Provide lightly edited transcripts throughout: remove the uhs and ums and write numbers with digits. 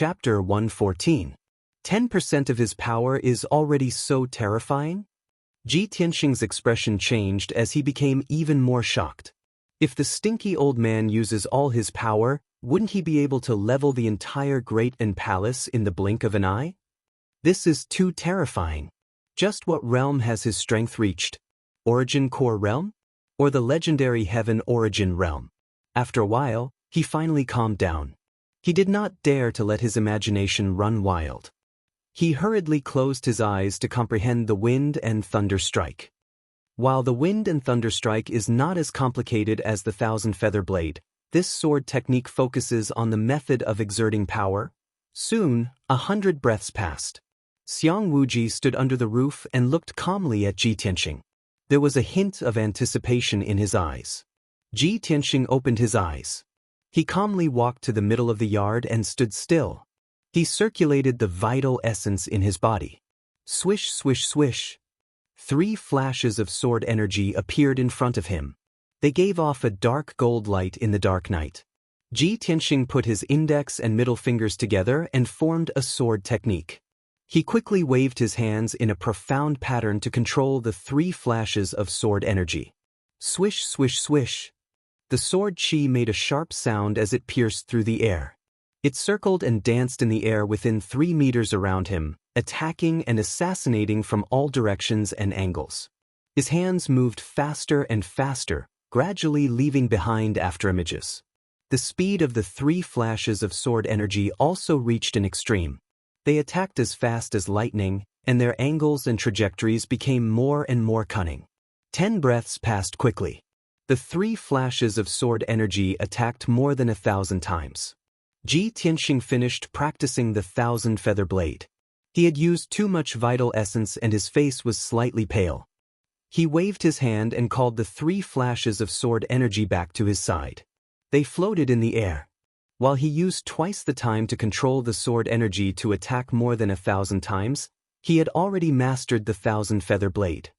Chapter 114. 10% of his power is already so terrifying? Ji Tianxing's expression changed as he became even more shocked. If the stinky old man uses all his power, wouldn't he be able to level the entire Great An Palace in the blink of an eye? This is too terrifying. Just what realm has his strength reached? Origin Core Realm? Or the legendary Heaven Origin Realm? After a while, he finally calmed down. He did not dare to let his imagination run wild. He hurriedly closed his eyes to comprehend the Wind and Thunder Strike. While the Wind and Thunder Strike is not as complicated as the Thousand Feather Blade, this sword technique focuses on the method of exerting power. Soon, 100 breaths passed. Xiang Wuji stood under the roof and looked calmly at Ji Tianxing. There was a hint of anticipation in his eyes. Ji Tianxing opened his eyes. He calmly walked to the middle of the yard and stood still. He circulated the vital essence in his body. Swish, swish, swish. 3 flashes of sword energy appeared in front of him. They gave off a dark gold light in the dark night. Ji Tianxing put his index and middle fingers together and formed a sword technique. He quickly waved his hands in a profound pattern to control the 3 flashes of sword energy. Swish, swish, swish. The sword chi made a sharp sound as it pierced through the air. It circled and danced in the air within 3 meters around him, attacking and assassinating from all directions and angles. His hands moved faster and faster, gradually leaving behind afterimages. The speed of the 3 flashes of sword energy also reached an extreme. They attacked as fast as lightning, and their angles and trajectories became more and more cunning. 10 breaths passed quickly. The 3 flashes of sword energy attacked more than 1,000 times. Ji Tianxing finished practicing the Thousand Feather Blade. He had used too much vital essence and his face was slightly pale. He waved his hand and called the 3 flashes of sword energy back to his side. They floated in the air. While he used twice the time to control the sword energy to attack more than 1,000 times, he had already mastered the Thousand Feather Blade.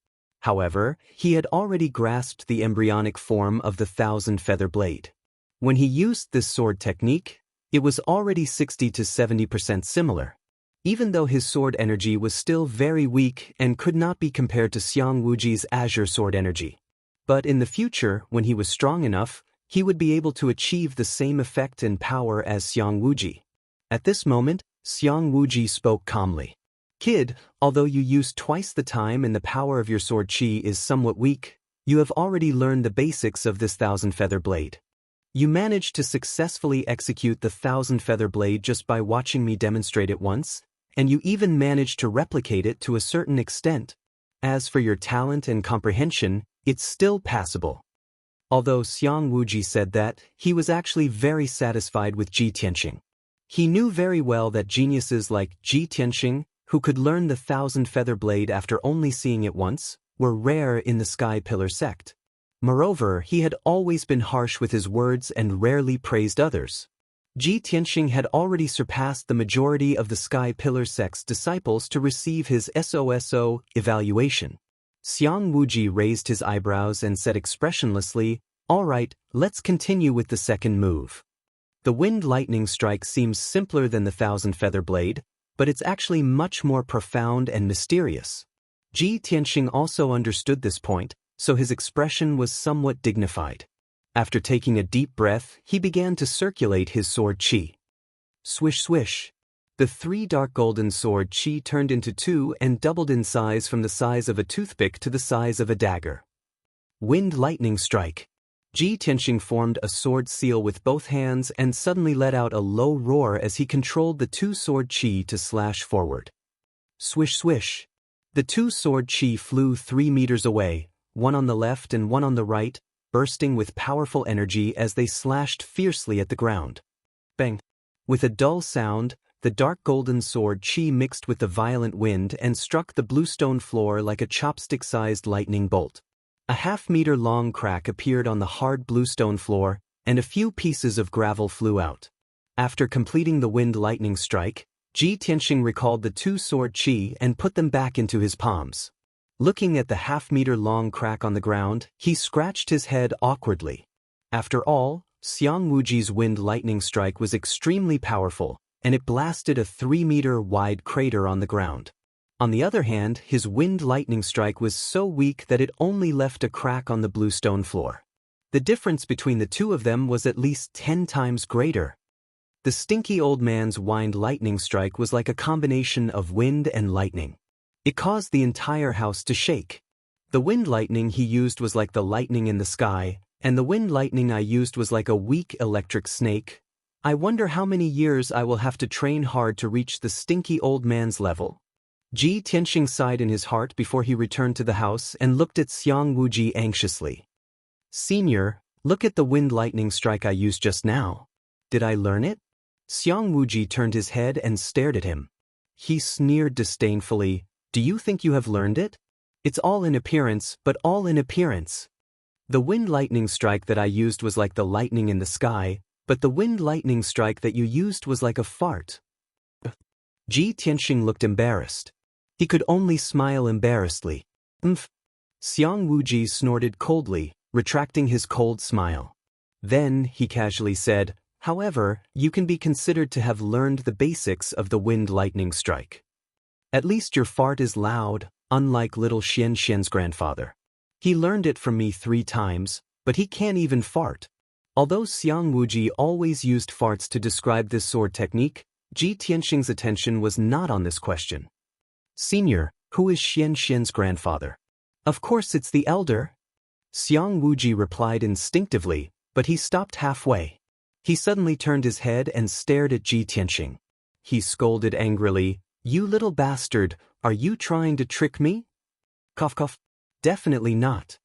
However, he had already grasped the embryonic form of the Thousand Feather Blade. When he used this sword technique, it was already 60 to 70% similar. Even though his sword energy was still very weak and could not be compared to Xiang Wuji's azure sword energy. But in the future, when he was strong enough, he would be able to achieve the same effect and power as Xiang Wuji. At this moment, Xiang Wuji spoke calmly. Kid, although you use twice the time and the power of your sword chi is somewhat weak, you have already learned the basics of this Thousand Feather Blade. You managed to successfully execute the Thousand Feather Blade just by watching me demonstrate it once, and you even managed to replicate it to a certain extent. As for your talent and comprehension, it's still passable. Although Xiang Wuji said that, he was actually very satisfied with Ji Tianxing. He knew very well that geniuses like Ji Tianxing, who could learn the Thousand Feather Blade after only seeing it once, were rare in the Sky Pillar sect. Moreover, he had always been harsh with his words and rarely praised others. Ji Tianxing had already surpassed the majority of the Sky Pillar sect's disciples to receive his SOSO evaluation. Xiang Wuji raised his eyebrows and said expressionlessly, "All right, let's continue with the second move." The Wind Lightning Strike seems simpler than the Thousand Feather Blade, but it's actually much more profound and mysterious. Ji Tianxing also understood this point, so his expression was somewhat dignified. After taking a deep breath, he began to circulate his sword chi. Swish swish. The 3 dark golden sword chi turned into 2 and doubled in size from the size of a toothpick to the size of a dagger. Wind Lightning Strike. Ji Tianxing formed a sword seal with both hands and suddenly let out a low roar as he controlled the 2 sword chi to slash forward. Swish swish. The 2 sword chi flew 3 meters away, one on the left and one on the right, bursting with powerful energy as they slashed fiercely at the ground. Bang! With a dull sound, the dark golden sword chi mixed with the violent wind and struck the bluestone floor like a chopstick-sized lightning bolt. A half-meter-long crack appeared on the hard bluestone floor, and a few pieces of gravel flew out. After completing the Wind Lightning Strike, Ji Tianxing recalled the 2 sword chi and put them back into his palms. Looking at the half-meter-long crack on the ground, he scratched his head awkwardly. After all, Xiang Wuji's Wind Lightning Strike was extremely powerful, and it blasted a 3-meter-wide crater on the ground. On the other hand, his wind lightning strike was so weak that it only left a crack on the bluestone floor. The difference between the two of them was at least 10 times greater. The stinky old man's wind lightning strike was like a combination of wind and lightning. It caused the entire house to shake. The wind lightning he used was like the lightning in the sky, and the wind lightning I used was like a weak electric snake. I wonder how many years I will have to train hard to reach the stinky old man's level. Ji Tianxing sighed in his heart before he returned to the house and looked at Xiang Wuji anxiously. Senior, look at the wind lightning strike I used just now. Did I learn it? Xiang Wuji turned his head and stared at him. He sneered disdainfully. Do you think you have learned it? It's all in appearance, but all in appearance. The wind lightning strike that I used was like the lightning in the sky, but the wind lightning strike that you used was like a fart. Ji Tianxing looked embarrassed. He could only smile embarrassedly. Xiang Wuji snorted coldly, retracting his cold smile. Then, he casually said, however, you can be considered to have learned the basics of the wind lightning strike. At least your fart is loud, unlike little Xian Xian's grandfather. He learned it from me 3 times, but he can't even fart. Although Xiang Wuji always used farts to describe this sword technique, Ji Tianxing's attention was not on this question. Senior, who is Xian Xian's grandfather? Of course it's the elder. Xiang Wuji replied instinctively, but he stopped halfway. He suddenly turned his head and stared at Ji Tianxing. He scolded angrily, You little bastard, are you trying to trick me? Cough cough. Definitely not.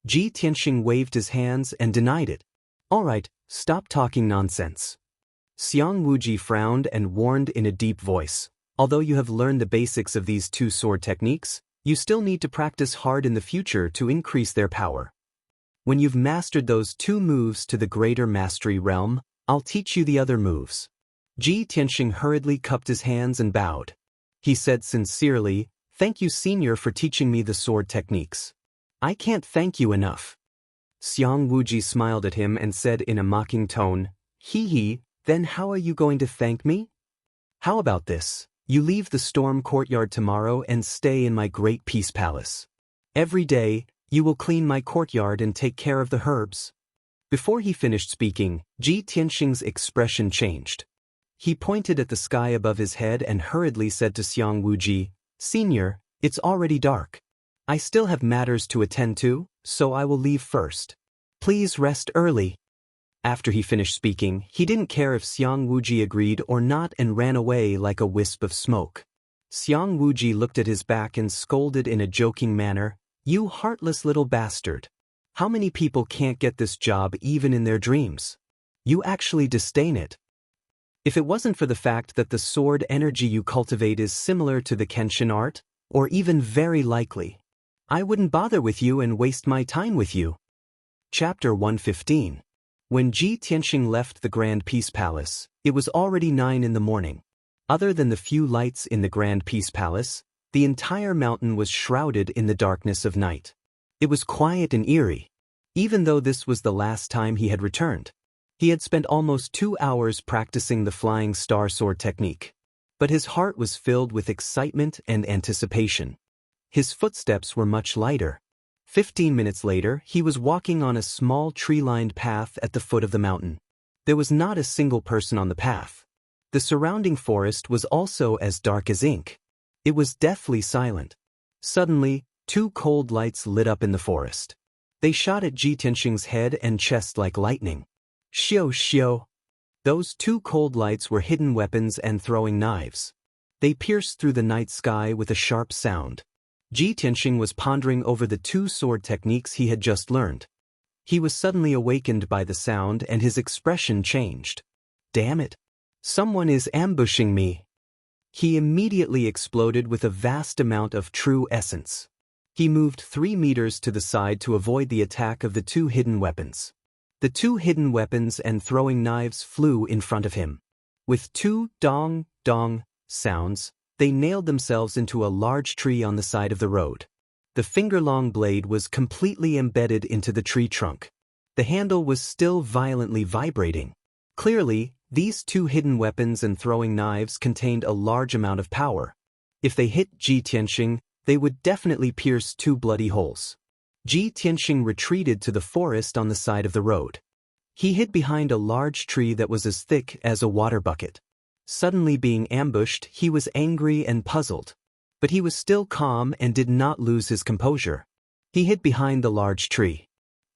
Ji Tianxing waved his hands and denied it. All right, stop talking nonsense. Xiang Wuji frowned and warned in a deep voice. Although you have learned the basics of these 2 sword techniques, you still need to practice hard in the future to increase their power. When you've mastered those 2 moves to the greater mastery realm, I'll teach you the other moves. Ji Tianxing hurriedly cupped his hands and bowed. He said sincerely, Thank you, Senior, for teaching me the sword techniques. I can't thank you enough. Xiang Wuji smiled at him and said in a mocking tone, Hee hee, then how are you going to thank me? How about this? You leave the storm courtyard tomorrow and stay in my great peace palace. Every day, you will clean my courtyard and take care of the herbs. Before he finished speaking, Ji Tianxing's expression changed. He pointed at the sky above his head and hurriedly said to Xiang Wuji, Senior, it's already dark. I still have matters to attend to, so I will leave first. Please rest early. After he finished speaking, he didn't care if Xiang Wuji agreed or not and ran away like a wisp of smoke. Xiang Wuji looked at his back and scolded in a joking manner, You heartless little bastard. How many people can't get this job even in their dreams? You actually disdain it. If it wasn't for the fact that the sword energy you cultivate is similar to the Kenshin art, or even very likely, I wouldn't bother with you and waste my time with you. Chapter 115. When Ji Tianxing left the Grand Peace Palace, it was already 9 in the morning. Other than the few lights in the Grand Peace Palace, the entire mountain was shrouded in the darkness of night. It was quiet and eerie. Even though this was the last time he had returned, he had spent almost 2 hours practicing the flying star sword technique. But his heart was filled with excitement and anticipation. His footsteps were much lighter. 15 minutes later, he was walking on a small tree-lined path at the foot of the mountain. There was not a single person on the path. The surrounding forest was also as dark as ink. It was deathly silent. Suddenly, 2 cold lights lit up in the forest. They shot at Ji Tianxing's head and chest like lightning. Xiao xiao. Those 2 cold lights were hidden weapons and throwing knives. They pierced through the night sky with a sharp sound. Ji Tianxing was pondering over the 2 sword techniques he had just learned. He was suddenly awakened by the sound and his expression changed. Damn it! Someone is ambushing me. He immediately exploded with a vast amount of true essence. He moved 3 meters to the side to avoid the attack of the 2 hidden weapons. The 2 hidden weapons and throwing knives flew in front of him. With 2 dong, dong sounds, they nailed themselves into a large tree on the side of the road. The finger-long blade was completely embedded into the tree trunk. The handle was still violently vibrating. Clearly, These two hidden weapons and throwing knives contained a large amount of power. If they hit Ji Tianxing, they would definitely pierce two bloody holes. Ji Tianxing retreated to the forest on the side of the road. He hid behind a large tree that was as thick as a water bucket. Suddenly being ambushed, he was angry and puzzled. But he was still calm and did not lose his composure. He hid behind the large tree.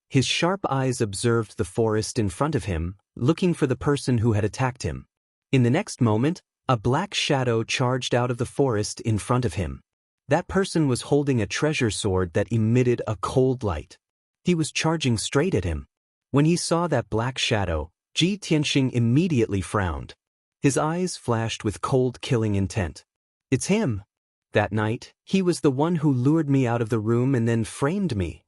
His sharp eyes observed the forest in front of him, looking for the person who had attacked him. In the next moment, a black shadow charged out of the forest in front of him. That person was holding a treasure sword that emitted a cold light. He was charging straight at him. When he saw that black shadow, Ji Tianxing immediately frowned. His eyes flashed with cold killing intent. It's him. That night, he was the one who lured me out of the room and then framed me.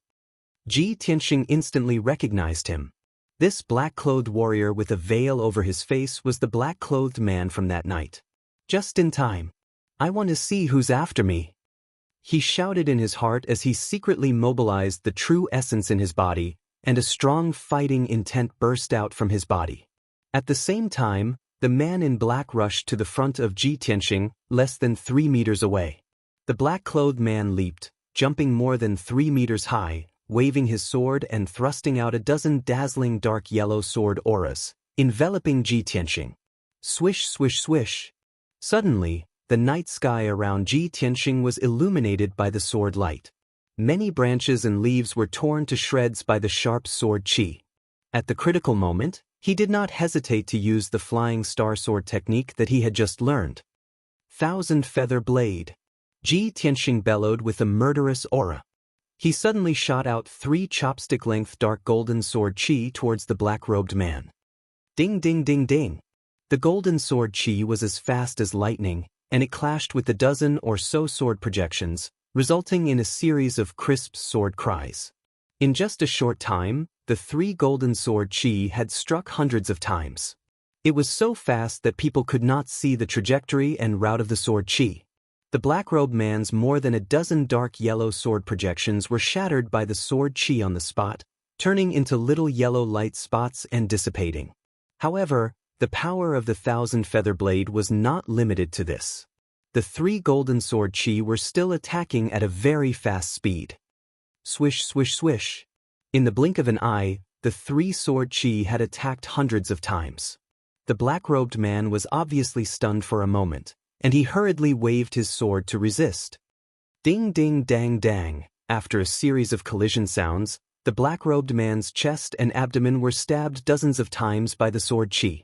Ji Tianxing instantly recognized him. This black-clothed warrior with a veil over his face was the black-clothed man from that night. Just in time. I want to see who's after me. He shouted in his heart as he secretly mobilized the true essence in his body, and a strong fighting intent burst out from his body. At the same time, the man in black rushed to the front of Ji Tianxing, less than 3 meters away. The black-clothed man leaped, jumping more than 3 meters high, waving his sword and thrusting out a dozen dazzling dark yellow sword auras, enveloping Ji Tianxing. Swish, swish, swish. Suddenly, the night sky around Ji Tianxing was illuminated by the sword light. Many branches and leaves were torn to shreds by the sharp sword qi. At the critical moment, he did not hesitate to use the flying star sword technique that he had just learned. Thousand Feather Blade. Ji Tianxing bellowed with a murderous aura. He suddenly shot out 3 chopstick-length dark golden sword qi towards the black-robed man. Ding ding ding ding. The golden sword qi was as fast as lightning, and it clashed with the dozen or so sword projections, resulting in a series of crisp sword cries. In just a short time, the 3 golden sword qi had struck hundreds of times. It was so fast that people could not see the trajectory and route of the sword qi. The black-robed man's more than a dozen dark yellow sword projections were shattered by the sword qi on the spot, turning into little yellow light spots and dissipating. However, the power of the Thousand Feather Blade was not limited to this. The 3 golden sword qi were still attacking at a very fast speed. Swish, swish, swish. In the blink of an eye, the 3 sword qi had attacked hundreds of times. The black-robed man was obviously stunned for a moment, and he hurriedly waved his sword to resist. Ding ding dang dang. After a series of collision sounds, the black-robed man's chest and abdomen were stabbed dozens of times by the sword qi.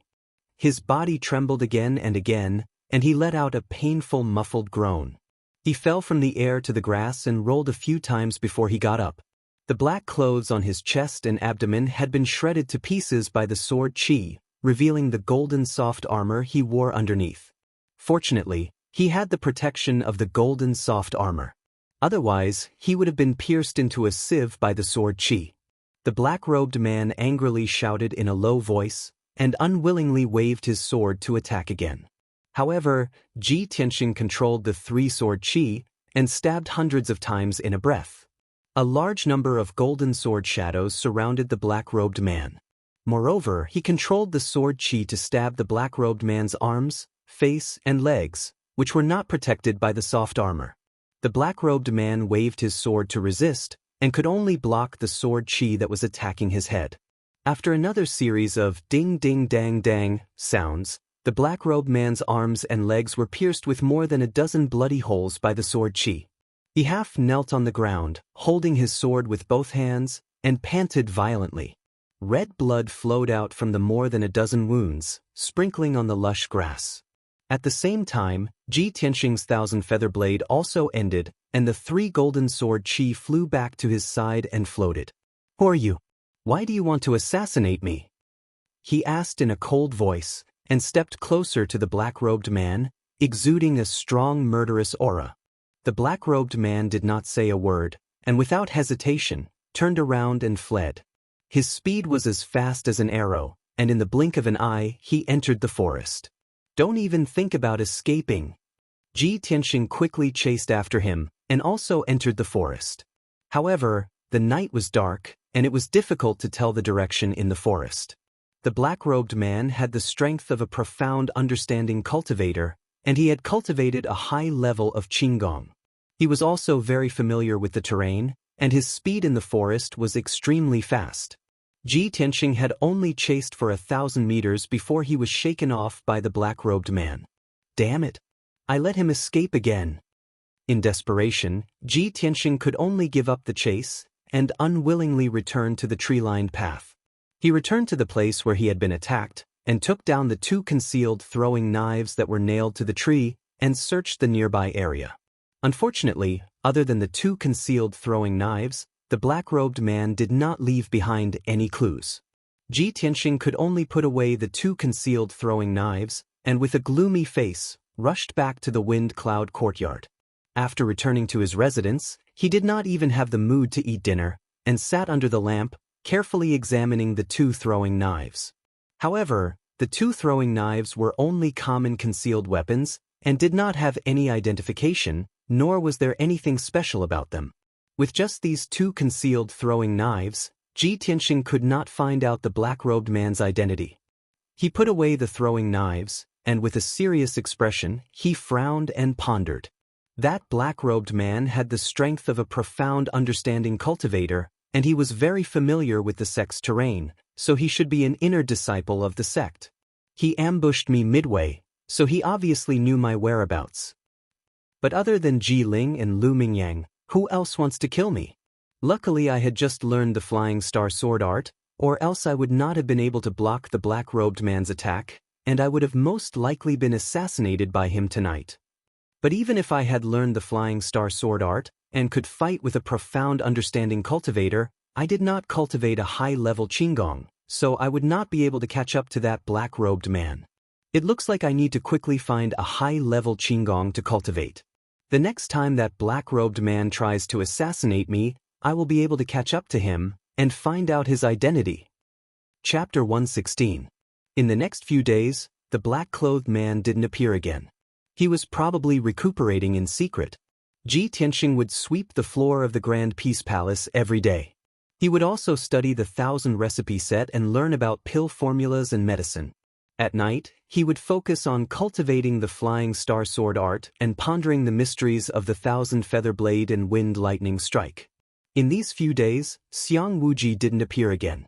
His body trembled again and again, and he let out a painful muffled groan. He fell from the air to the grass and rolled a few times before he got up. The black clothes on his chest and abdomen had been shredded to pieces by the sword qi, revealing the golden soft armor he wore underneath. Fortunately, he had the protection of the golden soft armor. Otherwise, he would have been pierced into a sieve by the sword qi. The black-robed man angrily shouted in a low voice, and unwillingly waved his sword to attack again. However, Ji Tianxing controlled the 3 sword qi, and stabbed hundreds of times in a breath. A large number of golden sword shadows surrounded the black-robed man. Moreover, he controlled the sword qi to stab the black-robed man's arms, face, and legs, which were not protected by the soft armor. The black-robed man waved his sword to resist, and could only block the sword qi that was attacking his head. After another series of ding ding dang dang sounds, the black-robed man's arms and legs were pierced with more than a dozen bloody holes by the sword qi. He half knelt on the ground, holding his sword with both hands, and panted violently. Red blood flowed out from the more than a dozen wounds, sprinkling on the lush grass. At the same time, Ji Tianxing's Thousand Feather Blade also ended, and the 3 golden sword qi flew back to his side and floated. Who are you? Why do you want to assassinate me? He asked in a cold voice, and stepped closer to the black-robed man, exuding a strong murderous aura. The black-robed man did not say a word, and without hesitation, turned around and fled. His speed was as fast as an arrow, and in the blink of an eye, he entered the forest. Don't even think about escaping. Ji Tianxing quickly chased after him, and also entered the forest. However, the night was dark, and it was difficult to tell the direction in the forest. the black-robed man had the strength of a profound understanding cultivator, and he had cultivated a high level of qigong. He was also very familiar with the terrain, and his speed in the forest was extremely fast. Ji Tianxing had only chased for 1,000 meters before he was shaken off by the black-robed man. Damn it! I let him escape again. In desperation, Ji Tianxing could only give up the chase and unwillingly return to the tree-lined path. He returned to the place where he had been attacked and took down the 2 concealed throwing knives that were nailed to the tree and searched the nearby area. Unfortunately, other than the 2 concealed throwing knives, the black-robed man did not leave behind any clues. Ji Tianxing could only put away the 2 concealed throwing knives and with a gloomy face, rushed back to the wind-cloud courtyard. After returning to his residence, he did not even have the mood to eat dinner and sat under the lamp, carefully examining the 2 throwing knives. However, the 2 throwing knives were only common concealed weapons and did not have any identification, nor was there anything special about them. With just these 2 concealed throwing knives, Ji Tianxing could not find out the black-robed man's identity. He put away the throwing knives, and with a serious expression, he frowned and pondered. That black-robed man had the strength of a profound understanding cultivator, and he was very familiar with the sect's terrain, so he should be an inner disciple of the sect. He ambushed me midway, so he obviously knew my whereabouts. But other than Ji Ling and Lu Mingyang, who else wants to kill me? Luckily I had just learned the Flying Star Sword art, or else I would not have been able to block the black-robed man's attack, and I would have most likely been assassinated by him tonight. But even if I had learned the Flying Star Sword art, and could fight with a profound understanding cultivator, I did not cultivate a high-level qigong, so I would not be able to catch up to that black-robed man. It looks like I need to quickly find a high-level qigong to cultivate. The next time that black-robed man tries to assassinate me, I will be able to catch up to him and find out his identity. Chapter 116. In the next few days, the black-clothed man didn't appear again. He was probably recuperating in secret. Ji Tianxing would sweep the floor of the Grand Peace Palace every day. He would also study the 1,000 recipe set and learn about pill formulas and medicine. At night, he would focus on cultivating the Flying Star Sword art and pondering the mysteries of the 1,000 Feather Blade and Wind Lightning Strike. In these few days, Xiang Wuji didn't appear again.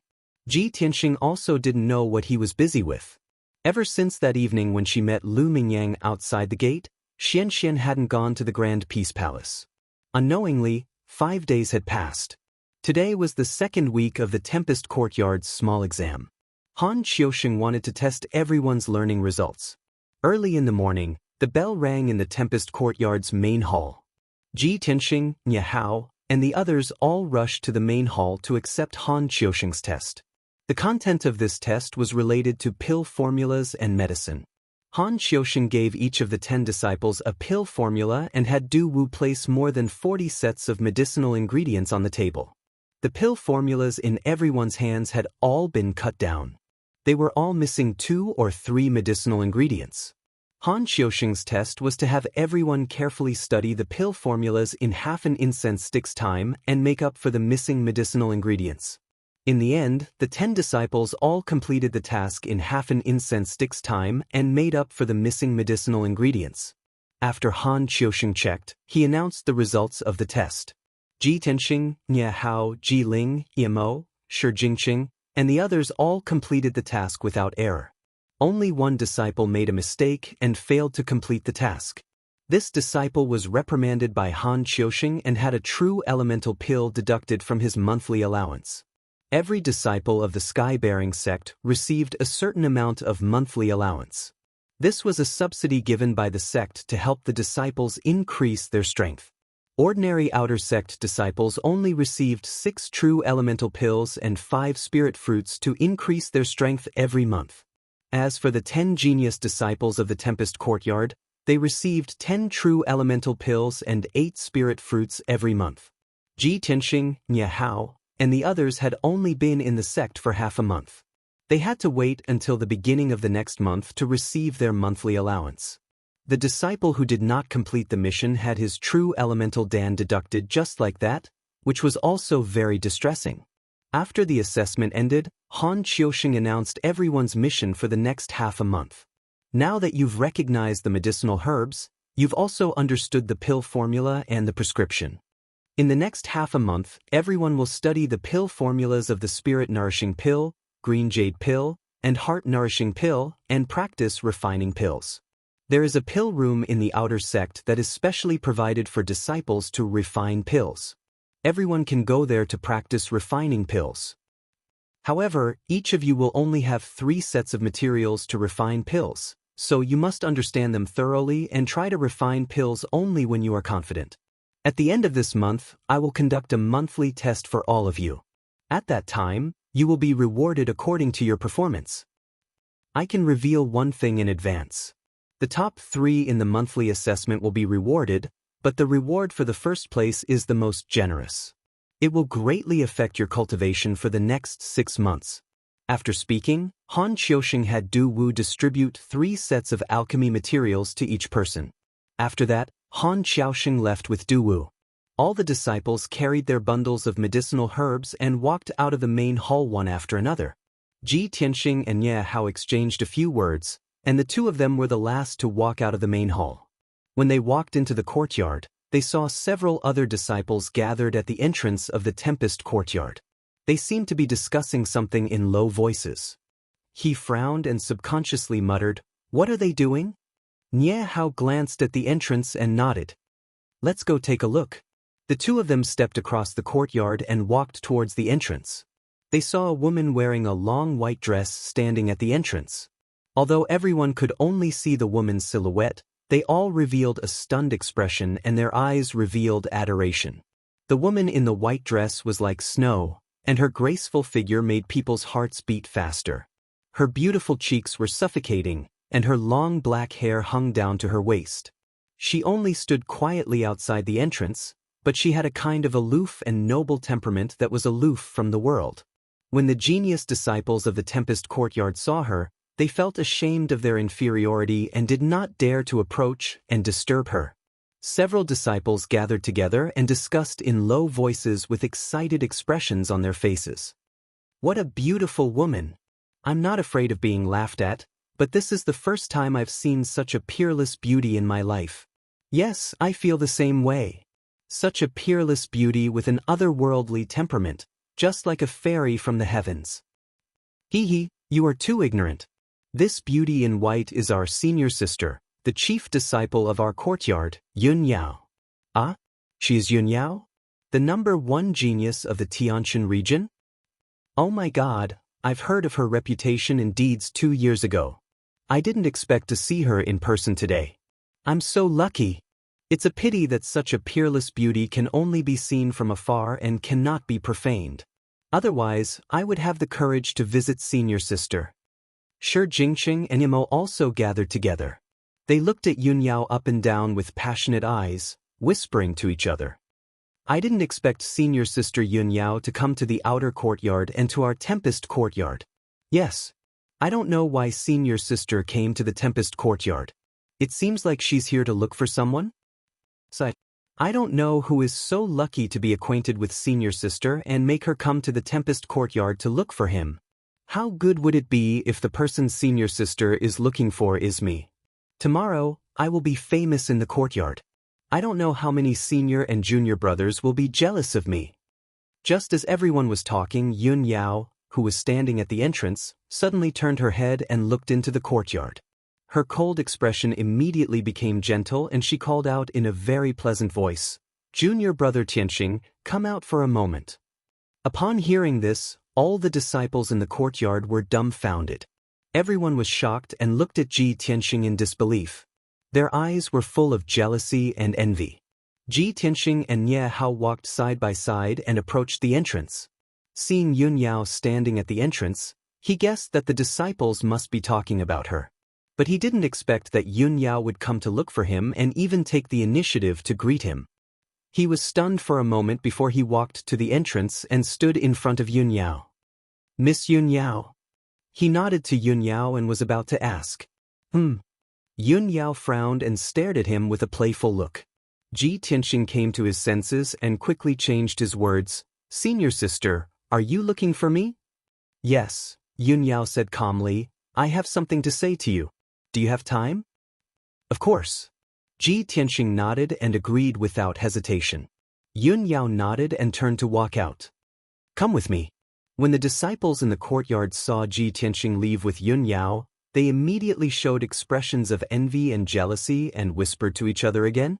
Ji Tianxing also didn't know what he was busy with. Ever since that evening when she met Lu Mingyang outside the gate, Xian hadn't gone to the Grand Peace Palace. Unknowingly, 5 days had passed. Today was the 2nd week of the Tempest Courtyard's small exam. Han Qiusheng wanted to test everyone's learning results. Early in the morning, the bell rang in the Tempest Courtyard's main hall. Ji Tianxing, Nye Hao, and the others all rushed to the main hall to accept Han Qiusheng's test. The content of this test was related to pill formulas and medicine. Han Qiusheng gave each of the 10 disciples a pill formula and had Du Wu place more than 40 sets of medicinal ingredients on the table. The pill formulas in everyone's hands had all been cut down. They were all missing 2 or 3 medicinal ingredients. Han Qiusheng's test was to have everyone carefully study the pill formulas in half an incense stick's time and make up for the missing medicinal ingredients. In the end, the 10 disciples all completed the task in half an incense stick's time and made up for the missing medicinal ingredients. After Han Qiusheng checked, he announced the results of the test. Ji Tianxing, Nye Hao, Ji Ling, Yemo, Shi Jingqing, and the others all completed the task without error. Only one disciple made a mistake and failed to complete the task. This disciple was reprimanded by Han Qiusheng and had a true elemental pill deducted from his monthly allowance. Every disciple of the Sky-bearing sect received a certain amount of monthly allowance. This was a subsidy given by the sect to help the disciples increase their strength. Ordinary outer sect disciples only received 6 true elemental pills and 5 spirit fruits to increase their strength every month. As for the 10 genius disciples of the Tempest Courtyard, they received 10 true elemental pills and 8 spirit fruits every month. Ji Tianxing, Nye Hao, and the others had only been in the sect for half a month. They had to wait until the beginning of the next month to receive their monthly allowance. The disciple who did not complete the mission had his true elemental dan deducted just like that, which was also very distressing. After the assessment ended, Han Qiusheng announced everyone's mission for the next half a month. Now that you've recognized the medicinal herbs, you've also understood the pill formula and the prescription. In the next half a month, everyone will study the pill formulas of the spirit-nourishing pill, green jade pill, and heart-nourishing pill, and practice refining pills. There is a pill room in the outer sect that is specially provided for disciples to refine pills. Everyone can go there to practice refining pills. However, each of you will only have 3 sets of materials to refine pills, so you must understand them thoroughly and try to refine pills only when you are confident. At the end of this month, I will conduct a monthly test for all of you. At that time, you will be rewarded according to your performance. I can reveal one thing in advance. The top 3 in the monthly assessment will be rewarded, but the reward for the first place is the most generous. It will greatly affect your cultivation for the next 6 months. After speaking, Han Qiusheng had Du Wu distribute 3 sets of alchemy materials to each person. After that, Han Qiusheng left with Du Wu. All the disciples carried their bundles of medicinal herbs and walked out of the main hall one after another. Ji Tianxing and Ye Hao exchanged a few words, and the 2 of them were the last to walk out of the main hall. When they walked into the courtyard, they saw several other disciples gathered at the entrance of the Tempest courtyard. They seemed to be discussing something in low voices. He frowned and subconsciously muttered, "What are they doing?" Nie Hao glanced at the entrance and nodded. "Let's go take a look." The 2 of them stepped across the courtyard and walked towards the entrance. They saw a woman wearing a long white dress standing at the entrance. Although everyone could only see the woman's silhouette, they all revealed a stunned expression and their eyes revealed adoration. The woman in the white dress was like snow, and her graceful figure made people's hearts beat faster. Her beautiful cheeks were suffocating, and her long black hair hung down to her waist. She only stood quietly outside the entrance, but she had a kind of aloof and noble temperament that was aloof from the world. When the genius disciples of the Tempest courtyard saw her, they felt ashamed of their inferiority and did not dare to approach and disturb her. Several disciples gathered together and discussed in low voices with excited expressions on their faces. "What a beautiful woman! I'm not afraid of being laughed at, but this is the first time I've seen such a peerless beauty in my life. Yes, I feel the same way. Such a peerless beauty with an otherworldly temperament, just like a fairy from the heavens." "Hee, you are too ignorant. This beauty in white is our senior sister, the chief disciple of our courtyard, Yun Yao." "Ah? She is Yun Yao? The number 1 genius of the Tianshan region? Oh my God, I've heard of her reputation and deeds 2 years ago. I didn't expect to see her in person today. I'm so lucky. It's a pity that such a peerless beauty can only be seen from afar and cannot be profaned. Otherwise, I would have the courage to visit senior sister." Shi Jingqing and Yamo also gathered together. They looked at Yun Yao up and down with passionate eyes, whispering to each other. "I didn't expect senior sister Yun Yao to come to the outer courtyard and to our Tempest courtyard. Yes. I don't know why senior sister came to the Tempest courtyard. It seems like she's here to look for someone? I don't know who is so lucky to be acquainted with senior sister and make her come to the Tempest courtyard to look for him. How good would it be if the person senior sister is looking for is me? Tomorrow, I will be famous in the courtyard. I don't know how many senior and junior brothers will be jealous of me." Just as everyone was talking, Yun Yao, who was standing at the entrance, suddenly turned her head and looked into the courtyard. Her cold expression immediately became gentle and she called out in a very pleasant voice, "Junior brother Tianxing, come out for a moment." Upon hearing this, all the disciples in the courtyard were dumbfounded. Everyone was shocked and looked at Ji Tianxing in disbelief. Their eyes were full of jealousy and envy. Ji Tianxing and Nie Hao walked side by side and approached the entrance. Seeing Yun Yao standing at the entrance, he guessed that the disciples must be talking about her. But he didn't expect that Yun Yao would come to look for him and even take the initiative to greet him. He was stunned for a moment before he walked to the entrance and stood in front of Yun Yao. "Miss Yun Yao?" He nodded to Yun Yao and was about to ask. Yun Yao frowned and stared at him with a playful look. Ji Tianxing came to his senses and quickly changed his words. "Senior sister, are you looking for me?" Yes, Yun Yao said calmly, I have something to say to you. Do you have time? Of course. Ji Tianxing nodded and agreed without hesitation. Yun Yao nodded and turned to walk out. Come with me. When the disciples in the courtyard saw Ji Tianxing leave with Yun Yao, they immediately showed expressions of envy and jealousy and whispered to each other again.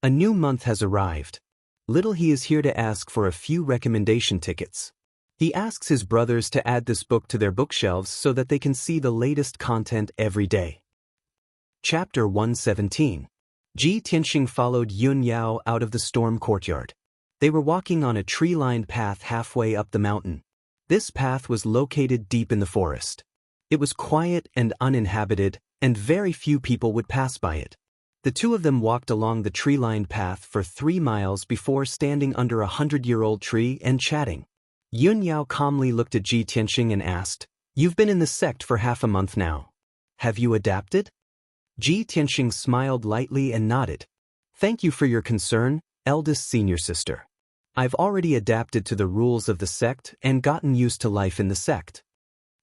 A new month has arrived. Little he is here to ask for a few recommendation tickets. He asks his brothers to add this book to their bookshelves so that they can see the latest content every day. Chapter 117. Ji Tianxing followed Yun Yao out of the storm courtyard. They were walking on a tree-lined path halfway up the mountain. This path was located deep in the forest. It was quiet and uninhabited, and very few people would pass by it. The two of them walked along the tree-lined path for 3 miles before standing under a 100-year-old tree and chatting. Yun Yao calmly looked at Ji Tianxing and asked, You've been in the sect for half a month now. Have you adapted? Ji Tianxing smiled lightly and nodded. Thank you for your concern, eldest senior sister. I've already adapted to the rules of the sect and gotten used to life in the sect.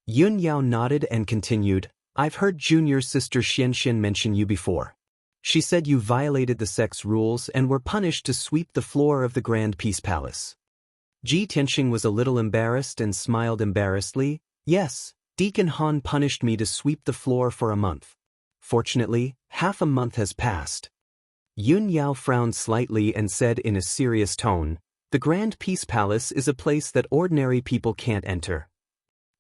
Yun Yao nodded and continued, I've heard junior sister Xianxian mention you before. She said you violated the sect's rules and were punished to sweep the floor of the Grand Peace Palace. Ji Tianxing was a little embarrassed and smiled embarrassedly. Yes, Deacon Han punished me to sweep the floor for a month. Fortunately, half a month has passed. Yun Yao frowned slightly and said in a serious tone, The Grand Peace Palace is a place that ordinary people can't enter.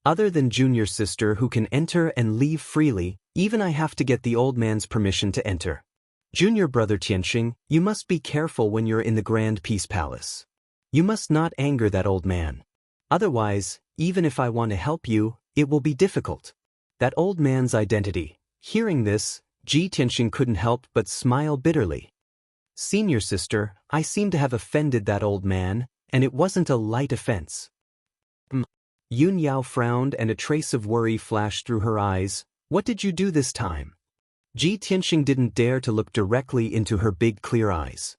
Other than junior sister who can enter and leave freely, even I have to get the old man's permission to enter. Junior brother Tianxing, you must be careful when you're in the Grand Peace Palace. You must not anger that old man. Otherwise, even if I want to help you, it will be difficult. That old man's identity. Hearing this, Ji Tianxing couldn't help but smile bitterly. Senior sister, I seem to have offended that old man, and it wasn't a light offense. Yun Yao frowned and a trace of worry flashed through her eyes. What did you do this time? Ji Tianxing didn't dare to look directly into her big clear eyes.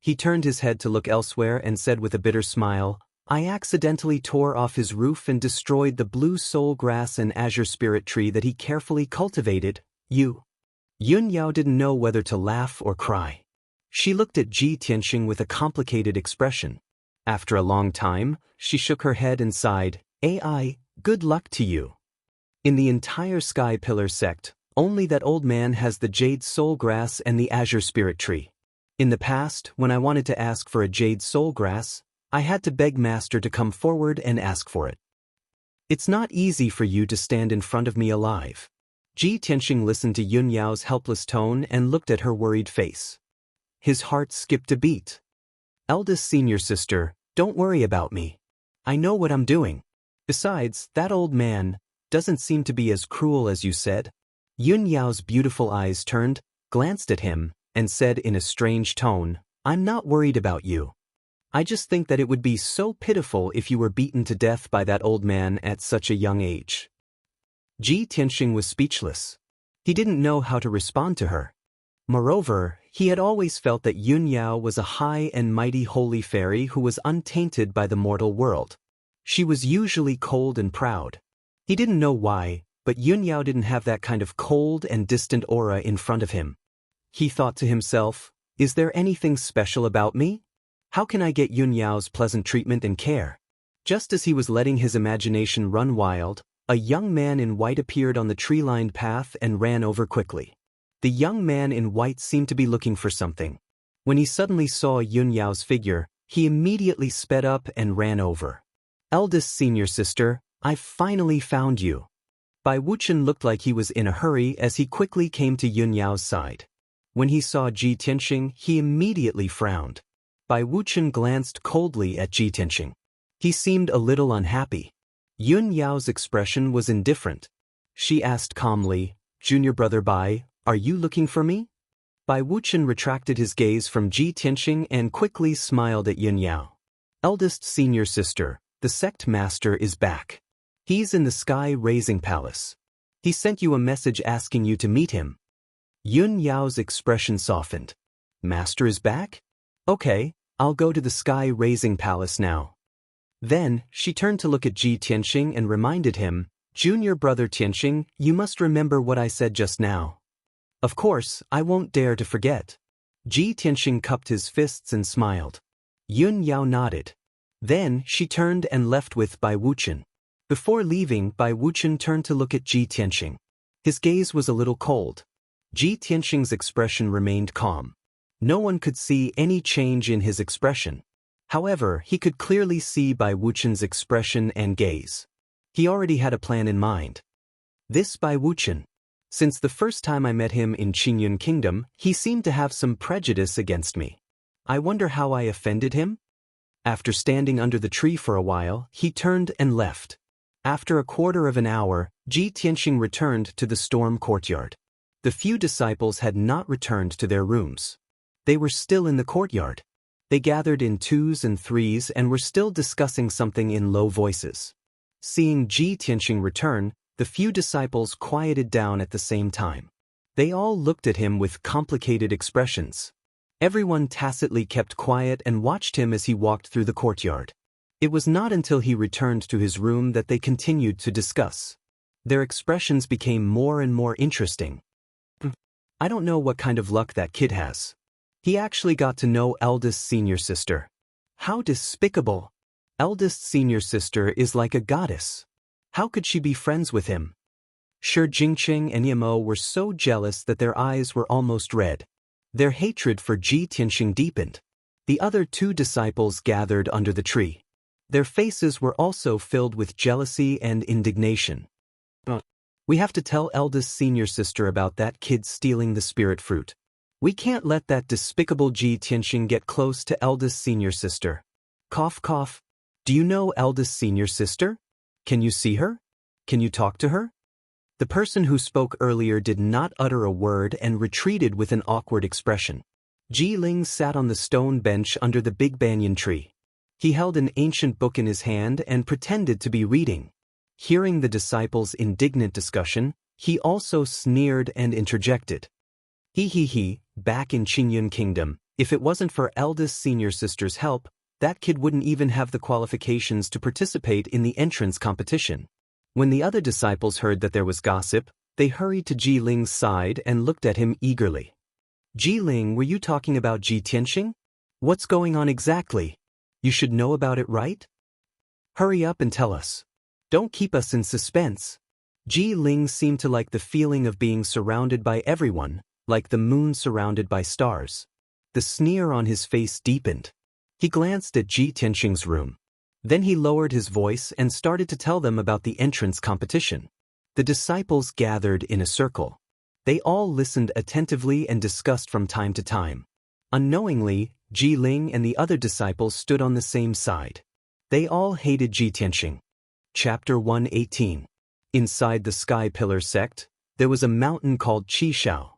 He turned his head to look elsewhere and said with a bitter smile, I accidentally tore off his roof and destroyed the blue soul grass and azure spirit tree that he carefully cultivated. You. Yun Yao didn't know whether to laugh or cry. She looked at Ji Tianxing with a complicated expression. After a long time, she shook her head and sighed, AI, good luck to you. In the entire Sky Pillar sect, only that old man has the jade soul grass and the azure spirit tree. In the past, when I wanted to ask for a jade soul grass, I had to beg Master to come forward and ask for it. It's not easy for you to stand in front of me alive. Ji Tianxing listened to Yun Yao's helpless tone and looked at her worried face. His heart skipped a beat. Eldest senior sister, don't worry about me. I know what I'm doing. Besides, that old man doesn't seem to be as cruel as you said. Yun Yao's beautiful eyes turned, glanced at him, and said in a strange tone, I'm not worried about you. I just think that it would be so pitiful if you were beaten to death by that old man at such a young age. Ji Tianxing was speechless. He didn't know how to respond to her. Moreover, he had always felt that Yun Yao was a high and mighty holy fairy who was untainted by the mortal world. She was usually cold and proud. He didn't know why, but Yun Yao didn't have that kind of cold and distant aura in front of him. He thought to himself, is there anything special about me? How can I get Yun Yao's pleasant treatment and care? Just as he was letting his imagination run wild, a young man in white appeared on the tree-lined path and ran over quickly. The young man in white seemed to be looking for something. When he suddenly saw Yun Yao's figure, he immediately sped up and ran over. Eldest senior sister, I've finally found you. Bai Wuchen looked like he was in a hurry as he quickly came to Yun Yao's side. When he saw Ji Tianxing, he immediately frowned. Bai Wuchen glanced coldly at Ji Tianxing. He seemed a little unhappy. Yun Yao's expression was indifferent. She asked calmly, Junior brother Bai, are you looking for me? Bai Wuchen retracted his gaze from Ji Tianxing and quickly smiled at Yun Yao. Eldest senior sister, the sect master is back. He's in the Sky Raising Palace. He sent you a message asking you to meet him. Yun Yao's expression softened. Master is back? Okay, I'll go to the Sky Raising Palace now. Then, she turned to look at Ji Tianxing and reminded him, "Junior brother Tianxing, you must remember what I said just now." "Of course, I won't dare to forget." Ji Tianxing cupped his fists and smiled. Yun Yao nodded. Then, she turned and left with Bai Wuchen. Before leaving, Bai Wuchen turned to look at Ji Tianxing. His gaze was a little cold. Ji Tianxing's expression remained calm. No one could see any change in his expression. However, he could clearly see Bai Wuchen's expression and gaze. He already had a plan in mind. This Bai Wuchen. Since the first time I met him in Qingyun Kingdom, he seemed to have some prejudice against me. I wonder how I offended him? After standing under the tree for a while, he turned and left. After a quarter of an hour, Ji Tianxing returned to the storm courtyard. The few disciples had not returned to their rooms. They were still in the courtyard. They gathered in twos and threes and were still discussing something in low voices. Seeing Ji Tianxing return, the few disciples quieted down at the same time. They all looked at him with complicated expressions. Everyone tacitly kept quiet and watched him as he walked through the courtyard. It was not until he returned to his room that they continued to discuss. Their expressions became more and more interesting. "I don't know what kind of luck that kid has. He actually got to know eldest senior sister. How despicable! Eldest senior sister is like a goddess. How could she be friends with him?" Shi Jingqing and Yamo were so jealous that their eyes were almost red. Their hatred for Ji Tianxing deepened. The other two disciples gathered under the tree. Their faces were also filled with jealousy and indignation. "We have to tell eldest senior sister about that kid stealing the spirit fruit. We can't let that despicable Ji Tianxing get close to eldest senior sister." Cough cough. "Do you know eldest senior sister? Can you see her? Can you talk to her?" The person who spoke earlier did not utter a word and retreated with an awkward expression. Ji Ling sat on the stone bench under the big banyan tree. He held an ancient book in his hand and pretended to be reading. Hearing the disciples' indignant discussion, he also sneered and interjected. He, back in Qingyun Kingdom, if it wasn't for eldest senior sister's help, that kid wouldn't even have the qualifications to participate in the entrance competition." When the other disciples heard that there was gossip, they hurried to Ji Ling's side and looked at him eagerly. "Ji Ling, were you talking about Ji Tianxing? What's going on exactly? You should know about it, right? Hurry up and tell us. Don't keep us in suspense." Ji Ling seemed to like the feeling of being surrounded by everyone, like the moon surrounded by stars. The sneer on his face deepened. He glanced at Ji Tianxing's room. Then he lowered his voice and started to tell them about the entrance competition. The disciples gathered in a circle. They all listened attentively and discussed from time to time. Unknowingly, Ji Ling and the other disciples stood on the same side. They all hated Ji Tianxing. Chapter 118. Inside the Sky Pillar sect, there was a mountain called Qishao.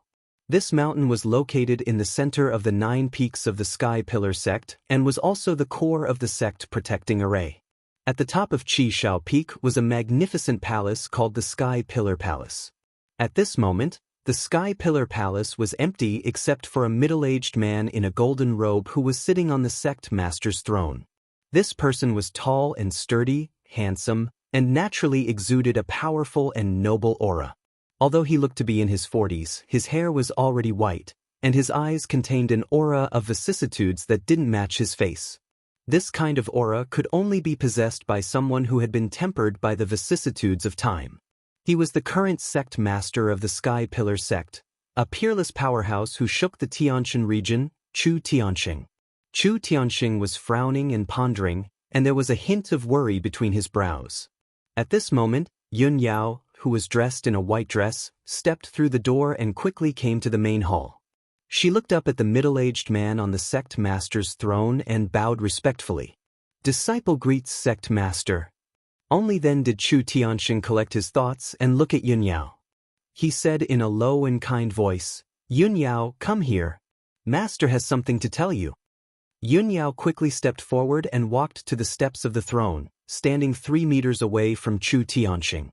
This mountain was located in the center of the 9 peaks of the Sky Pillar sect and was also the core of the sect protecting array. At the top of Qishao Peak was a magnificent palace called the Sky Pillar Palace. At this moment, the Sky Pillar Palace was empty except for a middle-aged man in a golden robe who was sitting on the sect master's throne. This person was tall and sturdy, handsome, and naturally exuded a powerful and noble aura. Although he looked to be in his 40s, his hair was already white, and his eyes contained an aura of vicissitudes that didn't match his face. This kind of aura could only be possessed by someone who had been tempered by the vicissitudes of time. He was the current sect master of the Sky Pillar sect, a peerless powerhouse who shook the Tianxin region, Chu Tianxing. Chu Tianxing was frowning and pondering, and there was a hint of worry between his brows. At this moment, Yun Yao, who was dressed in a white dress, stepped through the door and quickly came to the main hall. She looked up at the middle-aged man on the sect master's throne and bowed respectfully. "Disciple greets sect master." Only then did Chu Tianxing collect his thoughts and look at Yun Yao. He said in a low and kind voice, "Yun Yao, come here. Master has something to tell you." Yun Yao quickly stepped forward and walked to the steps of the throne, standing 3 meters away from Chu Tianxing.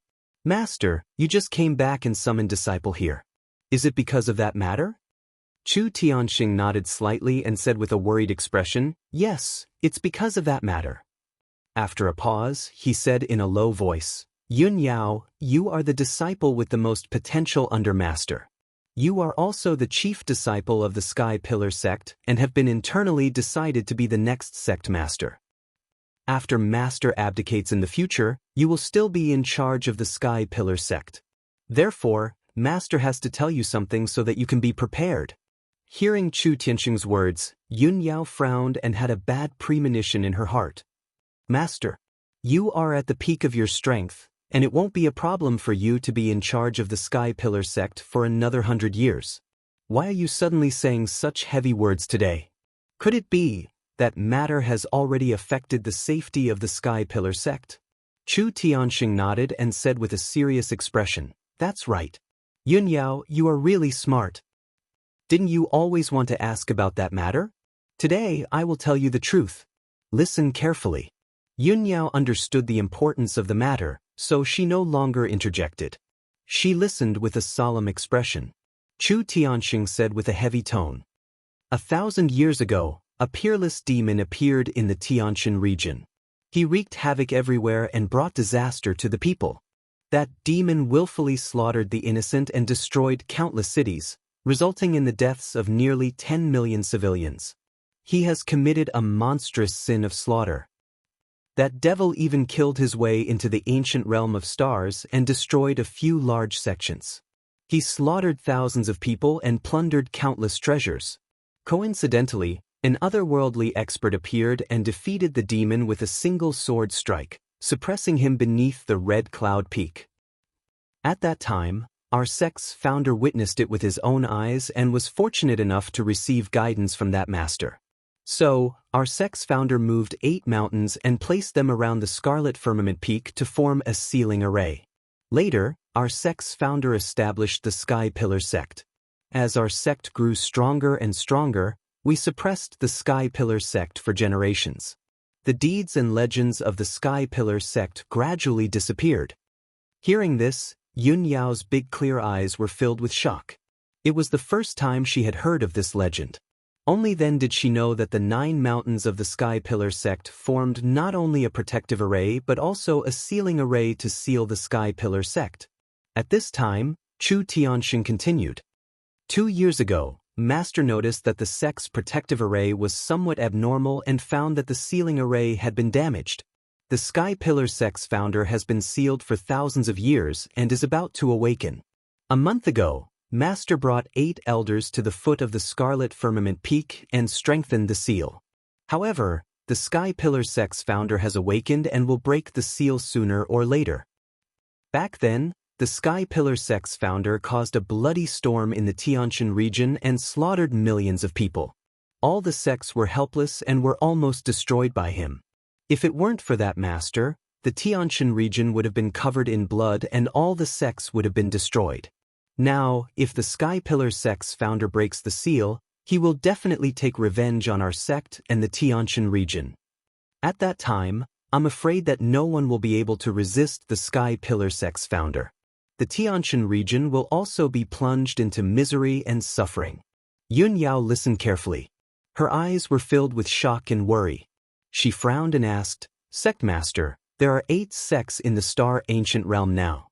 "Master, you just came back and summoned disciple here. Is it because of that matter?" Chu Tianxing nodded slightly and said with a worried expression, "Yes, it's because of that matter." After a pause, he said in a low voice, Yun Yao, you are the disciple with the most potential under Master. You are also the chief disciple of the Sky Pillar sect and have been internally decided to be the next sect master. After Master abdicates in the future, you will still be in charge of the Sky Pillar sect. Therefore, Master has to tell you something so that you can be prepared. Hearing Chu Tianxing's words, Yun Yao frowned and had a bad premonition in her heart. Master, you are at the peak of your strength, and it won't be a problem for you to be in charge of the Sky Pillar sect for another 100 years. Why are you suddenly saying such heavy words today? Could it be that matter has already affected the safety of the Sky Pillar sect? Chu Tianxing nodded and said with a serious expression, That's right. Yun Yao, you are really smart. Didn't you always want to ask about that matter? Today I will tell you the truth. Listen carefully. Yun Yao understood the importance of the matter, so she no longer interjected. She listened with a solemn expression. Chu Tianxing said with a heavy tone, 1,000 years ago, a peerless demon appeared in the Tianxin region. He wreaked havoc everywhere and brought disaster to the people. That demon willfully slaughtered the innocent and destroyed countless cities, resulting in the deaths of nearly 10 million civilians. He has committed a monstrous sin of slaughter. That devil even killed his way into the ancient realm of stars and destroyed a few large sections. He slaughtered thousands of people and plundered countless treasures. Coincidentally, an otherworldly expert appeared and defeated the demon with a single sword strike, suppressing him beneath the Red Cloud Peak. At that time, our sect's founder witnessed it with his own eyes and was fortunate enough to receive guidance from that master. So, our sect's founder moved 8 mountains and placed them around the Scarlet Firmament Peak to form a sealing array. Later, our sect's founder established the Sky Pillar sect. As our sect grew stronger and stronger, we suppressed the Sky Pillar sect for generations. The deeds and legends of the Sky Pillar sect gradually disappeared. Hearing this, Yun Yao's big clear eyes were filled with shock. It was the first time she had heard of this legend. Only then did she know that the 9 mountains of the Sky Pillar sect formed not only a protective array but also a sealing array to seal the Sky Pillar sect. At this time, Chu Tianxing continued. 2 years ago, Master noticed that the sect's protective array was somewhat abnormal and found that the sealing array had been damaged. The Sky Pillar sect's founder has been sealed for thousands of years and is about to awaken. A month ago, Master brought 8 elders to the foot of the Scarlet Firmament Peak and strengthened the seal. However, the Sky Pillar sect's founder has awakened and will break the seal sooner or later. Back then, the Sky Pillar sect's founder caused a bloody storm in the Tianxin region and slaughtered millions of people. All the sects were helpless and were almost destroyed by him. If it weren't for that master, the Tianxin region would have been covered in blood and all the sects would have been destroyed. Now, if the Sky Pillar sect's founder breaks the seal, he will definitely take revenge on our sect and the Tianxin region. At that time, I'm afraid that no one will be able to resist the Sky Pillar sect's founder. The Tianxin region will also be plunged into misery and suffering. Yun Yao listened carefully. Her eyes were filled with shock and worry. She frowned and asked, Sect Master, there are 8 sects in the Star Ancient Realm now.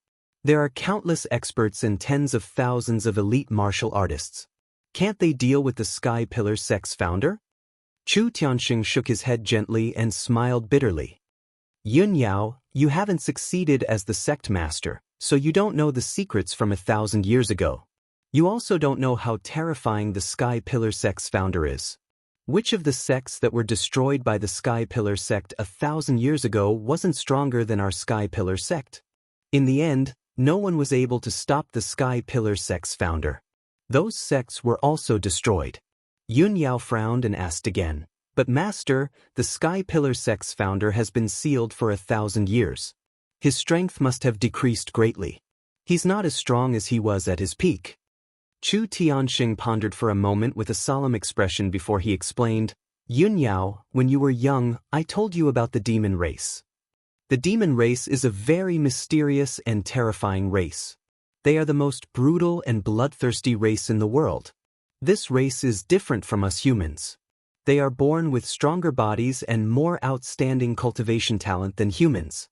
There are countless experts and tens of thousands of elite martial artists. Can't they deal with the Sky Pillar sect's founder? Chu Tianxing shook his head gently and smiled bitterly. Yun Yao, you haven't succeeded as the sect master, so you don't know the secrets from 1,000 years ago. You also don't know how terrifying the Sky Pillar sect's founder is. Which of the sects that were destroyed by the Sky Pillar sect 1,000 years ago wasn't stronger than our Sky Pillar sect? In the end, no one was able to stop the Sky Pillar sect's founder. Those sects were also destroyed. Yun Yao frowned and asked again, But Master, the Sky Pillar sect's founder has been sealed for 1,000 years. His strength must have decreased greatly. He's not as strong as he was at his peak. Chu Tianxing pondered for a moment with a solemn expression before he explained, Yun Yao, when you were young, I told you about the demon race. The demon race is a very mysterious and terrifying race. They are the most brutal and bloodthirsty race in the world. This race is different from us humans. They are born with stronger bodies and more outstanding cultivation talent than humans.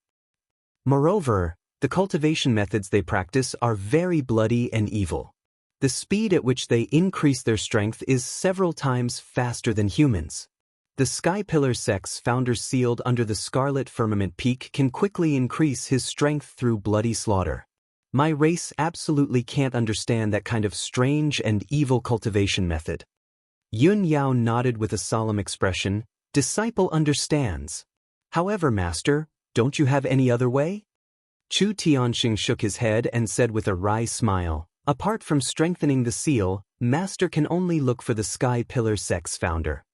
Moreover, the cultivation methods they practice are very bloody and evil. The speed at which they increase their strength is several times faster than humans. The Sky Pillar Sect's founder sealed under the Scarlet Firmament Peak can quickly increase his strength through bloody slaughter. My race absolutely can't understand that kind of strange and evil cultivation method. Yun Yao nodded with a solemn expression. Disciple understands. However, Master, don't you have any other way? Chu Tianxing shook his head and said with a wry smile, apart from strengthening the seal, Master can only look for the Sky Pillar Sect's founder.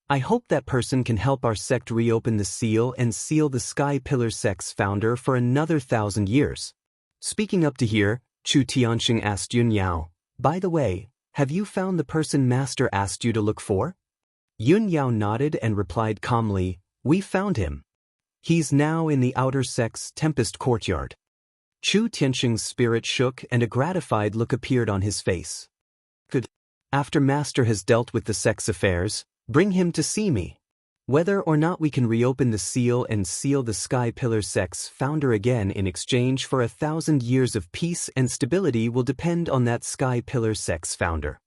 I hope that person can help our sect reopen the seal and seal the Sky Pillar Sect's founder for another 1,000 years. Speaking up to here, Chu Tianxing asked Yun Yao, by the way, have you found the person Master asked you to look for? Yun Yao nodded and replied calmly, we found him. He's now in the outer sect's Tempest courtyard. Chu Tianxing's spirit shook and a gratified look appeared on his face. Good. After Master has dealt with the sect's affairs, bring him to see me. Whether or not we can reopen the seal and seal the Sky Pillar Sect's founder again in exchange for 1,000 years of peace and stability will depend on that Sky Pillar Sect's founder.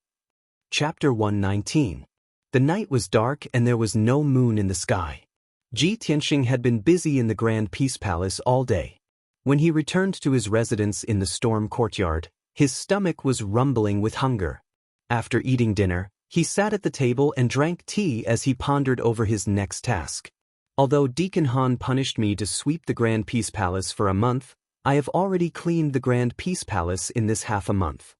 Chapter 119. The night was dark and there was no moon in the sky. Ji Tianxing had been busy in the Grand Peace Palace all day. When he returned to his residence in the Storm Courtyard, his stomach was rumbling with hunger. After eating dinner, he sat at the table and drank tea as he pondered over his next task. Although Deacon Han punished me to sweep the Grand Peace Palace for a month, I have already cleaned the Grand Peace Palace in this half a month.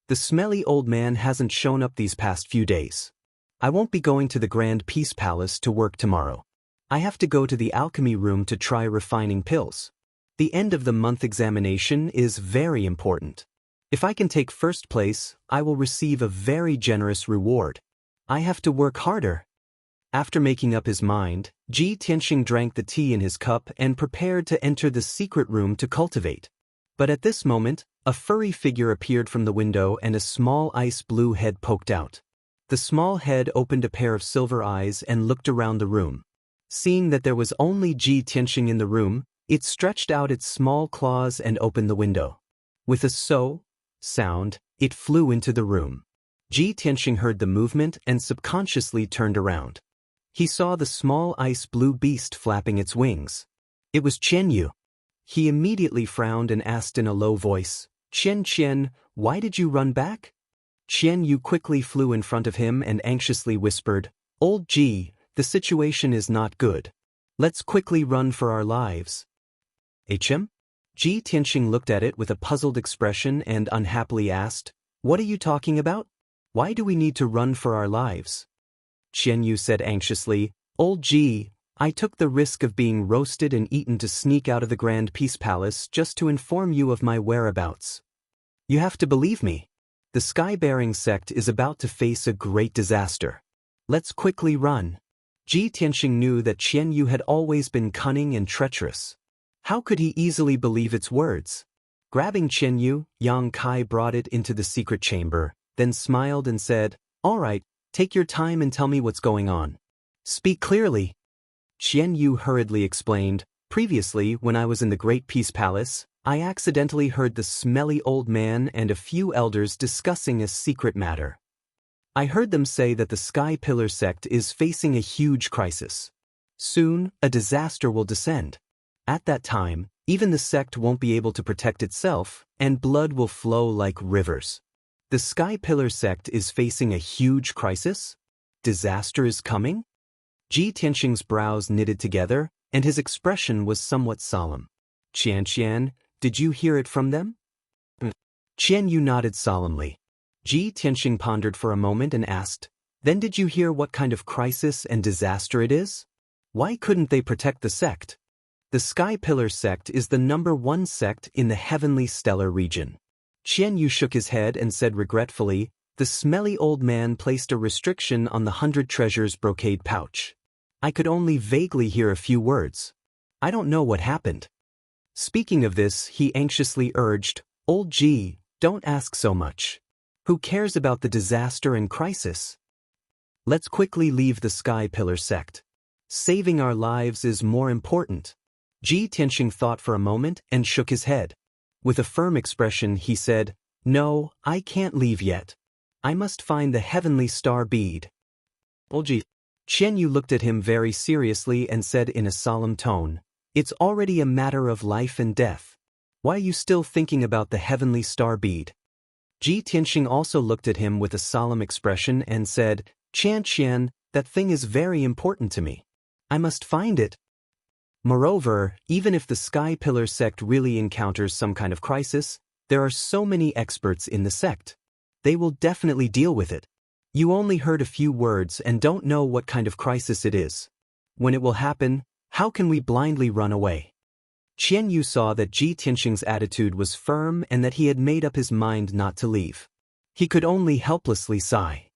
The smelly old man hasn't shown up these past few days. I won't be going to the Grand Peace Palace to work tomorrow. I have to go to the alchemy room to try refining pills. The end of the month examination is very important. If I can take first place, I will receive a very generous reward. I have to work harder. After making up his mind, Ji Tianxing drank the tea in his cup and prepared to enter the secret room to cultivate. But at this moment, a furry figure appeared from the window and a small ice blue head poked out. The small head opened a pair of silver eyes and looked around the room. Seeing that there was only Ji Tianxing in the room, it stretched out its small claws and opened the window. With a so sound, it flew into the room. Ji Tianxing heard the movement and subconsciously turned around. He saw the small ice blue beast flapping its wings. It was Qian Yu. He immediately frowned and asked in a low voice, Qian, why did you run back? Qian Yu quickly flew in front of him and anxiously whispered, Old Ji, the situation is not good. Let's quickly run for our lives. HM? Ji Tianxing looked at it with a puzzled expression and unhappily asked, What are you talking about? Why do we need to run for our lives? Qian Yu said anxiously, Old Ji, I took the risk of being roasted and eaten to sneak out of the Grand Peace Palace just to inform you of my whereabouts. You have to believe me. The Sky-bearing sect is about to face a great disaster. Let's quickly run. Ji Tianxing knew that Qian Yu had always been cunning and treacherous. How could he easily believe its words? Grabbing Qian Yu, Yang Kai brought it into the secret chamber, then smiled and said, All right, take your time and tell me what's going on. Speak clearly. Qian Yu hurriedly explained, Previously, when I was in the Great Peace Palace, I accidentally heard the smelly old man and a few elders discussing a secret matter. I heard them say that the Sky Pillar sect is facing a huge crisis. Soon, a disaster will descend. At that time, even the sect won't be able to protect itself, and blood will flow like rivers. The Sky Pillar sect is facing a huge crisis? Disaster is coming? Ji Tianxing's brows knitted together, and his expression was somewhat solemn. Qian, did you hear it from them? Qian Yu nodded solemnly. Ji Tianxing pondered for a moment and asked, Then did you hear what kind of crisis and disaster it is? Why couldn't they protect the sect? The Sky Pillar sect is the #1 sect in the heavenly stellar region. Qian Yu shook his head and said regretfully, The smelly old man placed a restriction on the 100 treasures brocade pouch. I could only vaguely hear a few words. I don't know what happened. Speaking of this, he anxiously urged, Old Ji, don't ask so much. Who cares about the disaster and crisis? Let's quickly leave the Sky Pillar sect. Saving our lives is more important. Ji Tianxing thought for a moment and shook his head. With a firm expression he said, "No, I can't leave yet. I must find the heavenly star bead." Ji Qianyu looked at him very seriously and said in a solemn tone, "It's already a matter of life and death. Why are you still thinking about the heavenly star bead?" Ji Tianxing also looked at him with a solemn expression and said, "Qian, that thing is very important to me. I must find it. Moreover, even if the Sky Pillar sect really encounters some kind of crisis, there are so many experts in the sect. They will definitely deal with it. You only heard a few words and don't know what kind of crisis it is. When it will happen, how can we blindly run away?" Qian Yu saw that Ji Tianxing's attitude was firm and that he had made up his mind not to leave. He could only helplessly sigh.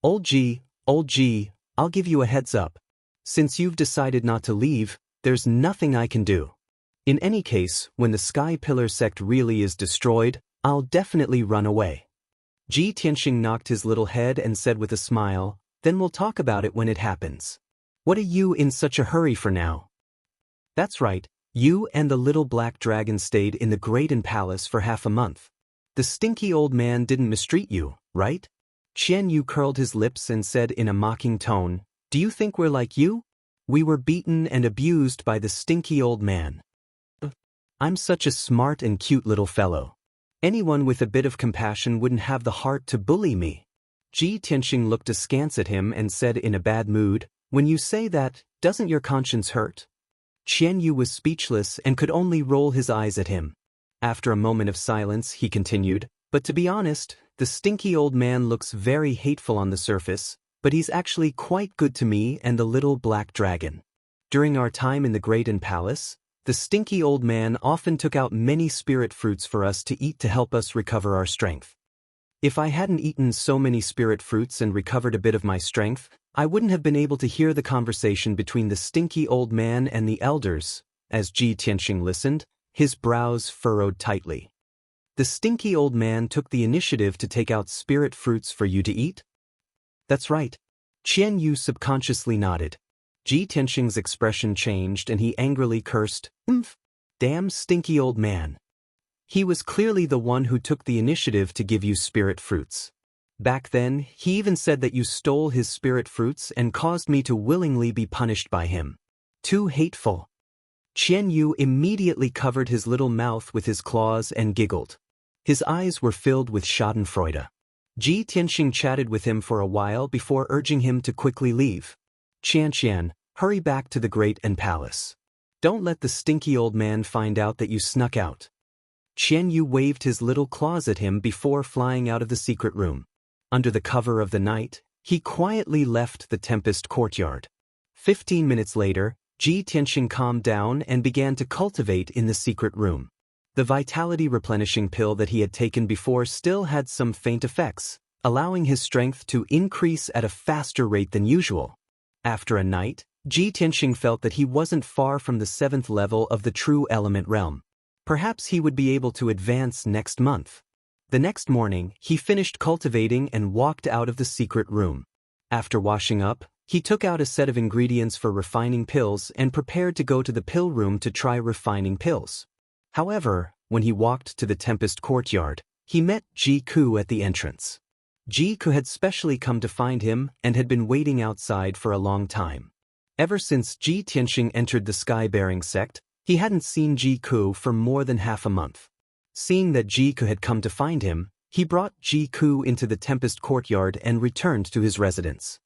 Old Ji, I'll give you a heads up. Since you've decided not to leave, there's nothing I can do. In any case, when the Sky Pillar sect really is destroyed, I'll definitely run away." Ji Tianxing knocked his little head and said with a smile, "Then we'll talk about it when it happens. What are you in such a hurry for now?" "That's right, you and the little black dragon stayed in the Great Palace for half a month. The stinky old man didn't mistreat you, right?" Qian Yu curled his lips and said in a mocking tone, "Do you think we're like you? We were beaten and abused by the stinky old man. I'm such a smart and cute little fellow. Anyone with a bit of compassion wouldn't have the heart to bully me." Ji Tianxing looked askance at him and said in a bad mood, "When you say that, doesn't your conscience hurt?" Qian Yu was speechless and could only roll his eyes at him. After a moment of silence, he continued, "But to be honest, the stinky old man looks very hateful on the surface, but he's actually quite good to me and the little black dragon. During our time in the Great Palace, the stinky old man often took out many spirit fruits for us to eat to help us recover our strength. If I hadn't eaten so many spirit fruits and recovered a bit of my strength, I wouldn't have been able to hear the conversation between the stinky old man and the elders." As Ji Tianxing listened, his brows furrowed tightly. "The stinky old man took the initiative to take out spirit fruits for you to eat?" "That's right." Qian Yu subconsciously nodded. Ji Tianxing's expression changed and he angrily cursed, "Damn stinky old man. He was clearly the one who took the initiative to give you spirit fruits. Back then, he even said that you stole his spirit fruits and caused me to willingly be punished by him. Too hateful." Qian Yu immediately covered his little mouth with his claws and giggled. His eyes were filled with schadenfreude. Ji Tianxing chatted with him for a while before urging him to quickly leave. "Qian, hurry back to the Great Palace. Don't let the stinky old man find out that you snuck out." Qian Yu waved his little claws at him before flying out of the secret room. Under the cover of the night, he quietly left the Tempest courtyard. 15 minutes later, Ji Tianxing calmed down and began to cultivate in the secret room. The vitality replenishing pill that he had taken before still had some faint effects, allowing his strength to increase at a faster rate than usual. After a night, Ji Tianxing felt that he wasn't far from the 7th level of the true element realm. Perhaps he would be able to advance next month. The next morning, he finished cultivating and walked out of the secret room. After washing up, he took out a set of ingredients for refining pills and prepared to go to the pill room to try refining pills. However, when he walked to the Tempest courtyard, he met Ji Ku at the entrance. Ji Ku had specially come to find him and had been waiting outside for a long time. Ever since Ji Tianxing entered the Sky-bearing sect, he hadn't seen Ji Ku for more than half a month. Seeing that Ji Ku had come to find him, he brought Ji Ku into the Tempest courtyard and returned to his residence.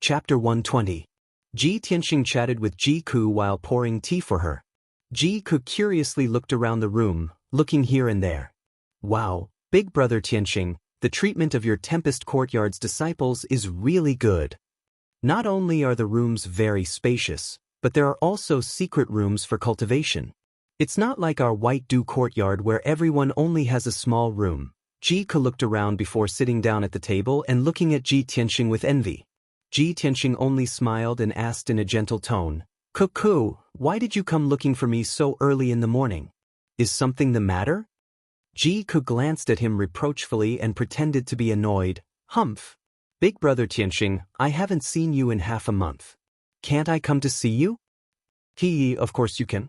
Chapter 120. Ji Tianxing chatted with Ji Ku while pouring tea for her. Ji Ku curiously looked around the room, looking here and there. "Wow, big brother Tianxing, the treatment of your Tempest courtyard's disciples is really good. Not only are the rooms very spacious, but there are also secret rooms for cultivation. It's not like our White Dew courtyard where everyone only has a small room." Ji Ku looked around before sitting down at the table and looking at Ji Tianxing with envy. Ji Tianxing only smiled and asked in a gentle tone, "Ku, why did you come looking for me so early in the morning? Is something the matter?" Ji Ku glanced at him reproachfully and pretended to be annoyed. "Humph. Big brother Tianxing, I haven't seen you in half a month. Can't I come to see you? Of course you can.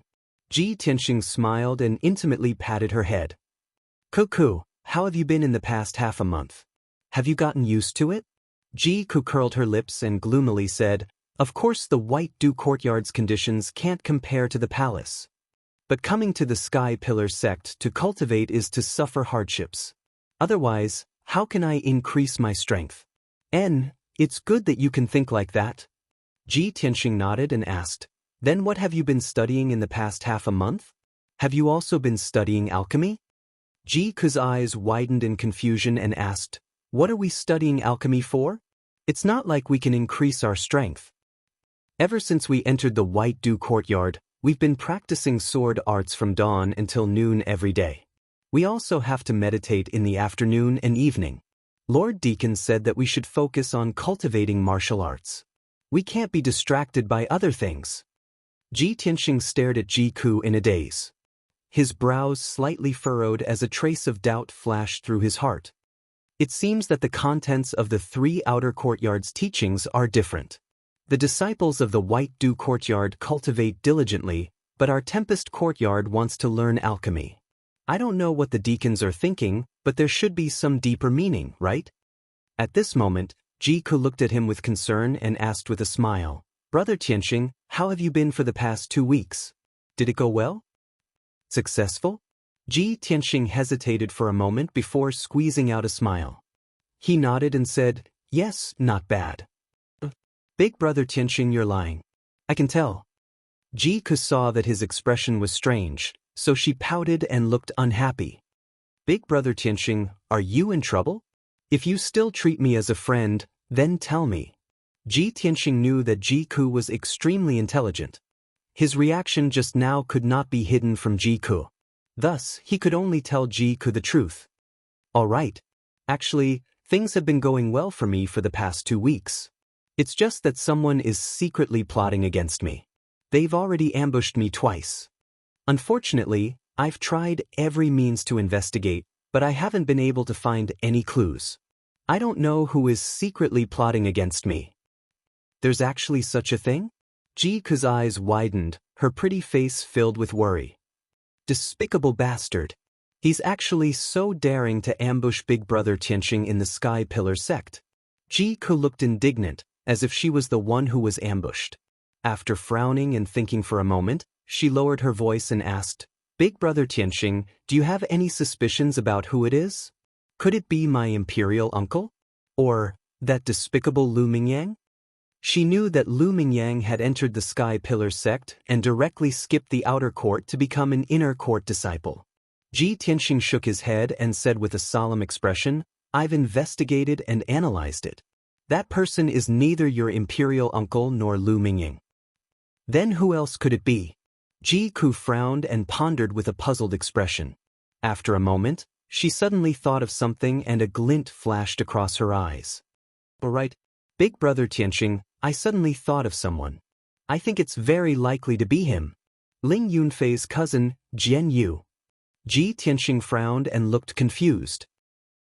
Ji Tianxing smiled and intimately patted her head. Cuckoo, how have you been in the past half a month? Have you gotten used to it? Ji Ku curled her lips and gloomily said, of course the White Dew Courtyard's conditions can't compare to the palace. But coming to the Sky Pillar sect to cultivate is to suffer hardships. Otherwise, how can I increase my strength? It's good that you can think like that. Ji Tianxing nodded and asked, then what have you been studying in the past half a month? Have you also been studying alchemy? Ji Ku's eyes widened in confusion and asked, what are we studying alchemy for? It's not like we can increase our strength. Ever since we entered the White Dew Courtyard, we've been practicing sword arts from dawn until noon every day. We also have to meditate in the afternoon and evening. Lord Deacon said that we should focus on cultivating martial arts. We can't be distracted by other things. Ji Tianxing stared at Ji Ku in a daze. His brows slightly furrowed as a trace of doubt flashed through his heart. It seems that the contents of the 3 outer courtyards' teachings are different. The disciples of the White Dew Courtyard cultivate diligently, but our Tempest Courtyard wants to learn alchemy. I don't know what the deacons are thinking, but there should be some deeper meaning, right? At this moment, Ji Ku looked at him with concern and asked with a smile, Brother Tianxing, how have you been for the past 2 weeks? Did it go well? Successful? Ji Tianxing hesitated for a moment before squeezing out a smile. He nodded and said, yes, not bad. Big brother Tianxing, you're lying. I can tell. Ji Ku saw that his expression was strange, so she pouted and looked unhappy. Big brother Tianxing, are you in trouble? If you still treat me as a friend, then tell me. Ji Tianxing knew that Ji Ku was extremely intelligent. His reaction just now could not be hidden from Ji Ku. Thus, he could only tell Ji Ku the truth. All right. Actually, things have been going well for me for the past 2 weeks. It's just that someone is secretly plotting against me. They've already ambushed me twice. Unfortunately, I've tried every means to investigate, but I haven't been able to find any clues. I don't know who is secretly plotting against me. There's actually such a thing? Ji Ku's eyes widened, her pretty face filled with worry. Despicable bastard. He's actually so daring to ambush Big Brother Tianxing in the Sky Pillar sect. Ji Ku looked indignant, as if she was the one who was ambushed. After frowning and thinking for a moment, she lowered her voice and asked, Big Brother Tianxing, do you have any suspicions about who it is? Could it be my imperial uncle? Or that despicable Lu Mingyang? She knew that Lu Mingyang had entered the Sky Pillar sect and directly skipped the outer court to become an inner court disciple. Ji Tianxing shook his head and said with a solemn expression, I've investigated and analyzed it. That person is neither your imperial uncle nor Lu Mingyang. Then who else could it be? Ji Ku frowned and pondered with a puzzled expression. After a moment, she suddenly thought of something and a glint flashed across her eyes. All right, Big Brother Tianxing, I suddenly thought of someone. I think it's very likely to be him. Ling Yunfei's cousin, Jian Yu. Ji Tianxing frowned and looked confused.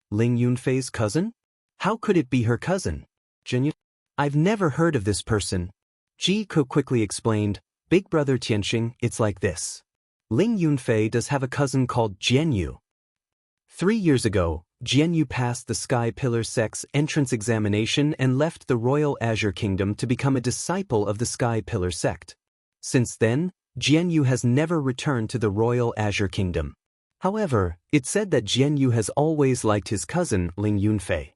Ling Yunfei's cousin? How could it be her cousin? Jian Yu? I've never heard of this person. Ji Ku quickly explained, Big Brother Tianxing, it's like this. Ling Yunfei does have a cousin called Jian Yu. 3 years ago, Jian Yu passed the Sky Pillar sect's entrance examination and left the Royal Azure Kingdom to become a disciple of the Sky Pillar sect. Since then, Jian Yu has never returned to the Royal Azure Kingdom. However, it's said that Jian Yu has always liked his cousin, Ling Yunfei.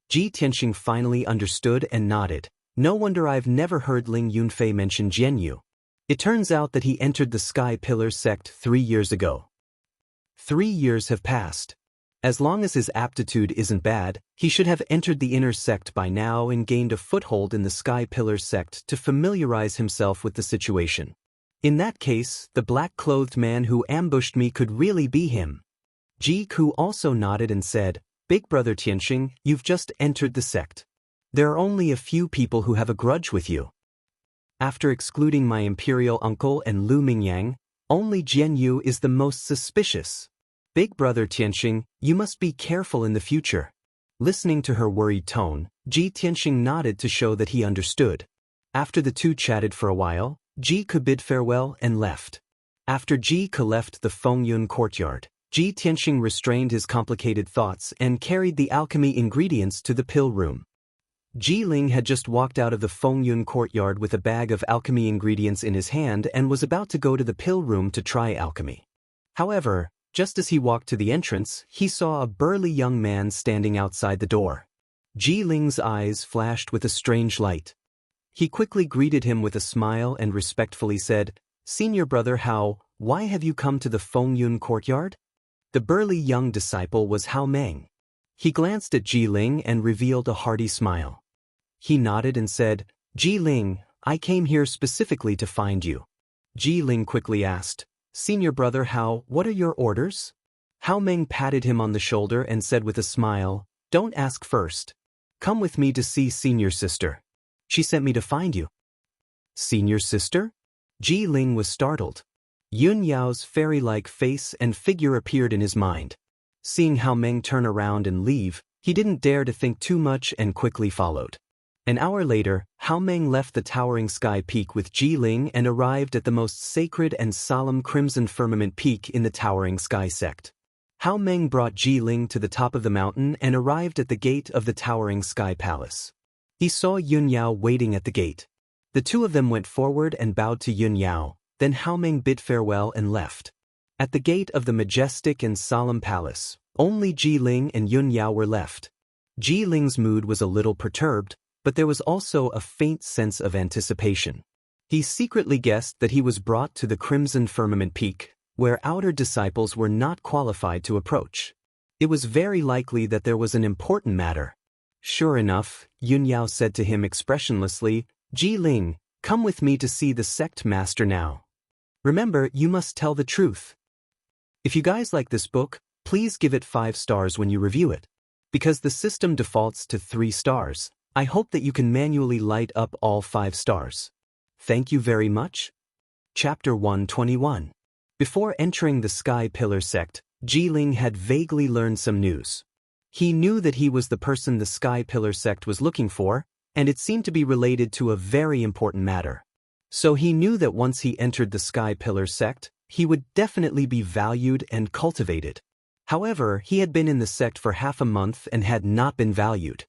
Ji Tianxing finally understood and nodded. No wonder I've never heard Ling Yunfei mention Jian Yu. It turns out that he entered the Sky Pillar sect 3 years ago. 3 years have passed. As long as his aptitude isn't bad, he should have entered the inner sect by now and gained a foothold in the Sky Pillar sect to familiarize himself with the situation. In that case, the black-clothed man who ambushed me could really be him. Ji Ku also nodded and said, Big Brother Tianxing, you've just entered the sect. There are only a few people who have a grudge with you. After excluding my imperial uncle and Lu Mingyang, only Jian Yu is the most suspicious. Big Brother Tianxing, you must be careful in the future. Listening to her worried tone, Ji Tianxing nodded to show that he understood. After the two chatted for a while, Ji Ke bid farewell and left. After Ji Ke left the Fengyun courtyard, Ji Tianxing restrained his complicated thoughts and carried the alchemy ingredients to the pill room. Ji Ling had just walked out of the Fengyun courtyard with a bag of alchemy ingredients in his hand and was about to go to the pill room to try alchemy. However, just as he walked to the entrance, he saw a burly young man standing outside the door. Ji Ling's eyes flashed with a strange light. He quickly greeted him with a smile and respectfully said, "Senior brother Hao, why have you come to the Fengyun courtyard?" The burly young disciple was Hao Meng. He glanced at Ji Ling and revealed a hearty smile. He nodded and said, "Ji Ling, I came here specifically to find you." Ji Ling quickly asked, "Senior brother Hao, what are your orders?" Hao Meng patted him on the shoulder and said with a smile, "Don't ask first. Come with me to see senior sister. She sent me to find you." Senior sister? Ji Ling was startled. Yun Yao's fairy-like face and figure appeared in his mind. Seeing Hao Meng turn around and leave, he didn't dare to think too much and quickly followed. An hour later, Hao Meng left the towering sky peak with Ji Ling and arrived at the most sacred and solemn Crimson Firmament Peak in the towering sky sect. Hao Meng brought Ji Ling to the top of the mountain and arrived at the gate of the towering sky palace. He saw Yun Yao waiting at the gate. The two of them went forward and bowed to Yun Yao, then Hao Meng bid farewell and left. At the gate of the majestic and solemn palace, only Ji Ling and Yun Yao were left. Ji Ling's mood was a little perturbed, but there was also a faint sense of anticipation. He secretly guessed that he was brought to the Crimson Firmament Peak, where outer disciples were not qualified to approach. It was very likely that there was an important matter. Sure enough, Yun Yao said to him expressionlessly, "Ji Ling, come with me to see the sect master now. Remember, you must tell the truth." If you guys like this book, please give it 5 stars when you review it. Because the system defaults to 3 stars, I hope that you can manually light up all 5 stars. Thank you very much. Chapter 121. Before entering the Sky Pillar sect, Ji Ling had vaguely learned some news. He knew that he was the person the Sky Pillar sect was looking for, and it seemed to be related to a very important matter. So he knew that once he entered the Sky Pillar sect, he would definitely be valued and cultivated. However, he had been in the sect for half a month and had not been valued.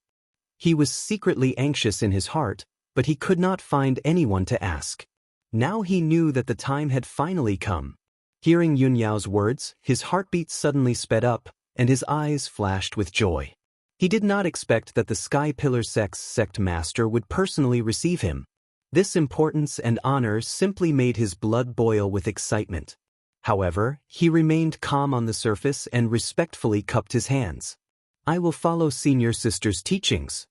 He was secretly anxious in his heart, but he could not find anyone to ask. Now he knew that the time had finally come. Hearing Yun Yao's words, his heartbeat suddenly sped up, and his eyes flashed with joy. He did not expect that the Sky Pillar sect's sect master would personally receive him. This importance and honor simply made his blood boil with excitement. However, he remained calm on the surface and respectfully cupped his hands. "I will follow senior sister's teachings."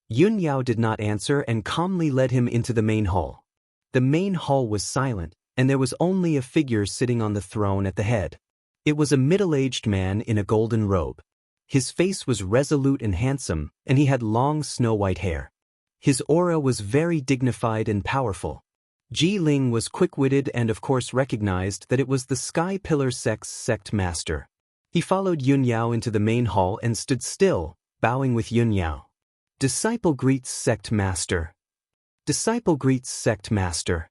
Yun Yao did not answer and calmly led him into the main hall. The main hall was silent, and there was only a figure sitting on the throne at the head. It was a middle-aged man in a golden robe. His face was resolute and handsome, and he had long snow-white hair. His aura was very dignified and powerful. Ji Ling was quick-witted and of course recognized that it was the Sky Pillar sect's sect master. He followed Yun Yao into the main hall and stood still, bowing with Yun Yao. Disciple greets sect master. Disciple greets sect master.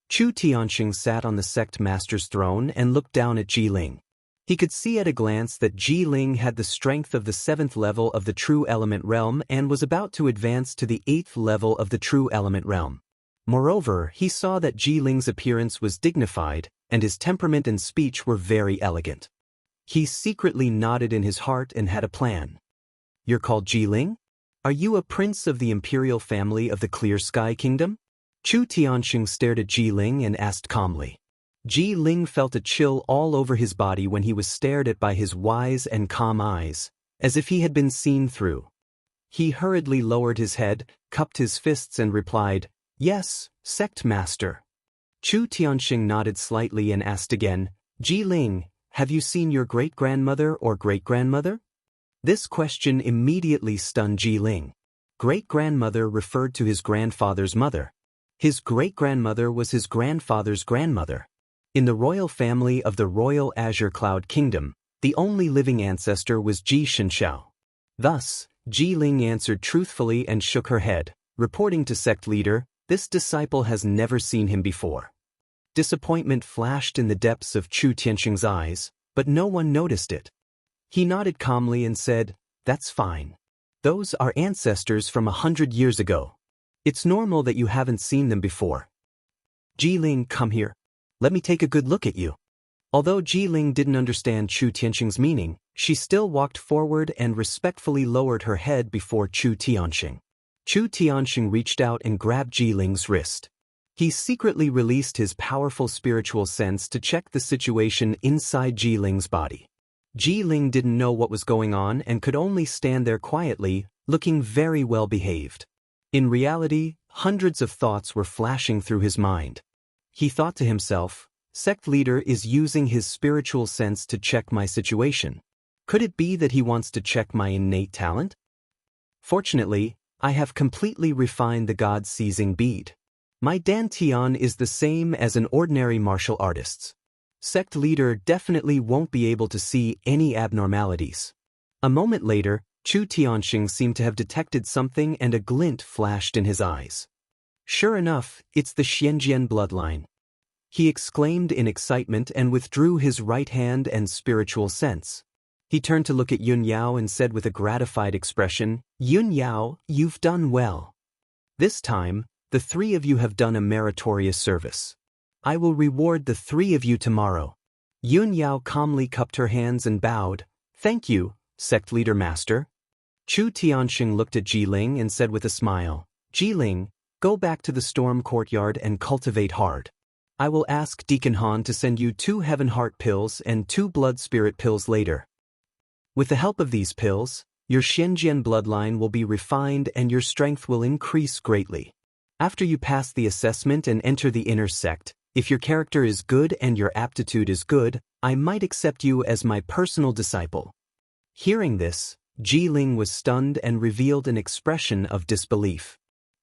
Chu Tianxing sat on the sect master's throne and looked down at Ji Ling. He could see at a glance that Ji Ling had the strength of the 7th level of the True Element Realm and was about to advance to the 8th level of the True Element Realm. Moreover, he saw that Ji Ling's appearance was dignified, and his temperament and speech were very elegant. He secretly nodded in his heart and had a plan. "You're called Ji Ling? Are you a prince of the imperial family of the Clear Sky Kingdom?" Chu Tianxing stared at Ji Ling and asked calmly. Ji Ling felt a chill all over his body when he was stared at by his wise and calm eyes, as if he had been seen through. He hurriedly lowered his head, cupped his fists and replied, "Yes, sect master." Chu Tianxing nodded slightly and asked again, "Ji Ling, have you seen your great-grandmother or great-grandmother?" This question immediately stunned Ji Ling. Great-grandmother referred to his grandfather's mother. His great-grandmother was his grandfather's grandmother. In the royal family of the Royal Azure Cloud Kingdom, the only living ancestor was Ji Shenshao. Thus, Ji-Ling answered truthfully and shook her head, reporting to sect leader, "This disciple has never seen him before." Disappointment flashed in the depths of Chu Tianxing's eyes, but no one noticed it. He nodded calmly and said, "That's fine. Those are ancestors from 100 years ago. It's normal that you haven't seen them before. Ji-Ling, come here. Let me take a good look at you." Although Ji-Ling didn't understand Chu Tianxing's meaning, she still walked forward and respectfully lowered her head before Chu Tianxing. Chu Tianxing reached out and grabbed Ji-Ling's wrist. He secretly released his powerful spiritual sense to check the situation inside Ji-Ling's body. Ji-Ling didn't know what was going on and could only stand there quietly, looking very well behaved. In reality, hundreds of thoughts were flashing through his mind. He thought to himself, "Sect leader is using his spiritual sense to check my situation. Could it be that he wants to check my innate talent? Fortunately, I have completely refined the God-seizing bead. My dantian is the same as an ordinary martial artist's. Sect leader definitely won't be able to see any abnormalities." A moment later, Chu Tianxing seemed to have detected something and a glint flashed in his eyes. "Sure enough, it's the Xianjian bloodline." He exclaimed in excitement and withdrew his right hand and spiritual sense. He turned to look at Yun Yao and said with a gratified expression, "Yun Yao, you've done well. This time, the three of you have done a meritorious service. I will reward the three of you tomorrow." Yun Yao calmly cupped her hands and bowed, "Thank you, sect leader master." Chu Tianxing looked at Ji-Ling and said with a smile, "Ji-Ling, go back to the storm courtyard and cultivate hard. I will ask Deacon Han to send you 2 heaven heart pills and 2 blood spirit pills later. With the help of these pills, your Xianjian bloodline will be refined and your strength will increase greatly. After you pass the assessment and enter the inner sect, if your character is good and your aptitude is good, I might accept you as my personal disciple." Hearing this, Ji-Ling was stunned and revealed an expression of disbelief.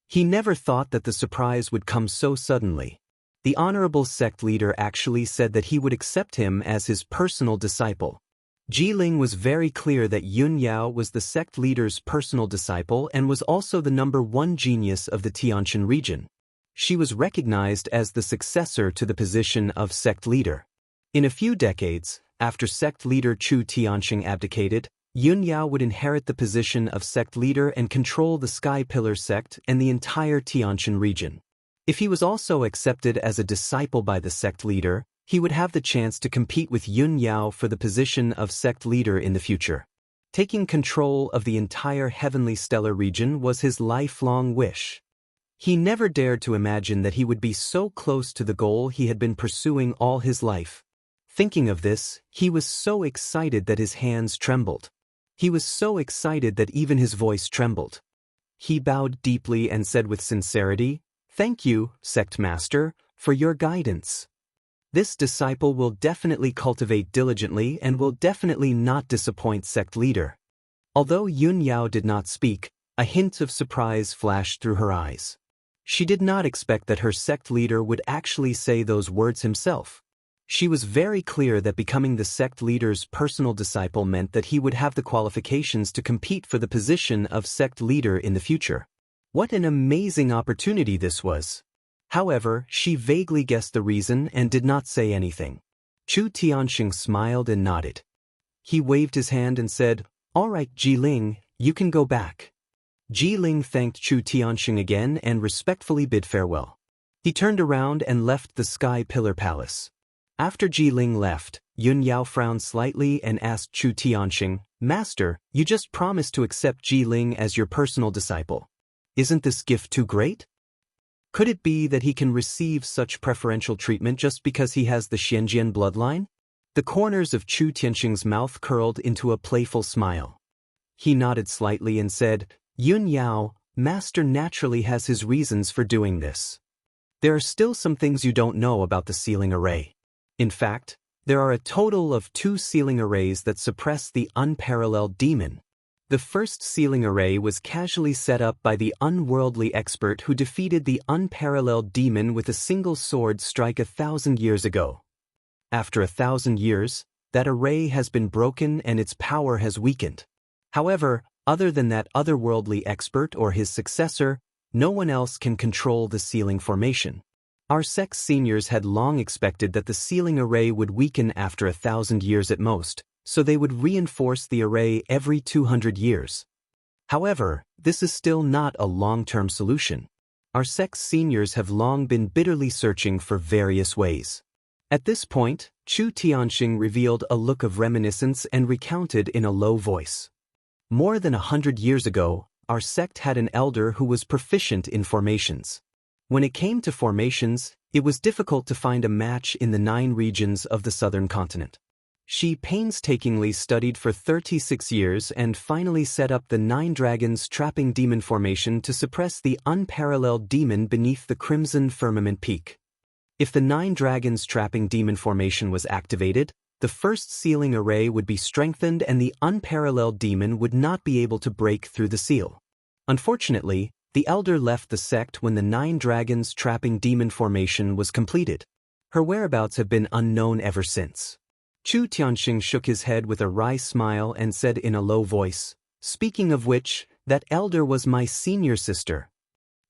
He never thought that the surprise would come so suddenly. The honorable sect leader actually said that he would accept him as his personal disciple. Ji-Ling was very clear that Yun Yao was the sect leader's personal disciple and was also the #1 genius of the Tianjin region. She was recognized as the successor to the position of sect leader. In a few decades, after sect leader Chu Tianxing abdicated, Yun Yao would inherit the position of sect leader and control the Sky Pillar sect and the entire Tianjin region. If he was also accepted as a disciple by the sect leader, he would have the chance to compete with Yun Yao for the position of sect leader in the future. Taking control of the entire heavenly stellar region was his lifelong wish. He never dared to imagine that he would be so close to the goal he had been pursuing all his life. Thinking of this, he was so excited that his hands trembled. He was so excited that even his voice trembled. He bowed deeply and said with sincerity, "Thank you, sect master, for your guidance. This disciple will definitely cultivate diligently and will definitely not disappoint sect leader." Although Yun Yao did not speak, a hint of surprise flashed through her eyes. She did not expect that her sect leader would actually say those words himself. She was very clear that becoming the sect leader's personal disciple meant that he would have the qualifications to compete for the position of sect leader in the future. What an amazing opportunity this was! However, she vaguely guessed the reason and did not say anything. Chu Tianxing smiled and nodded. He waved his hand and said, "All right, Ji-Ling, you can go back." Ji-Ling thanked Chu Tianxing again and respectfully bid farewell. He turned around and left the Sky Pillar Palace. After Ji-Ling left, Yun Yao frowned slightly and asked Chu Tianxing, "Master, you just promised to accept Ji-Ling as your personal disciple. Isn't this gift too great? Could it be that he can receive such preferential treatment just because he has the Xianjian bloodline?" The corners of Chu Tianxing's mouth curled into a playful smile. He nodded slightly and said, "Yun Yao, master naturally has his reasons for doing this. There are still some things you don't know about the sealing array. In fact, there are a total of 2 sealing arrays that suppress the unparalleled demon. The first sealing array was casually set up by the unworldly expert who defeated the unparalleled demon with a single sword strike 1,000 years ago. After 1,000 years, that array has been broken and its power has weakened. However, Other than that otherworldly expert or his successor, no one else can control the sealing formation. Our sect's seniors had long expected that the sealing array would weaken after 1,000 years at most, so they would reinforce the array every 200 years. However, this is still not a long-term solution. Our sect's seniors have long been bitterly searching for various ways. At this point, Chu Tianxing revealed a look of reminiscence and recounted in a low voice. More than 100 years ago, our sect had an elder who was proficient in formations. When it came to formations, it was difficult to find a match in the 9 regions of the southern continent. She painstakingly studied for 36 years and finally set up the 9 dragons trapping demon formation to suppress the unparalleled demon beneath the crimson firmament peak. If the 9 dragons trapping demon formation was activated, the first sealing array would be strengthened and the unparalleled demon would not be able to break through the seal. Unfortunately, the elder left the sect when the 9 dragons trapping demon formation was completed. Her whereabouts have been unknown ever since. Chu Tianxing shook his head with a wry smile and said in a low voice, "Speaking of which, that elder was my senior sister."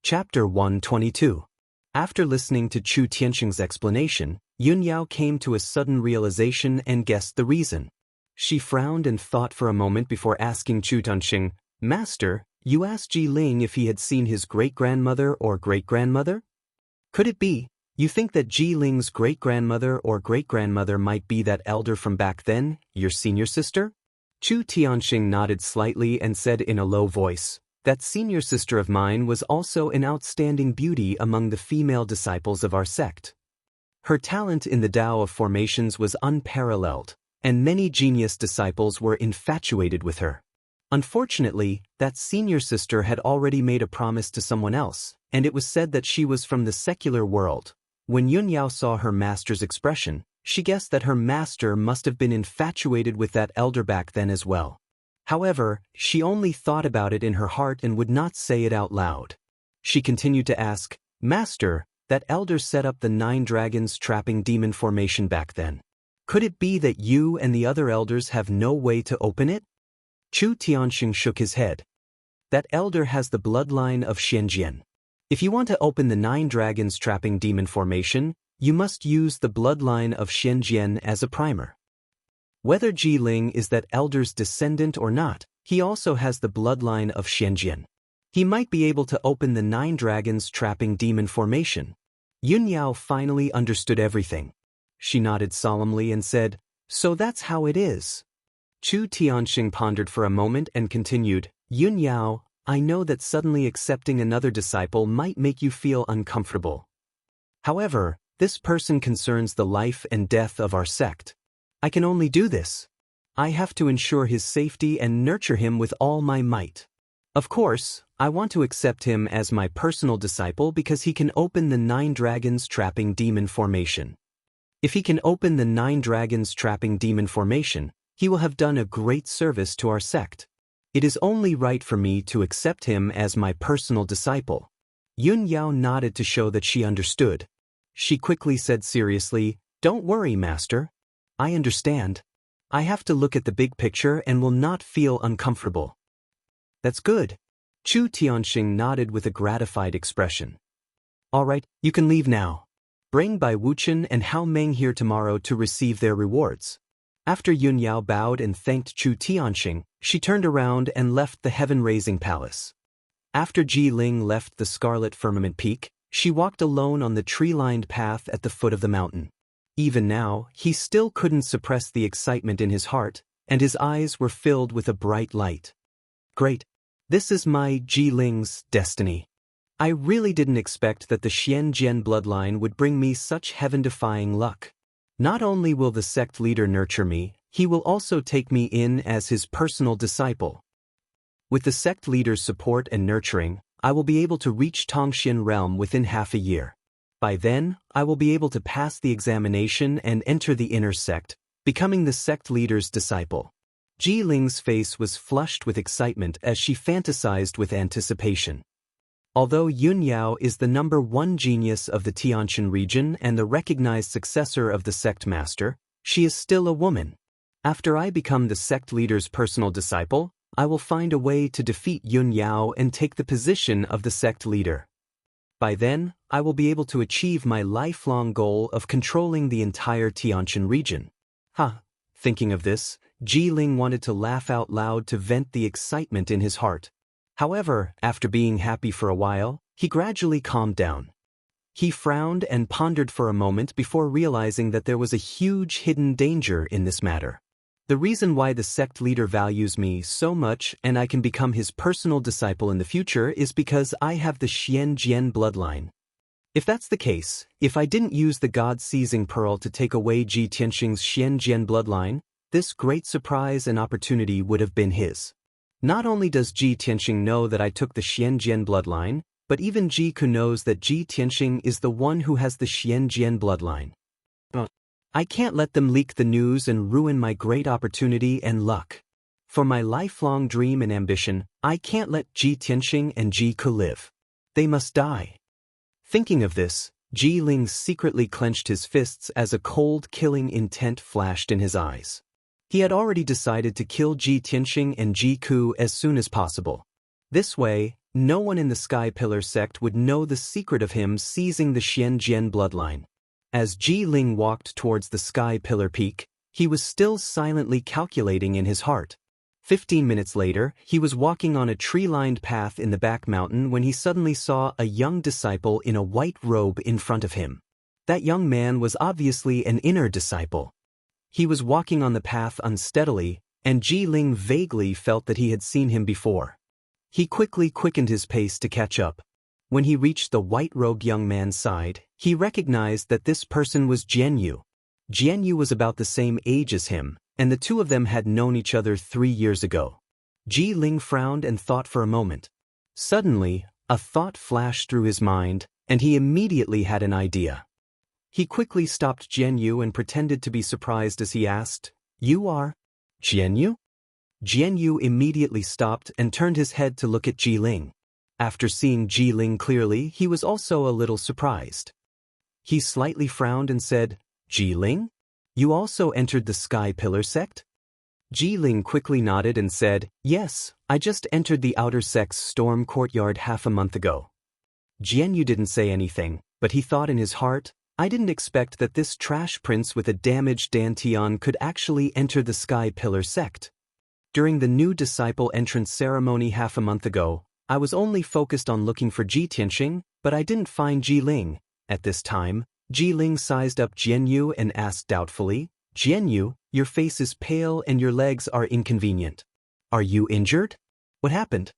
Chapter 122. After listening to Chu Tianxing's explanation, Yun Yao came to a sudden realization and guessed the reason. She frowned and thought for a moment before asking Chu Tianxing, "Master, you asked Ji Ling if he had seen his great-grandmother or great-grandmother? Could it be, you think that Ji Ling's great-grandmother or great-grandmother might be that elder from back then, your senior sister?" Chu Tianxing nodded slightly and said in a low voice, "That senior sister of mine was also an outstanding beauty among the female disciples of our sect. Her talent in the Tao of formations was unparalleled, and many genius disciples were infatuated with her. Unfortunately, that senior sister had already made a promise to someone else, and it was said that she was from the secular world. When Yun Yao saw her master's expression, she guessed that her master must have been infatuated with that elder back then as well. However, she only thought about it in her heart and would not say it out loud. She continued to ask, "Master, that elder set up the 9 dragons trapping demon formation back then. Could it be that you and the other elders have no way to open it?" Chu Tianxing shook his head. "That elder has the bloodline of Xianjian. If you want to open the 9 dragons trapping demon formation, you must use the bloodline of Xianjian as a primer. Whether Ji Ling is that elder's descendant or not, he also has the bloodline of Xianjian. He might be able to open the 9 dragons trapping demon formation." Yun Yao finally understood everything. She nodded solemnly and said, "So that's how it is." Chu Tianxing pondered for a moment and continued, "Yun Yao, I know that suddenly accepting another disciple might make you feel uncomfortable. However, this person concerns the life and death of our sect. I can only do this. I have to ensure his safety and nurture him with all my might. Of course, I want to accept him as my personal disciple because he can open the 9 dragons trapping demon formation. If he can open the 9 dragons trapping demon formation, he will have done a great service to our sect. It is only right for me to accept him as my personal disciple." Yun Yao nodded to show that she understood. She quickly said seriously, "Don't worry, Master. I understand. I have to look at the big picture and will not feel uncomfortable." "That's good." Chu Tianxing nodded with a gratified expression. "All right, you can leave now. Bring Bai Wuchen and Hao Meng here tomorrow to receive their rewards." After Yun Yao bowed and thanked Chu Tianxing, she turned around and left the heaven-raising palace. After Ji Ling left the scarlet firmament peak, she walked alone on the tree-lined path at the foot of the mountain. Even now, he still couldn't suppress the excitement in his heart, and his eyes were filled with a bright light. "Great. This is my Ji Ling's destiny. I really didn't expect that the Xianjian bloodline would bring me such heaven-defying luck. Not only will the sect leader nurture me, he will also take me in as his personal disciple. With the sect leader's support and nurturing, I will be able to reach Tongxian realm within half a year. By then, I will be able to pass the examination and enter the inner sect, becoming the sect leader's disciple." Ji Ling's face was flushed with excitement as she fantasized with anticipation. Although Yun Yao is the #1 genius of the Tianqian region and the recognized successor of the sect master, she is still a woman. After I become the sect leader's personal disciple, I will find a way to defeat Yun Yao and take the position of the sect leader. By then, I will be able to achieve my lifelong goal of controlling the entire Tianshan region. Thinking of this, Jiling wanted to laugh out loud to vent the excitement in his heart. However, after being happy for a while, he gradually calmed down. He frowned and pondered for a moment before realizing that there was a huge hidden danger in this matter. The reason why the sect leader values me so much and I can become his personal disciple in the future is because I have the Xianjian bloodline. If that's the case, if I didn't use the God-seizing pearl to take away Ji Tianxing's Xianjian bloodline, this great surprise and opportunity would have been his. Not only does Ji Tianxing know that I took the Xianjian bloodline, but even Ji Ku knows that Ji Tianxing is the one who has the Xianjian bloodline. I can't let them leak the news and ruin my great opportunity and luck. For my lifelong dream and ambition, I can't let Ji Tianxing and Ji Ku live. They must die. Thinking of this, Ji Ling secretly clenched his fists as a cold, killing intent flashed in his eyes. He had already decided to kill Ji Tianxing and Ji Ku as soon as possible. This way, no one in the Sky Pillar sect would know the secret of him seizing the Xianjian bloodline. As Ji Ling walked towards the Sky Pillar peak, he was still silently calculating in his heart. 15 minutes later, he was walking on a tree-lined path in the back mountain when he suddenly saw a young disciple in a white robe in front of him. That young man was obviously an inner disciple. He was walking on the path unsteadily, and Ji Ling vaguely felt that he had seen him before. He quickly quickened his pace to catch up. When he reached the white-robed young man's side, he recognized that this person was Jianyu. Jianyu was about the same age as him, and the two of them had known each other 3 years ago. Ji Ling frowned and thought for a moment. Suddenly, a thought flashed through his mind, and he immediately had an idea. He quickly stopped Jianyu and pretended to be surprised as he asked, "You are Jianyu?" Jianyu immediately stopped and turned his head to look at Ji Ling. After seeing Ji Ling clearly, he was also a little surprised. He slightly frowned and said, "Ji Ling? You also entered the Sky Pillar sect?" Ji Ling quickly nodded and said, "Yes, I just entered the outer sect's storm courtyard half a month ago." Jianyu didn't say anything, but he thought in his heart, I didn't expect that this trash prince with a damaged dantian could actually enter the Sky Pillar sect. During the new disciple entrance ceremony half a month ago, I was only focused on looking for Ji Tianxing, but I didn't find Ji Ling. At this time, Ji Ling sized up Jianyu and asked doubtfully, "Jianyu, your face is pale and your legs are inconvenient. Are you injured? What happened?"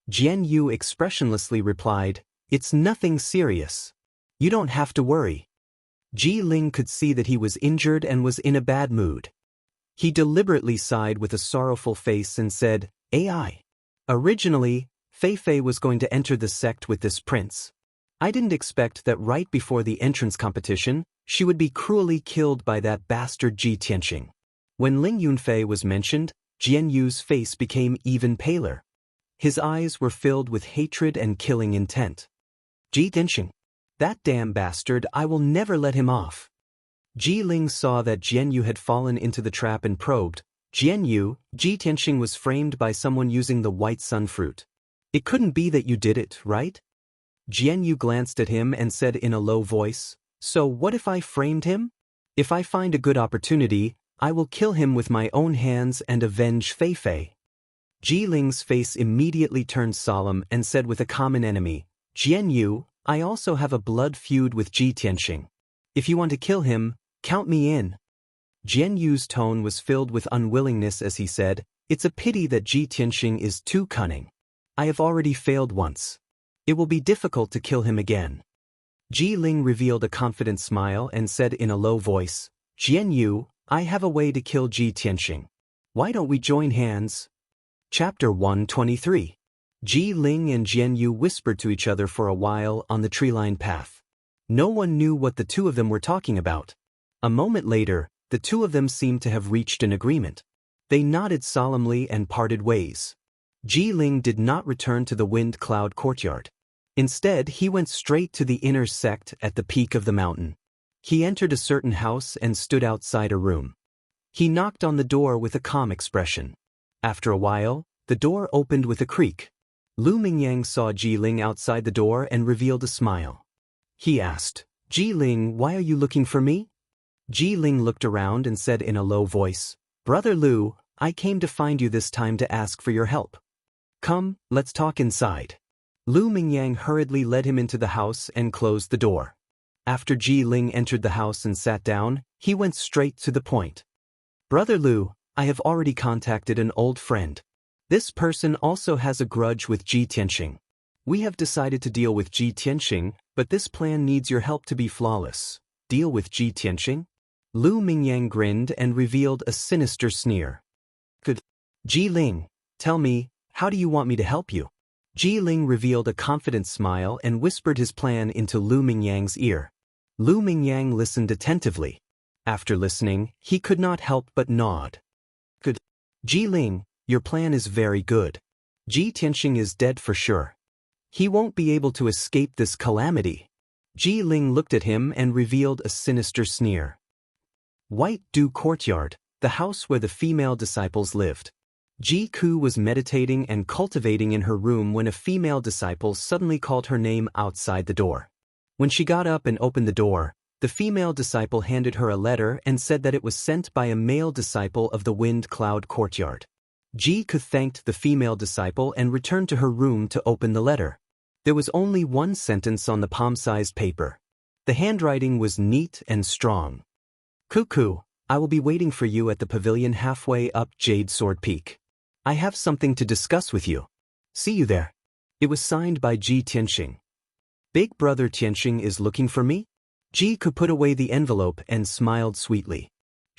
Jianyu expressionlessly replied, "It's nothing serious. You don't have to worry." Ji Ling could see that he was injured and was in a bad mood. He deliberately sighed with a sorrowful face and said, "AI. Originally, Fei Fei was going to enter the sect with this prince. I didn't expect that right before the entrance competition, she would be cruelly killed by that bastard Ji Tianxing." When Ling Yunfei was mentioned, Jianyu's face became even paler. His eyes were filled with hatred and killing intent. "Ji Tianxing. That damn bastard, I will never let him off." Ji Ling saw that Jianyu had fallen into the trap and probed, "Jianyu, Ji Tianxing was framed by someone using the white sun fruit. It couldn't be that you did it, right?" Jianyu glanced at him and said in a low voice, "So what if I framed him? If I find a good opportunity, I will kill him with my own hands and avenge Fei Fei." Ji Ling's face immediately turned solemn and said with a common enemy, "Jianyu, I also have a blood feud with Ji Tianxing. If you want to kill him, count me in." Jianyu's tone was filled with unwillingness as he said, "It's a pity that Ji Tianxing is too cunning. I have already failed once. It will be difficult to kill him again." Ji Ling revealed a confident smile and said in a low voice, "Jianyu, I have a way to kill Ji Tianxing. Why don't we join hands?" Chapter 123. Ji Ling and Jianyu whispered to each other for a while on the tree-lined path. No one knew what the two of them were talking about. A moment later, the two of them seemed to have reached an agreement. They nodded solemnly and parted ways. Ji Ling did not return to the wind cloud courtyard. Instead, he went straight to the inner sect at the peak of the mountain. He entered a certain house and stood outside a room. He knocked on the door with a calm expression. After a while, The door opened with a creak. Lu Mingyang saw Ji Ling outside the door and revealed a smile. He asked, Ji Ling, why are you looking for me? Ji Ling looked around and said in a low voice, Brother Lu, I came to find you this time to ask for your help. Come, let's talk inside. Lu Mingyang hurriedly led him into the house and closed the door. After Ji Ling entered the house and sat down, he went straight to the point. Brother Lu, I have already contacted an old friend. This person also has a grudge with Ji Tianxing. We have decided to deal with Ji Tianxing, but this plan needs your help to be flawless. Deal with Ji Tianxing? Lu Mingyang grinned and revealed a sinister sneer. Good. Ji Ling, tell me, how do you want me to help you? Ji Ling revealed a confident smile and whispered his plan into Lu Mingyang's ear. Lu Mingyang listened attentively. After listening, he could not help but nod. Good. Ji Ling, your plan is very good. Ji Tianxing is dead for sure. He won't be able to escape this calamity. Ji Ling looked at him and revealed a sinister sneer. White Dew Courtyard, the house where the female disciples lived. Ji Ku was meditating and cultivating in her room when a female disciple suddenly called her name outside the door. When she got up and opened the door, the female disciple handed her a letter and said that it was sent by a male disciple of the Wind Cloud Courtyard. Ji Ku thanked the female disciple and returned to her room to open the letter. There was only one sentence on the palm-sized paper. The handwriting was neat and strong. Cuckoo, I will be waiting for you at the pavilion halfway up Jade Sword Peak. I have something to discuss with you. See you there. It was signed by Ji Tianxing. Big brother Tianxing is looking for me? Ji Ku put away the envelope and smiled sweetly.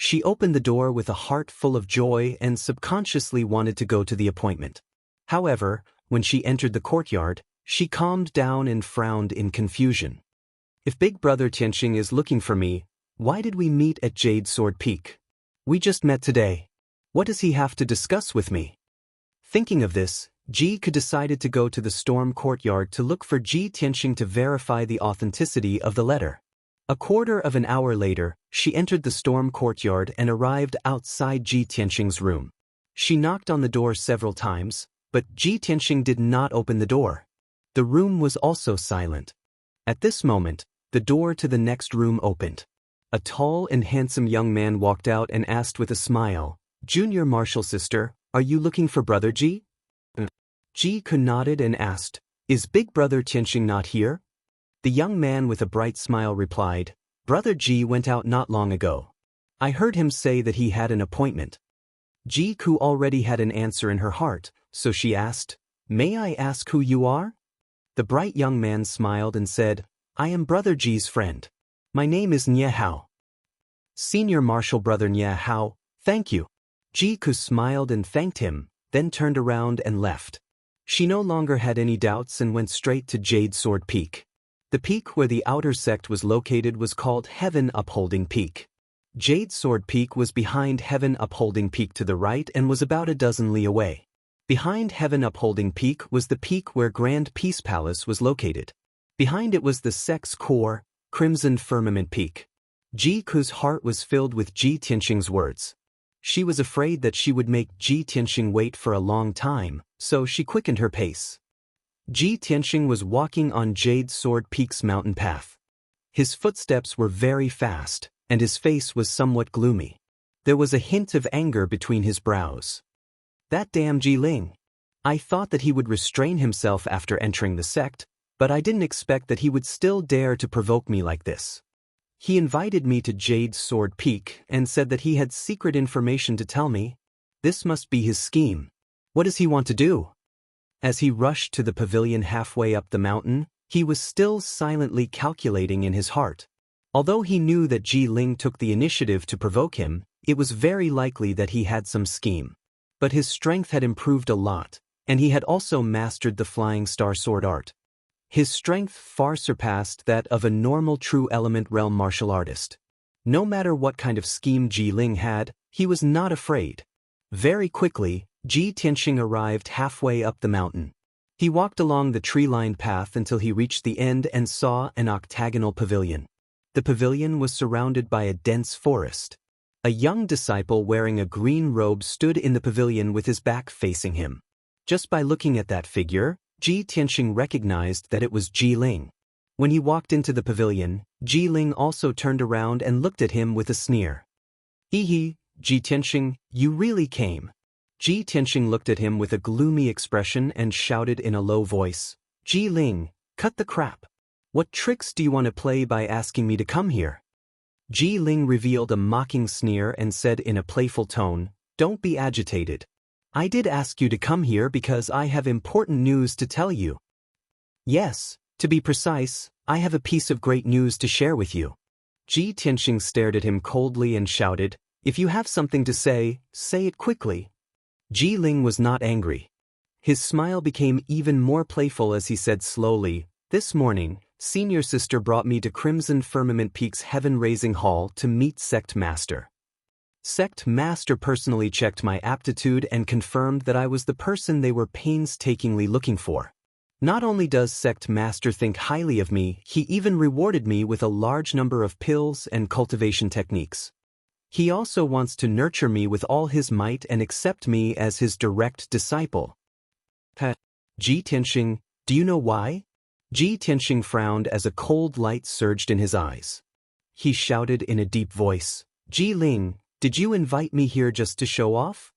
She opened the door with a heart full of joy and subconsciously wanted to go to the appointment. However, when she entered the courtyard, she calmed down and frowned in confusion. If Big Brother Tianxing is looking for me, why did we meet at Jade Sword Peak? We just met today. What does he have to discuss with me? Thinking of this, Ji Ku decided to go to the storm courtyard to look for Ji Tianxing to verify the authenticity of the letter. A quarter of an hour later, she entered the storm courtyard and arrived outside Ji Tianxing's room. She knocked on the door several times, but Ji Tianxing did not open the door. The room was also silent. At this moment, the door to the next room opened. A tall and handsome young man walked out and asked with a smile, Junior Martial Sister, are you looking for Brother Ji? Ji Ku nodded and asked, Is Big Brother Tianxing not here? The young man with a bright smile replied, Brother Ji went out not long ago. I heard him say that he had an appointment. Ji Ku already had an answer in her heart, so she asked, May I ask who you are? The bright young man smiled and said, I am Brother Ji's friend. My name is Nye Hao. Senior Martial Brother Nye Hao, thank you. Ji Ku smiled and thanked him, then turned around and left. She no longer had any doubts and went straight to Jade Sword Peak. The peak where the outer sect was located was called Heaven Upholding Peak. Jade Sword Peak was behind Heaven Upholding Peak to the right and was about a dozen li away. Behind Heaven Upholding Peak was the peak where Grand Peace Palace was located. Behind it was the sect's core, Crimson Firmament Peak. Ji Ku's heart was filled with Ji Tianxing's words. She was afraid that she would make Ji Tianxing wait for a long time, so she quickened her pace. Ji Tianxing was walking on Jade Sword Peak's mountain path. His footsteps were very fast, and his face was somewhat gloomy. There was a hint of anger between his brows. That damn Ji Ling. I thought that he would restrain himself after entering the sect, but I didn't expect that he would still dare to provoke me like this. He invited me to Jade Sword Peak and said that he had secret information to tell me. This must be his scheme. What does he want to do? As he rushed to the pavilion halfway up the mountain, he was still silently calculating in his heart. Although he knew that Ji Ling took the initiative to provoke him, it was very likely that he had some scheme. But his strength had improved a lot, and he had also mastered the Flying Star Sword art. His strength far surpassed that of a normal True Element realm martial artist. No matter what kind of scheme Ji Ling had, he was not afraid. Very quickly, Ji Tianxing arrived halfway up the mountain. He walked along the tree-lined path until he reached the end and saw an octagonal pavilion. The pavilion was surrounded by a dense forest. A young disciple wearing a green robe stood in the pavilion with his back facing him. Just by looking at that figure, Ji Tianxing recognized that it was Ji Ling. When he walked into the pavilion, Ji Ling also turned around and looked at him with a sneer. Ji Tianxing, you really came. Ji Tianxing looked at him with a gloomy expression and shouted in a low voice, Ji Ling, cut the crap. What tricks do you want to play by asking me to come here? Ji Ling revealed a mocking sneer and said in a playful tone, don't be agitated. I did ask you to come here because I have important news to tell you. Yes, to be precise, I have a piece of great news to share with you. Ji Tianxing stared at him coldly and shouted, if you have something to say it quickly. Ji Ling was not angry. His smile became even more playful as he said slowly, this morning, Senior Sister brought me to Crimson Firmament Peak's Heaven-Raising Hall to meet Sect Master. Sect Master personally checked my aptitude and confirmed that I was the person they were painstakingly looking for. Not only does Sect Master think highly of me, he even rewarded me with a large number of pills and cultivation techniques. He also wants to nurture me with all his might and accept me as his direct disciple. Ji Tianxing, do you know why? Ji Tianxing frowned as a cold light surged in his eyes. He shouted in a deep voice, Ji Ling, did you invite me here just to show off?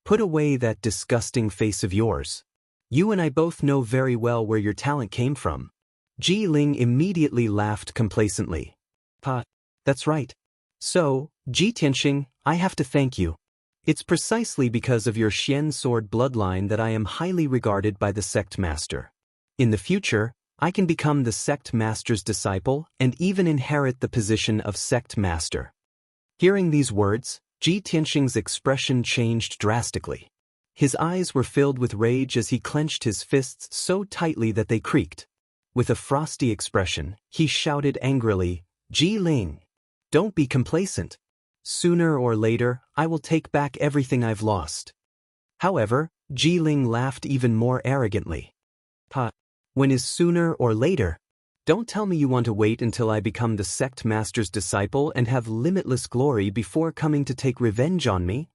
Put away that disgusting face of yours. You and I both know very well where your talent came from. Ji Ling immediately laughed complacently. That's right. So, Ji Tianxing, I have to thank you. It's precisely because of your Xian sword bloodline that I am highly regarded by the Sect Master. In the future, I can become the Sect Master's disciple and even inherit the position of Sect Master. Hearing these words, Ji Tianxing's expression changed drastically. His eyes were filled with rage as he clenched his fists so tightly that they creaked. With a frosty expression, he shouted angrily, Ji Ling, don't be complacent. Sooner or later, I will take back everything I've lost. However, Ji Ling laughed even more arrogantly. When is sooner or later? Don't tell me you want to wait until I become the Sect Master's disciple and have limitless glory before coming to take revenge on me?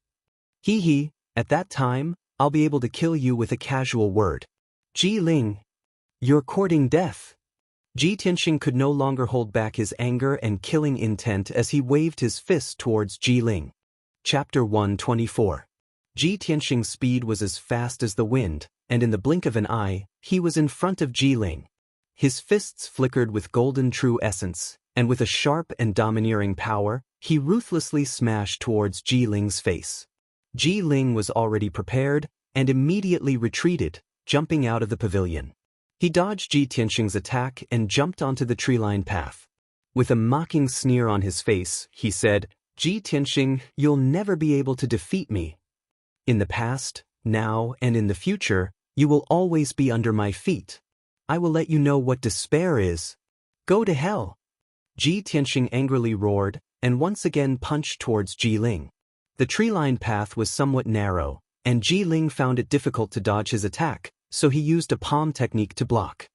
At that time, I'll be able to kill you with a casual word. Ji Ling, you're courting death. Ji Tianxing could no longer hold back his anger and killing intent as he waved his fist towards Ji Ling. Chapter 124. Ji Tianxing's speed was as fast as the wind, and in the blink of an eye, he was in front of Ji Ling. His fists flickered with golden true essence, and with a sharp and domineering power, he ruthlessly smashed towards Ji Ling's face. Ji Ling was already prepared, and immediately retreated, jumping out of the pavilion. He dodged Ji Tianxing's attack and jumped onto the tree-lined path. With a mocking sneer on his face, he said, Ji Tianxing, you'll never be able to defeat me. In the past, now, and in the future, you will always be under my feet. I will let you know what despair is. Go to hell. Ji Tianxing angrily roared, and once again punched towards Ji Ling. The tree-lined path was somewhat narrow, and Ji Ling found it difficult to dodge his attack, so he used a palm technique to block.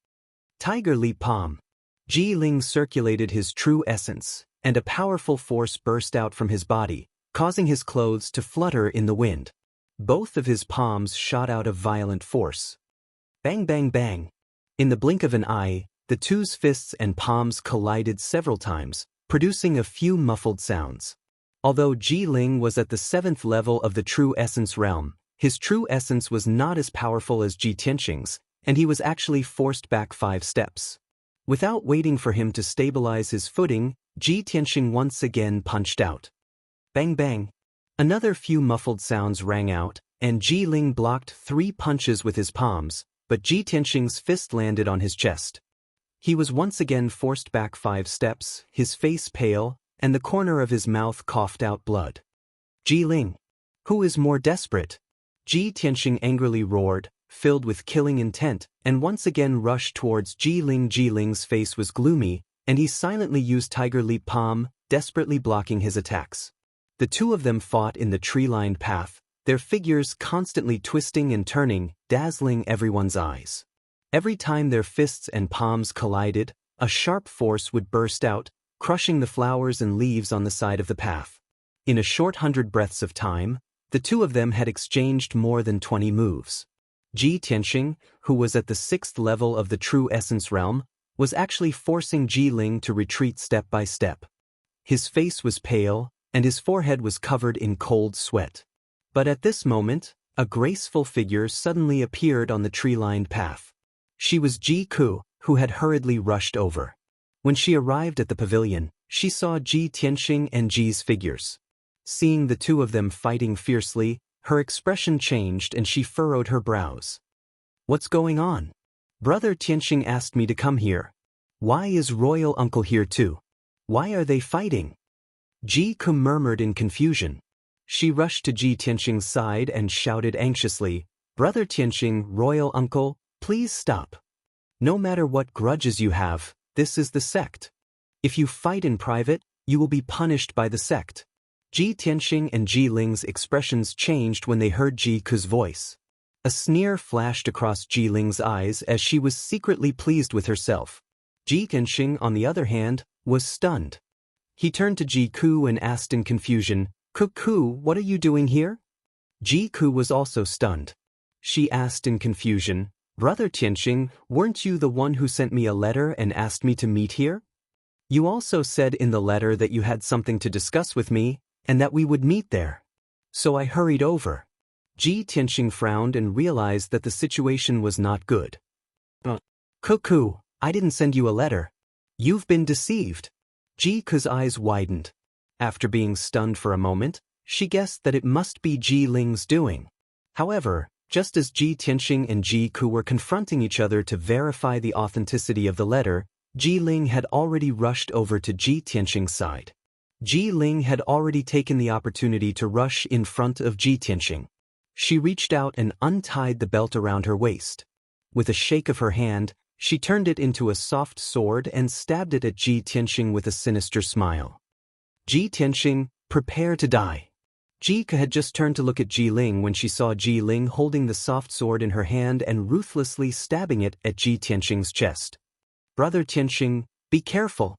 Tiger Leap Palm. Ji Ling circulated his true essence, and a powerful force burst out from his body, causing his clothes to flutter in the wind. Both of his palms shot out a violent force. Bang bang bang. In the blink of an eye, the two's fists and palms collided several times, producing a few muffled sounds. Although Ji Ling was at the 7th level of the True Essence realm, his true essence was not as powerful as Ji Tianxing's, and he was actually forced back 5 steps. Without waiting for him to stabilize his footing, Ji Tianxing once again punched out. Bang bang. Another few muffled sounds rang out, and Ji Ling blocked 3 punches with his palms, but Ji Tianxing's fist landed on his chest. He was once again forced back 5 steps, his face pale, and the corner of his mouth coughed out blood. Ji Ling. Who is more desperate? Ji Tianxing angrily roared, filled with killing intent, and once again rushed towards Ji Ling. Ji Ling's face was gloomy, and he silently used Tiger Leap Palm, desperately blocking his attacks. The two of them fought in the tree-lined path, their figures constantly twisting and turning, dazzling everyone's eyes. Every time their fists and palms collided, a sharp force would burst out, crushing the flowers and leaves on the side of the path. In a short 100 breaths of time, the two of them had exchanged more than 20 moves. Ji Tianxing, who was at the 6th level of the true essence realm, was actually forcing Ji Ling to retreat step by step. His face was pale, and his forehead was covered in cold sweat. But at this moment, a graceful figure suddenly appeared on the tree-lined path. She was Ji Ku, who had hurriedly rushed over. When she arrived at the pavilion, she saw Ji Tianxing and Ji's figures. Seeing the two of them fighting fiercely, her expression changed and she furrowed her brows. "What's going on? Brother Tianxing asked me to come here. Why is royal uncle here too? Why are they fighting?" Ji Ku murmured in confusion. She rushed to Ji Tianxing's side and shouted anxiously, "Brother Tianxing, royal uncle, please stop. No matter what grudges you have, this is the sect. If you fight in private, you will be punished by the sect." Ji Tianxing and Ji Ling's expressions changed when they heard Ji Ku's voice. A sneer flashed across Ji Ling's eyes as she was secretly pleased with herself. Ji Tianxing, on the other hand, was stunned. He turned to Ji Ku and asked in confusion, "Ku, what are you doing here?" Ji Ku was also stunned. She asked in confusion, "Brother Tianxing, weren't you the one who sent me a letter and asked me to meet here? You also said in the letter that you had something to discuss with me, and that we would meet there. So I hurried over." Ji Tianxing frowned and realized that the situation was not good. Ku, I didn't send you a letter. You've been deceived." Ji Ku's eyes widened. After being stunned for a moment, she guessed that it must be Ji Ling's doing. However, just as Ji Tianxing and Ji Ku were confronting each other to verify the authenticity of the letter, Ji Ling had already rushed over to Ji Tianxing's side. Ji Ling had already taken the opportunity to rush in front of Ji Tianxing. She reached out and untied the belt around her waist. With a shake of her hand, she turned it into a soft sword and stabbed it at Ji Tianxing with a sinister smile. "Ji Tianxing, prepare to die." Ji Ku had just turned to look at Ji Ling when she saw Ji Ling holding the soft sword in her hand and ruthlessly stabbing it at Ji Tianxing's chest. "Brother Tianxing, be careful."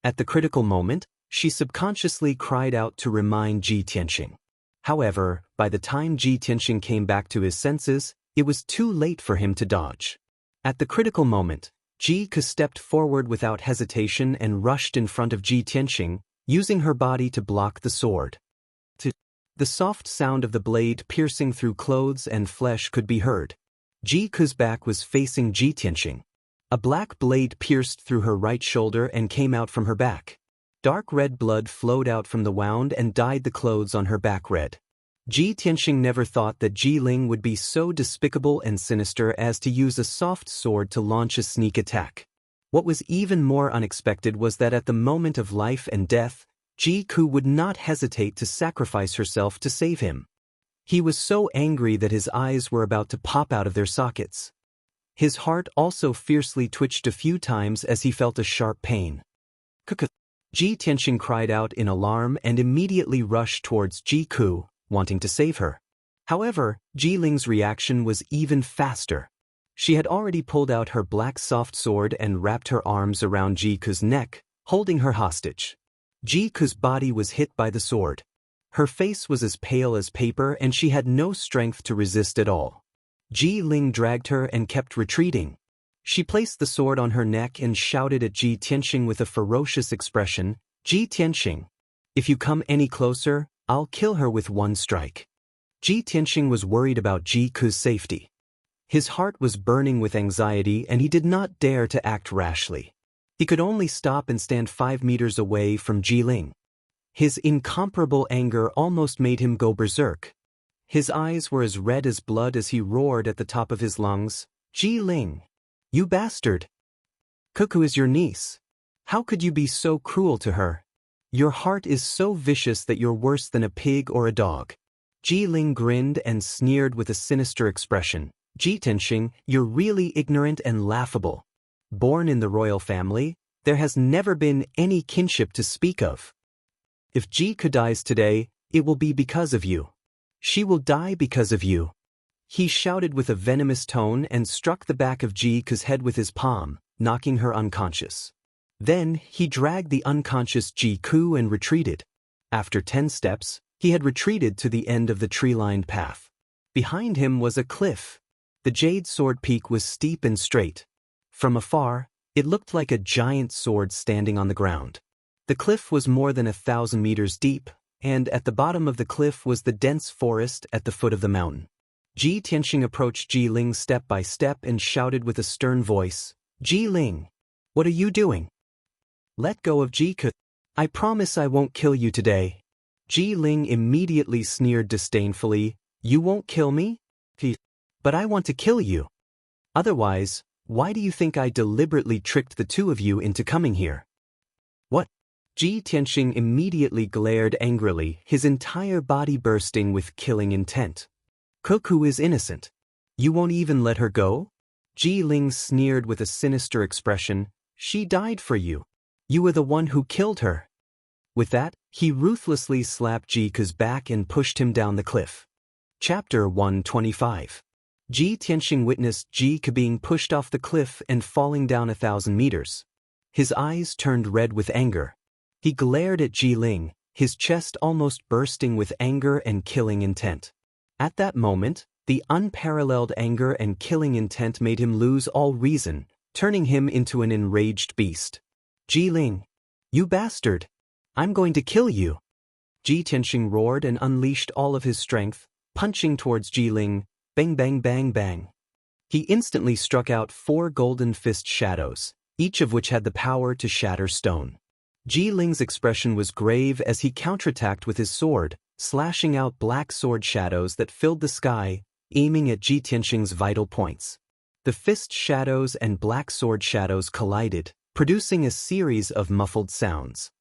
At the critical moment, she subconsciously cried out to remind Ji Tianxing. However, by the time Ji Tianxing came back to his senses, it was too late for him to dodge. At the critical moment, Ji Ku stepped forward without hesitation and rushed in front of Ji Tianxing, using her body to block the sword. The soft sound of the blade piercing through clothes and flesh could be heard. Ji Ku's back was facing Ji Tianxing. A black blade pierced through her right shoulder and came out from her back. Dark red blood flowed out from the wound and dyed the clothes on her back red. Ji Tianxing never thought that Ji Ling would be so despicable and sinister as to use a soft sword to launch a sneak attack. What was even more unexpected was that at the moment of life and death, Ji Ku would not hesitate to sacrifice herself to save him. He was so angry that his eyes were about to pop out of their sockets. His heart also fiercely twitched a few times as he felt a sharp pain. Ji Tianxing cried out in alarm and immediately rushed towards Ji Ku, wanting to save her. However, Ji Ling's reaction was even faster. She had already pulled out her black soft sword and wrapped her arms around Ji Ku's neck, holding her hostage. Ji Ku's body was hit by the sword. Her face was as pale as paper and she had no strength to resist at all. Ji Ling dragged her and kept retreating. She placed the sword on her neck and shouted at Ji Tianxing with a ferocious expression, "Ji Tianxing, if you come any closer, I'll kill her with one strike." Ji Tianxing was worried about Ji Ku's safety. His heart was burning with anxiety and he did not dare to act rashly. He could only stop and stand 5 meters away from Ji Ling. His incomparable anger almost made him go berserk. His eyes were as red as blood as he roared at the top of his lungs, "Ji Ling, you bastard! Ku is your niece. How could you be so cruel to her? Your heart is so vicious that you're worse than a pig or a dog." Ji Ling grinned and sneered with a sinister expression. "Ji Tianxing, you're really ignorant and laughable. Born in the royal family, there has never been any kinship to speak of. If Ji Ku dies today, it will be because of you. She will die because of you." He shouted with a venomous tone and struck the back of Ji Ku's head with his palm, knocking her unconscious. Then, he dragged the unconscious Ji Ku and retreated. After 10 steps, he had retreated to the end of the tree-lined path. Behind him was a cliff. The jade sword peak was steep and straight. From afar, it looked like a giant sword standing on the ground. The cliff was more than 1,000 meters deep, and at the bottom of the cliff was the dense forest at the foot of the mountain. Ji Tianxing approached Ji Ling step by step and shouted with a stern voice, "Ji Ling, what are you doing? Let go of Ji Ke. I promise I won't kill you today." Ji Ling immediately sneered disdainfully, "You won't kill me? But I want to kill you. Otherwise, why do you think I deliberately tricked the two of you into coming here?" "What?" Ji Tianxing immediately glared angrily, his entire body bursting with killing intent. "Cuckoo is innocent. You won't even let her go?" Ji Ling sneered with a sinister expression, "She died for you. You were the one who killed her." With that, he ruthlessly slapped Ji Ke's back and pushed him down the cliff. Chapter 125. Ji Tianxing witnessed Ji Ke being pushed off the cliff and falling down 1,000 meters. His eyes turned red with anger. He glared at Ji Ling, his chest almost bursting with anger and killing intent. At that moment, the unparalleled anger and killing intent made him lose all reason, turning him into an enraged beast. "Ji Ling, you bastard! I'm going to kill you!" Ji Tianxing roared and unleashed all of his strength, punching towards Ji Ling, bang bang bang bang. He instantly struck out 4 golden fist shadows, each of which had the power to shatter stone. Ji Ling's expression was grave as he counterattacked with his sword, slashing out black sword shadows that filled the sky, aiming at Ji Tianxing's vital points. The fist shadows and black sword shadows collided, producing a series of muffled sounds.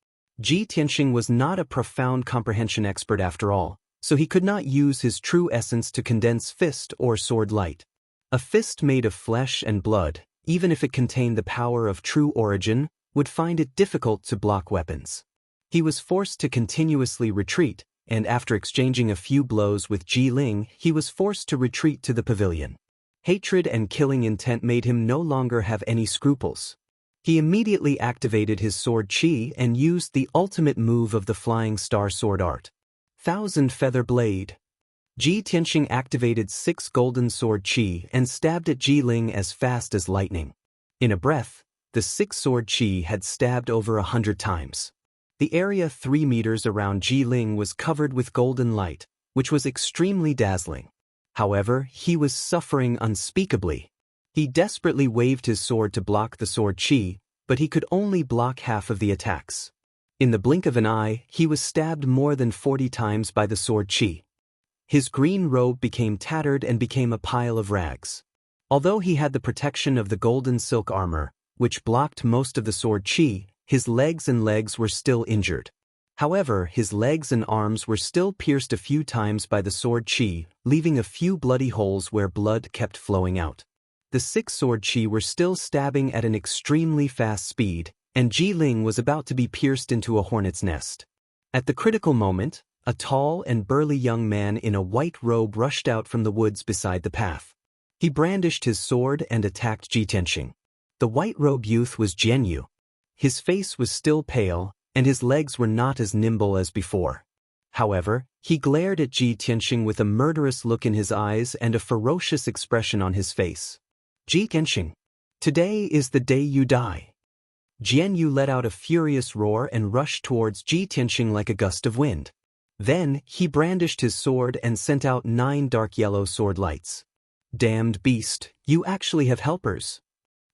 Ji Tianxing was not a profound comprehension expert after all, so he could not use his true essence to condense fist or sword light. A fist made of flesh and blood, even if it contained the power of true origin, would find it difficult to block weapons. He was forced to continuously retreat, and after exchanging a few blows with Ji Ling, he was forced to retreat to the pavilion. Hatred and killing intent made him no longer have any scruples. He immediately activated his sword chi and used the ultimate move of the Flying Star sword art. Thousand Feather Blade. Ji Tianxing activated 6 golden sword chi and stabbed at Ji Ling as fast as lightning. In a breath, the 6 sword chi had stabbed over 100 times. The area 3 meters around Ji Ling was covered with golden light, which was extremely dazzling. However, he was suffering unspeakably. He desperately waved his sword to block the sword chi, but he could only block half of the attacks. In the blink of an eye, he was stabbed more than 40 times by the sword chi. His green robe became tattered and became a pile of rags. Although he had the protection of the golden silk armor, which blocked most of the sword chi, his legs were still injured. However, his legs and arms were still pierced a few times by the sword chi, leaving a few bloody holes where blood kept flowing out. The 6 sword chi were still stabbing at an extremely fast speed, and Ji Ling was about to be pierced into a hornet's nest. At the critical moment, a tall and burly young man in a white robe rushed out from the woods beside the path. He brandished his sword and attacked Ji Tianxing. The white-robed youth was Jian Yu. His face was still pale, and his legs were not as nimble as before. However, he glared at Ji Tianxing with a murderous look in his eyes and a ferocious expression on his face. "Ji Tianxing, today is the day you die." Jian Yu let out a furious roar and rushed towards Ji Tianxing like a gust of wind. Then, he brandished his sword and sent out 9 dark yellow sword lights. "Damned beast, you actually have helpers."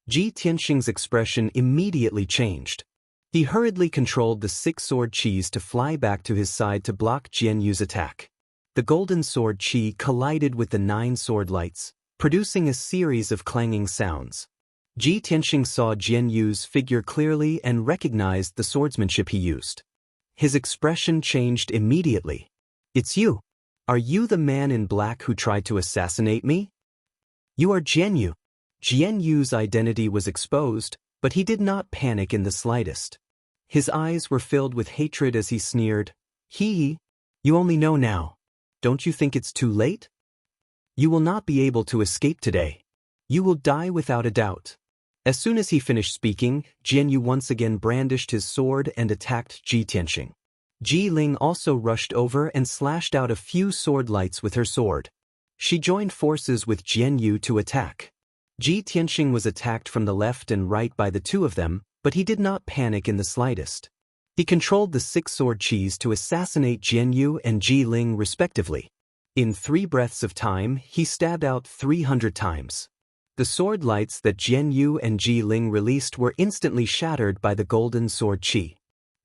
Ji Tianxing's expression immediately changed. He hurriedly controlled the 6 sword chis to fly back to his side to block Jian Yu's attack. The golden sword chi collided with the 9 sword lights, producing a series of clanging sounds. Ji Tianxing saw Jian Yu's figure clearly and recognized the swordsmanship he used. His expression changed immediately. "It's you. Are you the man in black who tried to assassinate me?" "You are Jian Yu." Jian Yu's identity was exposed, but he did not panic in the slightest. His eyes were filled with hatred as he sneered, "Hee, you only know now. Don't you think it's too late? You will not be able to escape today. You will die without a doubt." As soon as he finished speaking, Jian Yu once again brandished his sword and attacked Ji Tianxing. Ji Ling also rushed over and slashed out a few sword lights with her sword. She joined forces with Jian Yu to attack. Ji Tianxing was attacked from the left and right by the two of them, but he did not panic in the slightest. He controlled the six-sword qis to assassinate Jian Yu and Ji Ling respectively. In 3 breaths of time, he stabbed out 300 times. The sword lights that Jian Yu and Ji Ling released were instantly shattered by the golden sword qi.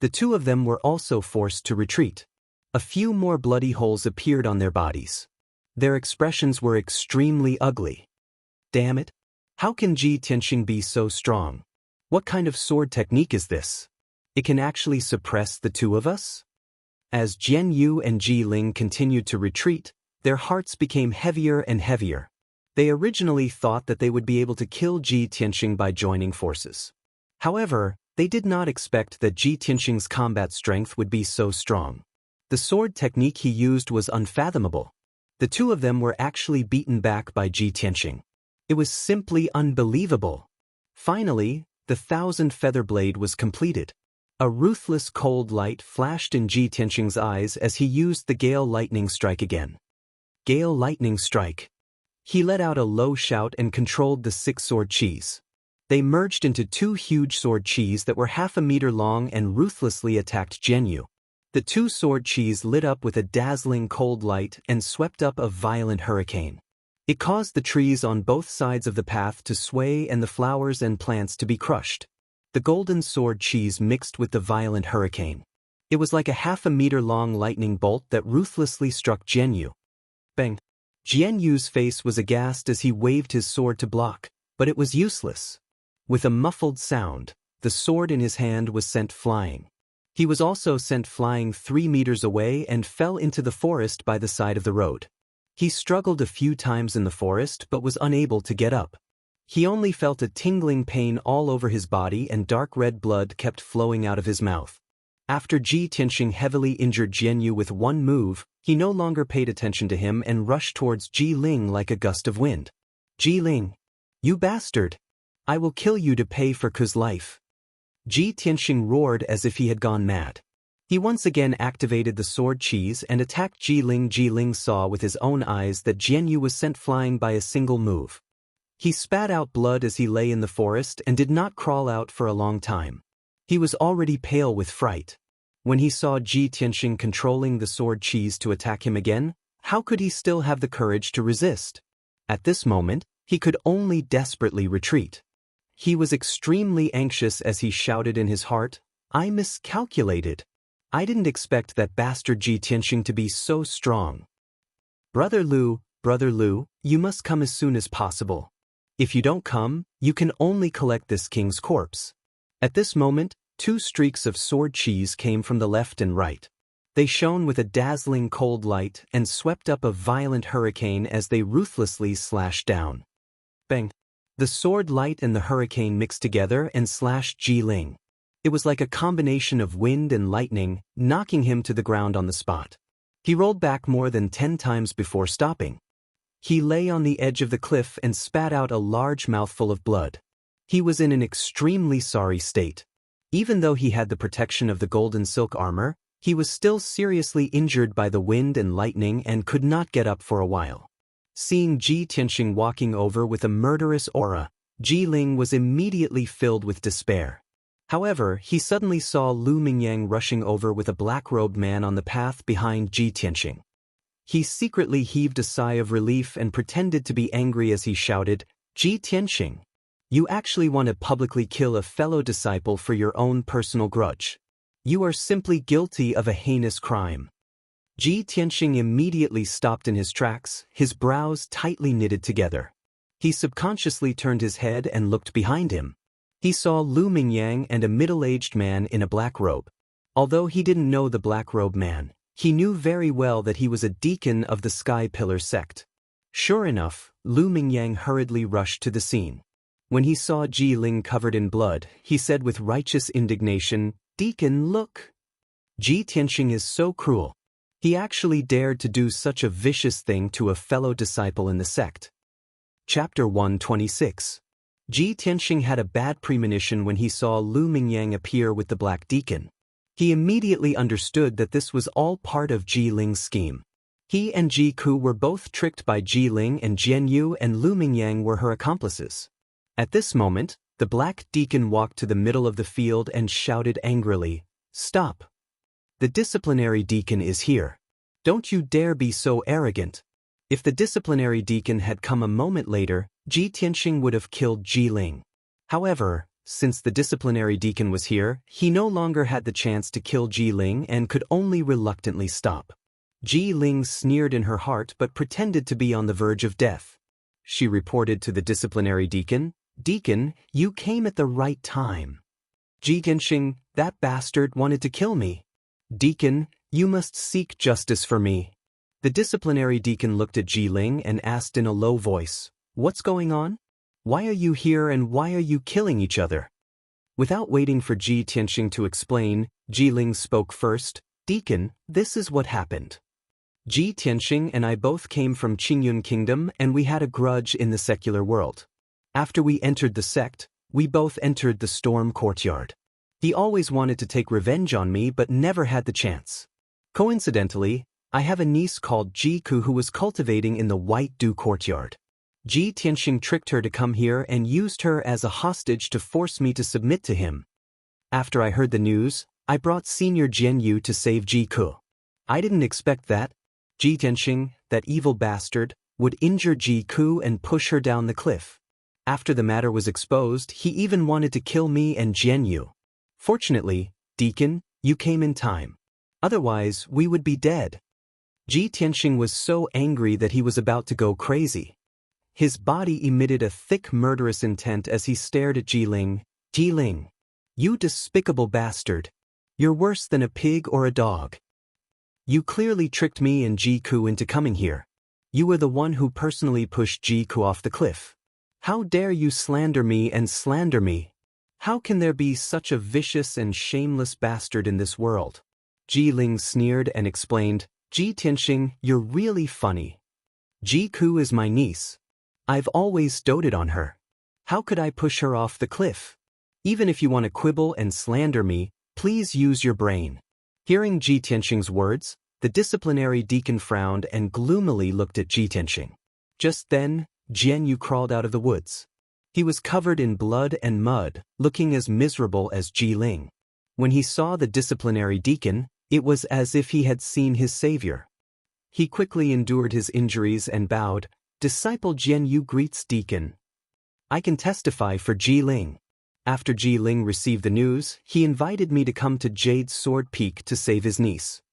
The two of them were also forced to retreat. A few more bloody holes appeared on their bodies. Their expressions were extremely ugly. Damn it! How can Ji Tianxing be so strong? What kind of sword technique is this? It can actually suppress the two of us? As Jian Yu and Ji Ling continued to retreat, their hearts became heavier and heavier. They originally thought that they would be able to kill Ji Tianxing by joining forces. However, they did not expect that Ji Tianxing's combat strength would be so strong. The sword technique he used was unfathomable. The two of them were actually beaten back by Ji Tianxing. It was simply unbelievable. Finally, the 1,000-feather blade was completed. A ruthless cold light flashed in Ji Tianxing's eyes as he used the Gale Lightning Strike again. Gale Lightning Strike. He let out a low shout and controlled the 6 sword qis. They merged into 2 huge sword qis that were half a meter long and ruthlessly attacked Jian Yu. The 2 sword qis lit up with a dazzling cold light and swept up a violent hurricane. It caused the trees on both sides of the path to sway and the flowers and plants to be crushed. The golden sword qis mixed with the violent hurricane. It was like a half a meter long lightning bolt that ruthlessly struck Jian Yu. Bang! Jian Yu's face was aghast as he waved his sword to block, but it was useless. With a muffled sound, the sword in his hand was sent flying. He was also sent flying 3 meters away and fell into the forest by the side of the road. He struggled a few times in the forest but was unable to get up. He only felt a tingling pain all over his body and dark red blood kept flowing out of his mouth. After Ji Tianxing heavily injured Jian Yu with one move, he no longer paid attention to him and rushed towards Ji Ling like a gust of wind. Ji Ling! You bastard! I will kill you to pay for Ku's life. Ji Tianxing roared as if he had gone mad. He once again activated the sword qis and attacked Ji Ling. Ji Ling saw with his own eyes that Jian Yu was sent flying by a single move. He spat out blood as he lay in the forest and did not crawl out for a long time. He was already pale with fright. When he saw Ji Tianxing controlling the sword qis to attack him again, how could he still have the courage to resist? At this moment, he could only desperately retreat. He was extremely anxious as he shouted in his heart, I miscalculated. I didn't expect that bastard Ji Tianxing to be so strong. Brother Lu, you must come as soon as possible. If you don't come, you can only collect this king's corpse. At this moment, 2 streaks of sword qis came from the left and right. They shone with a dazzling cold light and swept up a violent hurricane as they ruthlessly slashed down. Bang! The sword light and the hurricane mixed together and slashed Ji Ling. It was like a combination of wind and lightning, knocking him to the ground on the spot. He rolled back more than 10 times before stopping. He lay on the edge of the cliff and spat out a large mouthful of blood. He was in an extremely sorry state. Even though he had the protection of the golden silk armor, he was still seriously injured by the wind and lightning and could not get up for a while. Seeing Ji Tianxing walking over with a murderous aura, Ji Ling was immediately filled with despair. However, he suddenly saw Lu Mingyang rushing over with a black-robed man on the path behind Ji Tianxing. He secretly heaved a sigh of relief and pretended to be angry as he shouted, Ji Tianxing, you actually want to publicly kill a fellow disciple for your own personal grudge. You are simply guilty of a heinous crime. Ji Tianxing immediately stopped in his tracks, his brows tightly knitted together. He subconsciously turned his head and looked behind him. He saw Lu Mingyang and a middle-aged man in a black robe. Although he didn't know the black-robed man, he knew very well that he was a deacon of the Sky Pillar sect. Sure enough, Lu Mingyang hurriedly rushed to the scene. When he saw Ji Ling covered in blood, he said with righteous indignation, Deacon, look! Ji Tianxing is so cruel. He actually dared to do such a vicious thing to a fellow disciple in the sect. Chapter 126. Ji Tianxing had a bad premonition when he saw Lu Mingyang appear with the black deacon. He immediately understood that this was all part of Ji Ling's scheme. He and Ji Ku were both tricked by Ji Ling, and Jian Yu and Lu Mingyang were her accomplices. At this moment, the black deacon walked to the middle of the field and shouted angrily, "Stop! The disciplinary deacon is here. Don't you dare be so arrogant." If the disciplinary deacon had come a moment later, Ji Tianxing would have killed Ji Ling. However, since the disciplinary deacon was here, he no longer had the chance to kill Ji Ling and could only reluctantly stop. Ji Ling sneered in her heart but pretended to be on the verge of death. She reported to the disciplinary deacon, "Deacon, you came at the right time. Ji Tianxing, that bastard wanted to kill me. Deacon, you must seek justice for me." The disciplinary deacon looked at Ji Ling and asked in a low voice, "What's going on? Why are you here and why are you killing each other?" Without waiting for Ji Tianxing to explain, Ji Ling spoke first, "Deacon, this is what happened. Ji Tianxing and I both came from Qingyun Kingdom and we had a grudge in the secular world. After we entered the sect, we both entered the storm courtyard. He always wanted to take revenge on me but never had the chance. Coincidentally, I have a niece called Ji Ku who was cultivating in the White Dew courtyard. Ji Tianxing tricked her to come here and used her as a hostage to force me to submit to him. After I heard the news, I brought Senior Jian Yu to save Ji Ku. I didn't expect that Ji Tianxing, that evil bastard, would injure Ji Ku and push her down the cliff. After the matter was exposed, he even wanted to kill me and Jian Yu. Fortunately, Deacon, you came in time. Otherwise, we would be dead." Ji Tianxing was so angry that he was about to go crazy. His body emitted a thick murderous intent as he stared at Ji Ling. "Ji Ling, you despicable bastard. You're worse than a pig or a dog. You clearly tricked me and Ji Ku into coming here. You were the one who personally pushed Ji Ku off the cliff. How dare you slander me and slander me? How can there be such a vicious and shameless bastard in this world?" Ji Ling sneered and explained, "Ji Tianxing, you're really funny. Ji Ku is my niece. I've always doted on her. How could I push her off the cliff? Even if you want to quibble and slander me, please use your brain." Hearing Ji Tianxing's words, the disciplinary deacon frowned and gloomily looked at Ji Tianxing. Just then, Jian Yu crawled out of the woods. He was covered in blood and mud, looking as miserable as Ji Ling. When he saw the disciplinary deacon, it was as if he had seen his savior. He quickly endured his injuries and bowed, "Disciple Jian Yu greets Deacon. I can testify for Ji Ling." After Ji Ling received the news, he invited me to come to Jade Sword Peak to save his niece.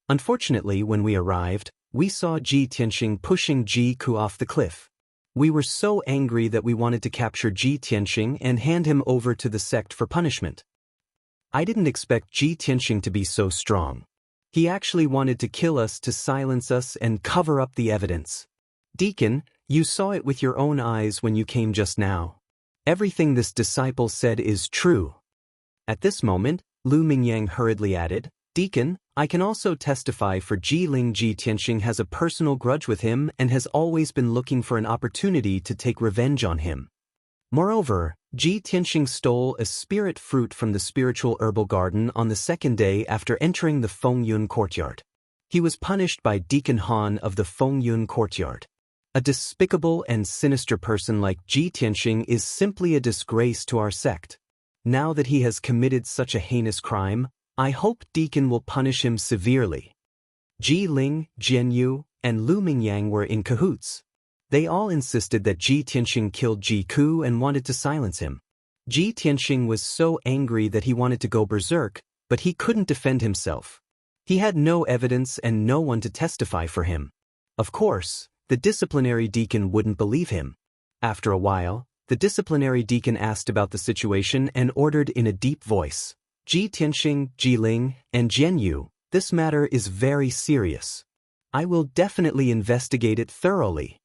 Unfortunately, when we arrived, we saw Ji Tianxing pushing Ji Ku off the cliff. We were so angry that we wanted to capture Ji Tianxing and hand him over to the sect for punishment. I didn't expect Ji Tianxing to be so strong. He actually wanted to kill us to silence us and cover up the evidence. "Deacon, you saw it with your own eyes when you came just now. Everything this disciple said is true." At this moment, Lu Mingyang hurriedly added, "Deacon, I can also testify for Ji Ling. Ji Tianxing has a personal grudge with him and has always been looking for an opportunity to take revenge on him. Moreover, Ji Tianxing stole a spirit fruit from the spiritual herbal garden on the second day after entering the Fengyun courtyard. He was punished by Deacon Han of the Fengyun courtyard. A despicable and sinister person like Ji Tianxing is simply a disgrace to our sect. Now that he has committed such a heinous crime, I hope Deacon will punish him severely." Ji Ling, Jian Yu, and Lu Mingyang were in cahoots. They all insisted that Ji Tianxing killed Ji Ku and wanted to silence him. Ji Tianxing was so angry that he wanted to go berserk, but he couldn't defend himself. He had no evidence and no one to testify for him. Of course, the disciplinary deacon wouldn't believe him. After a while, the disciplinary deacon asked about the situation and ordered in a deep voice, "Ji Tianxing, Ji Ling, and Jian Yu, this matter is very serious. I will definitely investigate it thoroughly.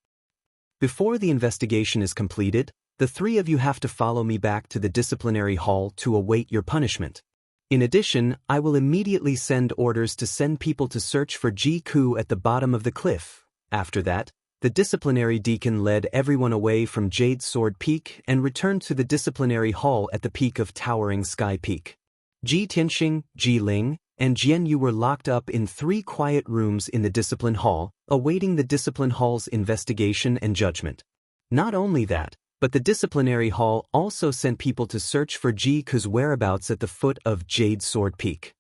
Before the investigation is completed, the three of you have to follow me back to the disciplinary hall to await your punishment. In addition, I will immediately send orders to send people to search for Ji Ku at the bottom of the cliff." After that, the disciplinary deacon led everyone away from Jade Sword Peak and returned to the disciplinary hall at the peak of Towering Sky Peak. Ji Tianxing, Ji Ling, and Jian Yu were locked up in 3 quiet rooms in the discipline hall, awaiting the discipline hall's investigation and judgment. Not only that, but the disciplinary hall also sent people to search for Ji Ku's whereabouts at the foot of Jade Sword Peak.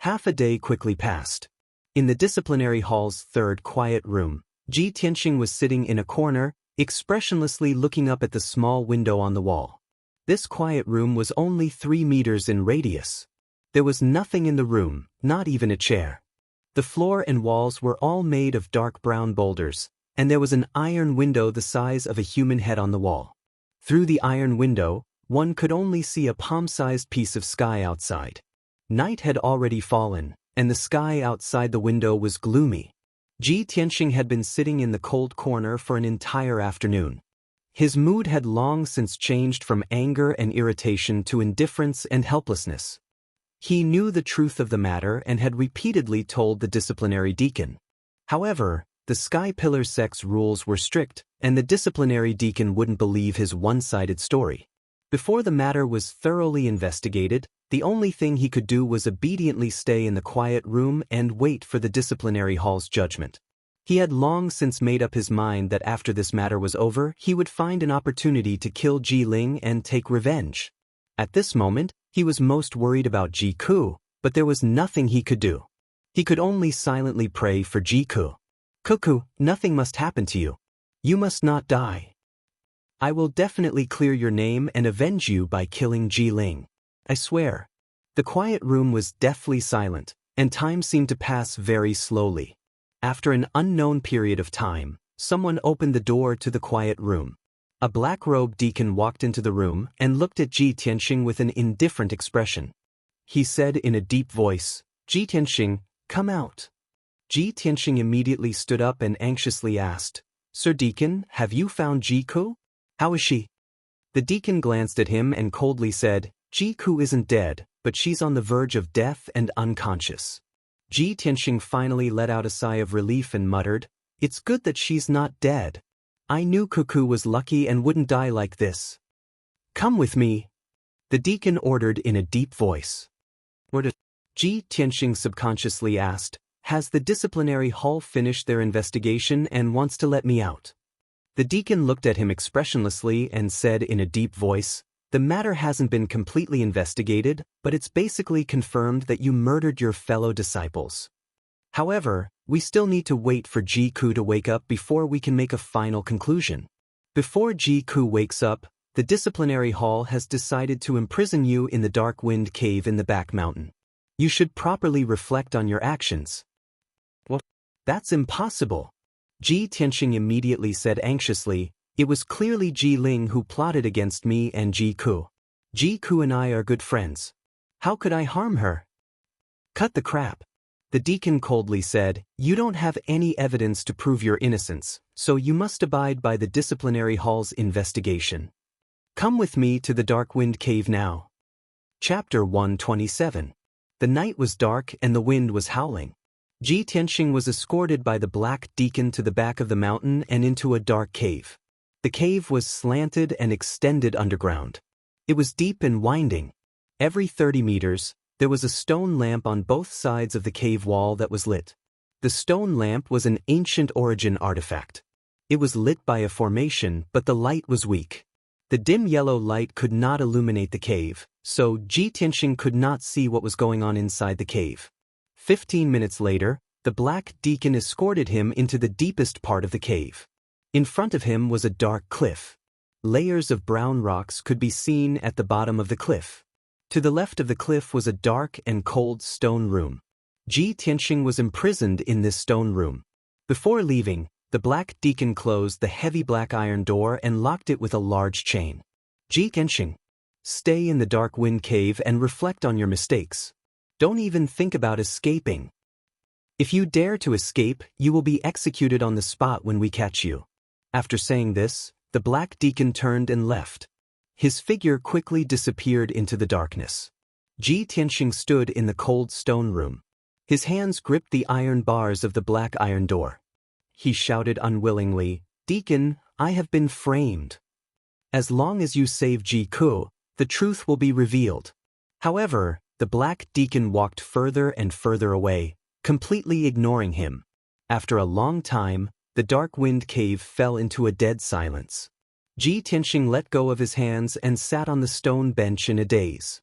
Half a day quickly passed. In the disciplinary hall's 3rd quiet room, Ji Tianxing was sitting in a corner, expressionlessly looking up at the small window on the wall. This quiet room was only 3 meters in radius. There was nothing in the room, not even a chair. The floor and walls were all made of dark brown boulders, and there was an iron window the size of a human head on the wall. Through the iron window, one could only see a palm-sized piece of sky outside. Night had already fallen, and the sky outside the window was gloomy. Ji Tianxing had been sitting in the cold corner for an entire afternoon. His mood had long since changed from anger and irritation to indifference and helplessness. He knew the truth of the matter and had repeatedly told the disciplinary deacon. However, the Sky Pillar sect's rules were strict, and the disciplinary deacon wouldn't believe his one-sided story. Before the matter was thoroughly investigated, the only thing he could do was obediently stay in the quiet room and wait for the disciplinary hall's judgment. He had long since made up his mind that after this matter was over, he would find an opportunity to kill Ji Ling and take revenge. At this moment, he was most worried about Ji Ku, but there was nothing he could do. He could only silently pray for Ji Ku. "Cuckoo, nothing must happen to you. You must not die. I will definitely clear your name and avenge you by killing Ji Ling. I swear." The quiet room was deathly silent, and time seemed to pass very slowly. After an unknown period of time, someone opened the door to the quiet room. A black-robed deacon walked into the room and looked at Ji Tianxing with an indifferent expression. He said in a deep voice, "Ji Tianxing, come out." Ji Tianxing immediately stood up and anxiously asked, "Sir Deacon, have you found Ji Ku? How is she?" The deacon glanced at him and coldly said, "Ji Ku isn't dead, but she's on the verge of death and unconscious." Ji Tianxing finally let out a sigh of relief and muttered, "It's good that she's not dead. I knew Cuckoo was lucky and wouldn't die like this. Come with me," the deacon ordered in a deep voice. "What is?" Ji Tianxing subconsciously asked, "Has the disciplinary hall finished their investigation and wants to let me out?" The deacon looked at him expressionlessly and said in a deep voice, "The matter hasn't been completely investigated, but it's basically confirmed that you murdered your fellow disciples. However, we still need to wait for Ji Ku to wake up before we can make a final conclusion. Before Ji Ku wakes up, the disciplinary hall has decided to imprison you in the Dark Wind Cave in the back mountain. You should properly reflect on your actions." "What? That's impossible," Ji Tianxing immediately said anxiously. "It was clearly Ji Ling who plotted against me and Ji Ku. Ji Ku and I are good friends. How could I harm her?" "Cut the crap," the deacon coldly said. "You don't have any evidence to prove your innocence, so you must abide by the disciplinary hall's investigation. Come with me to the Dark Wind Cave now." Chapter 127. The night was dark and the wind was howling. Ji Tianxing was escorted by the black deacon to the back of the mountain and into a dark cave. The cave was slanted and extended underground. It was deep and winding. Every 30 meters, there was a stone lamp on both sides of the cave wall that was lit. The stone lamp was an ancient origin artifact. It was lit by a formation, but the light was weak. The dim yellow light could not illuminate the cave, so Ji Tianxing could not see what was going on inside the cave. 15 minutes later, the black deacon escorted him into the deepest part of the cave. In front of him was a dark cliff. Layers of brown rocks could be seen at the bottom of the cliff. To the left of the cliff was a dark and cold stone room. Ji Tianxing was imprisoned in this stone room. Before leaving, the black deacon closed the heavy black iron door and locked it with a large chain. "Ji Tianxing, stay in the Dark Wind Cave and reflect on your mistakes. Don't even think about escaping. If you dare to escape, you will be executed on the spot when we catch you." After saying this, the black deacon turned and left. His figure quickly disappeared into the darkness. Ji Tianxing stood in the cold stone room. His hands gripped the iron bars of the black iron door. He shouted unwillingly, "Deacon, I have been framed. As long as you save Ji Ku, the truth will be revealed." However, The black deacon walked further and further away, completely ignoring him. After a long time, the dark wind cave fell into a dead silence. Ji Tianxing let go of his hands and sat on the stone bench in a daze.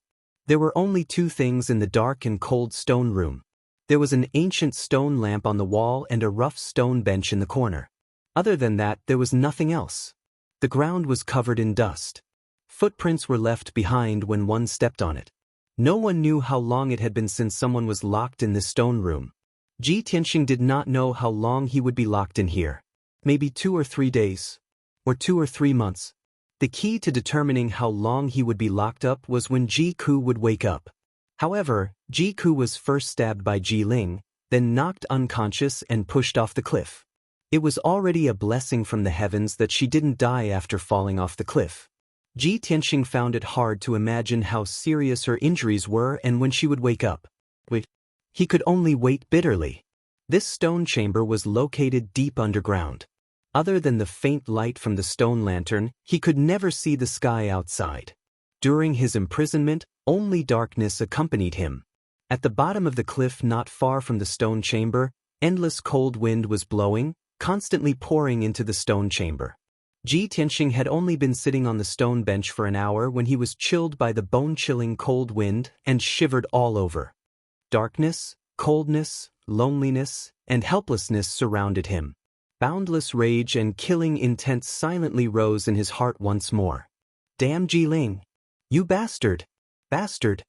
There were only two things in the dark and cold stone room. There was an ancient stone lamp on the wall and a rough stone bench in the corner. Other than that, there was nothing else. The ground was covered in dust. Footprints were left behind when one stepped on it. No one knew how long it had been since someone was locked in this stone room. Ji Tianxing did not know how long he would be locked in here. Maybe 2 or 3 days. Or 2 or 3 months. The key to determining how long he would be locked up was when Ji Ku would wake up. However, Ji Ku was first stabbed by Ji Ling, then knocked unconscious and pushed off the cliff. It was already a blessing from the heavens that she didn't die after falling off the cliff. Ji Tianxing found it hard to imagine how serious her injuries were and when she would wake up. He could only wait bitterly. This stone chamber was located deep underground. Other than the faint light from the stone lantern, he could never see the sky outside. During his imprisonment, only darkness accompanied him. At the bottom of the cliff not far from the stone chamber, endless cold wind was blowing, constantly pouring into the stone chamber. Ji Tianxing had only been sitting on the stone bench for an hour when he was chilled by the bone-chilling cold wind and shivered all over. Darkness, coldness, loneliness, and helplessness surrounded him. Boundless rage and killing intent silently rose in his heart once more. Damn Ji Ling! You bastard! Bastard!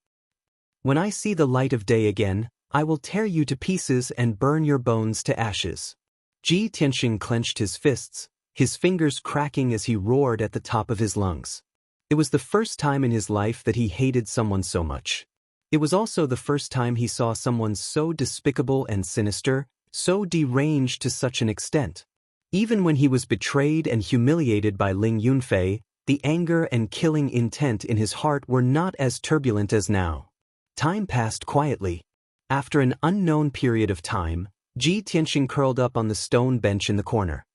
When I see the light of day again, I will tear you to pieces and burn your bones to ashes. Ji Tianxing clenched his fists, his fingers cracking as he roared at the top of his lungs. It was the first time in his life that he hated someone so much. It was also the first time he saw someone so despicable and sinister, so deranged to such an extent. Even when he was betrayed and humiliated by Ling Yunfei, the anger and killing intent in his heart were not as turbulent as now. Time passed quietly. After an unknown period of time, Ji Tianxing curled up on the stone bench in the corner.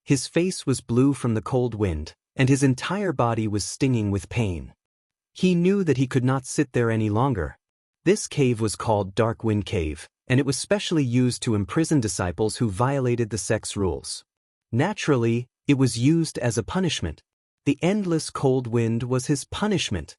His face was blue from the cold wind, and his entire body was stinging with pain. He knew that he could not sit there any longer. This cave was called Dark Wind Cave, and it was specially used to imprison disciples who violated the sect's rules. Naturally, it was used as a punishment. The endless cold wind was his punishment.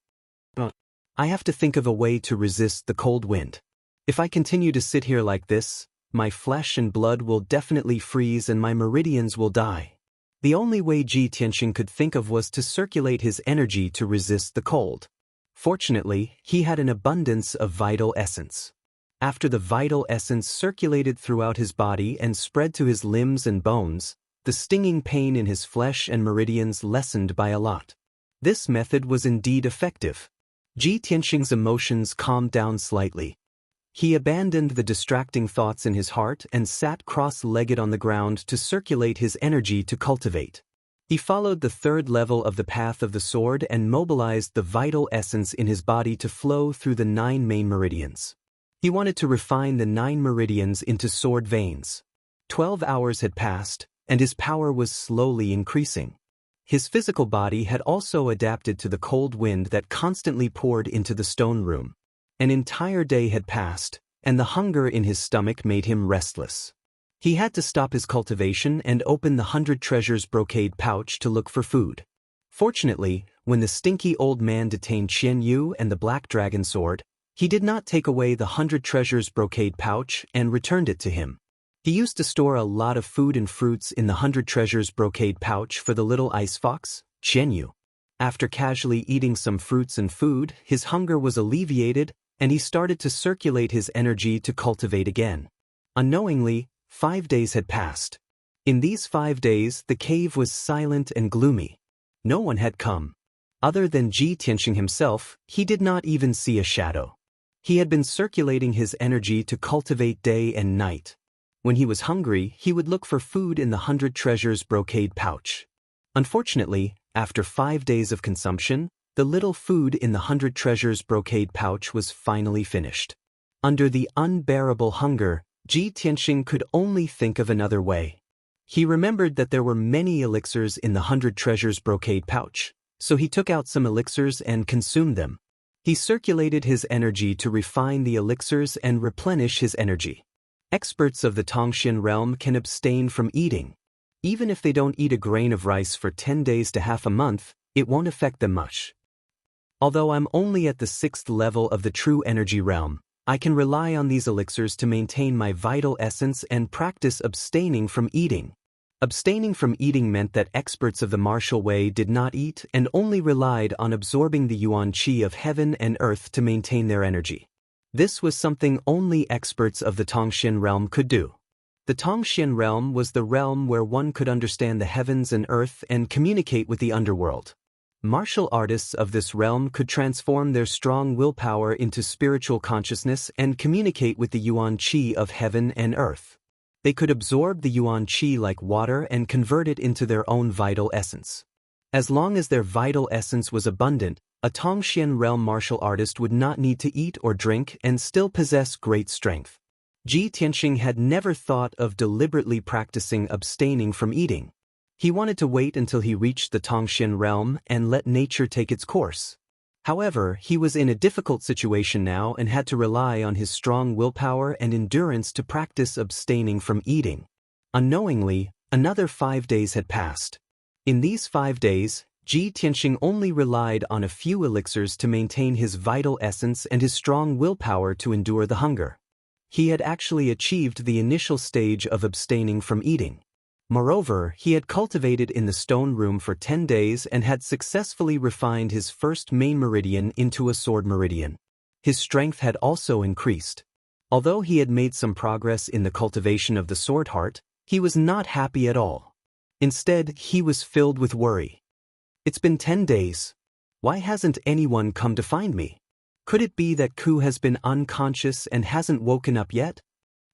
I have to think of a way to resist the cold wind. If I continue to sit here like this, my flesh and blood will definitely freeze and my meridians will die. The only way Ji Tianxing could think of was to circulate his energy to resist the cold. Fortunately, he had an abundance of vital essence. After the vital essence circulated throughout his body and spread to his limbs and bones, the stinging pain in his flesh and meridians lessened by a lot. This method was indeed effective. Ji Tianxing's emotions calmed down slightly. He abandoned the distracting thoughts in his heart and sat cross-legged on the ground to circulate his energy to cultivate. He followed the third level of the path of the sword and mobilized the vital essence in his body to flow through the 9 main meridians. He wanted to refine the 9 meridians into sword veins. 12 hours had passed, and his power was slowly increasing. His physical body had also adapted to the cold wind that constantly poured into the stone room. An entire day had passed, and the hunger in his stomach made him restless. He had to stop his cultivation and open the 100 treasures brocade pouch to look for food. Fortunately, when the stinky old man detained Qian Yu and the black dragon sword, he did not take away the 100 treasures brocade pouch and returned it to him. He used to store a lot of food and fruits in the 100 treasures brocade pouch for the little ice fox, Qian Yu. After casually eating some fruits and food, his hunger was alleviated, and he started to circulate his energy to cultivate again. Unknowingly, 5 days had passed. In these 5 days, the cave was silent and gloomy. No one had come. Other than Ji Tianxing himself, he did not even see a shadow. He had been circulating his energy to cultivate day and night. When he was hungry, he would look for food in the 100 treasures brocade pouch. Unfortunately, after 5 days of consumption, the little food in the 100 treasures brocade pouch was finally finished. Under the unbearable hunger, Ji Tianxing could only think of another way. He remembered that there were many elixirs in the 100 treasures brocade pouch, so he took out some elixirs and consumed them. He circulated his energy to refine the elixirs and replenish his energy. Experts of the Tongxin realm can abstain from eating. Even if they don't eat a grain of rice for 10 days to half a month, it won't affect them much. Although I'm only at the 6th level of the true energy realm, I can rely on these elixirs to maintain my vital essence and practice abstaining from eating. Abstaining from eating meant that experts of the martial way did not eat and only relied on absorbing the yuan qi of heaven and earth to maintain their energy. This was something only experts of the Tongxin realm could do. The Tongxin realm was the realm where one could understand the heavens and earth and communicate with the underworld. Martial artists of this realm could transform their strong willpower into spiritual consciousness and communicate with the yuan qi of heaven and earth. They could absorb the yuan qi like water and convert it into their own vital essence. As long as their vital essence was abundant, a Tongxin realm martial artist would not need to eat or drink and still possess great strength. Ji Tianxing had never thought of deliberately practicing abstaining from eating. He wanted to wait until he reached the Tongxin realm and let nature take its course. However, he was in a difficult situation now and had to rely on his strong willpower and endurance to practice abstaining from eating. Unknowingly, another 5 days had passed. In these 5 days, Ji Tianxing only relied on a few elixirs to maintain his vital essence and his strong willpower to endure the hunger. He had actually achieved the initial stage of abstaining from eating. Moreover, he had cultivated in the stone room for 10 days and had successfully refined his first main meridian into a sword meridian. His strength had also increased. Although he had made some progress in the cultivation of the sword heart, he was not happy at all. Instead, he was filled with worry. It's been 10 days. Why hasn't anyone come to find me? Could it be that Ku has been unconscious and hasn't woken up yet?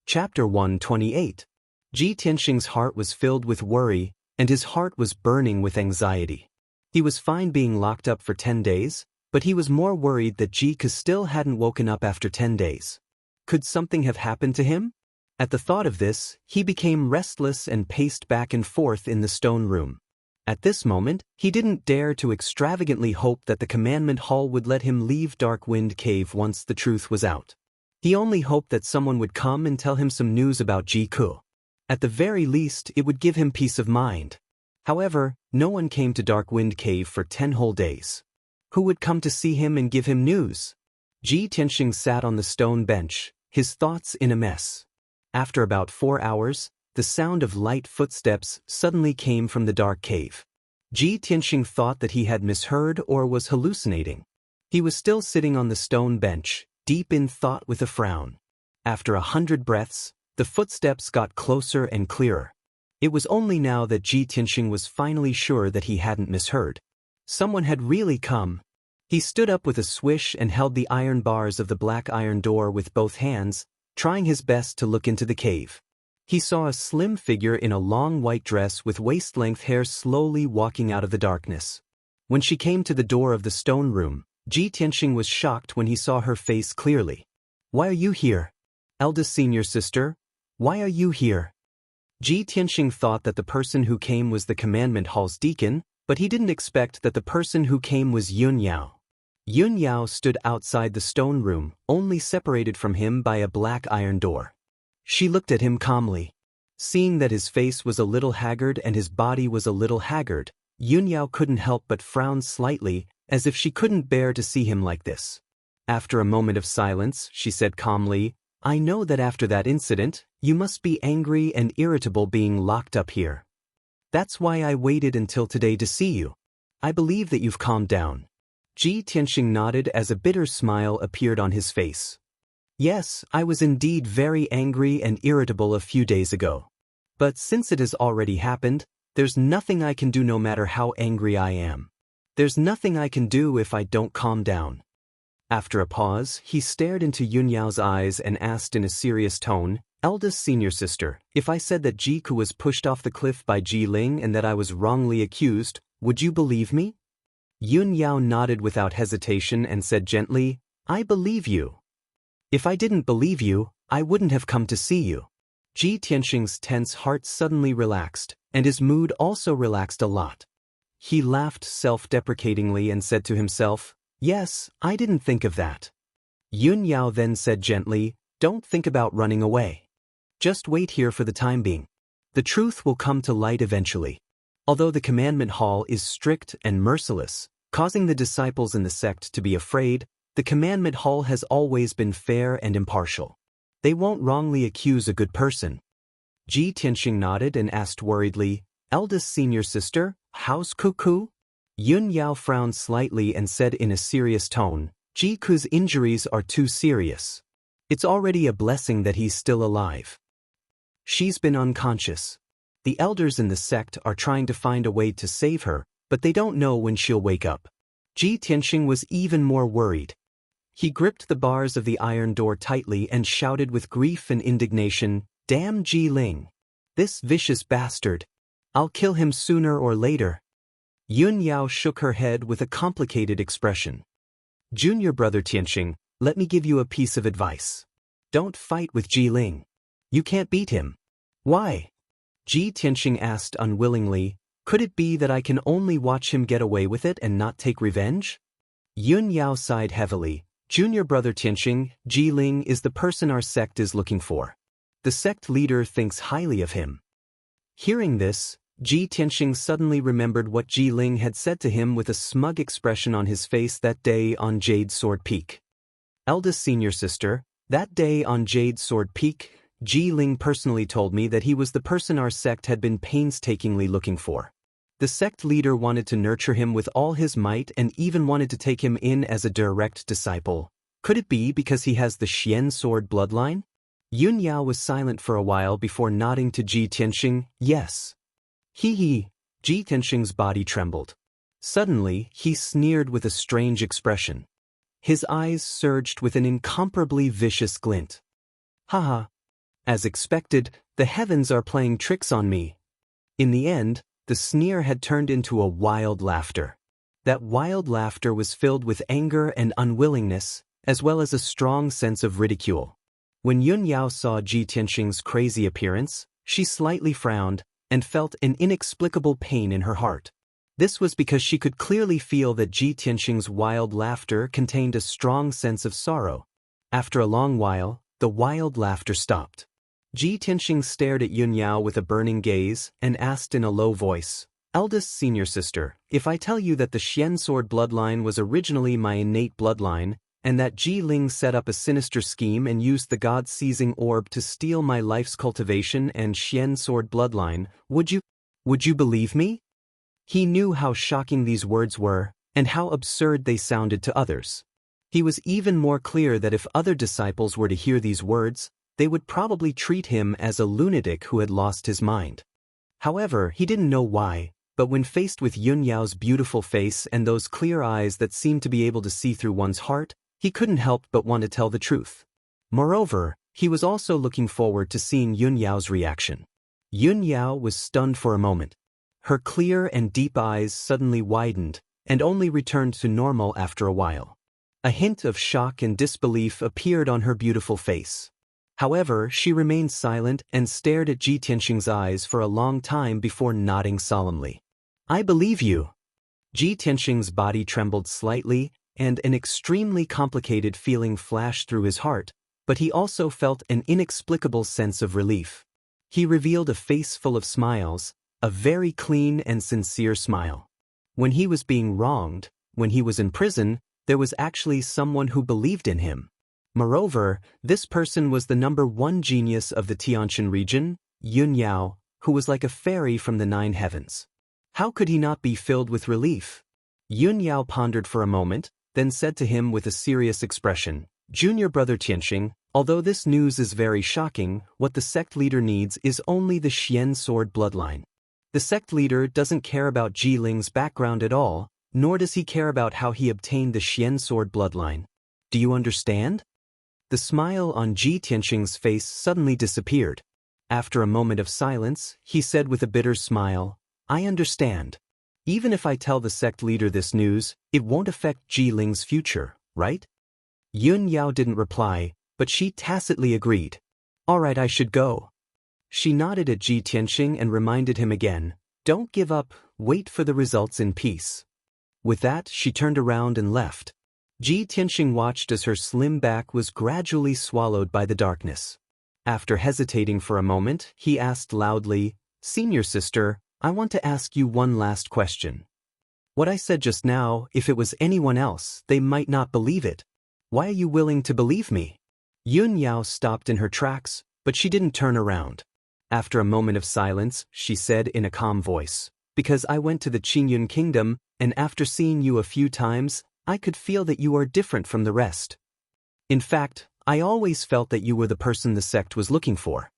Chapter 128. Ji Tianxing's heart was filled with worry, and his heart was burning with anxiety. He was fine being locked up for 10 days, but he was more worried that Ji Ke still hadn't woken up after 10 days. Could something have happened to him? At the thought of this, he became restless and paced back and forth in the stone room. At this moment, he didn't dare to extravagantly hope that the commandment hall would let him leave Darkwind Cave once the truth was out. He only hoped that someone would come and tell him some news about Ji Ke. At the very least, it would give him peace of mind. However, no one came to Darkwind Cave for 10 whole days. Who would come to see him and give him news? Ji Tianxing sat on the stone bench, his thoughts in a mess. After about 4 hours, the sound of light footsteps suddenly came from the dark cave. Ji Tianxing thought that he had misheard or was hallucinating. He was still sitting on the stone bench, deep in thought with a frown. After 100 breaths, the footsteps got closer and clearer. It was only now that Ji Tianxing was finally sure that he hadn't misheard. Someone had really come. He stood up with a swish and held the iron bars of the black iron door with both hands, trying his best to look into the cave. He saw a slim figure in a long white dress with waist-length hair slowly walking out of the darkness. When she came to the door of the stone room, Ji Tianxing was shocked when he saw her face clearly. "Why are you here? Eldest senior sister? Why are you here?" Ji Tianxing thought that the person who came was the commandment hall's deacon, but he didn't expect that the person who came was Yun Yao. Yun Yao stood outside the stone room, only separated from him by a black iron door. She looked at him calmly. Seeing that his face was a little haggard and his body was a little haggard, Yun Yao couldn't help but frown slightly, as if she couldn't bear to see him like this. After a moment of silence, she said calmly, "I know that after that incident, you must be angry and irritable being locked up here. That's why I waited until today to see you. I believe that you've calmed down." Ji Tianxing nodded as a bitter smile appeared on his face. "Yes, I was indeed very angry and irritable a few days ago. But since it has already happened, there's nothing I can do no matter how angry I am. There's nothing I can do if I don't calm down." After a pause, he stared into Yun Yao's eyes and asked in a serious tone, "Eldest senior sister, if I said that Ji Ke was pushed off the cliff by Ji Ling and that I was wrongly accused, would you believe me?" Yun Yao nodded without hesitation and said gently, "I believe you. If I didn't believe you, I wouldn't have come to see you." Ji Tianxing's tense heart suddenly relaxed, and his mood also relaxed a lot. He laughed self-deprecatingly and said to himself, Yes, I didn't think of that. Yun Yao then said gently, don't think about running away. Just wait here for the time being. The truth will come to light eventually. Although the commandment hall is strict and merciless, causing the disciples in the sect to be afraid, the commandment hall has always been fair and impartial. They won't wrongly accuse a good person. Ji Tianxing nodded and asked worriedly, eldest senior sister, how's Cuckoo? Yun Yao frowned slightly and said in a serious tone, Ji Ku's injuries are too serious. It's already a blessing that he's still alive. She's been unconscious. The elders in the sect are trying to find a way to save her, but they don't know when she'll wake up. Ji Tianxing was even more worried. He gripped the bars of the iron door tightly and shouted with grief and indignation, damn Ji Ling. This vicious bastard. I'll kill him sooner or later. Yun Yao shook her head with a complicated expression. Junior brother Tianxing, let me give you a piece of advice. Don't fight with Ji Ling. You can't beat him. Why? Ji Tianxing asked unwillingly, could it be that I can only watch him get away with it and not take revenge? Yun Yao sighed heavily. Junior brother Tianxing, Ji Ling is the person our sect is looking for. The sect leader thinks highly of him. Hearing this, Ji Tianxing suddenly remembered what Ji Ling had said to him with a smug expression on his face that day on Jade Sword Peak. Eldest senior sister, that day on Jade Sword Peak, Ji Ling personally told me that he was the person our sect had been painstakingly looking for. The sect leader wanted to nurture him with all his might and even wanted to take him in as a direct disciple. Could it be because he has the Xian sword bloodline? Yun Yao was silent for a while before nodding to Ji Tianxing, yes. He. Ji Tianxing's body trembled. Suddenly, he sneered with a strange expression. His eyes surged with an incomparably vicious glint. Haha. As expected, the heavens are playing tricks on me. In the end, the sneer had turned into a wild laughter. That wild laughter was filled with anger and unwillingness, as well as a strong sense of ridicule. When Yun Yao saw Ji Tianxing's crazy appearance, she slightly frowned and felt an inexplicable pain in her heart. This was because she could clearly feel that Ji Tianxing's wild laughter contained a strong sense of sorrow. After a long while, the wild laughter stopped. Ji Tianxing stared at Yun Yao with a burning gaze and asked in a low voice, eldest senior sister, if I tell you that the Xian sword bloodline was originally my innate bloodline, and that Ji Ling set up a sinister scheme and used the God-seizing orb to steal my life's cultivation and Xian sword bloodline, would you believe me? He knew how shocking these words were, and how absurd they sounded to others. He was even more clear that if other disciples were to hear these words, they would probably treat him as a lunatic who had lost his mind. However, he didn't know why, but when faced with Yun Yao's beautiful face and those clear eyes that seemed to be able to see through one's heart, he couldn't help but want to tell the truth. Moreover, he was also looking forward to seeing Yun Yao's reaction. Yun Yao was stunned for a moment. Her clear and deep eyes suddenly widened, and only returned to normal after a while. A hint of shock and disbelief appeared on her beautiful face. However, she remained silent and stared at Ji Tianxing's eyes for a long time before nodding solemnly. I believe you. Ji Tianxing's body trembled slightly, and an extremely complicated feeling flashed through his heart, but he also felt an inexplicable sense of relief. He revealed a face full of smiles, a very clean and sincere smile. When he was being wronged, when he was in prison, there was actually someone who believed in him. Moreover, this person was the #1 genius of the Tianjin region, Yun Yao, who was like a fairy from the 9 heavens. How could he not be filled with relief? Yun Yao pondered for a moment, then said to him with a serious expression, Junior brother Tianxing, although this news is very shocking, what the sect leader needs is only the Xian sword bloodline. The sect leader doesn't care about Ji Ling's background at all, nor does he care about how he obtained the Xian sword bloodline. Do you understand? The smile on Ji Tianxing's face suddenly disappeared. After a moment of silence, he said with a bitter smile, I understand. Even if I tell the sect leader this news, it won't affect Ji Ling's future, right? Yun Yao didn't reply, but she tacitly agreed. All right, I should go. She nodded at Ji Tianxing and reminded him again, don't give up, wait for the results in peace. With that, she turned around and left. Ji Tianxing watched as her slim back was gradually swallowed by the darkness. After hesitating for a moment, he asked loudly, "Senior sister, I want to ask you one last question. What I said just now, if it was anyone else, they might not believe it. Why are you willing to believe me?" Yun Yao stopped in her tracks, but she didn't turn around. After a moment of silence, she said in a calm voice, "Because I went to the Qingyun kingdom, and after seeing you a few times, I could feel that you are different from the rest. In fact, I always felt that you were the person the sect was looking for."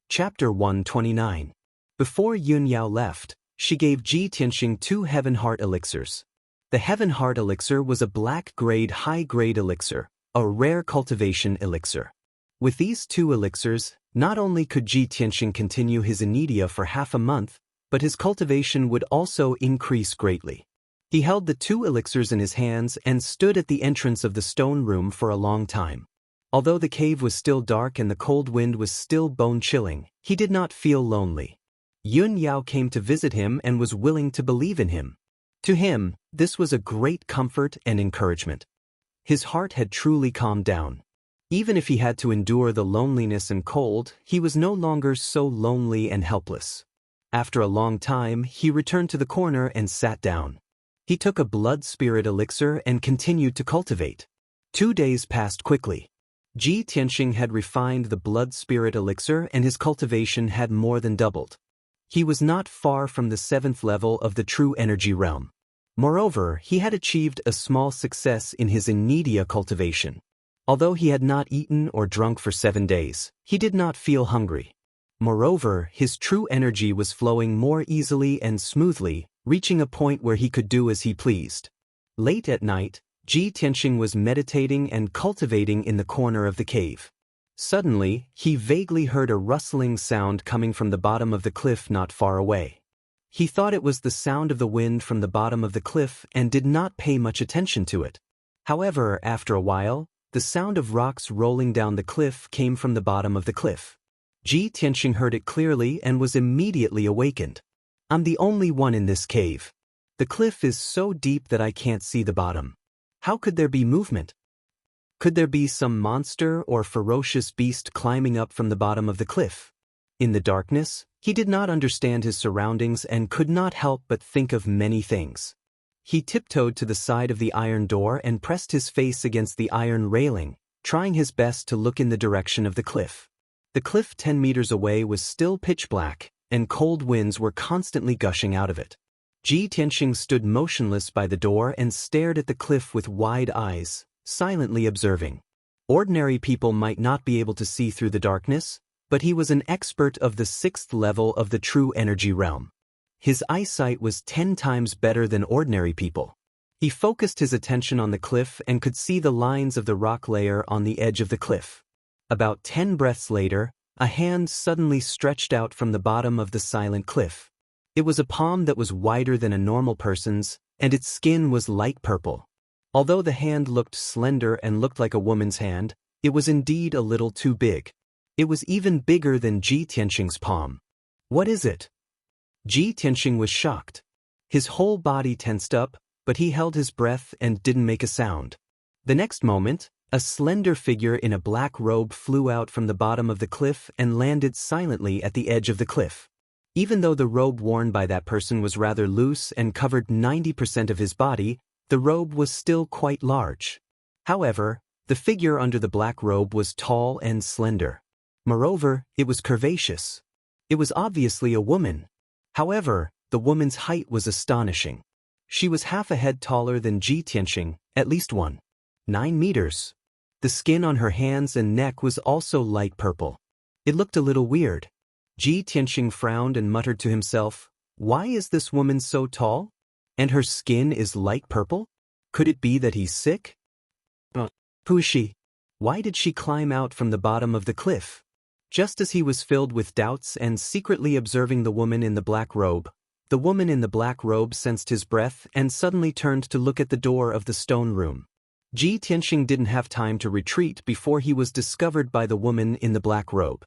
Chapter 129. Before Yun Yao left, she gave Ji Tianxing 2 Heaven Heart elixirs. The Heaven Heart elixir was a black-grade high-grade elixir, a rare cultivation elixir. With these 2 elixirs, not only could Ji Tianxing continue his anidia for half a month, but his cultivation would also increase greatly. He held the 2 elixirs in his hands and stood at the entrance of the stone room for a long time. Although the cave was still dark and the cold wind was still bone-chilling, he did not feel lonely. Yun Yao came to visit him and was willing to believe in him. To him, this was a great comfort and encouragement. His heart had truly calmed down. Even if he had to endure the loneliness and cold, he was no longer so lonely and helpless. After a long time, he returned to the corner and sat down. He took a blood spirit elixir and continued to cultivate. 2 days passed quickly. Ji Tianxing had refined the blood spirit elixir and his cultivation had more than doubled. He was not far from the 7th level of the true energy realm. Moreover, he had achieved a small success in his anidia cultivation. Although he had not eaten or drunk for 7 days, he did not feel hungry. Moreover, his true energy was flowing more easily and smoothly, reaching a point where he could do as he pleased. Late at night, Ji Tianxing was meditating and cultivating in the corner of the cave. Suddenly, he vaguely heard a rustling sound coming from the bottom of the cliff not far away. He thought it was the sound of the wind from the bottom of the cliff and did not pay much attention to it. However, after a while, the sound of rocks rolling down the cliff came from the bottom of the cliff. Ji Tianxing heard it clearly and was immediately awakened. "I'm the only one in this cave. The cliff is so deep that I can't see the bottom. How could there be movement? Could there be some monster or ferocious beast climbing up from the bottom of the cliff?" In the darkness, he did not understand his surroundings and could not help but think of many things. He tiptoed to the side of the iron door and pressed his face against the iron railing, trying his best to look in the direction of the cliff. The cliff 10 meters away was still pitch black, and cold winds were constantly gushing out of it. Ji Tianxing stood motionless by the door and stared at the cliff with wide eyes, silently observing. Ordinary people might not be able to see through the darkness, but he was an expert of the 6th level of the true energy realm. His eyesight was 10 times better than ordinary people. He focused his attention on the cliff and could see the lines of the rock layer on the edge of the cliff. About 10 breaths later, a hand suddenly stretched out from the bottom of the silent cliff. It was a palm that was wider than a normal person's, and its skin was light purple. Although the hand looked slender and looked like a woman's hand, it was indeed a little too big. It was even bigger than Ji Tianxing's palm. "What is it?" Ji Tianxing was shocked. His whole body tensed up, but he held his breath and didn't make a sound. The next moment, a slender figure in a black robe flew out from the bottom of the cliff and landed silently at the edge of the cliff. Even though the robe worn by that person was rather loose and covered 90% of his body, the robe was still quite large. However, the figure under the black robe was tall and slender. Moreover, it was curvaceous. It was obviously a woman. However, the woman's height was astonishing. She was half a head taller than Ji Tianxing, at least 1.9 meters. The skin on her hands and neck was also light purple. It looked a little weird. Ji Tianxing frowned and muttered to himself, "Why is this woman so tall? And her skin is light purple? Could it be that he's sick? Who is she? Why did she climb out from the bottom of the cliff?" Just as he was filled with doubts and secretly observing the woman in the black robe, the woman in the black robe sensed his breath and suddenly turned to look at the door of the stone room. Ji Tianxing didn't have time to retreat before he was discovered by the woman in the black robe.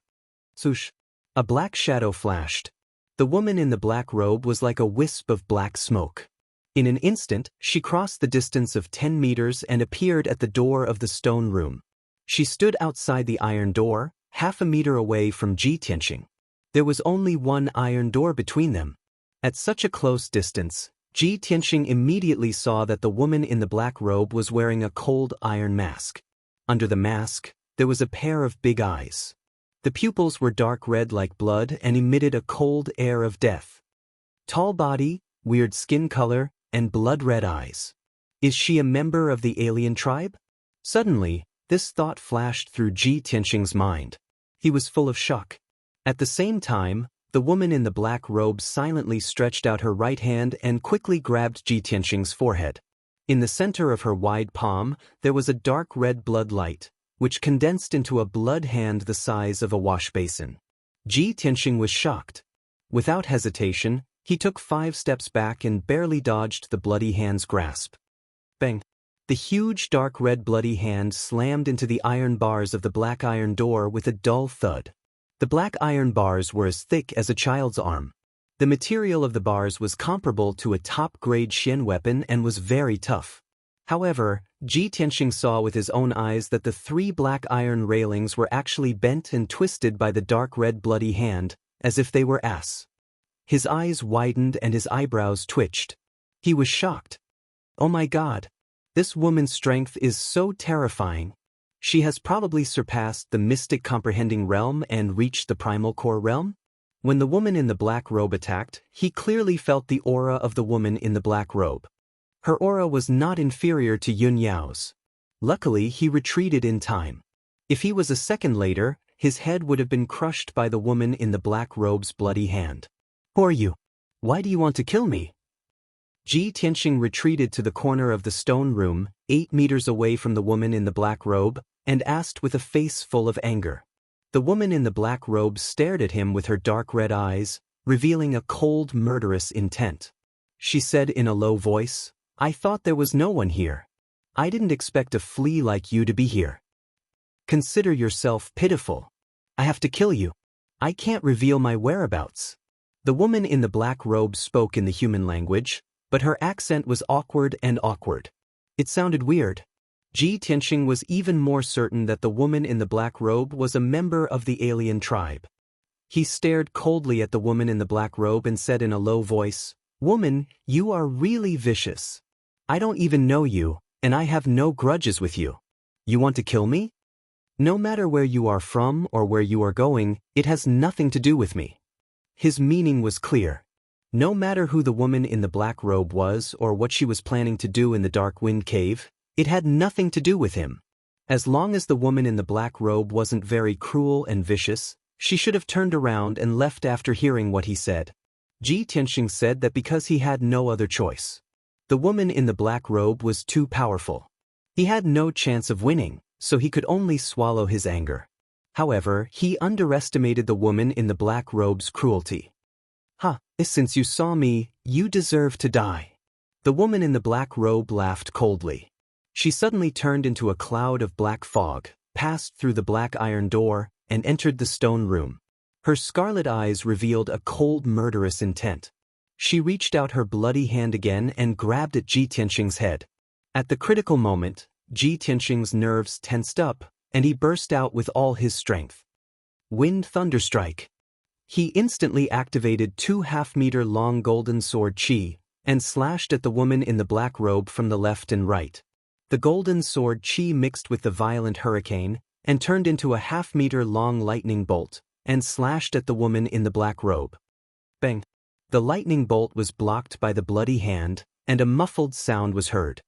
Swoosh! A black shadow flashed. The woman in the black robe was like a wisp of black smoke. In an instant, she crossed the distance of 10 meters and appeared at the door of the stone room. She stood outside the iron door, half a meter away from Ji Tianqing. There was only one iron door between them. At such a close distance, Ji Tianqing immediately saw that the woman in the black robe was wearing a cold iron mask. Under the mask, there was a pair of big eyes. The pupils were dark red like blood and emitted a cold air of death. Tall body, weird skin color, and blood-red eyes. Is she a member of the alien tribe? Suddenly, this thought flashed through Ji Tianqing's mind. He was full of shock. At the same time, the woman in the black robe silently stretched out her right hand and quickly grabbed Ji Tianqing's forehead. In the center of her wide palm, there was a dark red blood light, which condensed into a blood hand the size of a wash basin. Ji Tianqing was shocked. Without hesitation, he took 5 steps back and barely dodged the bloody hand's grasp. Bang! The huge dark red bloody hand slammed into the iron bars of the black iron door with a dull thud. The black iron bars were as thick as a child's arm. The material of the bars was comparable to a top-grade Xian weapon and was very tough. However, Ji Tianqing saw with his own eyes that the 3 black iron railings were actually bent and twisted by the dark red bloody hand, as if they were ass. His eyes widened and his eyebrows twitched. He was shocked. Oh my God! This woman's strength is so terrifying. She has probably surpassed the mystic comprehending realm and reached the primal core realm? When the woman in the black robe attacked, he clearly felt the aura of the woman in the black robe. Her aura was not inferior to Yun Yao's. Luckily, he retreated in time. If he was a second later, his head would have been crushed by the woman in the black robe's bloody hand. Who are you? Why do you want to kill me? Ji Tianqing retreated to the corner of the stone room, 8 meters away from the woman in the black robe, and asked with a face full of anger. The woman in the black robe stared at him with her dark red eyes, revealing a cold, murderous intent. She said in a low voice, "I thought there was no one here. I didn't expect a flea like you to be here. Consider yourself pitiful. I have to kill you. I can't reveal my whereabouts." The woman in the black robe spoke in the human language, but her accent was awkward and awkward. It sounded weird. Ji Tianqing was even more certain that the woman in the black robe was a member of the alien tribe. He stared coldly at the woman in the black robe and said in a low voice, "Woman, you are really vicious. I don't even know you, and I have no grudges with you. You want to kill me? No matter where you are from or where you are going, it has nothing to do with me." His meaning was clear. No matter who the woman in the black robe was or what she was planning to do in the dark wind cave, it had nothing to do with him. As long as the woman in the black robe wasn't very cruel and vicious, she should have turned around and left after hearing what he said. Ji Tianqing said that because he had no other choice. The woman in the black robe was too powerful. He had no chance of winning, so he could only swallow his anger. However, he underestimated the woman in the black robe's cruelty. Since you saw me, you deserve to die." The woman in the black robe laughed coldly. She suddenly turned into a cloud of black fog, passed through the black iron door, and entered the stone room. Her scarlet eyes revealed a cold, murderous intent. She reached out her bloody hand again and grabbed at Ji Tianqing's head. At the critical moment, Ji Tianqing's nerves tensed up, and he burst out with all his strength. Wind Thunderstrike. He instantly activated 2 half-meter-long golden sword chi, and slashed at the woman in the black robe from the left and right. The golden sword chi mixed with the violent hurricane, and turned into a half-meter-long lightning bolt, and slashed at the woman in the black robe. Bang! The lightning bolt was blocked by the bloody hand, and a muffled sound was heard.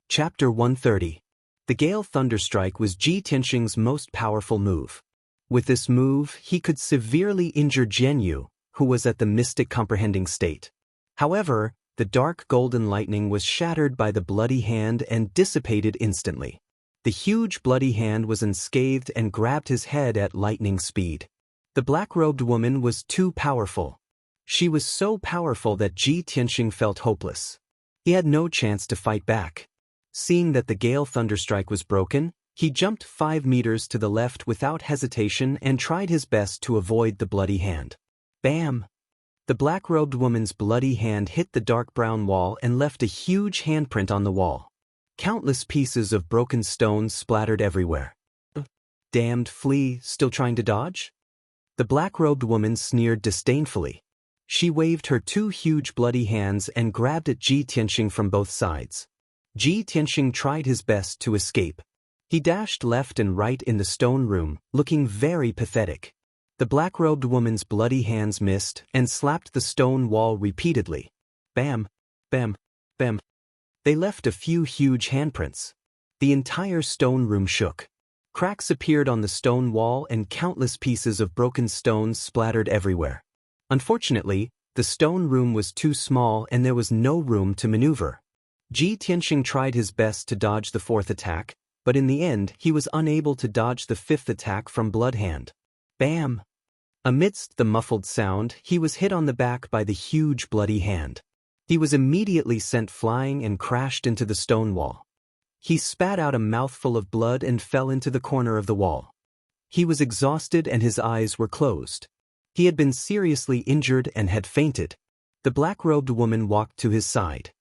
Chapter 130. The Gale Thunderstrike was Ji Tianqing's most powerful move. With this move, he could severely injure Jianyu, who was at the mystic comprehending state. However, the dark golden lightning was shattered by the bloody hand and dissipated instantly. The huge bloody hand was unscathed and grabbed his head at lightning speed. The black-robed woman was too powerful. She was so powerful that Ji Tianqing felt hopeless. He had no chance to fight back. Seeing that the Gale Thunderstrike was broken, he jumped 5 meters to the left without hesitation and tried his best to avoid the bloody hand. Bam! The black-robed woman's bloody hand hit the dark brown wall and left a huge handprint on the wall. Countless pieces of broken stones splattered everywhere. Damned flea, still trying to dodge? The black-robed woman sneered disdainfully. She waved her two huge bloody hands and grabbed at Ji Tianxing from both sides. Ji Tianxing tried his best to escape. He dashed left and right in the stone room, looking very pathetic. The black-robed woman's bloody hands missed and slapped the stone wall repeatedly. Bam, bam, bam. They left a few huge handprints. The entire stone room shook. Cracks appeared on the stone wall and countless pieces of broken stones splattered everywhere. Unfortunately, the stone room was too small and there was no room to maneuver. Ji Tianxing tried his best to dodge the fourth attack, but in the end he was unable to dodge the fifth attack from Bloodhand. Bam! Amidst the muffled sound, he was hit on the back by the huge bloody hand. He was immediately sent flying and crashed into the stone wall. He spat out a mouthful of blood and fell into the corner of the wall. He was exhausted and his eyes were closed. He had been seriously injured and had fainted. The black-robed woman walked to his side.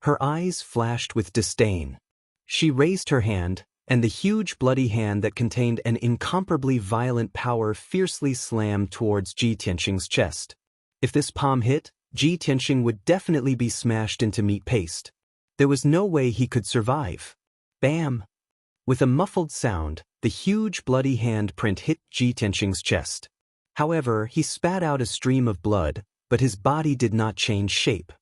Her eyes flashed with disdain. She raised her hand, and the huge bloody hand that contained an incomparably violent power fiercely slammed towards Ji Tianxing's chest. If this palm hit, Ji Tianxing would definitely be smashed into meat paste. There was no way he could survive. Bam! With a muffled sound, the huge bloody hand print hit Ji Tianxing's chest. However, he spat out a stream of blood, but his body did not change shape.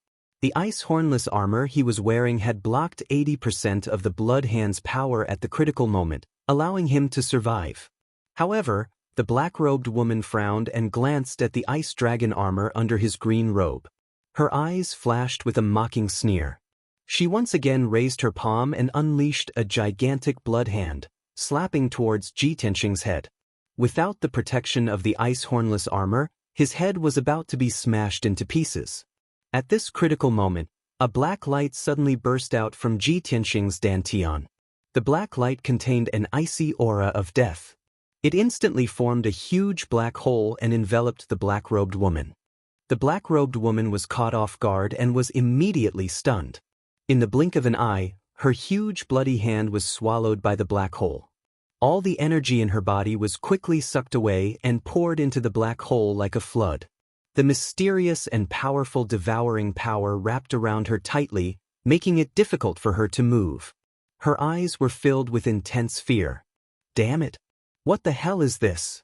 The ice hornless armor he was wearing had blocked 80% of the blood hand's power at the critical moment, allowing him to survive. However, the black-robed woman frowned and glanced at the ice dragon armor under his green robe. Her eyes flashed with a mocking sneer. She once again raised her palm and unleashed a gigantic blood hand, slapping towards Ji Tianxing's head. Without the protection of the ice hornless armor, his head was about to be smashed into pieces. At this critical moment, a black light suddenly burst out from Ji Tianxing's dantian. The black light contained an icy aura of death. It instantly formed a huge black hole and enveloped the black-robed woman. The black-robed woman was caught off guard and was immediately stunned. In the blink of an eye, her huge bloody hand was swallowed by the black hole. All the energy in her body was quickly sucked away and poured into the black hole like a flood. The mysterious and powerful devouring power wrapped around her tightly, making it difficult for her to move. Her eyes were filled with intense fear. Damn it! What the hell is this?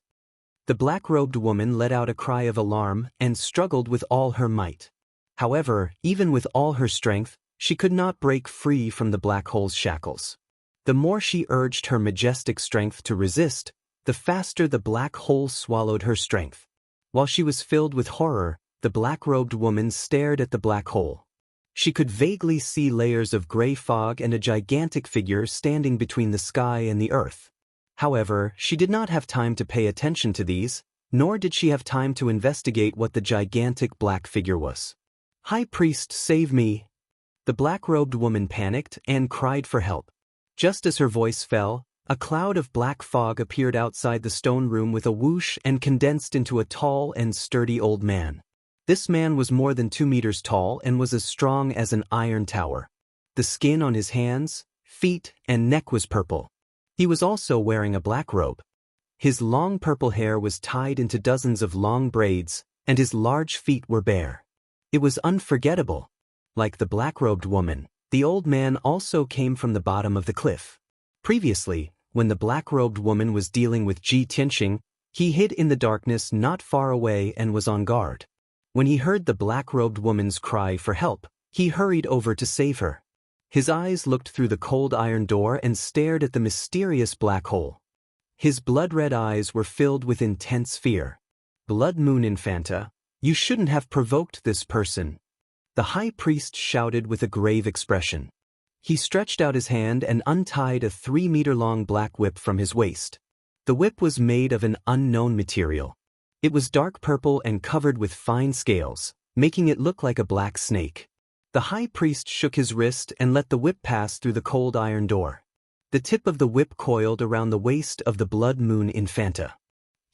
The black-robed woman let out a cry of alarm and struggled with all her might. However, even with all her strength, she could not break free from the black hole's shackles. The more she urged her majestic strength to resist, the faster the black hole swallowed her strength. While she was filled with horror, the black-robed woman stared at the black hole. She could vaguely see layers of gray fog and a gigantic figure standing between the sky and the earth. However, she did not have time to pay attention to these, nor did she have time to investigate what the gigantic black figure was. "High Priest, save me!" The black-robed woman panicked and cried for help. Just as her voice fell, a cloud of black fog appeared outside the stone room with a whoosh and condensed into a tall and sturdy old man. This man was more than 2 meters tall and was as strong as an iron tower. The skin on his hands, feet, and neck was purple. He was also wearing a black robe. His long purple hair was tied into dozens of long braids, and his large feet were bare. It was unforgettable. Like the black-robed woman, the old man also came from the bottom of the cliff. Previously, when the black-robed woman was dealing with Ji Tianxing, he hid in the darkness not far away and was on guard. When he heard the black-robed woman's cry for help, he hurried over to save her. His eyes looked through the cold iron door and stared at the mysterious black hole. His blood-red eyes were filled with intense fear. "Blood Moon Infanta, you shouldn't have provoked this person," the high priest shouted with a grave expression. He stretched out his hand and untied a 3-meter-long black whip from his waist. The whip was made of an unknown material. It was dark purple and covered with fine scales, making it look like a black snake. The high priest shook his wrist and let the whip pass through the cold iron door. The tip of the whip coiled around the waist of the Blood Moon Infanta.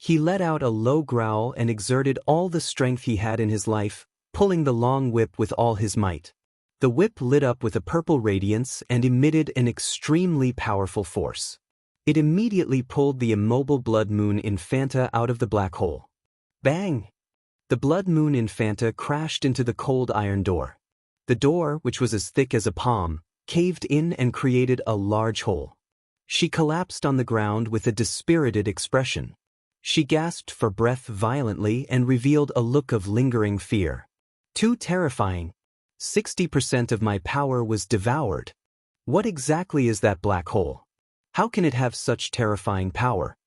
He let out a low growl and exerted all the strength he had in his life, pulling the long whip with all his might. The whip lit up with a purple radiance and emitted an extremely powerful force. It immediately pulled the immobile Blood Moon Infanta out of the black hole. Bang! The Blood Moon Infanta crashed into the cold iron door. The door, which was as thick as a palm, caved in and created a large hole. She collapsed on the ground with a dispirited expression. She gasped for breath violently and revealed a look of lingering fear. Too terrifying. 60% of my power was devoured. What exactly is that black hole? How can it have such terrifying power?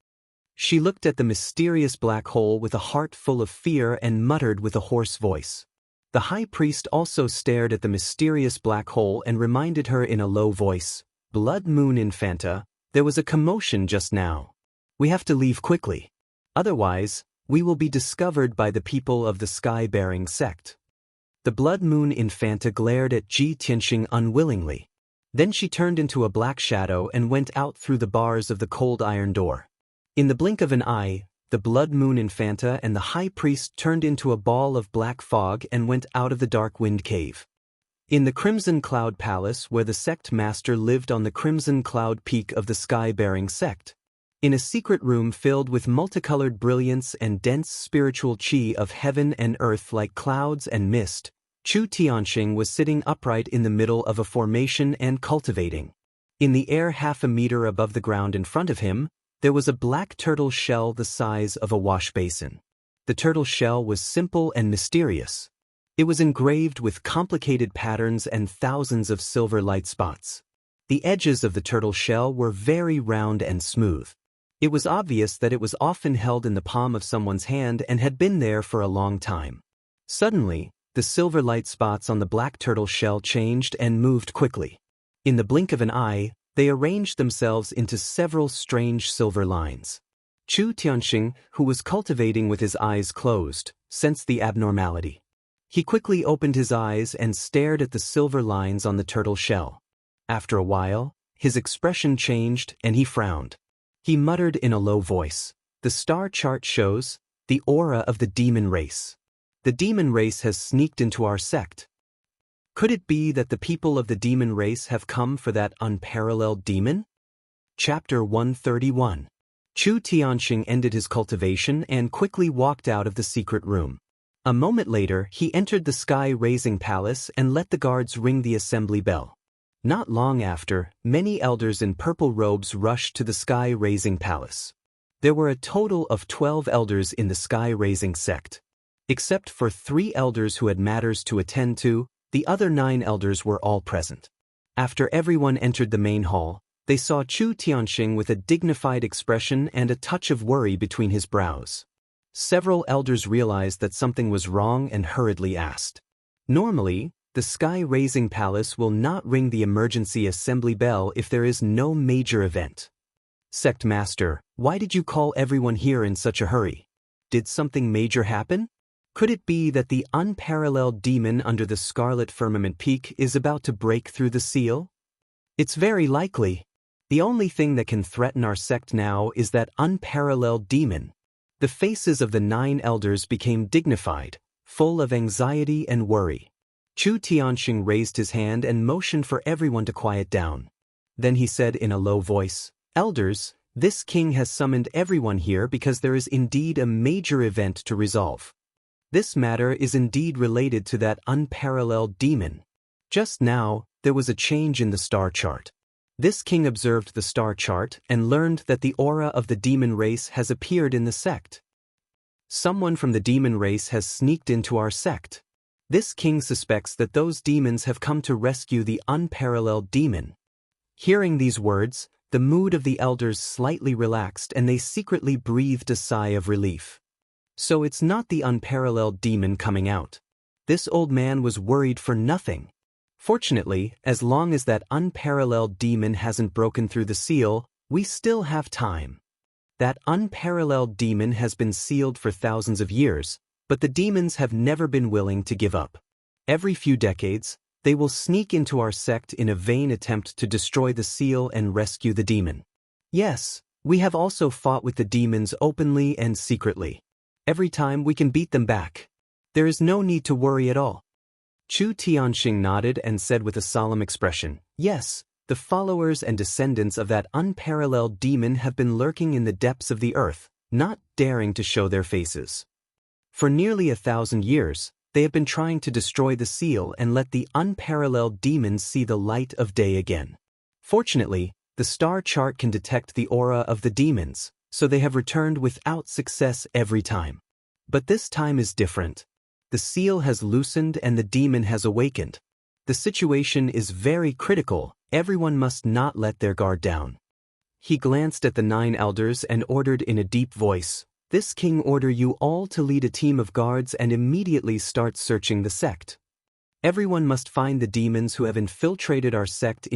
She looked at the mysterious black hole with a heart full of fear and muttered with a hoarse voice. The high priest also stared at the mysterious black hole and reminded her in a low voice, "Blood Moon Infanta, there was a commotion just now. We have to leave quickly. Otherwise, we will be discovered by the people of the sky-bearing sect." The Blood Moon Infanta glared at Ji Tianxing unwillingly. Then she turned into a black shadow and went out through the bars of the cold iron door. In the blink of an eye, the Blood Moon Infanta and the high priest turned into a ball of black fog and went out of the dark wind cave. In the Crimson Cloud Palace, where the sect master lived on the Crimson Cloud Peak of the sky-bearing sect, in a secret room filled with multicolored brilliance and dense spiritual chi of heaven and earth like clouds and mist, Chu Tianxing was sitting upright in the middle of a formation and cultivating. In the air half a meter above the ground in front of him, there was a black turtle shell the size of a wash basin. The turtle shell was simple and mysterious. It was engraved with complicated patterns and thousands of silver light spots. The edges of the turtle shell were very round and smooth. It was obvious that it was often held in the palm of someone's hand and had been there for a long time. Suddenly, the silver light spots on the black turtle shell changed and moved quickly. In the blink of an eye, they arranged themselves into several strange silver lines. Chu Tianxing, who was cultivating with his eyes closed, sensed the abnormality. He quickly opened his eyes and stared at the silver lines on the turtle shell. After a while, his expression changed and he frowned. He muttered in a low voice, "The star chart shows the aura of the demon race. The demon race has sneaked into our sect. Could it be that the people of the demon race have come for that unparalleled demon?" Chapter 131. Chu Tianxing ended his cultivation and quickly walked out of the secret room. A moment later, he entered the sky-raising palace and let the guards ring the assembly bell. Not long after, many elders in purple robes rushed to the sky-raising palace. There were a total of 12 elders in the sky-raising sect. Except for 3 elders who had matters to attend to, the other 9 elders were all present. After everyone entered the main hall, they saw Chu Tianxing with a dignified expression and a touch of worry between his brows. Several elders realized that something was wrong and hurriedly asked. Normally, the sky-raising palace will not ring the emergency assembly bell if there is no major event. Sect Master, why did you call everyone here in such a hurry? Did something major happen? Could it be that the unparalleled demon under the Scarlet Firmament Peak is about to break through the seal? It's very likely. The only thing that can threaten our sect now is that unparalleled demon. The faces of the 9 elders became dignified, full of anxiety and worry. Chu Tianxing raised his hand and motioned for everyone to quiet down. Then he said in a low voice, "Elders, this king has summoned everyone here because there is indeed a major event to resolve. This matter is indeed related to that unparalleled demon. Just now, there was a change in the star chart. This king observed the star chart and learned that the aura of the demon race has appeared in the sect. Someone from the demon race has sneaked into our sect. This king suspects that those demons have come to rescue the unparalleled demon." Hearing these words, the mood of the elders slightly relaxed and they secretly breathed a sigh of relief. So it's not the unparalleled demon coming out. This old man was worried for nothing. Fortunately, as long as that unparalleled demon hasn't broken through the seal, we still have time. That unparalleled demon has been sealed for thousands of years, but the demons have never been willing to give up. Every few decades, they will sneak into our sect in a vain attempt to destroy the seal and rescue the demon. Yes, We have also fought with the demons openly and secretly. Every time we can beat them back. There is no need to worry at all. Chu Tianxing nodded and said with a solemn expression, "Yes, the followers and descendants of that unparalleled demon have been lurking in the depths of the earth, not daring to show their faces. For nearly 1,000 years, they have been trying to destroy the seal and let the unparalleled demons see the light of day again. Fortunately, the star chart can detect the aura of the demons, so they have returned without success every time. But this time is different. The seal has loosened and the demon has awakened. The situation is very critical. Everyone must not let their guard down." He glanced at the 9 elders and ordered in a deep voice, "This king order you all to lead a team of guards and immediately start searching the sect. Everyone must find the demons who have infiltrated our sect,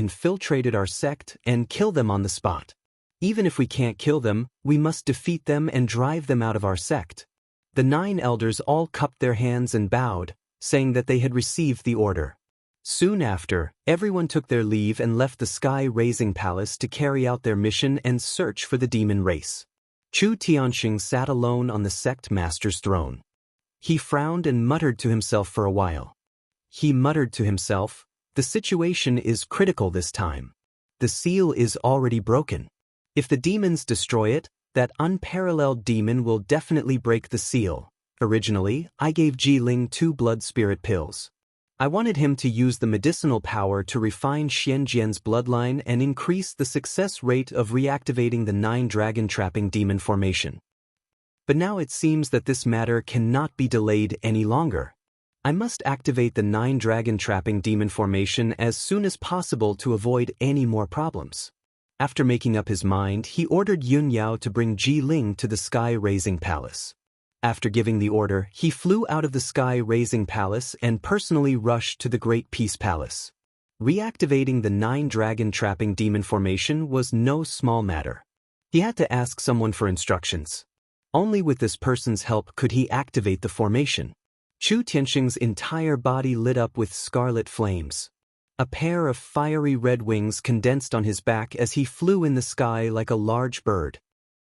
and kill them on the spot. Even if we can't kill them, we must defeat them and drive them out of our sect." The 9 elders all cupped their hands and bowed, saying that they had received the order. Soon after, everyone took their leave and left the sky-raising palace to carry out their mission and search for the demon race. Chu Tianxing sat alone on the sect master's throne. He frowned and muttered to himself for a while. He muttered to himself, "The situation is critical this time. The seal is already broken. If the demons destroy it, that unparalleled demon will definitely break the seal. Originally, I gave Ji Ling 2 blood spirit pills. I wanted him to use the medicinal power to refine Xianjian's bloodline and increase the success rate of reactivating the 9 dragon-trapping demon formation. But now it seems that this matter cannot be delayed any longer. I must activate the 9 dragon-trapping demon formation as soon as possible to avoid any more problems." After making up his mind, he ordered Yun Yao to bring Ji Ling to the sky-raising palace. After giving the order, he flew out of the sky-raising palace and personally rushed to the Great Peace Palace. Reactivating the 9 dragon-trapping demon formation was no small matter. He had to ask someone for instructions. Only with this person's help could he activate the formation. Chu Tianxing's entire body lit up with scarlet flames. A pair of fiery red wings condensed on his back as he flew in the sky like a large bird.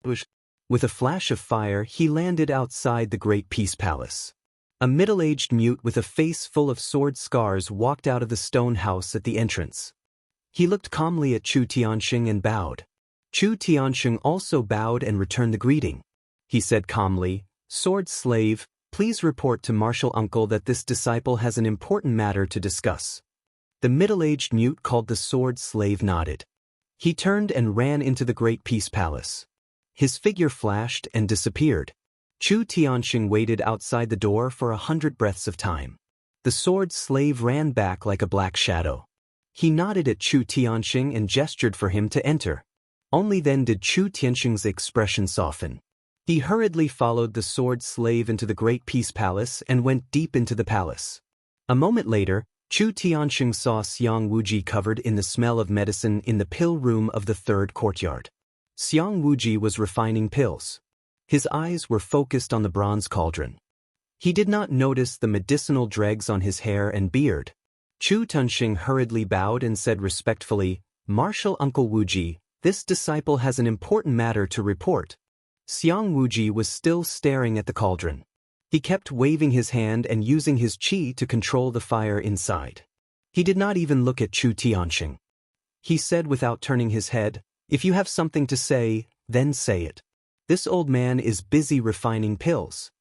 With a flash of fire, he landed outside the Great Peace Palace. A middle-aged mute with a face full of sword scars walked out of the stone house at the entrance. He looked calmly at Chu Tianxing and bowed. Chu Tianxing also bowed and returned the greeting. He said calmly, "Sword slave, please report to Martial Uncle that this disciple has an important matter to discuss." The middle-aged mute called the sword slave nodded. He turned and ran into the Great Peace Palace. His figure flashed and disappeared. Chu Tianxing waited outside the door for 100 breaths of time. The sword slave ran back like a black shadow. He nodded at Chu Tianxing and gestured for him to enter. Only then did Chu Tianxing's expression soften. He hurriedly followed the sword slave into the Great Peace Palace and went deep into the palace. A moment later, Chu Tianxing saw Xiang Wuji covered in the smell of medicine in the pill room of the 3rd courtyard. Xiang Wuji was refining pills. His eyes were focused on the bronze cauldron. He did not notice the medicinal dregs on his hair and beard. Chu Tianxing hurriedly bowed and said respectfully, "Martial Uncle Wuji, this disciple has an important matter to report." Xiang Wuji was still staring at the cauldron. He kept waving his hand and using his qi to control the fire inside. He did not even look at Chu Tianxing. He said without turning his head, "If you have something to say, then say it. This old man is busy refining pills."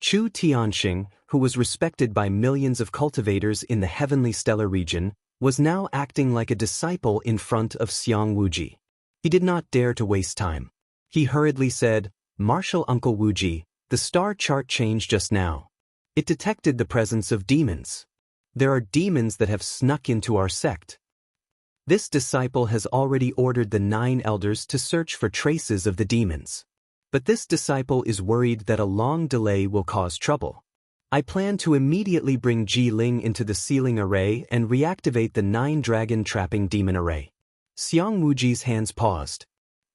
Chu Tianxing, who was respected by millions of cultivators in the heavenly stellar region, was now acting like a disciple in front of Xiang Wuji. He did not dare to waste time. He hurriedly said, "Martial Uncle Wuji, the star chart changed just now. It detected the presence of demons. There are demons that have snuck into our sect. This disciple has already ordered the 9 elders to search for traces of the demons. But this disciple is worried that a long delay will cause trouble. I plan to immediately bring Ji Ling into the sealing array and reactivate the 9 dragon-trapping demon array." Xiang Wuji's hands paused.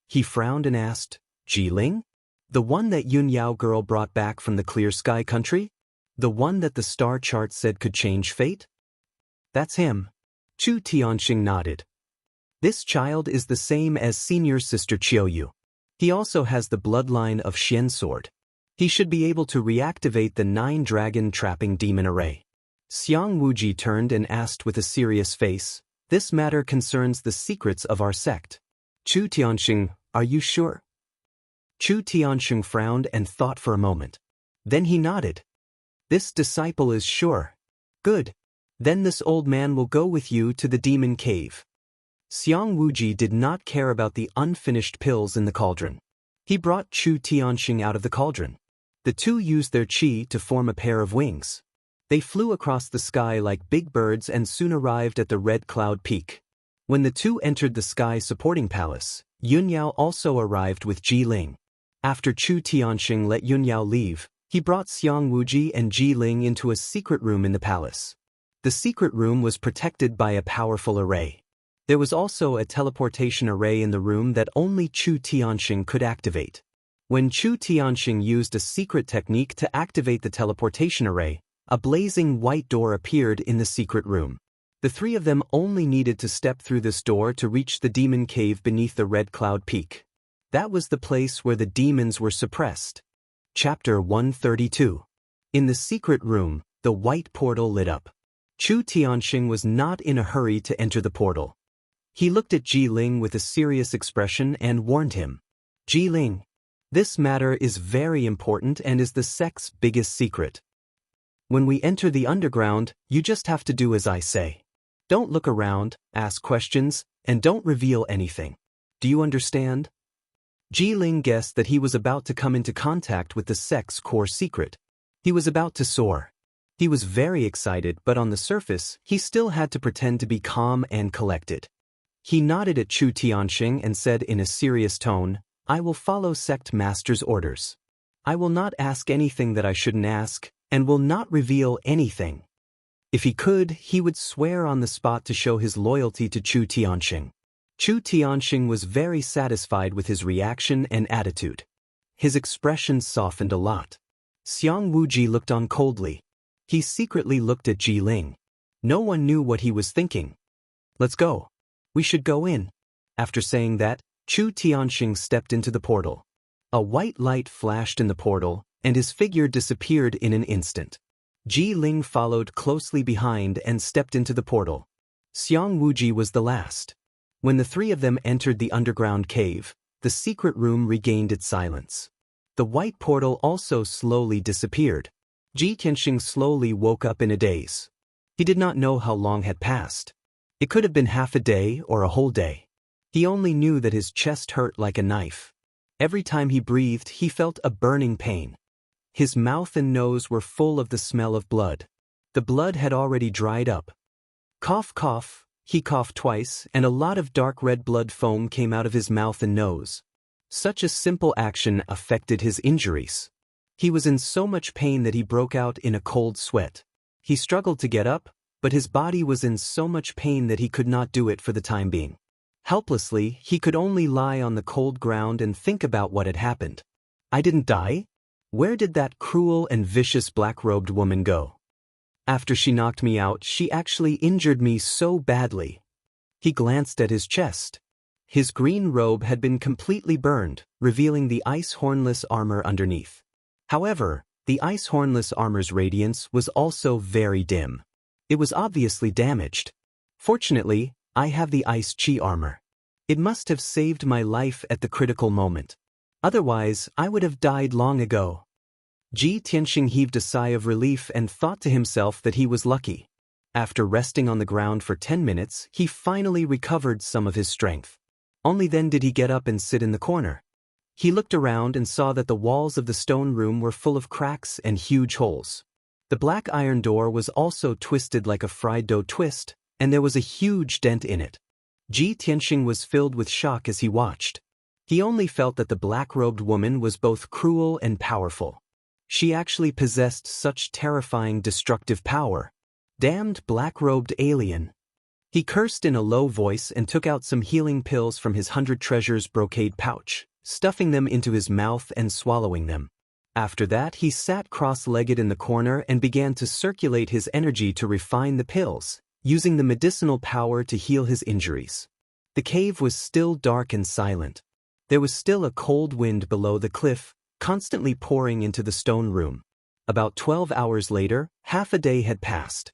He frowned and asked, "Ji Ling? The one that Yun Yao girl brought back from the clear sky country? The one that the star chart said could change fate?" "That's him." Chu Tianxing nodded. "This child is the same as senior sister Qiuyu. He also has the bloodline of Xian Sword. He should be able to reactivate the 9-dragon trapping demon array. Xiang Wuji turned and asked with a serious face, "This matter concerns the secrets of our sect. Chu Tianxing, are you sure?" Chu Tianxing frowned and thought for a moment. Then he nodded. "This disciple is sure." "Good. Then this old man will go with you to the demon cave." Xiang Wuji did not care about the unfinished pills in the cauldron. He brought Chu Tianxing out of the cauldron. The two used their qi to form a pair of wings. They flew across the sky like big birds and soon arrived at the Red Cloud Peak. When the two entered the sky supporting palace, Yunyao also arrived with Ji Ling. After Chu Tianxing let Yunyao leave, he brought Xiang Wuji and Ji Ling into a secret room in the palace. The secret room was protected by a powerful array. There was also a teleportation array in the room that only Chu Tianxing could activate. When Chu Tianxing used a secret technique to activate the teleportation array, a blazing white door appeared in the secret room. The three of them only needed to step through this door to reach the demon cave beneath the Red Cloud Peak. That was the place where the demons were suppressed. Chapter 132. In the secret room, the white portal lit up. Chu Tianxing was not in a hurry to enter the portal. He looked at Ji Ling with a serious expression and warned him. "Ji Ling, this matter is very important and is the sect's biggest secret. When we enter the underground, you just have to do as I say. Don't look around, ask questions, and don't reveal anything. Do you understand?" Ji Ling guessed that he was about to come into contact with the sect's core secret. He was about to soar. He was very excited, but on the surface, he still had to pretend to be calm and collected. He nodded at Chu Tianxing and said in a serious tone, "I will follow sect master's orders. I will not ask anything that I shouldn't ask, and will not reveal anything." If he could, he would swear on the spot to show his loyalty to Chu Tianxing. Chu Tianxing was very satisfied with his reaction and attitude. His expression softened a lot. Xiang Wuji looked on coldly. He secretly looked at Ji Ling. No one knew what he was thinking. "Let's go. We should go in." After saying that, Chu Tianxing stepped into the portal. A white light flashed in the portal, and his figure disappeared in an instant. Ji Ling followed closely behind and stepped into the portal. Xiang Wuji was the last. When the three of them entered the underground cave, the secret room regained its silence. The white portal also slowly disappeared. Ji Tianxing slowly woke up in a daze. He did not know how long had passed. It could have been half a day or a whole day. He only knew that his chest hurt like a knife. Every time he breathed, he felt a burning pain. His mouth and nose were full of the smell of blood. The blood had already dried up. Cough, cough, he coughed twice, and a lot of dark red blood foam came out of his mouth and nose. Such a simple action affected his injuries. He was in so much pain that he broke out in a cold sweat. He struggled to get up, but his body was in so much pain that he could not do it for the time being. Helplessly, he could only lie on the cold ground and think about what had happened. "I didn't die? Where did that cruel and vicious black-robed woman go? After she knocked me out, she actually injured me so badly." He glanced at his chest. His green robe had been completely burned, revealing the ice hornless armor underneath. However, the ice hornless armor's radiance was also very dim. It was obviously damaged. "Fortunately, I have the ice chi armor. It must have saved my life at the critical moment. Otherwise, I would have died long ago." Ji Tianxing heaved a sigh of relief and thought to himself that he was lucky. After resting on the ground for 10 minutes, he finally recovered some of his strength. Only then did he get up and sit in the corner. He looked around and saw that the walls of the stone room were full of cracks and huge holes. The black iron door was also twisted like a fried dough twist, and there was a huge dent in it. Ji Tianxing was filled with shock as he watched. He only felt that the black-robed woman was both cruel and powerful. She actually possessed such terrifying destructive power. Damned black-robed alien. He cursed in a low voice and took out some healing pills from his 100 treasures brocade pouch, stuffing them into his mouth and swallowing them. After that, he sat cross-legged in the corner and began to circulate his energy to refine the pills, using the medicinal power to heal his injuries. The cave was still dark and silent. There was still a cold wind below the cliff, constantly pouring into the stone room. About 12 hours later, half a day had passed.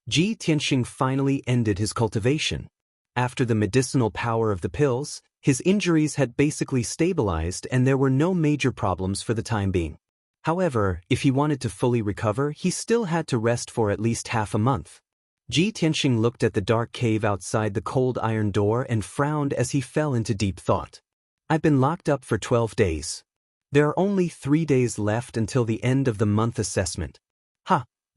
Ji Tianxing finally ended his cultivation. After the medicinal power of the pills, his injuries had basically stabilized and there were no major problems for the time being. However, if he wanted to fully recover, he still had to rest for at least half a month. Ji Tianxing looked at the dark cave outside the cold iron door and frowned as he fell into deep thought. I've been locked up for 12 days. There are only 3 days left until the end of the month assessment.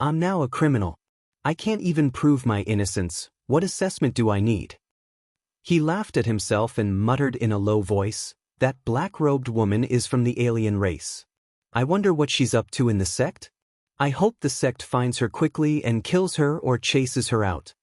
I'm now a criminal. I can't even prove my innocence. What assessment do I need? He laughed at himself and muttered in a low voice, "That black-robed woman is from the alien race. I wonder what she's up to in the sect? I hope the sect finds her quickly and kills her or chases her out.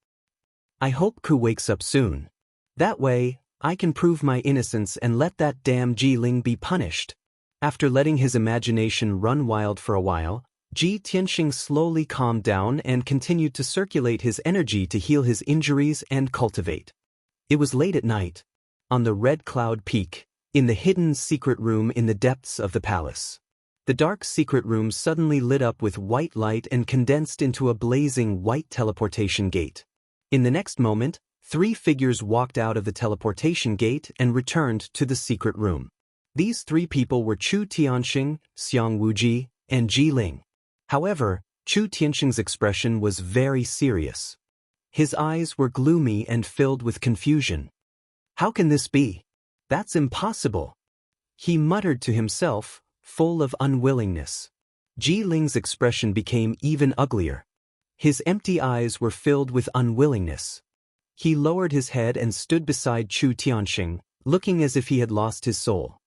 I hope Ku wakes up soon. That way, I can prove my innocence and let that damn Ji Ling be punished." After letting his imagination run wild for a while, Ji Tianxing slowly calmed down and continued to circulate his energy to heal his injuries and cultivate. It was late at night. On the Red Cloud Peak, in the hidden secret room in the depths of the palace. The dark secret room suddenly lit up with white light and condensed into a blazing white teleportation gate. In the next moment, 3 figures walked out of the teleportation gate and returned to the secret room. These 3 people were Chu Tianxing, Xiang Wuji, and Ji Ling. However, Chu Tianxing's expression was very serious. His eyes were gloomy and filled with confusion. How can this be? That's impossible. He muttered to himself, full of unwillingness. Ji Ling's expression became even uglier. His empty eyes were filled with unwillingness. He lowered his head and stood beside Chu Tianxing, looking as if he had lost his soul.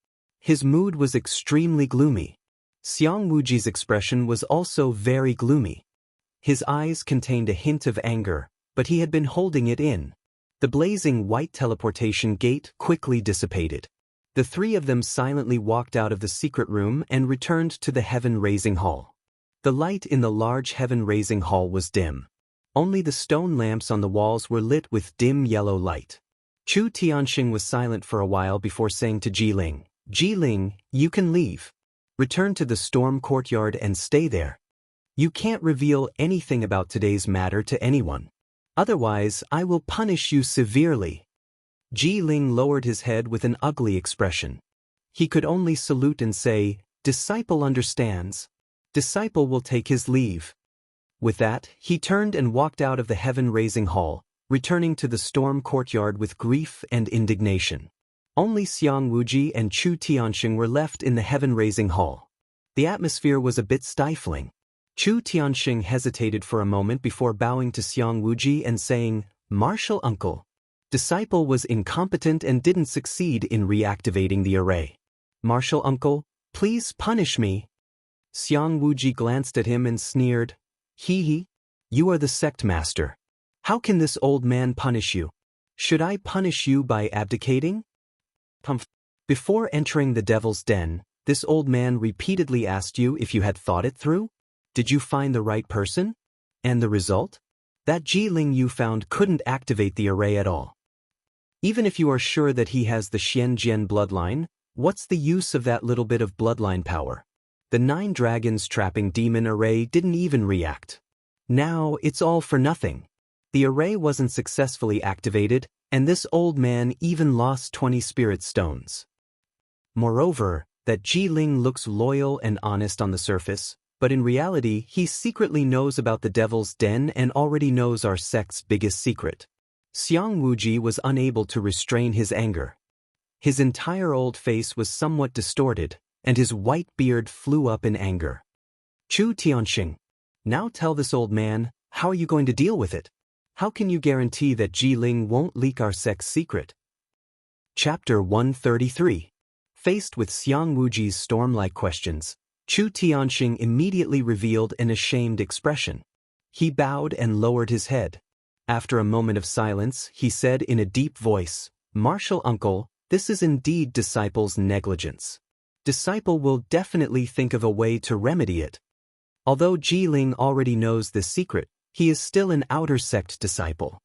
His mood was extremely gloomy. Xiang Wuji's expression was also very gloomy. His eyes contained a hint of anger, but he had been holding it in. The blazing white teleportation gate quickly dissipated. The 3 of them silently walked out of the secret room and returned to the heaven-raising hall. The light in the large heaven-raising hall was dim. Only the stone lamps on the walls were lit with dim yellow light. Chu Tianxing was silent for a while before saying to Ji Ling, "Ji Ling, you can leave. Return to the storm courtyard and stay there. You can't reveal anything about today's matter to anyone. Otherwise, I will punish you severely." Ji Ling lowered his head with an ugly expression. He could only salute and say, "Disciple understands. Disciple will take his leave." With that, he turned and walked out of the heaven-raising hall, returning to the storm courtyard with grief and indignation. Only Xiang Wuji and Chu Tianxing were left in the heaven-raising hall. The atmosphere was a bit stifling. Chu Tianxing hesitated for a moment before bowing to Xiang Wuji and saying, "Martial uncle. Disciple was incompetent and didn't succeed in reactivating the array. Martial uncle, please punish me." Xiang Wuji glanced at him and sneered, "He, you are the sect master. How can this old man punish you? Should I punish you by abdicating?" Before entering the devil's den, this old man repeatedly asked you if you had thought it through. Did you find the right person? And the result? That Ji Ling you found couldn't activate the array at all. Even if you are sure that he has the Xianjian bloodline, what's the use of that little bit of bloodline power? The 9 dragons trapping demon array didn't even react. Now it's all for nothing. The array wasn't successfully activated, and this old man even lost 20 spirit stones. Moreover, that Ji Ling looks loyal and honest on the surface, but in reality he secretly knows about the devil's den and already knows our sect's biggest secret. Xiang Wuji was unable to restrain his anger. His entire old face was somewhat distorted, and his white beard flew up in anger. "Chu Tianxing, now tell this old man, how are you going to deal with it? How can you guarantee that Ji Ling won't leak our sect's secret?" Chapter 133. Faced with Xiang Wuji's storm-like questions, Chu Tianxing immediately revealed an ashamed expression. He bowed and lowered his head. After a moment of silence, he said in a deep voice, "Martial uncle, this is indeed Disciple's negligence. Disciple will definitely think of a way to remedy it. Although Ji Ling already knows this secret, he is still an outer sect disciple.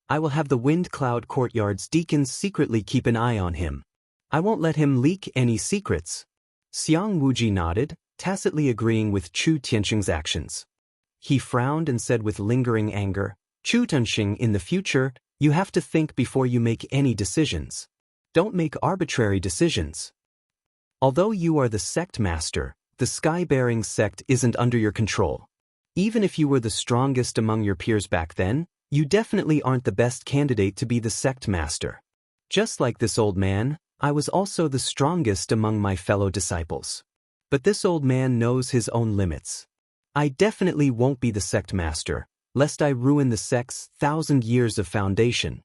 I will have the Wind Cloud Courtyard's deacons secretly keep an eye on him. I won't let him leak any secrets. Xiang Wuji nodded, tacitly agreeing with Chu Tianxing's actions. He frowned and said with lingering anger, Chu Tianxing, in the future, you have to think before you make any decisions. Don't make arbitrary decisions. Although you are the sect master, the sky-bearing sect isn't under your control. Even if you were the strongest among your peers back then, you definitely aren't the best candidate to be the sect master. Just like this old man, I was also the strongest among my fellow disciples. But this old man knows his own limits. I definitely won't be the sect master, lest I ruin the sect's 1,000 years of foundation.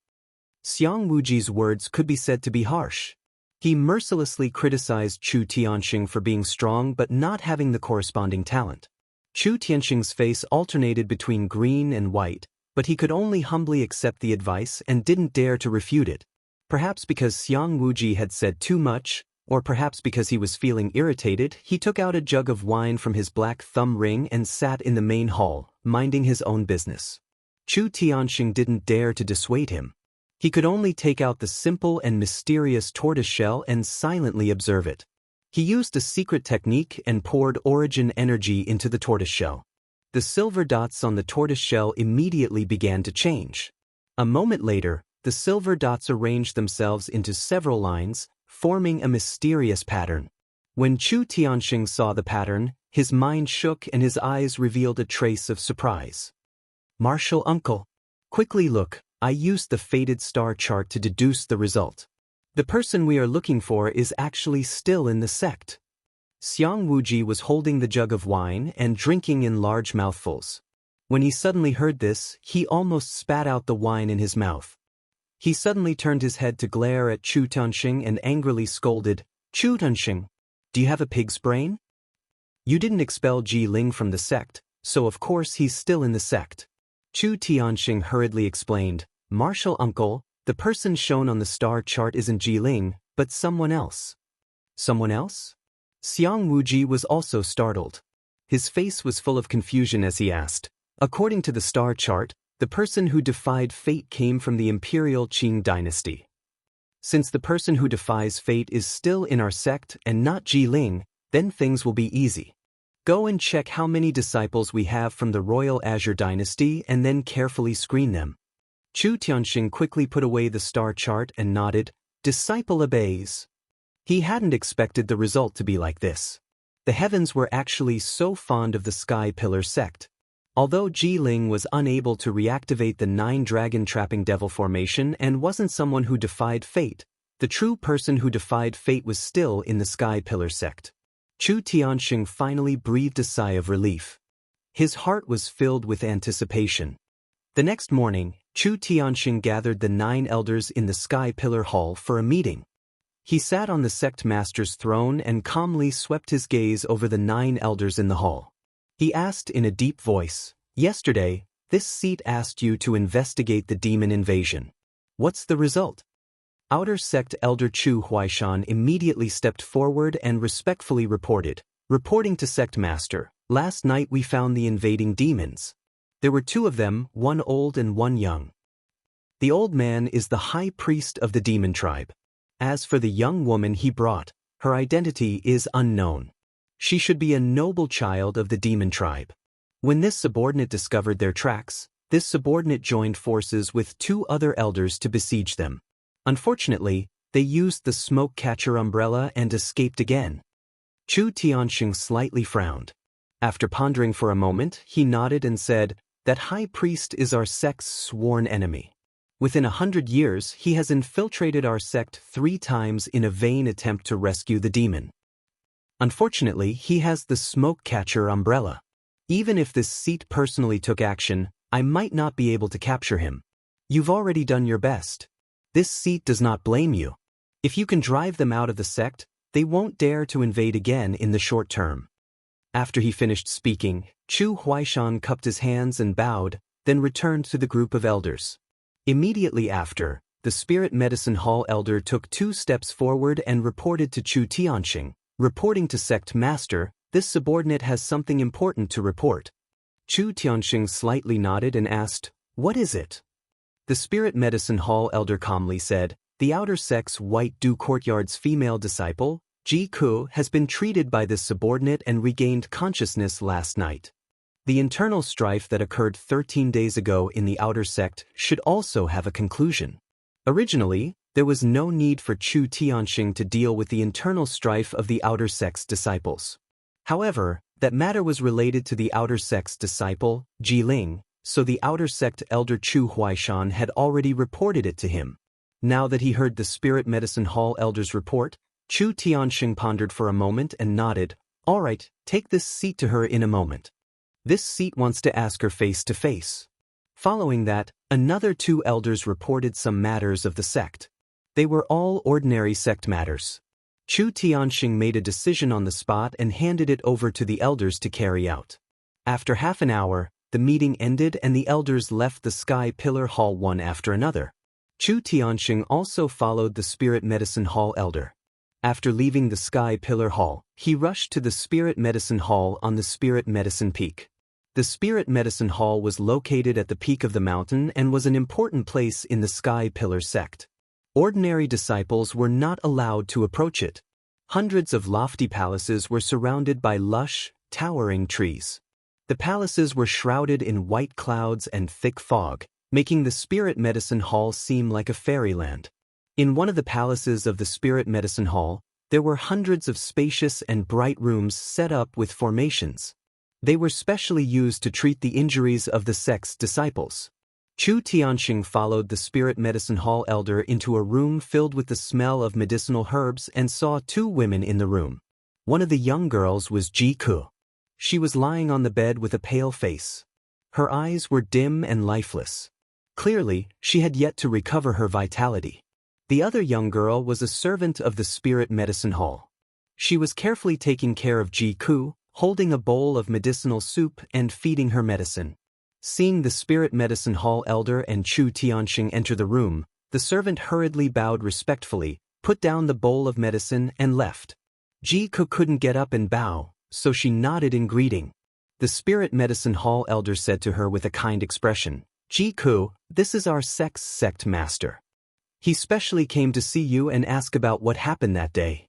Xiang Wuji's words could be said to be harsh. He mercilessly criticized Chu Tianxing for being strong but not having the corresponding talent. Chu Tianxing's face alternated between green and white, but he could only humbly accept the advice and didn't dare to refute it. Perhaps because Xiang Wuji had said too much, or perhaps because he was feeling irritated, he took out a jug of wine from his black thumb ring and sat in the main hall, minding his own business. Chu Tianxing didn't dare to dissuade him. He could only take out the simple and mysterious tortoise shell and silently observe it. He used a secret technique and poured origin energy into the tortoise shell. The silver dots on the tortoise shell immediately began to change. A moment later, the silver dots arranged themselves into several lines, forming a mysterious pattern. When Chu Tianxing saw the pattern, his mind shook and his eyes revealed a trace of surprise. Martial uncle. Quickly look, I used the fated star chart to deduce the result. The person we are looking for is actually still in the sect. Xiang Wuji was holding the jug of wine and drinking in large mouthfuls. When he suddenly heard this, he almost spat out the wine in his mouth. He suddenly turned his head to glare at Chu Tianxing and angrily scolded, Chu Tianxing, do you have a pig's brain? You didn't expel Ji Ling from the sect, so of course he's still in the sect. Chu Tianxing hurriedly explained, Martial uncle, the person shown on the star chart isn't Ji Ling, but someone else. Someone else? Xiang Wuji was also startled. His face was full of confusion as he asked, according to the star chart, the person who defied fate came from the imperial Qing dynasty. Since the person who defies fate is still in our sect and not Ji Ling, then things will be easy. Go and check how many disciples we have from the royal Azure dynasty and then carefully screen them. Chu Tianxing quickly put away the star chart and nodded, disciple obeys. He hadn't expected the result to be like this. The heavens were actually so fond of the Sky Pillar sect. Although Ji Ling was unable to reactivate the 9-dragon trapping devil formation and wasn't someone who defied fate, the true person who defied fate was still in the Sky Pillar sect. Chu Tianxing finally breathed a sigh of relief. His heart was filled with anticipation. The next morning, Chu Tianxing gathered the 9 elders in the Sky Pillar Hall for a meeting. He sat on the sect master's throne and calmly swept his gaze over the 9 elders in the hall. He asked in a deep voice, yesterday, this seat asked you to investigate the demon invasion. What's the result? Outer Sect Elder Chu Huaishan immediately stepped forward and respectfully reported, reporting to Sect Master, last night we found the invading demons. There were 2 of them, one old and one young. The old man is the high priest of the demon tribe. As for the young woman he brought, her identity is unknown. She should be a noble child of the demon tribe. When this subordinate discovered their tracks, this subordinate joined forces with 2 other elders to besiege them. Unfortunately, they used the smoke catcher umbrella and escaped again. Chu Tianxing slightly frowned. After pondering for a moment, he nodded and said, that high priest is our sect's sworn enemy. Within 100 years, he has infiltrated our sect 3 times in a vain attempt to rescue the demon. Unfortunately, he has the smoke catcher umbrella. Even if this seat personally took action, I might not be able to capture him. You've already done your best. This seat does not blame you. If you can drive them out of the sect, they won't dare to invade again in the short term. After he finished speaking, Chu Huaishan cupped his hands and bowed, then returned to the group of elders. Immediately after, the Spirit Medicine Hall elder took 2 steps forward and reported to Chu Tianxing. Reporting to Sect Master, this subordinate has something important to report. Chu Tianxing slightly nodded and asked, what is it? The Spirit Medicine Hall elder calmly said, The outer sex White Du Courtyard's female disciple, Ji Ku, has been treated by this subordinate and regained consciousness last night. The internal strife that occurred 13 days ago in the outer sect should also have a conclusion. Originally, there was no need for Chu Tianxing to deal with the internal strife of the outer sect's disciples. However, that matter was related to the outer sect's disciple, Ji Ling, so the outer sect elder Chu Huaishan had already reported it to him. Now that he heard the Spirit Medicine Hall elder's report, Chu Tianxing pondered for a moment and nodded. "All right, take this seat to her in a moment. This seat wants to ask her face to face." Following that, another 2 elders reported some matters of the sect. They were all ordinary sect matters. Chu Tianxing made a decision on the spot and handed it over to the elders to carry out. After half an hour, the meeting ended and the elders left the Sky Pillar Hall one after another. Chu Tianxing also followed the Spirit Medicine Hall elder. After leaving the Sky Pillar Hall, he rushed to the Spirit Medicine Hall on the Spirit Medicine Peak. The Spirit Medicine Hall was located at the peak of the mountain and was an important place in the Sky Pillar sect. Ordinary disciples were not allowed to approach it. Hundreds of lofty palaces were surrounded by lush, towering trees. The palaces were shrouded in white clouds and thick fog, making the Spirit Medicine Hall seem like a fairyland. In one of the palaces of the Spirit Medicine Hall, there were hundreds of spacious and bright rooms set up with formations. They were specially used to treat the injuries of the sect's disciples. Chu Tianxing followed the Spirit Medicine Hall elder into a room filled with the smell of medicinal herbs and saw 2 women in the room. One of the young girls was Ji Ku. She was lying on the bed with a pale face. Her eyes were dim and lifeless. Clearly, she had yet to recover her vitality. The other young girl was a servant of the Spirit Medicine Hall. She was carefully taking care of Ji Ku, holding a bowl of medicinal soup and feeding her medicine. Seeing the Spirit Medicine Hall elder and Chu Tianxing enter the room, the servant hurriedly bowed respectfully, put down the bowl of medicine and left. Ji Ku couldn't get up and bow, so she nodded in greeting. The Spirit Medicine Hall elder said to her with a kind expression, "Ji Ku, this is our sect master. He specially came to see you and ask about what happened that day.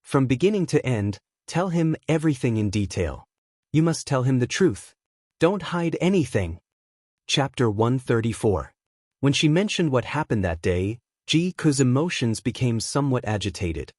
From beginning to end, tell him everything in detail. You must tell him the truth. Don't hide anything." Chapter 134. When she mentioned what happened that day, Ji Ku's emotions became somewhat agitated.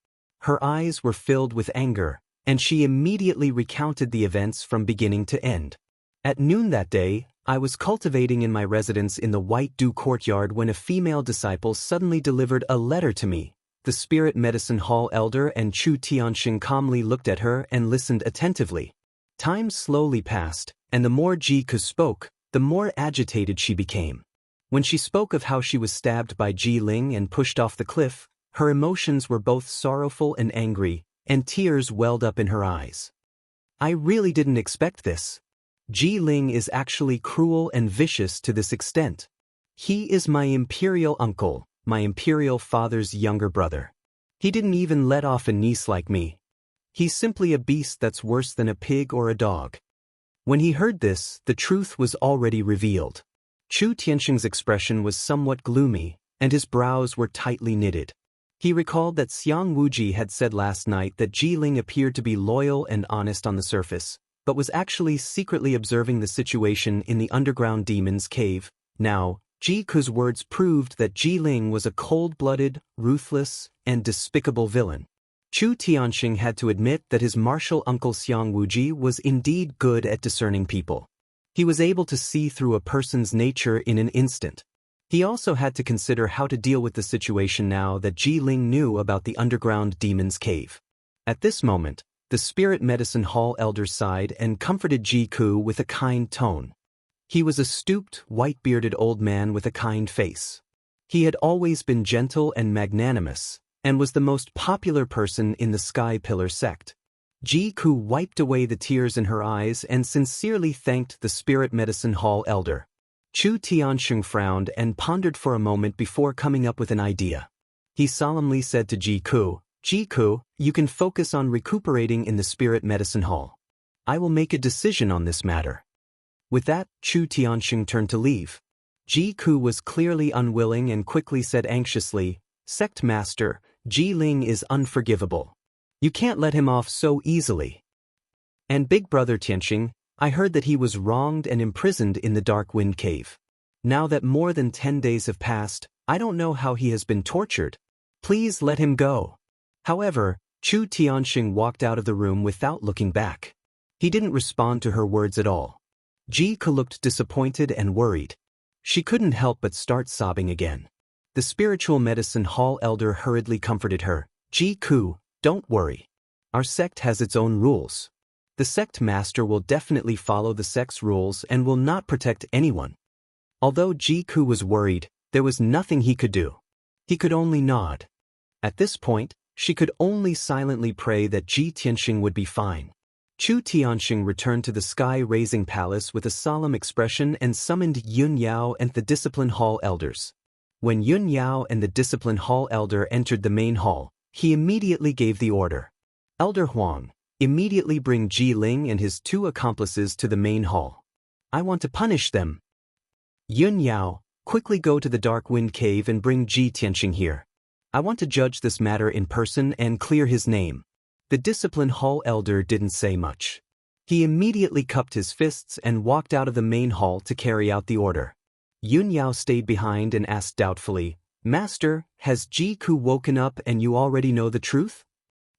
Her eyes were filled with anger, and she immediately recounted the events from beginning to end. "At noon that day, I was cultivating in my residence in the White Du Courtyard when a female disciple suddenly delivered a letter to me." The Spirit Medicine Hall elder and Chu Tianxing calmly looked at her and listened attentively. Time slowly passed, and the more Ji Ku spoke, the more agitated she became. When she spoke of how she was stabbed by Ji Ling and pushed off the cliff, her emotions were both sorrowful and angry, and tears welled up in her eyes. "I really didn't expect this. Ji Ling is actually cruel and vicious to this extent. He is my imperial uncle, my imperial father's younger brother. He didn't even let off a niece like me. He's simply a beast that's worse than a pig or a dog." When he heard this, the truth was already revealed. Chu Tianxing's expression was somewhat gloomy, and his brows were tightly knitted. He recalled that Xiang Wuji had said last night that Ji Ling appeared to be loyal and honest on the surface, but was actually secretly observing the situation in the underground demon's cave. Now, Ji Ku's words proved that Ji Ling was a cold-blooded, ruthless, and despicable villain. Chu Tianxing had to admit that his martial uncle Xiang Wuji was indeed good at discerning people. He was able to see through a person's nature in an instant. He also had to consider how to deal with the situation now that Ji Ling knew about the underground demon's cave. At this moment, the Spirit Medicine Hall elder sighed and comforted Ji Ku with a kind tone. He was a stooped, white-bearded old man with a kind face. He had always been gentle and magnanimous, and was the most popular person in the Sky Pillar sect. Ji Ku wiped away the tears in her eyes and sincerely thanked the Spirit Medicine Hall elder. Chu Tianxing frowned and pondered for a moment before coming up with an idea. He solemnly said to Ji Ku, "Ji Ku, you can focus on recuperating in the Spirit Medicine Hall. I will make a decision on this matter." With that, Chu Tianxing turned to leave. Ji Ku was clearly unwilling and quickly said anxiously, Sect Master, Ji Ling is unforgivable. You can't let him off so easily. And Big Brother Tianxing, I heard that he was wronged and imprisoned in the Dark Wind Cave. Now that more than 10 days have passed, I don't know how he has been tortured. Please let him go. However, Chu Tianxing walked out of the room without looking back. He didn't respond to her words at all. Ji Ke looked disappointed and worried. She couldn't help but start sobbing again. The spiritual medicine hall elder hurriedly comforted her. Ji Ke, don't worry. Our sect has its own rules. The sect master will definitely follow the sect's rules and will not protect anyone. Although Ji Ke was worried, there was nothing he could do. He could only nod. At this point, she could only silently pray that Ji Tianxing would be fine. Chu Tianxing returned to the sky-raising palace with a solemn expression and summoned Yun Yao and the discipline hall elders. When Yun Yao and the discipline hall elder entered the main hall, he immediately gave the order. Elder Huang, immediately bring Ji Ling and his 2 accomplices to the main hall. I want to punish them. Yun Yao, quickly go to the Dark Wind Cave and bring Ji Tianxing here. I want to judge this matter in person and clear his name. The discipline hall elder didn't say much. He immediately cupped his fists and walked out of the main hall to carry out the order. Yun Yao stayed behind and asked doubtfully, Master, has Ji Ke woken up and you already know the truth?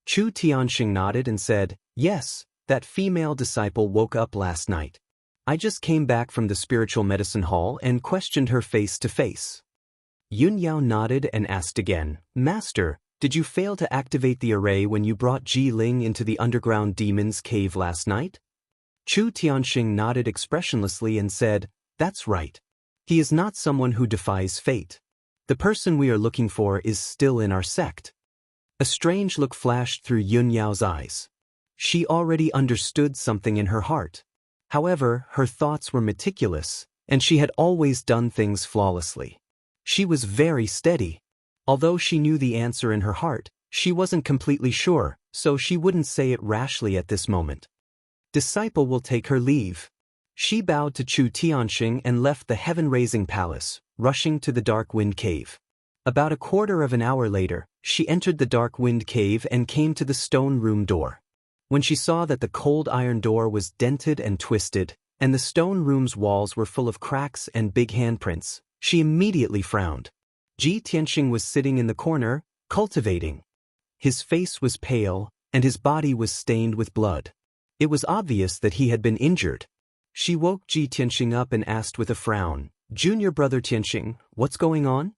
Chu Tianxing nodded and said, Yes, that female disciple woke up last night. I just came back from the spiritual medicine hall and questioned her face to face. Yun Yao nodded and asked again, Master, did you fail to activate the array when you brought Ji Ling into the underground demon's cave last night? Chu Tianxing nodded expressionlessly and said, That's right. He is not someone who defies fate. The person we are looking for is still in our sect. A strange look flashed through Yun Yao's eyes. She already understood something in her heart. However, her thoughts were meticulous, and she had always done things flawlessly. She was very steady. Although she knew the answer in her heart, she wasn't completely sure, so she wouldn't say it rashly at this moment. Disciple will take her leave. She bowed to Chu Tianxing and left the heaven-raising palace, rushing to the Dark Wind Cave. About a quarter of an hour later, she entered the Dark Wind Cave and came to the stone room door. When she saw that the cold iron door was dented and twisted, and the stone room's walls were full of cracks and big handprints, she immediately frowned. Ji Tianxing was sitting in the corner, cultivating. His face was pale, and his body was stained with blood. It was obvious that he had been injured. She woke Ji Tianxing up and asked with a frown, Junior brother Tianxing, what's going on?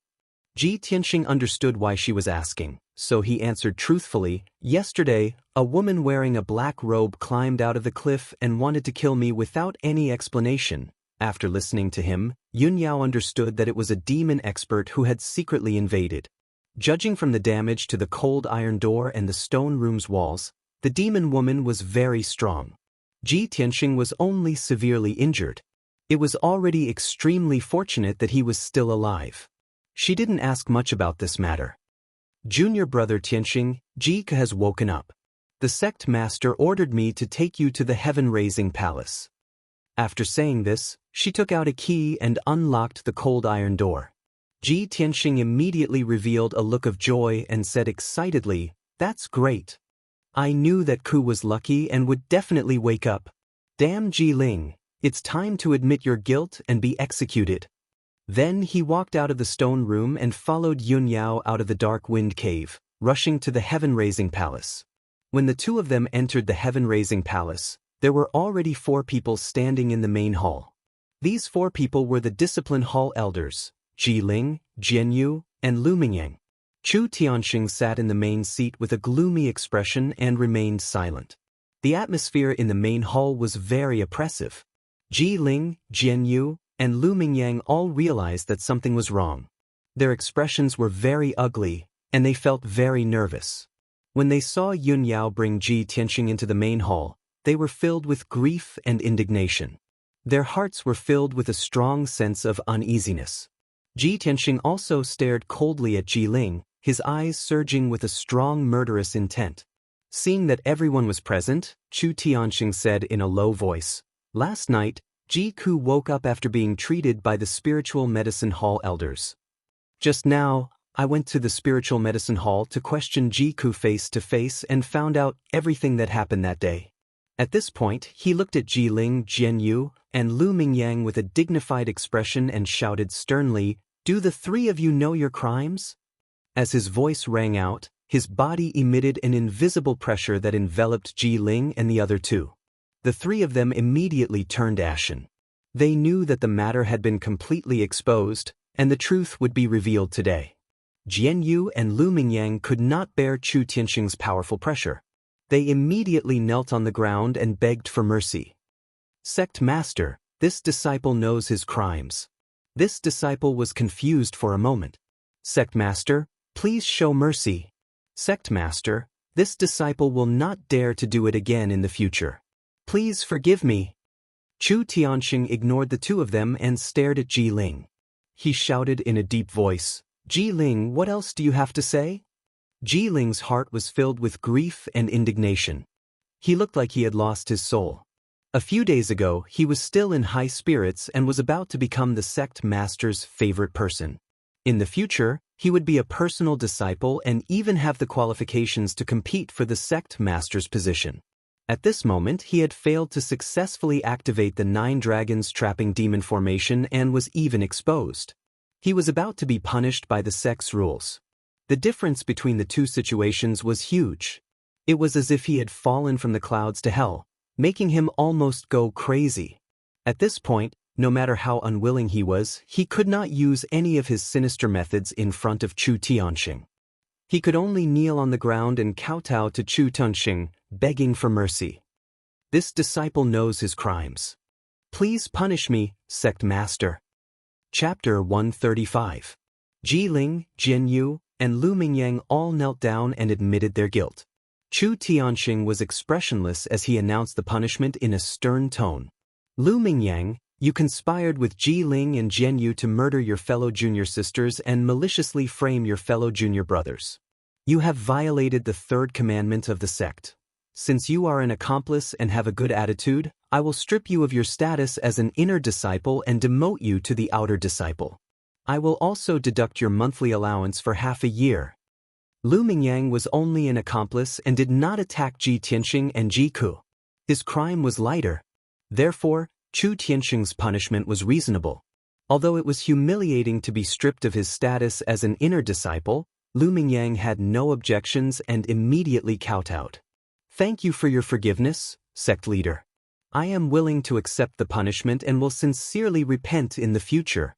Ji Tianxing understood why she was asking, so he answered truthfully, Yesterday, a woman wearing a black robe climbed out of the cliff and wanted to kill me without any explanation. After listening to him, Yun Yao understood that it was a demon expert who had secretly invaded. Judging from the damage to the cold iron door and the stone room's walls, the demon woman was very strong. Ji Tianxing was only severely injured. It was already extremely fortunate that he was still alive. She didn't ask much about this matter. Junior brother Tianxing, Ji Ke has woken up. The sect master ordered me to take you to the heaven-raising palace. After saying this, she took out a key and unlocked the cold iron door. Ji Tianxing immediately revealed a look of joy and said excitedly, That's great. I knew that Ku was lucky and would definitely wake up. Damn Ji Ling, it's time to admit your guilt and be executed. Then he walked out of the stone room and followed Yun Yao out of the Dark Wind Cave, rushing to the heaven-raising palace. When the 2 of them entered the heaven-raising palace, there were already 4 people standing in the main hall. These 4 people were the discipline hall elders, Ji Ling, Jian Yu, and Lu Mingyang. Chu Tianxing sat in the main seat with a gloomy expression and remained silent. The atmosphere in the main hall was very oppressive. Ji Ling, Jian Yu, and Lu Mingyang all realized that something was wrong. Their expressions were very ugly, and they felt very nervous. When they saw Yun Yao bring Ji Tianxing into the main hall, they were filled with grief and indignation. Their hearts were filled with a strong sense of uneasiness. Ji Tianxing also stared coldly at Ji Ling, his eyes surging with a strong murderous intent. Seeing that everyone was present, Chu Tianxing said in a low voice, Last night, Ji Ke woke up after being treated by the spiritual medicine hall elders. Just now, I went to the spiritual medicine hall to question Jiku face to face and found out everything that happened that day. At this point, he looked at Jiling, Jianyu, and Lu Mingyang with a dignified expression and shouted sternly, "Do the three of you know your crimes?" As his voice rang out, his body emitted an invisible pressure that enveloped Jiling and the other two. The three of them immediately turned ashen. They knew that the matter had been completely exposed, and the truth would be revealed today. Jianyu and Lu Mingyang could not bear Chu Tianxing's powerful pressure. They immediately knelt on the ground and begged for mercy. Sect Master, this disciple knows his crimes. This disciple was confused for a moment. Sect Master, please show mercy. Sect Master, this disciple will not dare to do it again in the future. Please forgive me. Chu Tianxing ignored the two of them and stared at Jiling. He shouted in a deep voice, "Jiling, what else do you have to say?" Jiling's heart was filled with grief and indignation. He looked like he had lost his soul. A few days ago, he was still in high spirits and was about to become the sect master's favorite person. In the future, he would be a personal disciple and even have the qualifications to compete for the sect master's position. At this moment, he had failed to successfully activate the 9 dragons trapping demon formation and was even exposed. He was about to be punished by the sect's rules. The difference between the two situations was huge. It was as if he had fallen from the clouds to hell, making him almost go crazy. At this point, no matter how unwilling he was, he could not use any of his sinister methods in front of Chu Tianxing. He could only kneel on the ground and kowtow to Chu Tianxing, begging for mercy. This disciple knows his crimes. Please punish me, Sect Master. Chapter 135. Jiling, Jianyu, and Lu Mingyang all knelt down and admitted their guilt. Chu Tianxing was expressionless as he announced the punishment in a stern tone. Lu Mingyang, you conspired with Jiling and Jianyu to murder your fellow junior sisters and maliciously frame your fellow junior brothers. You have violated the third commandment of the sect. Since you are an accomplice and have a good attitude, I will strip you of your status as an inner disciple and demote you to the outer disciple. I will also deduct your monthly allowance for half a year. Lu Mingyang was only an accomplice and did not attack Ji Tianxing and Jiku. His crime was lighter. Therefore, Chu Tianxing's punishment was reasonable. Although it was humiliating to be stripped of his status as an inner disciple, Lu Mingyang had no objections and immediately kowtowed. Thank you for your forgiveness, sect leader. I am willing to accept the punishment and will sincerely repent in the future.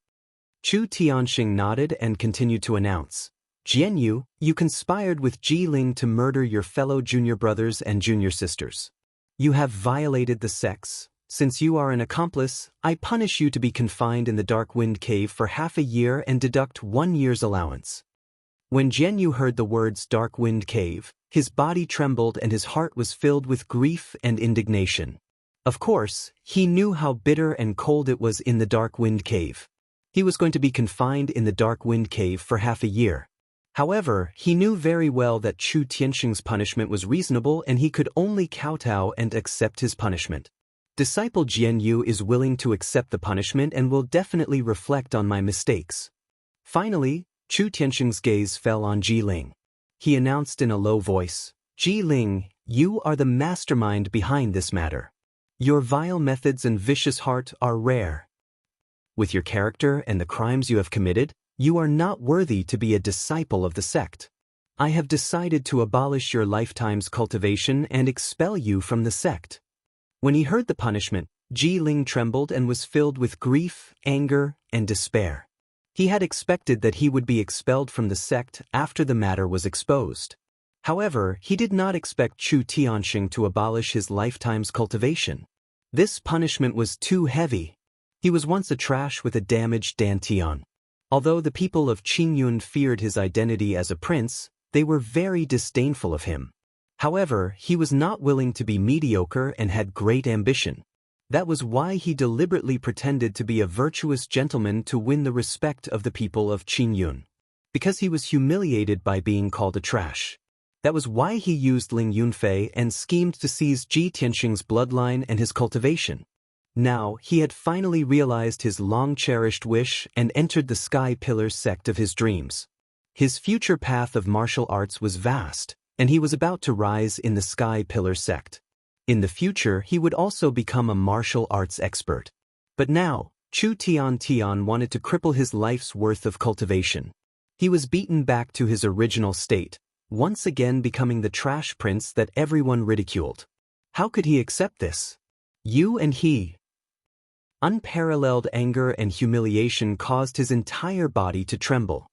Chu Tianxing nodded and continued to announce, Jianyu, you conspired with Jiling to murder your fellow junior brothers and junior sisters. You have violated the sects. Since you are an accomplice, I punish you to be confined in the Dark Wind Cave for half a year and deduct 1 year's allowance. When Jianyu heard the words Dark Wind Cave, his body trembled and his heart was filled with grief and indignation. Of course, he knew how bitter and cold it was in the Dark Wind Cave. He was going to be confined in the Dark Wind Cave for half a year. However, he knew very well that Chu Tianxing's punishment was reasonable and he could only kowtow and accept his punishment. Disciple Jianyu is willing to accept the punishment and will definitely reflect on my mistakes. Finally, Chu Tianxing's gaze fell on Jiling. He announced in a low voice, Jiling, you are the mastermind behind this matter. Your vile methods and vicious heart are rare. With your character and the crimes you have committed, you are not worthy to be a disciple of the sect. I have decided to abolish your lifetime's cultivation and expel you from the sect. When he heard the punishment, Jiling trembled and was filled with grief, anger, and despair. He had expected that he would be expelled from the sect after the matter was exposed. However, he did not expect Chu Tianxing to abolish his lifetime's cultivation. This punishment was too heavy. He was once a trash with a damaged dantian. Although the people of Qingyun feared his identity as a prince, they were very disdainful of him. However, he was not willing to be mediocre and had great ambition. That was why he deliberately pretended to be a virtuous gentleman to win the respect of the people of Qingyun. Because he was humiliated by being called a trash. That was why he used Ling Yunfei and schemed to seize Ji Tianxing's bloodline and his cultivation. Now, he had finally realized his long-cherished wish and entered the Sky Pillar sect of his dreams. His future path of martial arts was vast, and he was about to rise in the Sky Pillar sect. In the future, he would also become a martial arts expert. But now, Chu Tian wanted to cripple his life's worth of cultivation. He was beaten back to his original state, once again becoming the trash prince that everyone ridiculed. How could he accept this? You and he. Unparalleled anger and humiliation caused his entire body to tremble.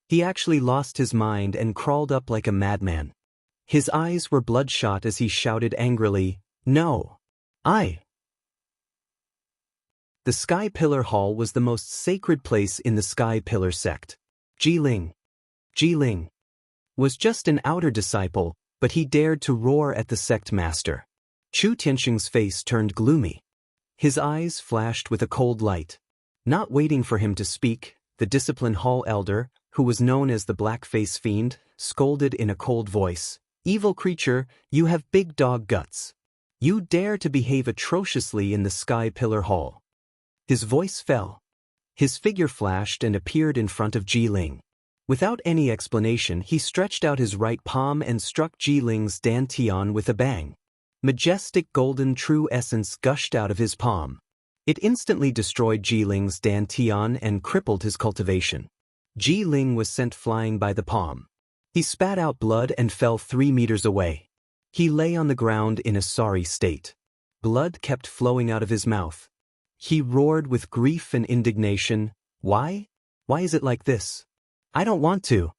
He actually lost his mind and crawled up like a madman. His eyes were bloodshot as he shouted angrily, "No! I!" The Sky Pillar Hall was the most sacred place in the Sky Pillar sect. Ji Ling was just an outer disciple, but he dared to roar at the sect master. Chu Tianxing's face turned gloomy. His eyes flashed with a cold light. Not waiting for him to speak, the Discipline Hall elder, who was known as the Black-Face Fiend, scolded in a cold voice, "Evil creature, you have big dog guts. You dare to behave atrociously in the Sky Pillar Hall." His voice fell. His figure flashed and appeared in front of Ji Ling. Without any explanation, he stretched out his right palm and struck Ji Ling's dantian with a bang. Majestic golden true essence gushed out of his palm. It instantly destroyed Ji Ling's dantian and crippled his cultivation. Ji Ling was sent flying by the palm. He spat out blood and fell 3 meters away. He lay on the ground in a sorry state. Blood kept flowing out of his mouth. He roared with grief and indignation, "Why? Why is it like this? I don't want to."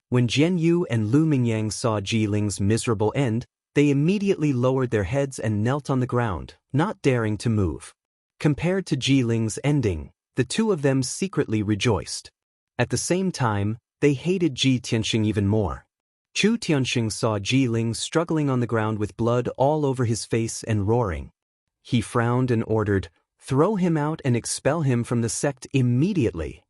When Jian Yu and Lu Mingyang saw Ji Ling's miserable end, they immediately lowered their heads and knelt on the ground, not daring to move. Compared to Ji Ling's ending, the two of them secretly rejoiced. At the same time, they hated Ji Tianxing even more. Chu Tianxing saw Ji Ling struggling on the ground with blood all over his face and roaring. He frowned and ordered, "Throw him out and expel him from the sect immediately."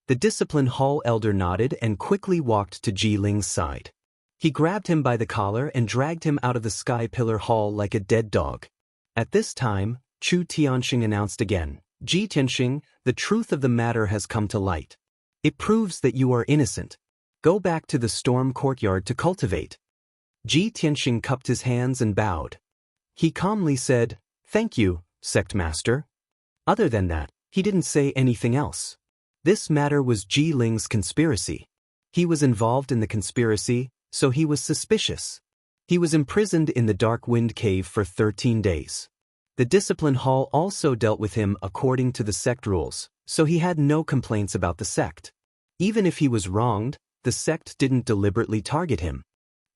The Discipline Hall elder nodded and quickly walked to Ji Ling's side. He grabbed him by the collar and dragged him out of the Sky Pillar Hall like a dead dog. At this time, Chu Tianxing announced again, "Ji Tianxing, the truth of the matter has come to light. It proves that you are innocent. Go back to the storm courtyard to cultivate." Ji Tianxing cupped his hands and bowed. He calmly said, "Thank you, sect master." Other than that, he didn't say anything else. This matter was Ji Ling's conspiracy. He was involved in the conspiracy, so he was suspicious. He was imprisoned in the Dark Wind Cave for 13 days. The Discipline Hall also dealt with him according to the sect rules, so he had no complaints about the sect. Even if he was wronged, the sect didn't deliberately target him.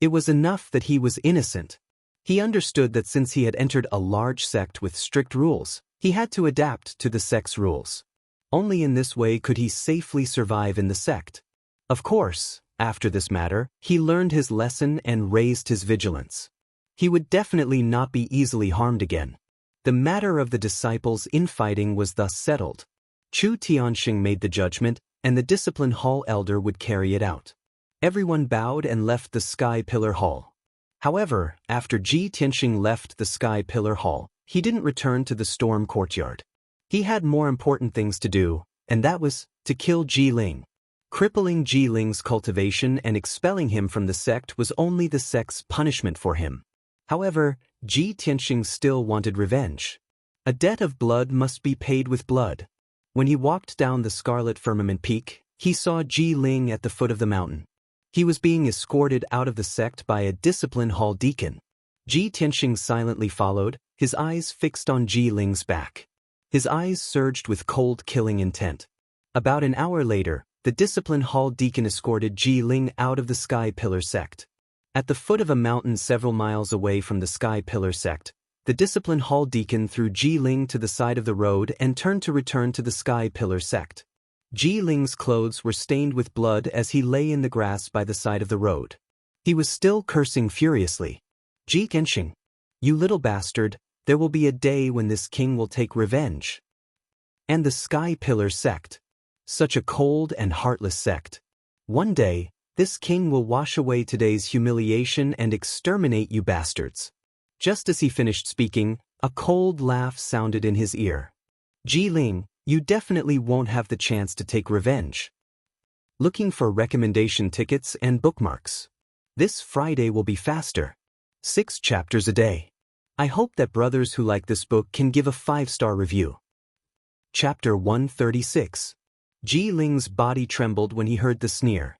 It was enough that he was innocent. He understood that since he had entered a large sect with strict rules, he had to adapt to the sect's rules. Only in this way could he safely survive in the sect. Of course, after this matter, he learned his lesson and raised his vigilance. He would definitely not be easily harmed again. The matter of the disciples' infighting was thus settled. Chu Tianxing made the judgment, and the Discipline Hall elder would carry it out. Everyone bowed and left the Sky Pillar Hall. However, after Ji Tianxing left the Sky Pillar Hall, he didn't return to the storm courtyard. He had more important things to do, and that was to kill Ji Ling. Crippling Ji Ling's cultivation and expelling him from the sect was only the sect's punishment for him. However, Ji Tianxing still wanted revenge. A debt of blood must be paid with blood. When he walked down the Scarlet Firmament Peak, he saw Ji Ling at the foot of the mountain. He was being escorted out of the sect by a Discipline Hall deacon. Ji Tianxing silently followed, his eyes fixed on Ji Ling's back. His eyes surged with cold killing intent. About an hour later, the Discipline Hall deacon escorted Ji Ling out of the Sky Pillar sect. At the foot of a mountain several miles away from the Sky Pillar sect, the Discipline Hall deacon threw Ji Ling to the side of the road and turned to return to the Sky Pillar sect. Ji Ling's clothes were stained with blood as he lay in the grass by the side of the road. He was still cursing furiously. "Ji Tianxing, you little bastard, there will be a day when this king will take revenge." And the Sky Pillar sect. Such a cold and heartless sect. One day, this king will wash away today's humiliation and exterminate you bastards. Just as he finished speaking, a cold laugh sounded in his ear. "Ji Ling, you definitely won't have the chance to take revenge." looking for recommendation tickets and bookmarks. This Friday will be faster. 6 chapters a day. I hope that brothers who like this book can give a 5-star review. Chapter 136. Ji Ling's body trembled when he heard the sneer.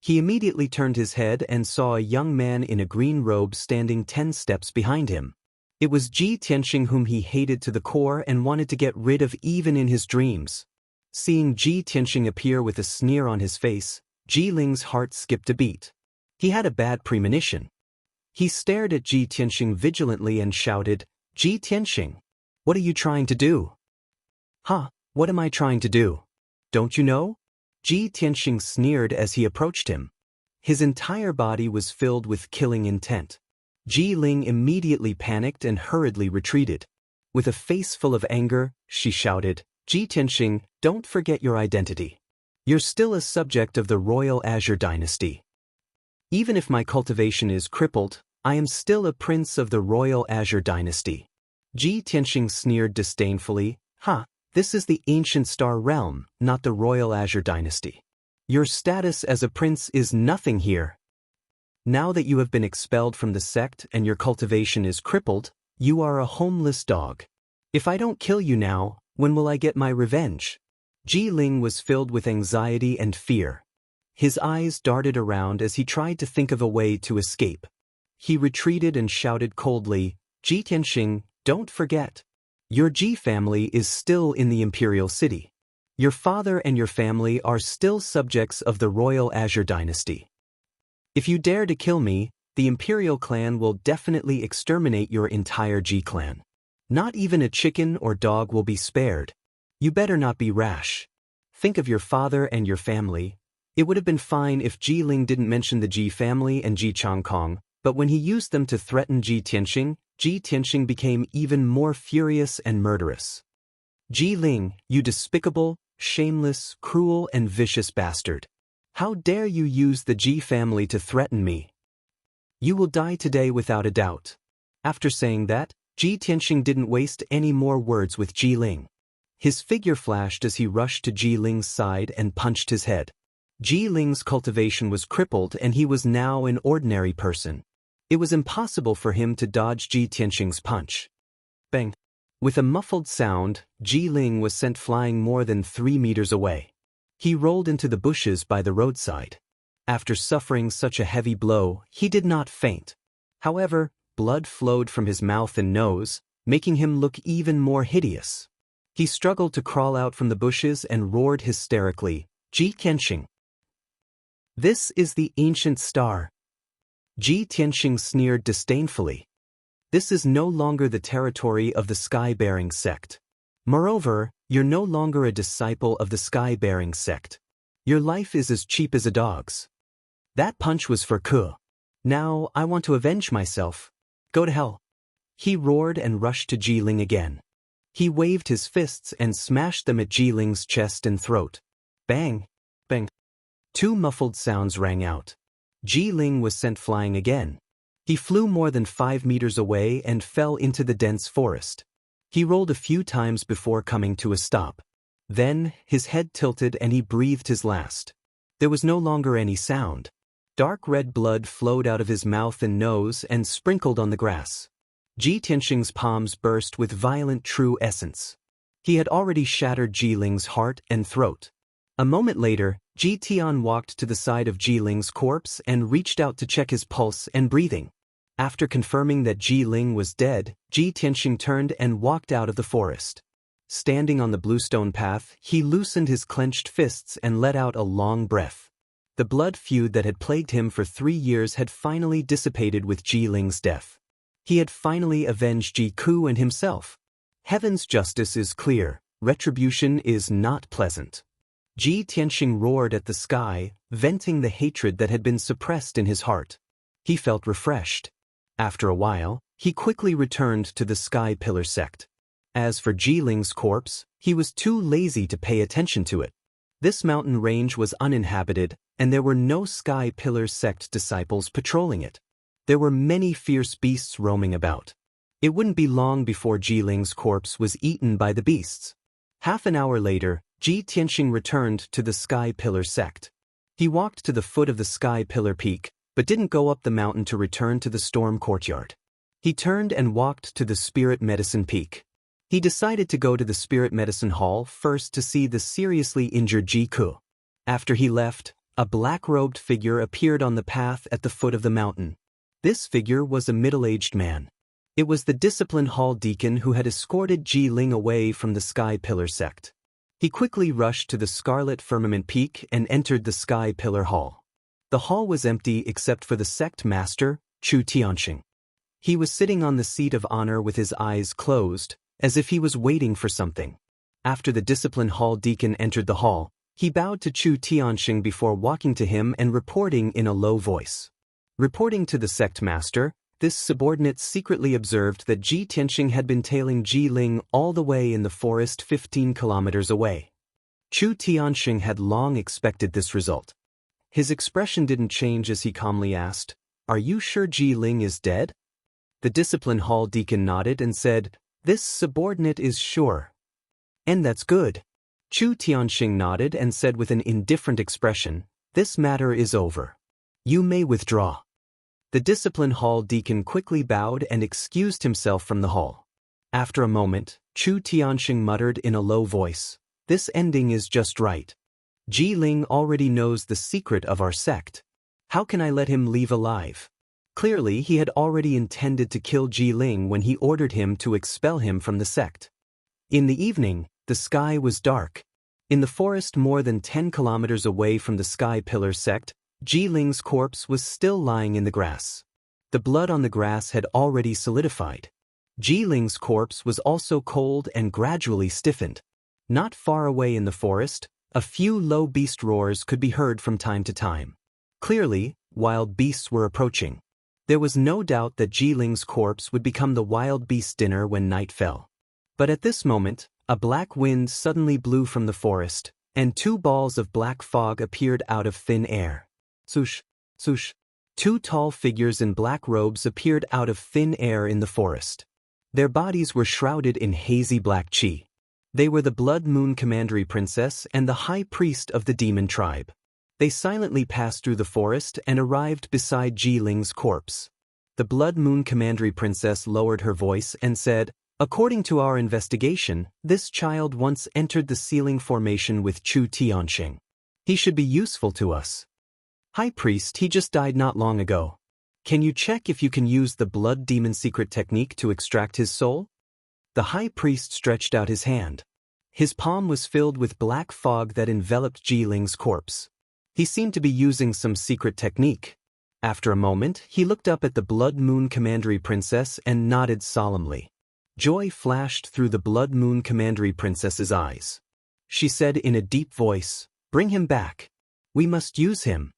He immediately turned his head and saw a young man in a green robe standing 10 steps behind him. It was Ji Tianxing, whom he hated to the core and wanted to get rid of even in his dreams. Seeing Ji Tianxing appear with a sneer on his face, Ji Ling's heart skipped a beat. He had a bad premonition. He stared at Ji Tianxing vigilantly and shouted, "Ji Tianxing, what are you trying to do?" "Huh, what am I trying to do? Don't you know?" Ji Tianxing sneered as he approached him. His entire body was filled with killing intent. Ji Ling immediately panicked and hurriedly retreated. With a face full of anger, she shouted, "Ji Tianxing, don't forget your identity. You're still a subject of the Royal Azure Dynasty. Even if my cultivation is crippled, I am still a prince of the Royal Azure Dynasty." Ji Tianxing sneered disdainfully, "Huh, this is the ancient star realm, not the Royal Azure Dynasty. Your status as a prince is nothing here. Now that you have been expelled from the sect and your cultivation is crippled, you are a homeless dog. If I don't kill you now, when will I get my revenge?" Ji Ling was filled with anxiety and fear. His eyes darted around as he tried to think of a way to escape. He retreated and shouted coldly, "Ji Tianxing, don't forget. Your Ji family is still in the Imperial City. Your father and your family are still subjects of the Royal Azure Dynasty. If you dare to kill me, the Imperial clan will definitely exterminate your entire Ji clan. Not even a chicken or dog will be spared. You better not be rash. Think of your father and your family." It would have been fine if Ji Ling didn't mention the Ji family and Ji Changkong, but when he used them to threaten Ji Tianxing became even more furious and murderous. "Ji Ling, you despicable, shameless, cruel and vicious bastard. How dare you use the Ji family to threaten me? You will die today without a doubt." After saying that, Ji Tianxing didn't waste any more words with Ji Ling. His figure flashed as he rushed to Ji Ling's side and punched his head. Ji Ling's cultivation was crippled and he was now an ordinary person. It was impossible for him to dodge Ji Tianxing's punch. Bang! With a muffled sound, Ji Ling was sent flying more than 3 meters away. He rolled into the bushes by the roadside. After suffering such a heavy blow, he did not faint. However, blood flowed from his mouth and nose, making him look even more hideous. He struggled to crawl out from the bushes and roared hysterically, "Ji Tianxing! This is the ancient star." Ji Tianxing sneered disdainfully. "This is no longer the territory of the Sky-Bearing sect. Moreover, you're no longer a disciple of the Sky-Bearing sect. Your life is as cheap as a dog's. That punch was for Ke. Now I want to avenge myself. Go to hell." He roared and rushed to Ji Ling again. He waved his fists and smashed them at Ji Ling's chest and throat. Bang! Bang! 2 muffled sounds rang out. Ji Ling was sent flying again. He flew more than 5 meters away and fell into the dense forest. He rolled a few times before coming to a stop. Then, his head tilted and he breathed his last. There was no longer any sound. Dark red blood flowed out of his mouth and nose and sprinkled on the grass. Ji Tianxing's palms burst with violent true essence. He had already shattered Ji Ling's heart and throat. A moment later, Ji Tian walked to the side of Ji Ling's corpse and reached out to check his pulse and breathing. After confirming that Ji Ling was dead, Ji Tianxing turned and walked out of the forest. Standing on the bluestone path, he loosened his clenched fists and let out a long breath. The blood feud that had plagued him for 3 years had finally dissipated with Ji Ling's death. He had finally avenged Ji Ku and himself. Heaven's justice is clear, retribution is not pleasant. Ji Tianxing roared at the sky, venting the hatred that had been suppressed in his heart. He felt refreshed. After a while, he quickly returned to the Sky Pillar sect. As for Ji Ling's corpse, he was too lazy to pay attention to it. This mountain range was uninhabited, and there were no Sky Pillar sect disciples patrolling it. There were many fierce beasts roaming about. It wouldn't be long before Ji Ling's corpse was eaten by the beasts. Half an hour later, Ji Tianxing returned to the Sky Pillar sect. He walked to the foot of the sky pillar peak, but didn't go up the mountain to return to the storm courtyard. He turned and walked to the spirit medicine peak. He decided to go to the spirit medicine hall first to see the seriously injured Ji-ku. After he left, a black-robed figure appeared on the path at the foot of the mountain. This figure was a middle-aged man. It was the discipline hall deacon who had escorted Ji Ling away from the Sky Pillar sect. He quickly rushed to the Scarlet Firmament Peak and entered the Sky Pillar Hall. The hall was empty except for the sect master, Chu Tianxing. He was sitting on the seat of honor with his eyes closed, as if he was waiting for something. After the discipline hall deacon entered the hall, he bowed to Chu Tianxing before walking to him and reporting in a low voice. Reporting to the sect master, this subordinate secretly observed that Ji Tianxing had been tailing Ji Ling all the way in the forest 15 kilometers away. Chu Tianxing had long expected this result. His expression didn't change as he calmly asked, "Are you sure Ji Ling is dead?" The discipline hall deacon nodded and said, "This subordinate is sure." "And that's good." Chu Tianxing nodded and said with an indifferent expression, "This matter is over. You may withdraw." The discipline hall deacon quickly bowed and excused himself from the hall. After a moment, Chu Tianxing muttered in a low voice, "This ending is just right. Ji Ling already knows the secret of our sect. How can I let him leave alive?" Clearly, he had already intended to kill Ji Ling when he ordered him to expel him from the sect. In the evening, the sky was dark. In the forest more than 10 kilometers away from the Sky Pillar sect, Ji Ling's corpse was still lying in the grass. The blood on the grass had already solidified. Ji Ling's corpse was also cold and gradually stiffened. Not far away in the forest, a few low beast roars could be heard from time to time. Clearly, wild beasts were approaching. There was no doubt that Ji Ling's corpse would become the wild beast dinner when night fell. But at this moment, a black wind suddenly blew from the forest, and two balls of black fog appeared out of thin air. Swoosh, swoosh. Two tall figures in black robes appeared out of thin air in the forest. Their bodies were shrouded in hazy black chi. They were the Blood Moon Commandery Princess and the High Priest of the Demon Tribe. They silently passed through the forest and arrived beside Ji Ling's corpse. The Blood Moon Commandery Princess lowered her voice and said, "According to our investigation, this child once entered the ceiling formation with Chu Tianxing. He should be useful to us." "High Priest, he just died not long ago. Can you check if you can use the Blood Demon secret technique to extract his soul?" The High Priest stretched out his hand. His palm was filled with black fog that enveloped Ji Ling's corpse. He seemed to be using some secret technique. After a moment, he looked up at the Blood Moon Commandery Princess and nodded solemnly. Joy flashed through the Blood Moon Commandery Princess's eyes. She said in a deep voice, "Bring him back. We must use him."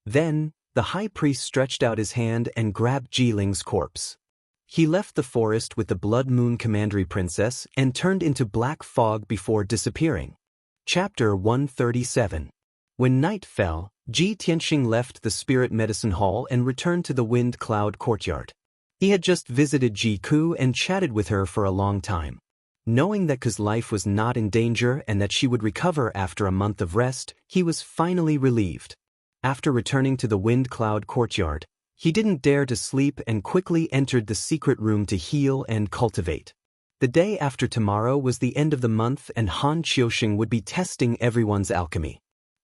Then, the High Priest stretched out his hand and grabbed Ji Ling's corpse. He left the forest with the Blood Moon Commandery Princess and turned into black fog before disappearing. Chapter 137. When night fell, Ji Tianxing left the Spirit Medicine Hall and returned to the Wind Cloud Courtyard. He had just visited Ji-ku and chatted with her for a long time. Knowing that Ku's life was not in danger and that she would recover after a month of rest, he was finally relieved. After returning to the Wind Cloud Courtyard, he didn't dare to sleep and quickly entered the secret room to heal and cultivate. The day after tomorrow was the end of the month and Han Qiuxing would be testing everyone's alchemy.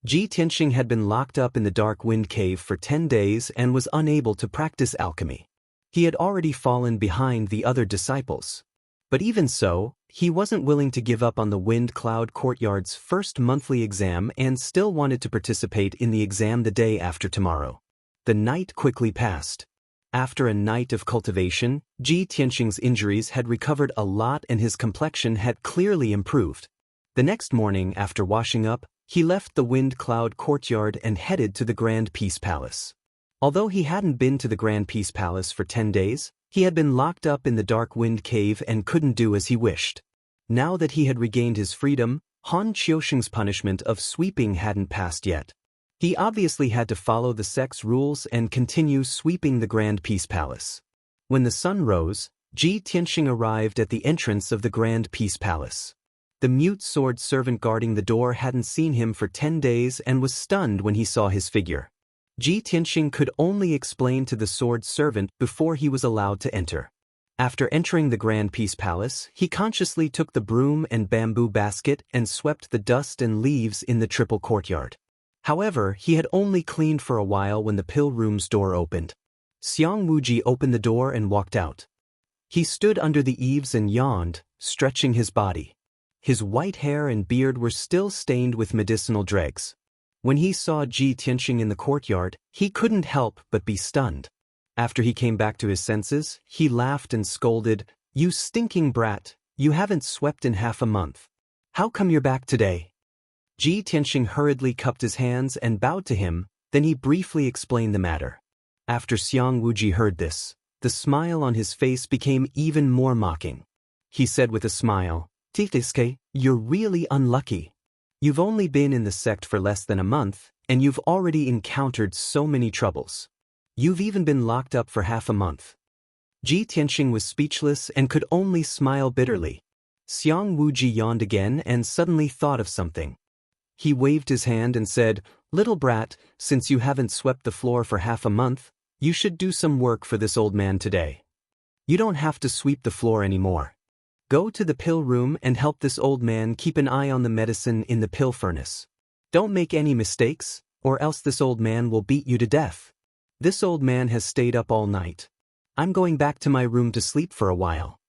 Ji Tianxing had been locked up in the Dark Wind Cave for 10 days and was unable to practice alchemy. He had already fallen behind the other disciples. But even so, he wasn't willing to give up on the Wind Cloud Courtyard's first monthly exam and still wanted to participate in the exam the day after tomorrow. The night quickly passed. After a night of cultivation, Ji Tianxing's injuries had recovered a lot and his complexion had clearly improved. The next morning, after washing up, he left the Wind Cloud Courtyard and headed to the Grand Peace Palace. Although he hadn't been to the Grand Peace Palace for 10 days, he had been locked up in the Dark Wind Cave and couldn't do as he wished. Now that he had regained his freedom, Han Qiuxing's punishment of sweeping hadn't passed yet. He obviously had to follow the sect's rules and continue sweeping the Grand Peace Palace. When the sun rose, Ji Tianxing arrived at the entrance of the Grand Peace Palace. The mute sword servant guarding the door hadn't seen him for 10 days and was stunned when he saw his figure. Ji Tianxing could only explain to the sword servant before he was allowed to enter. After entering the Grand Peace Palace, he consciously took the broom and bamboo basket and swept the dust and leaves in the triple courtyard. However, he had only cleaned for a while when the pill room's door opened. Xiang Wuji opened the door and walked out. He stood under the eaves and yawned, stretching his body. His white hair and beard were still stained with medicinal dregs. When he saw Ji Tianxing in the courtyard, he couldn't help but be stunned. After he came back to his senses, he laughed and scolded, "You stinking brat, you haven't swept in half a month. How come you're back today?" Ji Tianxing hurriedly cupped his hands and bowed to him, then he briefly explained the matter. After Xiang Wuji heard this, the smile on his face became even more mocking. He said with a smile, "Tiske, you're really unlucky. You've only been in the sect for less than a month, and you've already encountered so many troubles. You've even been locked up for half a month." Ji Tianxing was speechless and could only smile bitterly. Xiang Wuji yawned again and suddenly thought of something. He waved his hand and said, "Little brat, since you haven't swept the floor for half a month, you should do some work for this old man today. You don't have to sweep the floor anymore. Go to the pill room and help this old man keep an eye on the medicine in the pill furnace. Don't make any mistakes, or else this old man will beat you to death. This old man has stayed up all night. I'm going back to my room to sleep for a while."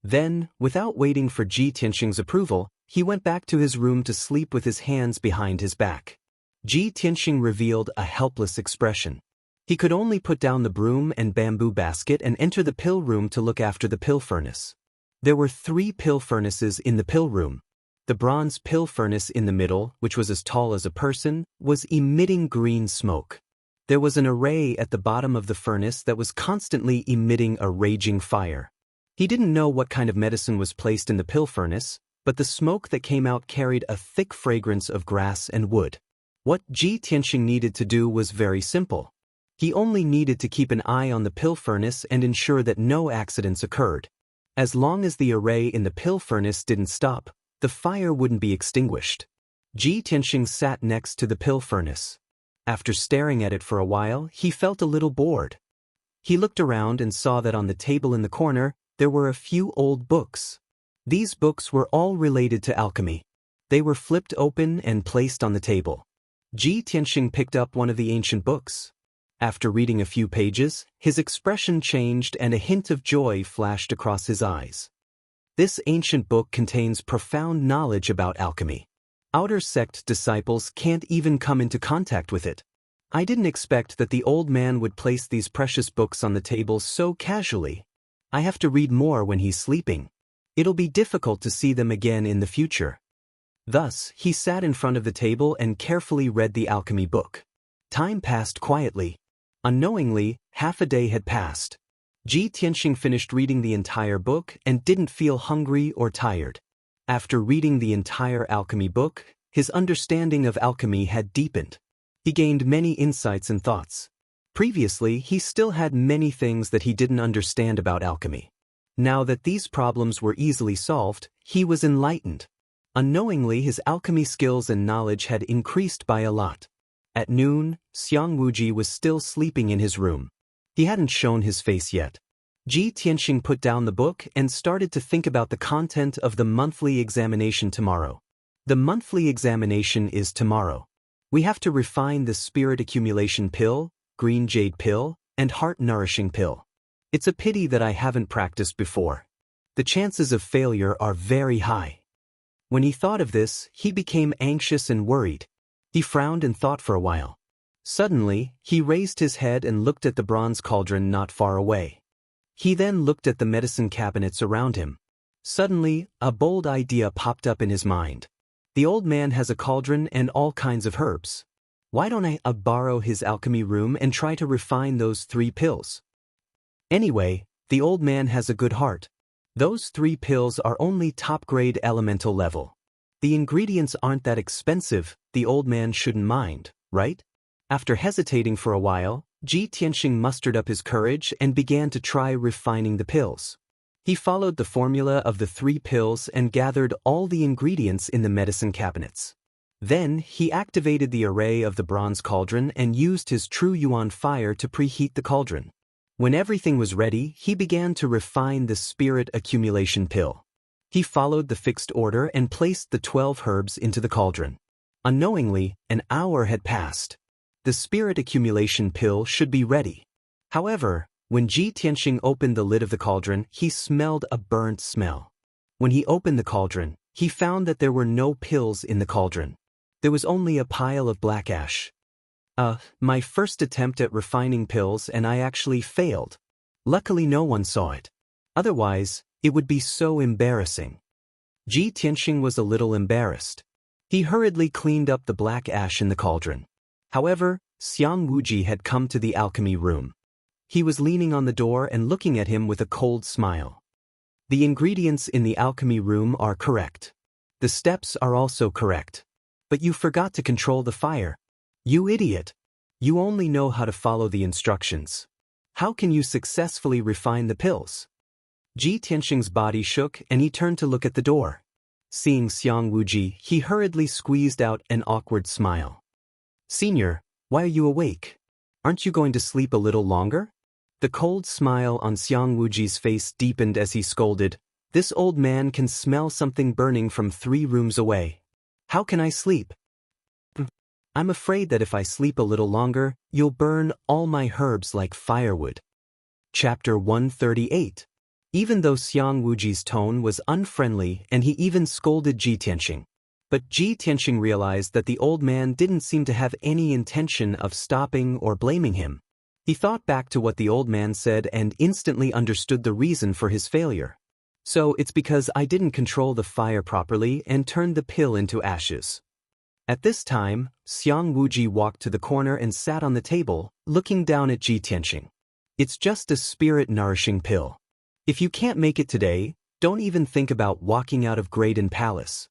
Then, without waiting for Ji Tianxing's approval, he went back to his room to sleep with his hands behind his back. Ji Tianxing revealed a helpless expression. He could only put down the broom and bamboo basket and enter the pill room to look after the pill furnace. There were 3 pill furnaces in the pill room. The bronze pill furnace in the middle, which was as tall as a person, was emitting green smoke. There was an array at the bottom of the furnace that was constantly emitting a raging fire. He didn't know what kind of medicine was placed in the pill furnace, but the smoke that came out carried a thick fragrance of grass and wood. What Ji Tianxing needed to do was very simple. He only needed to keep an eye on the pill furnace and ensure that no accidents occurred. As long as the array in the pill furnace didn't stop, the fire wouldn't be extinguished. Ji Tianxing sat next to the pill furnace. After staring at it for a while, he felt a little bored. He looked around and saw that on the table in the corner, there were a few old books. These books were all related to alchemy. They were flipped open and placed on the table. Ji Tianxing picked up one of the ancient books. After reading a few pages, his expression changed and a hint of joy flashed across his eyes. This ancient book contains profound knowledge about alchemy. Outer sect disciples can't even come into contact with it. I didn't expect that the old man would place these precious books on the table so casually. I have to read more when he's sleeping. It'll be difficult to see them again in the future. Thus, he sat in front of the table and carefully read the alchemy book. Time passed quietly. Unknowingly, half a day had passed. Ji Tianxing finished reading the entire book and didn't feel hungry or tired. After reading the entire alchemy book, his understanding of alchemy had deepened. He gained many insights and thoughts. Previously, he still had many things that he didn't understand about alchemy. Now that these problems were easily solved, he was enlightened. Unknowingly, his alchemy skills and knowledge had increased by a lot. At noon, Xiang Wuji was still sleeping in his room. He hadn't shown his face yet. Ji Tianxing put down the book and started to think about the content of the monthly examination tomorrow. The monthly examination is tomorrow. We have to refine the spirit accumulation pill, green jade pill, and heart nourishing pill. It's a pity that I haven't practiced before. The chances of failure are very high. When he thought of this, he became anxious and worried. He frowned and thought for a while. Suddenly, he raised his head and looked at the bronze cauldron not far away. He then looked at the medicine cabinets around him. Suddenly, a bold idea popped up in his mind. The old man has a cauldron and all kinds of herbs. Why don't I borrow his alchemy room and try to refine those 3 pills? Anyway, the old man has a good heart. Those 3 pills are only top-grade elemental level. The ingredients aren't that expensive, the old man shouldn't mind, right? After hesitating for a while, Ji Tianxing mustered up his courage and began to try refining the pills. He followed the formula of the 3 pills and gathered all the ingredients in the medicine cabinets. Then, he activated the array of the bronze cauldron and used his true yuan fire to preheat the cauldron. When everything was ready, he began to refine the spirit accumulation pill. He followed the fixed order and placed the 12 herbs into the cauldron. Unknowingly, an hour had passed. The spirit accumulation pill should be ready. However, when Ji Tianxing opened the lid of the cauldron, he smelled a burnt smell. When he opened the cauldron, he found that there were no pills in the cauldron. There was only a pile of black ash. My first attempt at refining pills and I actually failed. Luckily no one saw it. Otherwise, it would be so embarrassing. Ji Tianxing was a little embarrassed. He hurriedly cleaned up the black ash in the cauldron. However, Xiang Wuji had come to the alchemy room. He was leaning on the door and looking at him with a cold smile. The ingredients in the alchemy room are correct. The steps are also correct. But you forgot to control the fire. You idiot! You only know how to follow the instructions. How can you successfully refine the pills? Ji Tianxing's body shook and he turned to look at the door. Seeing Xiang Wuji, he hurriedly squeezed out an awkward smile. Senior, why are you awake? Aren't you going to sleep a little longer? The cold smile on Xiang Wuji's face deepened as he scolded, This old man can smell something burning from 3 rooms away. How can I sleep? I'm afraid that if I sleep a little longer, you'll burn all my herbs like firewood. Chapter 138. Even though Xiang Wuji's tone was unfriendly and he even scolded Ji Tianxing, but Ji Tianxing realized that the old man didn't seem to have any intention of stopping or blaming him. He thought back to what the old man said and instantly understood the reason for his failure. So it's because I didn't control the fire properly and turned the pill into ashes. At this time, Xiang Wuji walked to the corner and sat on the table, looking down at Ji Tianxing. It's just a spirit-nourishing pill. If you can't make it today, don't even think about walking out of Graydon Palace.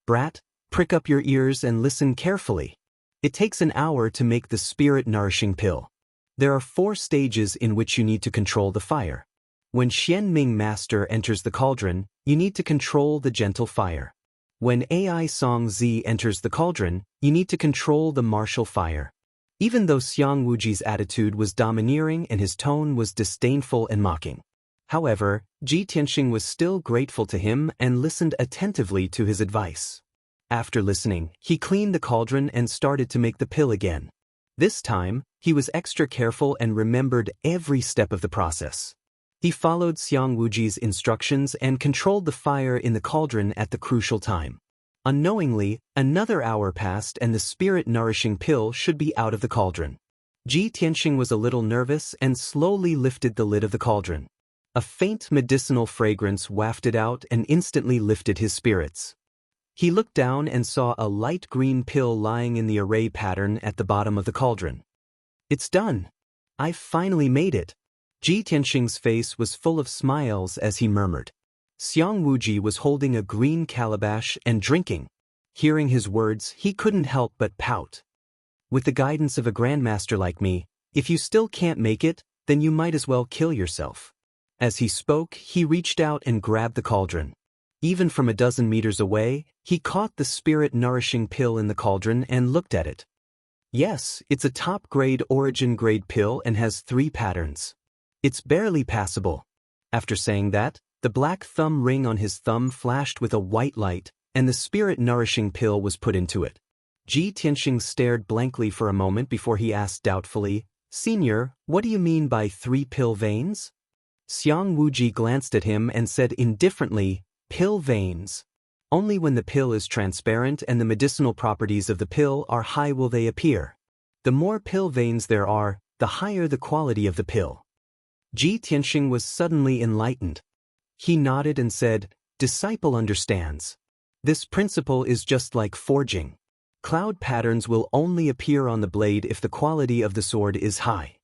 Brat, prick up your ears and listen carefully. It takes an hour to make the spirit-nourishing pill. There are 4 stages in which you need to control the fire. When Xian Ming Master enters the cauldron, you need to control the gentle fire. When AI Song Zi enters the cauldron, you need to control the martial fire. Even though Xiang Wuji's attitude was domineering and his tone was disdainful and mocking. However, Ji Tianxing was still grateful to him and listened attentively to his advice. After listening, he cleaned the cauldron and started to make the pill again. This time, he was extra careful and remembered every step of the process. He followed Xiang Wuji's instructions and controlled the fire in the cauldron at the crucial time. Unknowingly, another hour passed and the spirit-nourishing pill should be out of the cauldron. Ji Tianxing was a little nervous and slowly lifted the lid of the cauldron. A faint medicinal fragrance wafted out and instantly lifted his spirits. He looked down and saw a light green pill lying in the array pattern at the bottom of the cauldron. It's done. I've finally made it. Ji Tianxing's face was full of smiles as he murmured. Xiang Wuji was holding a green calabash and drinking. Hearing his words, he couldn't help but pout. With the guidance of a grandmaster like me, if you still can't make it, then you might as well kill yourself. As he spoke, he reached out and grabbed the cauldron. Even from a dozen meters away, he caught the spirit-nourishing pill in the cauldron and looked at it. Yes, it's a top-grade origin-grade pill and has 3 patterns. It's barely passable. After saying that, the black thumb ring on his thumb flashed with a white light, and the spirit-nourishing pill was put into it. Ji Tianxing stared blankly for a moment before he asked doubtfully, Senior, what do you mean by 3 pill veins? Xiang Wuji glanced at him and said indifferently, Pill veins. Only when the pill is transparent and the medicinal properties of the pill are high will they appear. The more pill veins there are, the higher the quality of the pill. Ji Tianxing was suddenly enlightened. He nodded and said, Disciple understands. This principle is just like forging. Cloud patterns will only appear on the blade if the quality of the sword is high.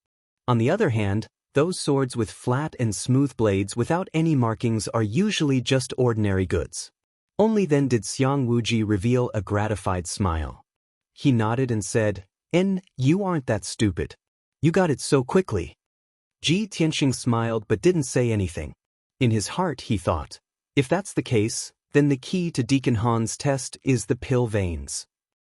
On the other hand, those swords with flat and smooth blades without any markings are usually just ordinary goods. Only then did Xiang Wuji reveal a gratified smile. He nodded and said, You aren't that stupid. You got it so quickly. Ji Tianxing smiled but didn't say anything. In his heart, he thought, if that's the case, then the key to Deacon Han's test is the pill veins.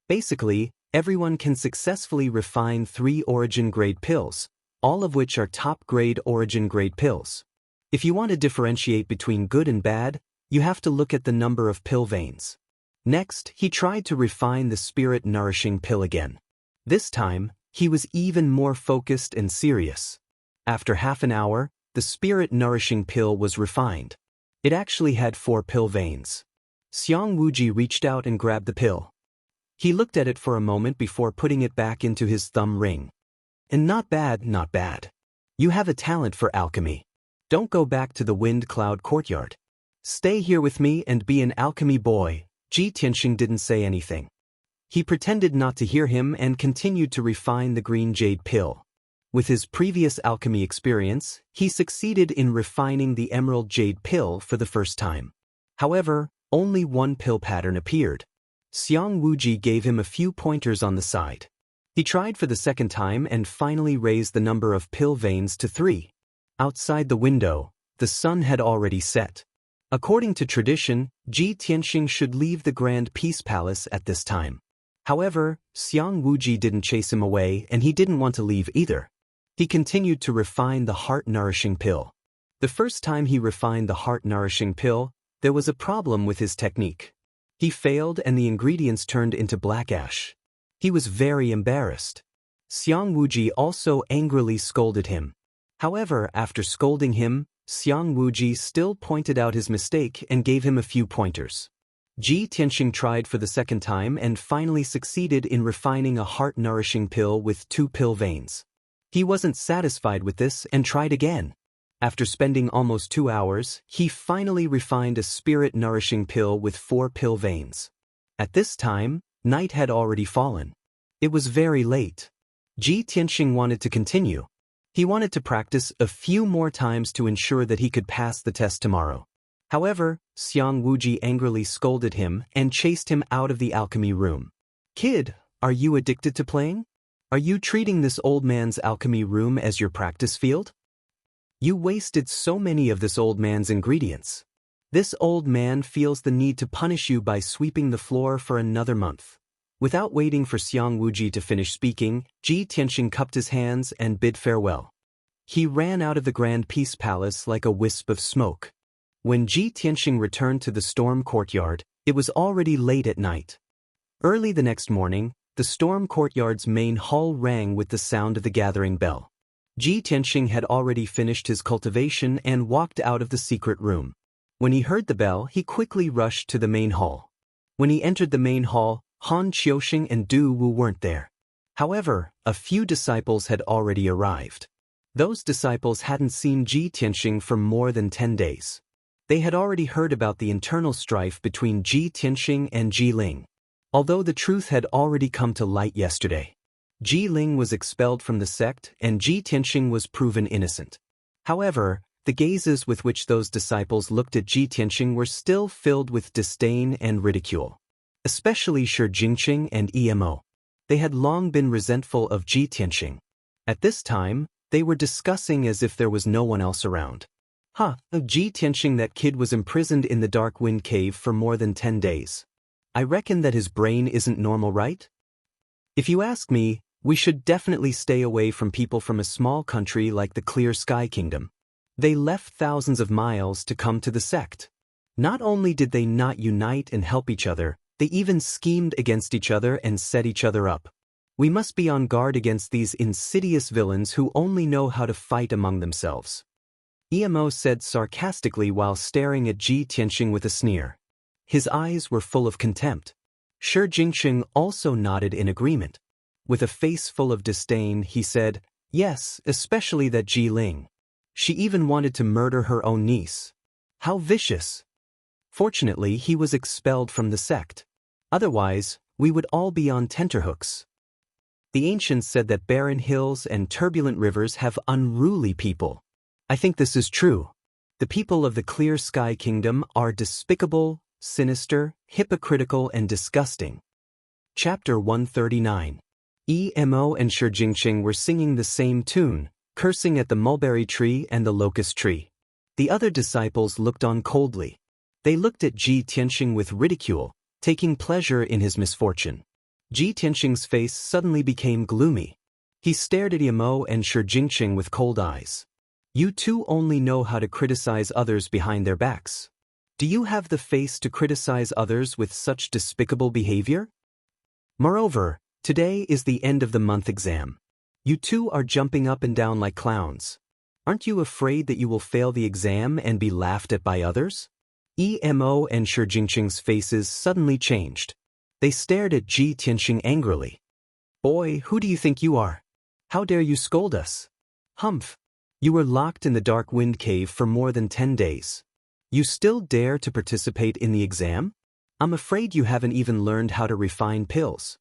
Basically, everyone can successfully refine 3 origin-grade pills, all of which are top-grade origin-grade pills. If you want to differentiate between good and bad, you have to look at the number of pill veins. Next, he tried to refine the spirit-nourishing pill again. This time, he was even more focused and serious. After half an hour, the spirit-nourishing pill was refined. It actually had 4 pill veins. Xiang Wuji reached out and grabbed the pill. He looked at it for a moment before putting it back into his thumb ring. And not bad, not bad. You have a talent for alchemy. Don't go back to the wind cloud courtyard. Stay here with me and be an alchemy boy. Ji Tianxing didn't say anything. He pretended not to hear him and continued to refine the green jade pill. With his previous alchemy experience, he succeeded in refining the emerald jade pill for the first time. However, only 1 pill pattern appeared. Xiang Wuji gave him a few pointers on the side. He tried for the second time and finally raised the number of pill veins to 3. Outside the window, the sun had already set. According to tradition, Ji Tianxing should leave the Grand Peace Palace at this time. However, Xiang Wuji didn't chase him away and he didn't want to leave either. He continued to refine the heart-nourishing pill. The first time he refined the heart-nourishing pill, there was a problem with his technique. He failed and the ingredients turned into black ash. He was very embarrassed. Xiang Wuji also angrily scolded him. However, after scolding him, Xiang Wuji still pointed out his mistake and gave him a few pointers. Ji Tianxing tried for the second time and finally succeeded in refining a heart-nourishing pill with 2 pill veins. He wasn't satisfied with this and tried again. After spending almost 2 hours, he finally refined a spirit-nourishing pill with 4 pill veins. At this time, night had already fallen. It was very late. Ji Tianxing wanted to continue. He wanted to practice a few more times to ensure that he could pass the test tomorrow. However, Xiang Wuji angrily scolded him and chased him out of the alchemy room. Kid, are you addicted to playing? Are you treating this old man's alchemy room as your practice field? You wasted so many of this old man's ingredients. This old man feels the need to punish you by sweeping the floor for another month. Without waiting for Xiang Wuji to finish speaking, Ji Tianxing cupped his hands and bid farewell. He ran out of the Grand Peace Palace like a wisp of smoke. When Ji Tianxing returned to the storm courtyard, it was already late at night. Early the next morning, the storm courtyard's main hall rang with the sound of the gathering bell. Ji Tianxing had already finished his cultivation and walked out of the secret room. When he heard the bell, he quickly rushed to the main hall. When he entered the main hall, Han Qiuxing and Du Wu weren't there. However, a few disciples had already arrived. Those disciples hadn't seen Ji Tianxing for more than 10 days. They had already heard about the internal strife between Ji Tianxing and Ji Ling. Although the truth had already come to light yesterday. Ji Ling was expelled from the sect and Ji Tianxing was proven innocent. However, the gazes with which those disciples looked at Ji Tianxing were still filled with disdain and ridicule. Especially Shi Jingqing and Emo. They had long been resentful of Ji Tianxing. At this time, they were discussing as if there was no one else around. Ji Tianxing, that kid was imprisoned in the Dark Wind Cave for more than 10 days. I reckon that his brain isn't normal, right? If you ask me, we should definitely stay away from people from a small country like the Clear Sky Kingdom. They left thousands of miles to come to the sect. Not only did they not unite and help each other, they even schemed against each other and set each other up. We must be on guard against these insidious villains who only know how to fight among themselves. Emo said sarcastically while staring at Ji Tianxing with a sneer. His eyes were full of contempt. Shi Jingqing also nodded in agreement. With a face full of disdain, he said, "Yes, especially that Ji Ling. She even wanted to murder her own niece. How vicious!" Fortunately, he was expelled from the sect. Otherwise, we would all be on tenterhooks. The ancients said that barren hills and turbulent rivers have unruly people. I think this is true. The people of the Clear Sky Kingdom are despicable, sinister, hypocritical, and disgusting. Chapter 139. Emo and Shi Jingqing were singing the same tune, cursing at the mulberry tree and the locust tree. The other disciples looked on coldly. They looked at Ji Tianxing with ridicule, taking pleasure in his misfortune. Ji Tianxing's face suddenly became gloomy. He stared at Yamo and Shi Jingqing with cold eyes. You two only know how to criticize others behind their backs. Do you have the face to criticize others with such despicable behavior? Moreover, today is the end of the month exam. You two are jumping up and down like clowns. Aren't you afraid that you will fail the exam and be laughed at by others? Emo and Shi Jingqing's faces suddenly changed. They stared at Ji Tianxing angrily. Boy, who do you think you are? How dare you scold us? Humph! You were locked in the dark wind cave for more than 10 days. You still dare to participate in the exam? I'm afraid you haven't even learned how to refine pills.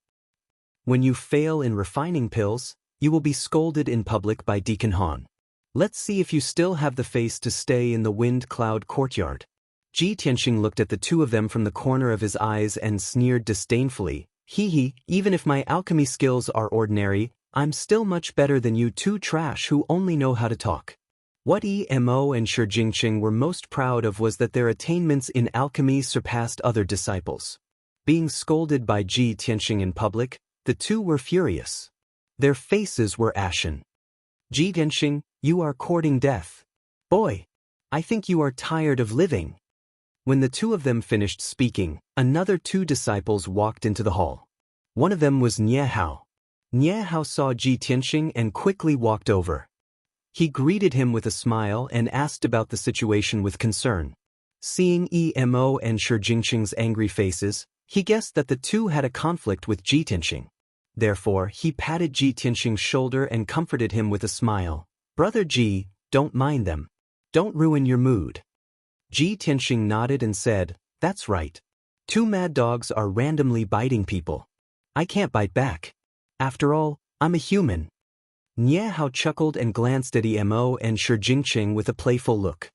When you fail in refining pills, you will be scolded in public by Deacon Han. Let's see if you still have the face to stay in the wind cloud courtyard. Ji Tianxing looked at the two of them from the corner of his eyes and sneered disdainfully. Hee, even if my alchemy skills are ordinary, I'm still much better than you two trash who only know how to talk. What Emo and Shi Jingqing were most proud of was that their attainments in alchemy surpassed other disciples. Being scolded by Ji Tianxing in public, the two were furious. Their faces were ashen. Ji Tianxing, you are courting death. Boy, I think you are tired of living. When the two of them finished speaking, another two disciples walked into the hall. One of them was Nie Hao. Nie Hao saw Ji Tianxing and quickly walked over. He greeted him with a smile and asked about the situation with concern. Seeing Emo and Shi Jingqing's angry faces, he guessed that the two had a conflict with Ji Tianxing. Therefore, he patted Ji Tianxing's shoulder and comforted him with a smile. Brother Ji, don't mind them. Don't ruin your mood. Ji Tianxing nodded and said, that's right. Two mad dogs are randomly biting people. I can't bite back. After all, I'm a human. Nie Hao chuckled and glanced at Emo and Shi Jingqing with a playful look.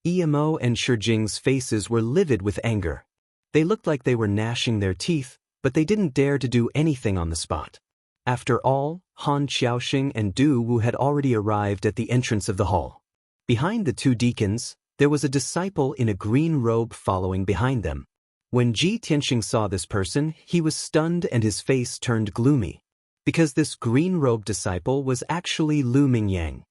Emo and Shi Jing's faces were livid with anger. They looked like they were gnashing their teeth, but they didn't dare to do anything on the spot. After all, Han Xiaoxing and Du Wu had already arrived at the entrance of the hall. Behind the two deacons, there was a disciple in a green robe following behind them. When Ji Tianxing saw this person, he was stunned and his face turned gloomy. Because this green-robed disciple was actually Lu Mingyang.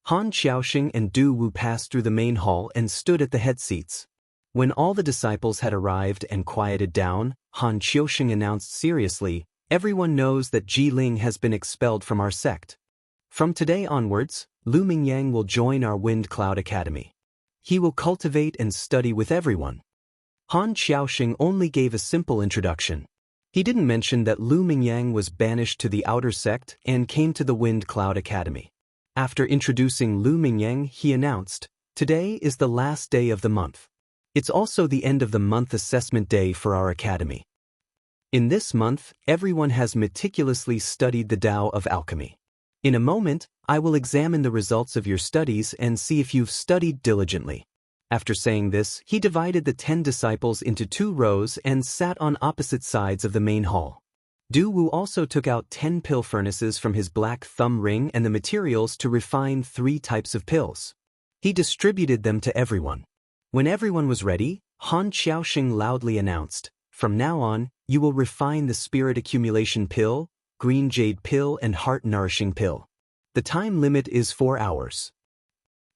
Han Xiaoxing and Du Wu passed through the main hall and stood at the head seats. When all the disciples had arrived and quieted down, Han Xiaoxing announced seriously, everyone knows that Ji Ling has been expelled from our sect. From today onwards, Lu Mingyang will join our Wind Cloud Academy. He will cultivate and study with everyone. Han Xiaoxing only gave a simple introduction. He didn't mention that Lu Mingyang was banished to the outer sect and came to the Wind Cloud Academy. After introducing Lu Mingyang, he announced, today is the last day of the month. It's also the end of the month assessment day for our academy. In this month, everyone has meticulously studied the Tao of alchemy. In a moment, I will examine the results of your studies and see if you've studied diligently. After saying this, he divided the 10 disciples into 2 rows and sat on opposite sides of the main hall. Du Wu also took out 10 pill furnaces from his black thumb ring and the materials to refine 3 types of pills. He distributed them to everyone. When everyone was ready, Han Xiaoxing loudly announced, from now on, you will refine the spirit accumulation pill, green jade pill and heart nourishing pill. The time limit is 4 hours.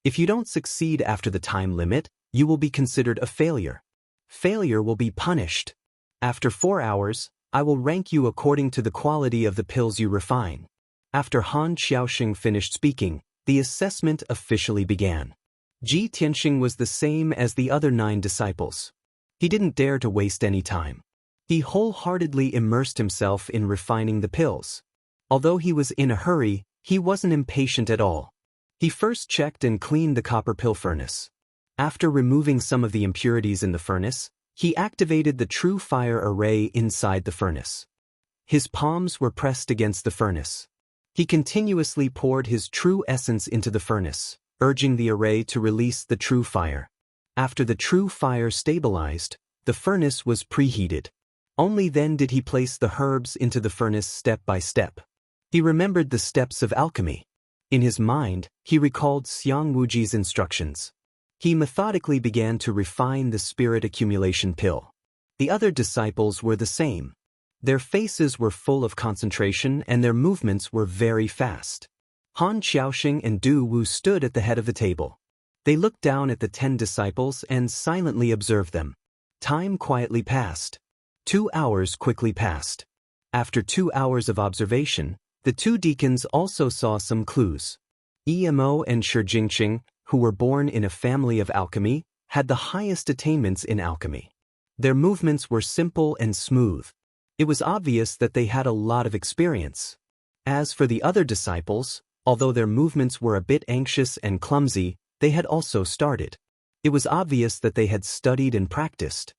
If you don't succeed after the time limit, you will be considered a failure. Failure will be punished. After 4 hours, I will rank you according to the quality of the pills you refine. After Han Xiaoxing finished speaking, the assessment officially began. Ji Tianxing was the same as the other 9 disciples. He didn't dare to waste any time. He wholeheartedly immersed himself in refining the pills. Although he was in a hurry, he wasn't impatient at all. He first checked and cleaned the copper pill furnace. After removing some of the impurities in the furnace, he activated the true fire array inside the furnace. His palms were pressed against the furnace. He continuously poured his true essence into the furnace, urging the array to release the true fire. After the true fire stabilized, the furnace was preheated. Only then did he place the herbs into the furnace step by step. He remembered the steps of alchemy. In his mind, he recalled Xiang Wuji's instructions. He methodically began to refine the spirit accumulation pill. The other disciples were the same. Their faces were full of concentration and their movements were very fast. Han Xiaoxing and Du Wu stood at the head of the table. They looked down at the 10 disciples and silently observed them. Time quietly passed. 2 hours quickly passed. After 2 hours of observation, the 2 deacons also saw some clues. Emo and Shi Jingqing, who were born in a family of alchemy, had the highest attainments in alchemy. Their movements were simple and smooth. It was obvious that they had a lot of experience. As for the other disciples, although their movements were a bit anxious and clumsy, they had also started. It was obvious that they had studied and practiced.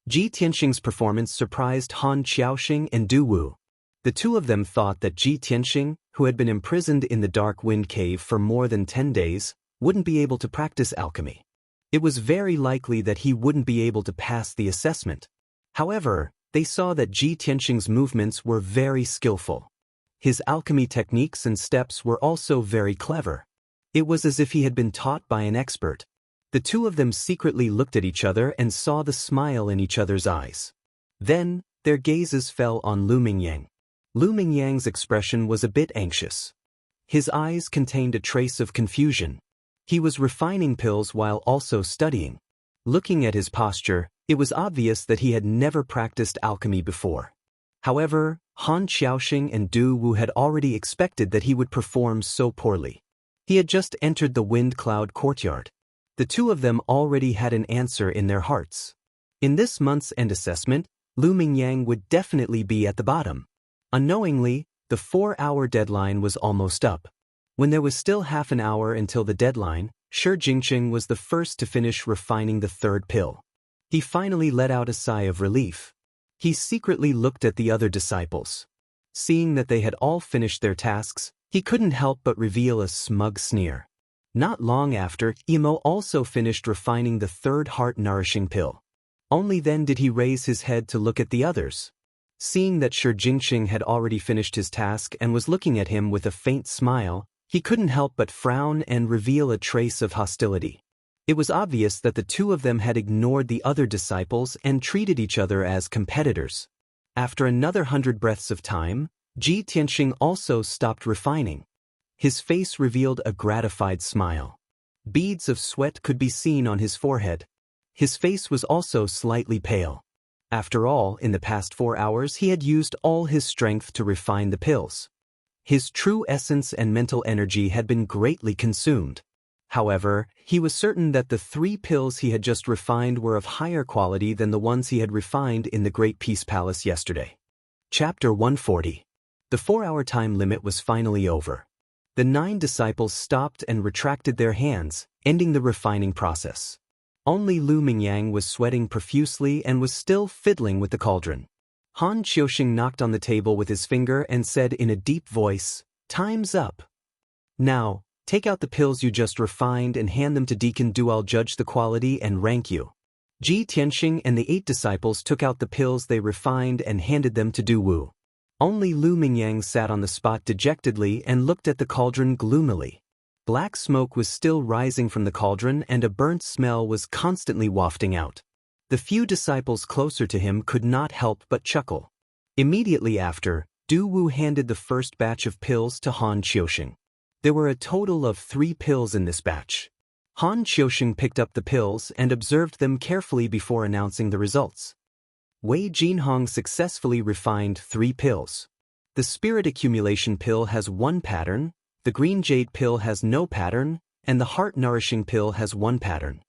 Ji Tianxing's performance surprised Han Xiaoxing and Du Wu. The 2 of them thought that Ji Tianxing, who had been imprisoned in the dark wind cave for more than 10 days, wouldn't be able to practice alchemy. It was very likely that he wouldn't be able to pass the assessment. However, they saw that Ji Tianxing's movements were very skillful. His alchemy techniques and steps were also very clever. It was as if he had been taught by an expert. The 2 of them secretly looked at each other and saw the smile in each other's eyes. Then, their gazes fell on Lu Mingyang. Lu Mingyang's expression was a bit anxious. His eyes contained a trace of confusion. He was refining pills while also studying. Looking at his posture, it was obvious that he had never practiced alchemy before. However, Han Xiaoxing and Du Wu had already expected that he would perform so poorly. He had just entered the wind cloud courtyard. The 2 of them already had an answer in their hearts. In this month's end assessment, Lu Mingyang would definitely be at the bottom. Unknowingly, the 4-hour deadline was almost up. When there was still half an hour until the deadline, Shi Jingqing was the first to finish refining the 3rd pill. He finally let out a sigh of relief. He secretly looked at the other disciples. Seeing that they had all finished their tasks, he couldn't help but reveal a smug sneer. Not long after, Emo also finished refining the 3rd heart-nourishing pill. Only then did he raise his head to look at the others. Seeing that Shi Jingqing had already finished his task and was looking at him with a faint smile, he couldn't help but frown and reveal a trace of hostility. It was obvious that the 2 of them had ignored the other disciples and treated each other as competitors. After another 100 breaths of time, Ji Tianxing also stopped refining. His face revealed a gratified smile. Beads of sweat could be seen on his forehead. His face was also slightly pale. After all, in the past 4 hours he had used all his strength to refine the pills. His true essence and mental energy had been greatly consumed. However, he was certain that the 3 pills he had just refined were of higher quality than the ones he had refined in the Great Peace Palace yesterday. Chapter 140. The 4-hour time limit was finally over. The 9 disciples stopped and retracted their hands, ending the refining process. Only Lu Mingyang was sweating profusely and was still fiddling with the cauldron. Han Xiaoxing knocked on the table with his finger and said in a deep voice, "Time's up. Now, take out the pills you just refined and hand them to Deacon Du. I'll judge the quality and rank you." Ji Tianxing and the 8 disciples took out the pills they refined and handed them to Du Wu. Only Lu Mingyang sat on the spot dejectedly and looked at the cauldron gloomily. Black smoke was still rising from the cauldron and a burnt smell was constantly wafting out. The few disciples closer to him could not help but chuckle. Immediately after, Du Wu handed the first batch of pills to Han Xiaoxing. There were a total of 3 pills in this batch. Han Xiaoxing picked up the pills and observed them carefully before announcing the results. Wei Jinhong successfully refined 3 pills. The spirit accumulation pill has 1 pattern, the green jade pill has no pattern, and the heart-nourishing pill has 1 pattern.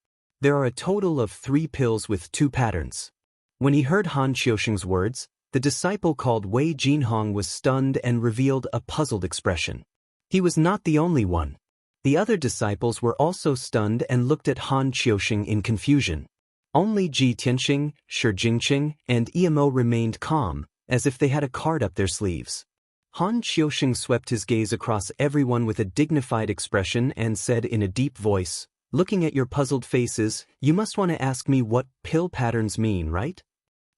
There are a total of 3 pills with 2 patterns. When he heard Han Xiaoxing's words, the disciple called Wei Jinhong was stunned and revealed a puzzled expression. He was not the only one. The other disciples were also stunned and looked at Han Xiaoxing in confusion. Only Ji Tianxing, Shi Jingqing, and Emo remained calm, as if they had a card up their sleeves. Han Xiaoxing swept his gaze across everyone with a dignified expression and said in a deep voice, "Looking at your puzzled faces, you must want to ask me what pill patterns mean, right?"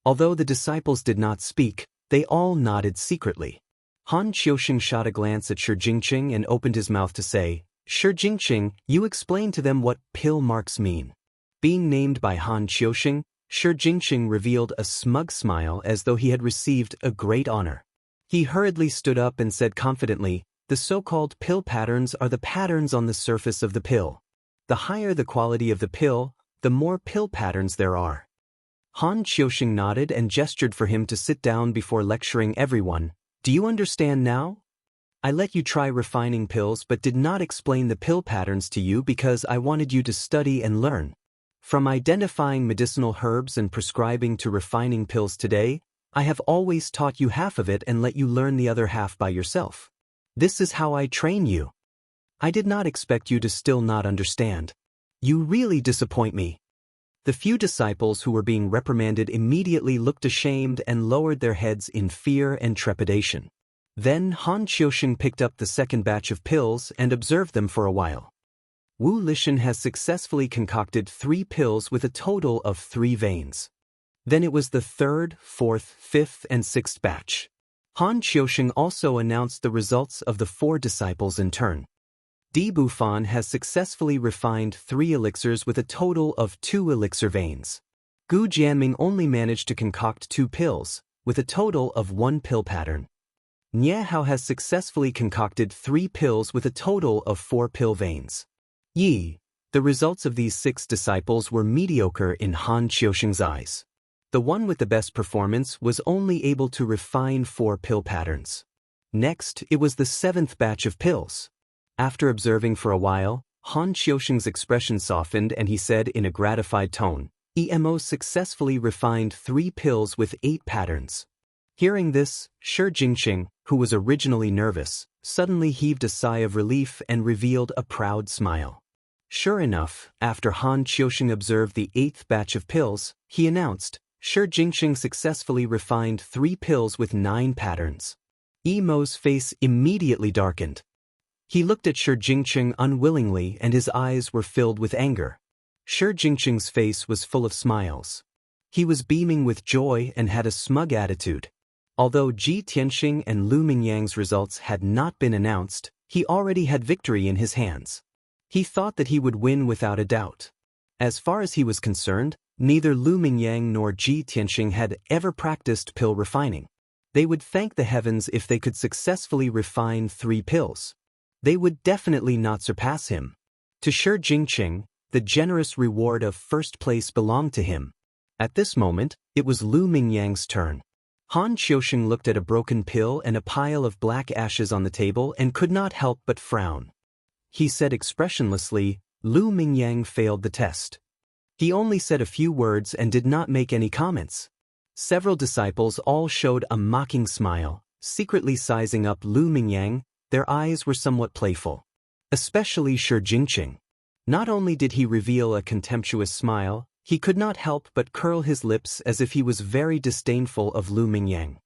Although the disciples did not speak, they all nodded secretly. Han Xiaoxing shot a glance at Shi Jingqing and opened his mouth to say, Shi Jingqing, you explain to them what pill marks mean. Being named by Han Qiusheng, Shi Jingqing revealed a smug smile as though he had received a great honor. He hurriedly stood up and said confidently, the so-called pill patterns are the patterns on the surface of the pill. The higher the quality of the pill, the more pill patterns there are. Han Qiusheng nodded and gestured for him to sit down before lecturing everyone. Do you understand now? I let you try refining pills but did not explain the pill patterns to you because I wanted you to study and learn. From identifying medicinal herbs and prescribing to refining pills today, I have always taught you half of it and let you learn the other half by yourself. This is how I train you. I did not expect you to still not understand. You really disappoint me. The few disciples who were being reprimanded immediately looked ashamed and lowered their heads in fear and trepidation. Then Han Qiusheng picked up the second batch of pills and observed them for a while. Wu Lishan has successfully concocted 3 pills with a total of 3 veins. Then it was the 3rd, 4th, 5th, and 6th batch. Han Qiusheng also announced the results of the 4 disciples in turn. Di Bufan has successfully refined 3 elixirs with a total of 2 elixir veins. Gu Jianming only managed to concoct 2 pills, with a total of 1 pill pattern. Nie Hao has successfully concocted 3 pills with a total of 4 pill veins. The results of these 6 disciples were mediocre in Han Qiusheng's eyes. The one with the best performance was only able to refine 4 pill patterns. Next, it was the 7th batch of pills. After observing for a while, Han Qiusheng's expression softened and he said in a gratified tone, EMO successfully refined 3 pills with 8 patterns. Hearing this, Shi Jingqing, who was originally nervous, suddenly heaved a sigh of relief and revealed a proud smile. Sure enough, after Han Qiusheng observed the 8th batch of pills, he announced, Shi Jingqing successfully refined 3 pills with 9 patterns. Emo's face immediately darkened. He looked at Shi Jingqing unwillingly and his eyes were filled with anger. Shi Jingqing's face was full of smiles. He was beaming with joy and had a smug attitude. Although Ji Tianxing and Lu Mingyang's results had not been announced, he already had victory in his hands. He thought that he would win without a doubt. As far as he was concerned, neither Lu Mingyang nor Ji Tianxing had ever practiced pill refining. They would thank the heavens if they could successfully refine 3 pills. They would definitely not surpass him. To Shi Jingqing, the generous reward of first place belonged to him. At this moment, it was Lu Mingyang's turn. Han Qiusheng looked at a broken pill and a pile of black ashes on the table and could not help but frown. He said expressionlessly, Lu Mingyang failed the test. He only said a few words and did not make any comments. Several disciples all showed a mocking smile, secretly sizing up Lu Mingyang. Their eyes were somewhat playful. Especially Shi Jingqing. Not only did he reveal a contemptuous smile, he could not help but curl his lips as if he was very disdainful of Lu Mingyang.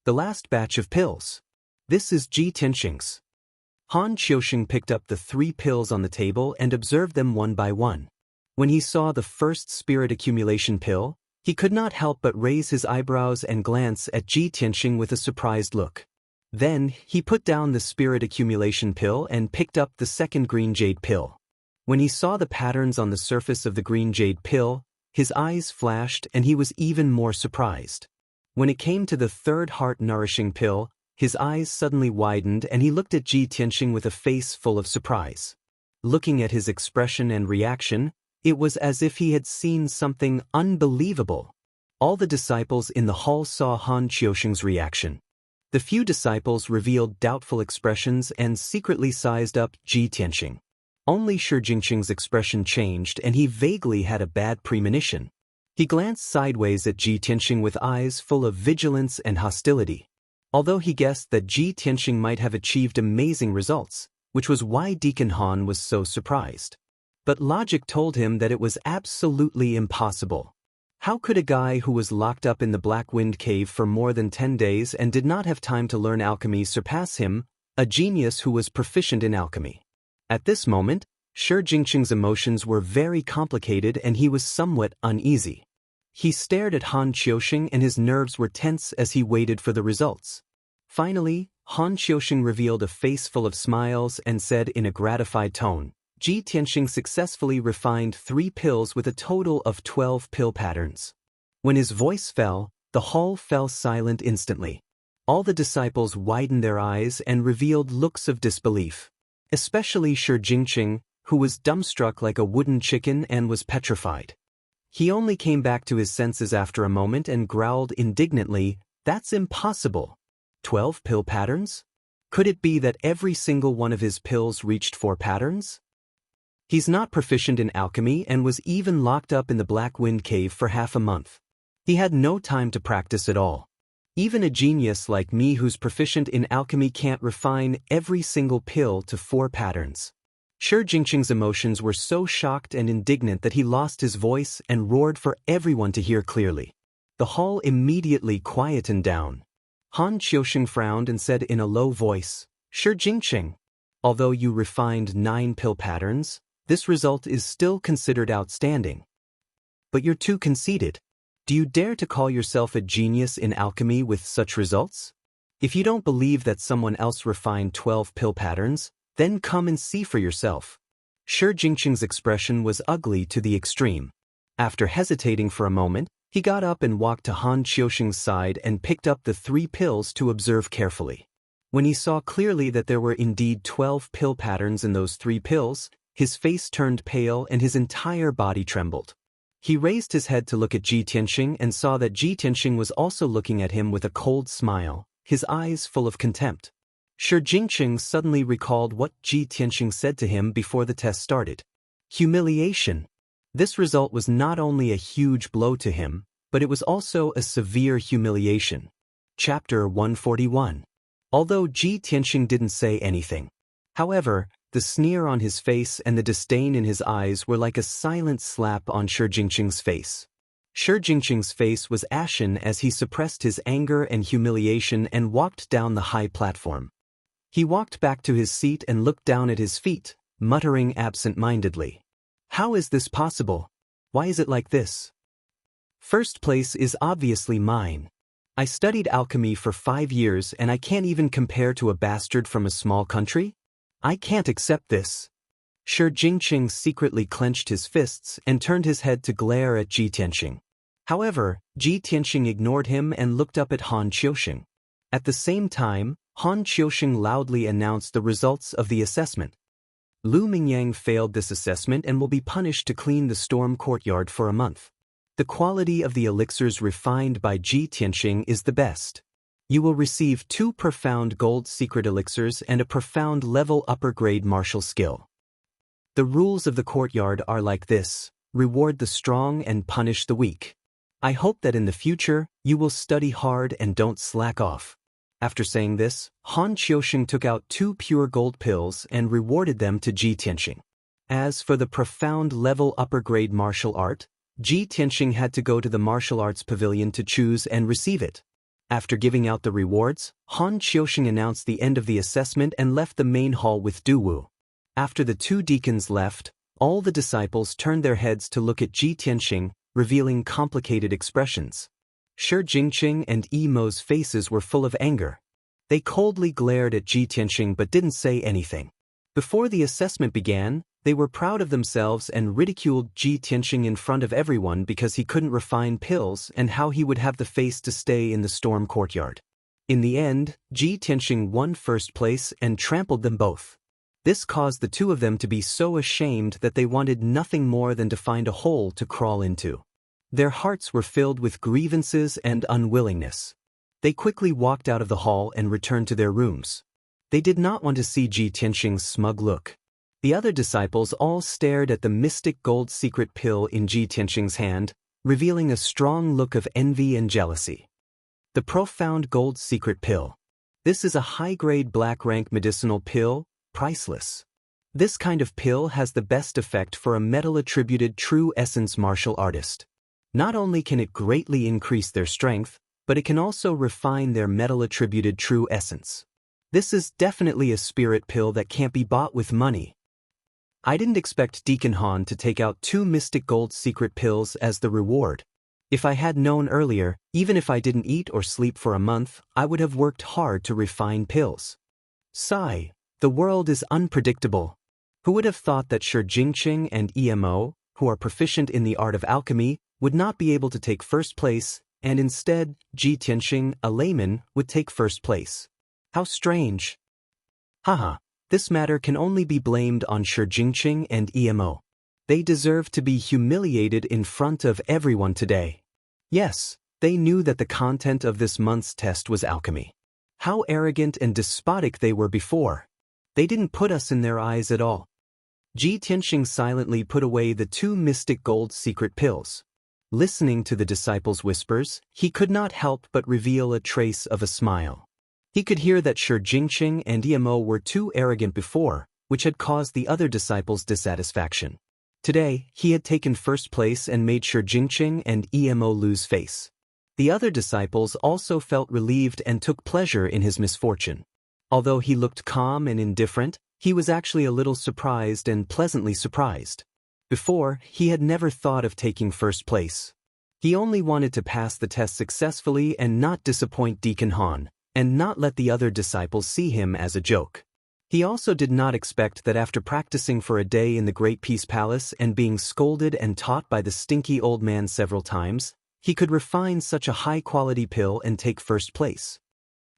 The last batch of pills. This is Ji Tianxing's. Han Qiusheng picked up the 3 pills on the table and observed them one by one. When he saw the first spirit accumulation pill, he could not help but raise his eyebrows and glance at Ji Tianxing with a surprised look. Then, he put down the spirit accumulation pill and picked up the second green jade pill. When he saw the patterns on the surface of the green jade pill, his eyes flashed and he was even more surprised. When it came to the 3rd heart-nourishing pill, his eyes suddenly widened and he looked at Ji Tianxing with a face full of surprise. Looking at his expression and reaction, it was as if he had seen something unbelievable. All the disciples in the hall saw Han Qiusheng's reaction. The few disciples revealed doubtful expressions and secretly sized up Ji Tianxing. Only Shi Jingqing's expression changed and he vaguely had a bad premonition. He glanced sideways at Ji Tianxing with eyes full of vigilance and hostility. Although he guessed that Ji Tianxing might have achieved amazing results, which was why Deacon Han was so surprised. But logic told him that it was absolutely impossible. How could a guy who was locked up in the Black Wind Cave for more than 10 days and did not have time to learn alchemy surpass him, a genius who was proficient in alchemy? At this moment, Shi Jingqing's emotions were very complicated and he was somewhat uneasy. He stared at Han Qiusheng and his nerves were tense as he waited for the results. Finally, Han Qiusheng revealed a face full of smiles and said in a gratified tone, Ji Tianxing successfully refined 3 pills with a total of 12 pill patterns. When his voice fell, the hall fell silent instantly. All the disciples widened their eyes and revealed looks of disbelief. Especially Shi Jingqing, who was dumbstruck like a wooden chicken and was petrified. He only came back to his senses after a moment and growled indignantly, "That's impossible. 12 pill patterns? Could it be that every single one of his pills reached 4 patterns? He's not proficient in alchemy and was even locked up in the Black Wind Cave for half a month. He had no time to practice at all. Even a genius like me who's proficient in alchemy can't refine every single pill to 4 patterns." Shi Jingqing's emotions were so shocked and indignant that he lost his voice and roared for everyone to hear clearly. The hall immediately quietened down. Han Qiusheng frowned and said in a low voice, "Shi Jingqing, although you refined 9 pill patterns, this result is still considered outstanding. But you're too conceited. Do you dare to call yourself a genius in alchemy with such results? If you don't believe that someone else refined 12 pill patterns, then come and see for yourself." Shi Jingqing's expression was ugly to the extreme. After hesitating for a moment, he got up and walked to Han Qiusheng's side and picked up the 3 pills to observe carefully. When he saw clearly that there were indeed 12 pill patterns in those 3 pills, his face turned pale and his entire body trembled. He raised his head to look at Ji Tianxing and saw that Ji Tianxing was also looking at him with a cold smile, his eyes full of contempt. Shi Jingqing suddenly recalled what Ji Tianxing said to him before the test started. Humiliation. This result was not only a huge blow to him, but it was also a severe humiliation. Chapter 141. Although Ji Tianxing didn't say anything. However, the sneer on his face and the disdain in his eyes were like a silent slap on Shi Jingqing's face. Shi Jingqing's face was ashen as he suppressed his anger and humiliation and walked down the high platform. He walked back to his seat and looked down at his feet, muttering absent-mindedly. "How is this possible? Why is it like this? First place is obviously mine. I studied alchemy for 5 years and I can't even compare to a bastard from a small country? I can't accept this." Shi Jingqing secretly clenched his fists and turned his head to glare at Ji Tianxing. However, Ji Tianxing ignored him and looked up at Han Qiusheng. At the same time, Han Qiusheng loudly announced the results of the assessment. Lu Mingyang failed this assessment and will be punished to clean the storm courtyard for a month. The quality of the elixirs refined by Ji Tianxing is the best. You will receive 2 profound gold secret elixirs and a profound level upper grade martial skill. The rules of the courtyard are like this: reward the strong and punish the weak. I hope that in the future, you will study hard and don't slack off. After saying this, Han Qiusheng took out 2 pure gold pills and rewarded them to Ji Tianxing. As for the profound level upper grade martial art, Ji Tianxing had to go to the martial arts pavilion to choose and receive it. After giving out the rewards, Han Qiusheng announced the end of the assessment and left the main hall with Du Wu. After the 2 deacons left, all the disciples turned their heads to look at Ji Tianxing, revealing complicated expressions. Shi Jingqing and Yi Mo's faces were full of anger. They coldly glared at Ji Tianxing but didn't say anything. Before the assessment began, they were proud of themselves and ridiculed Ji Tianxing in front of everyone because he couldn't refine pills and how he would have the face to stay in the storm courtyard. In the end, Ji Tianxing won first place and trampled them both. This caused the 2 of them to be so ashamed that they wanted nothing more than to find a hole to crawl into. Their hearts were filled with grievances and unwillingness. They quickly walked out of the hall and returned to their rooms. They did not want to see Ji Tianxing's smug look. The other disciples all stared at the mystic gold secret pill in Ji Tianxing's hand, revealing a strong look of envy and jealousy. The profound gold secret pill. This is a high-grade black-rank medicinal pill, priceless. This kind of pill has the best effect for a metal-attributed true essence martial artist. Not only can it greatly increase their strength, but it can also refine their metal-attributed true essence. This is definitely a spirit pill that can't be bought with money. I didn't expect Deacon Han to take out 2 mystic gold secret pills as the reward. If I had known earlier, even if I didn't eat or sleep for a month, I would have worked hard to refine pills. Sigh. The world is unpredictable. Who would have thought that Shi Jingqing and Emo, who are proficient in the art of alchemy, would not be able to take first place, and instead, Ji Tianxing, a layman, would take first place? How strange. Haha, this matter can only be blamed on Shi Jingqing and Emo. They deserve to be humiliated in front of everyone today. Yes, they knew that the content of this month's test was alchemy. How arrogant and despotic they were before. They didn't put us in their eyes at all. Ji Tianxing silently put away the 2 mystic gold secret pills. Listening to the disciples' whispers, he could not help but reveal a trace of a smile. He could hear that Shi Jingqing and Emo were too arrogant before, which had caused the other disciples' dissatisfaction. Today, he had taken first place and made Shi Jingqing and Emo lose face. The other disciples also felt relieved and took pleasure in his misfortune. Although he looked calm and indifferent, he was actually a little surprised and pleasantly surprised. Before, he had never thought of taking first place. He only wanted to pass the test successfully and not disappoint Deacon Han, and not let the other disciples see him as a joke. He also did not expect that after practicing for a day in the Great Peace Palace and being scolded and taught by the stinky old man several times, he could refine such a high-quality pill and take first place.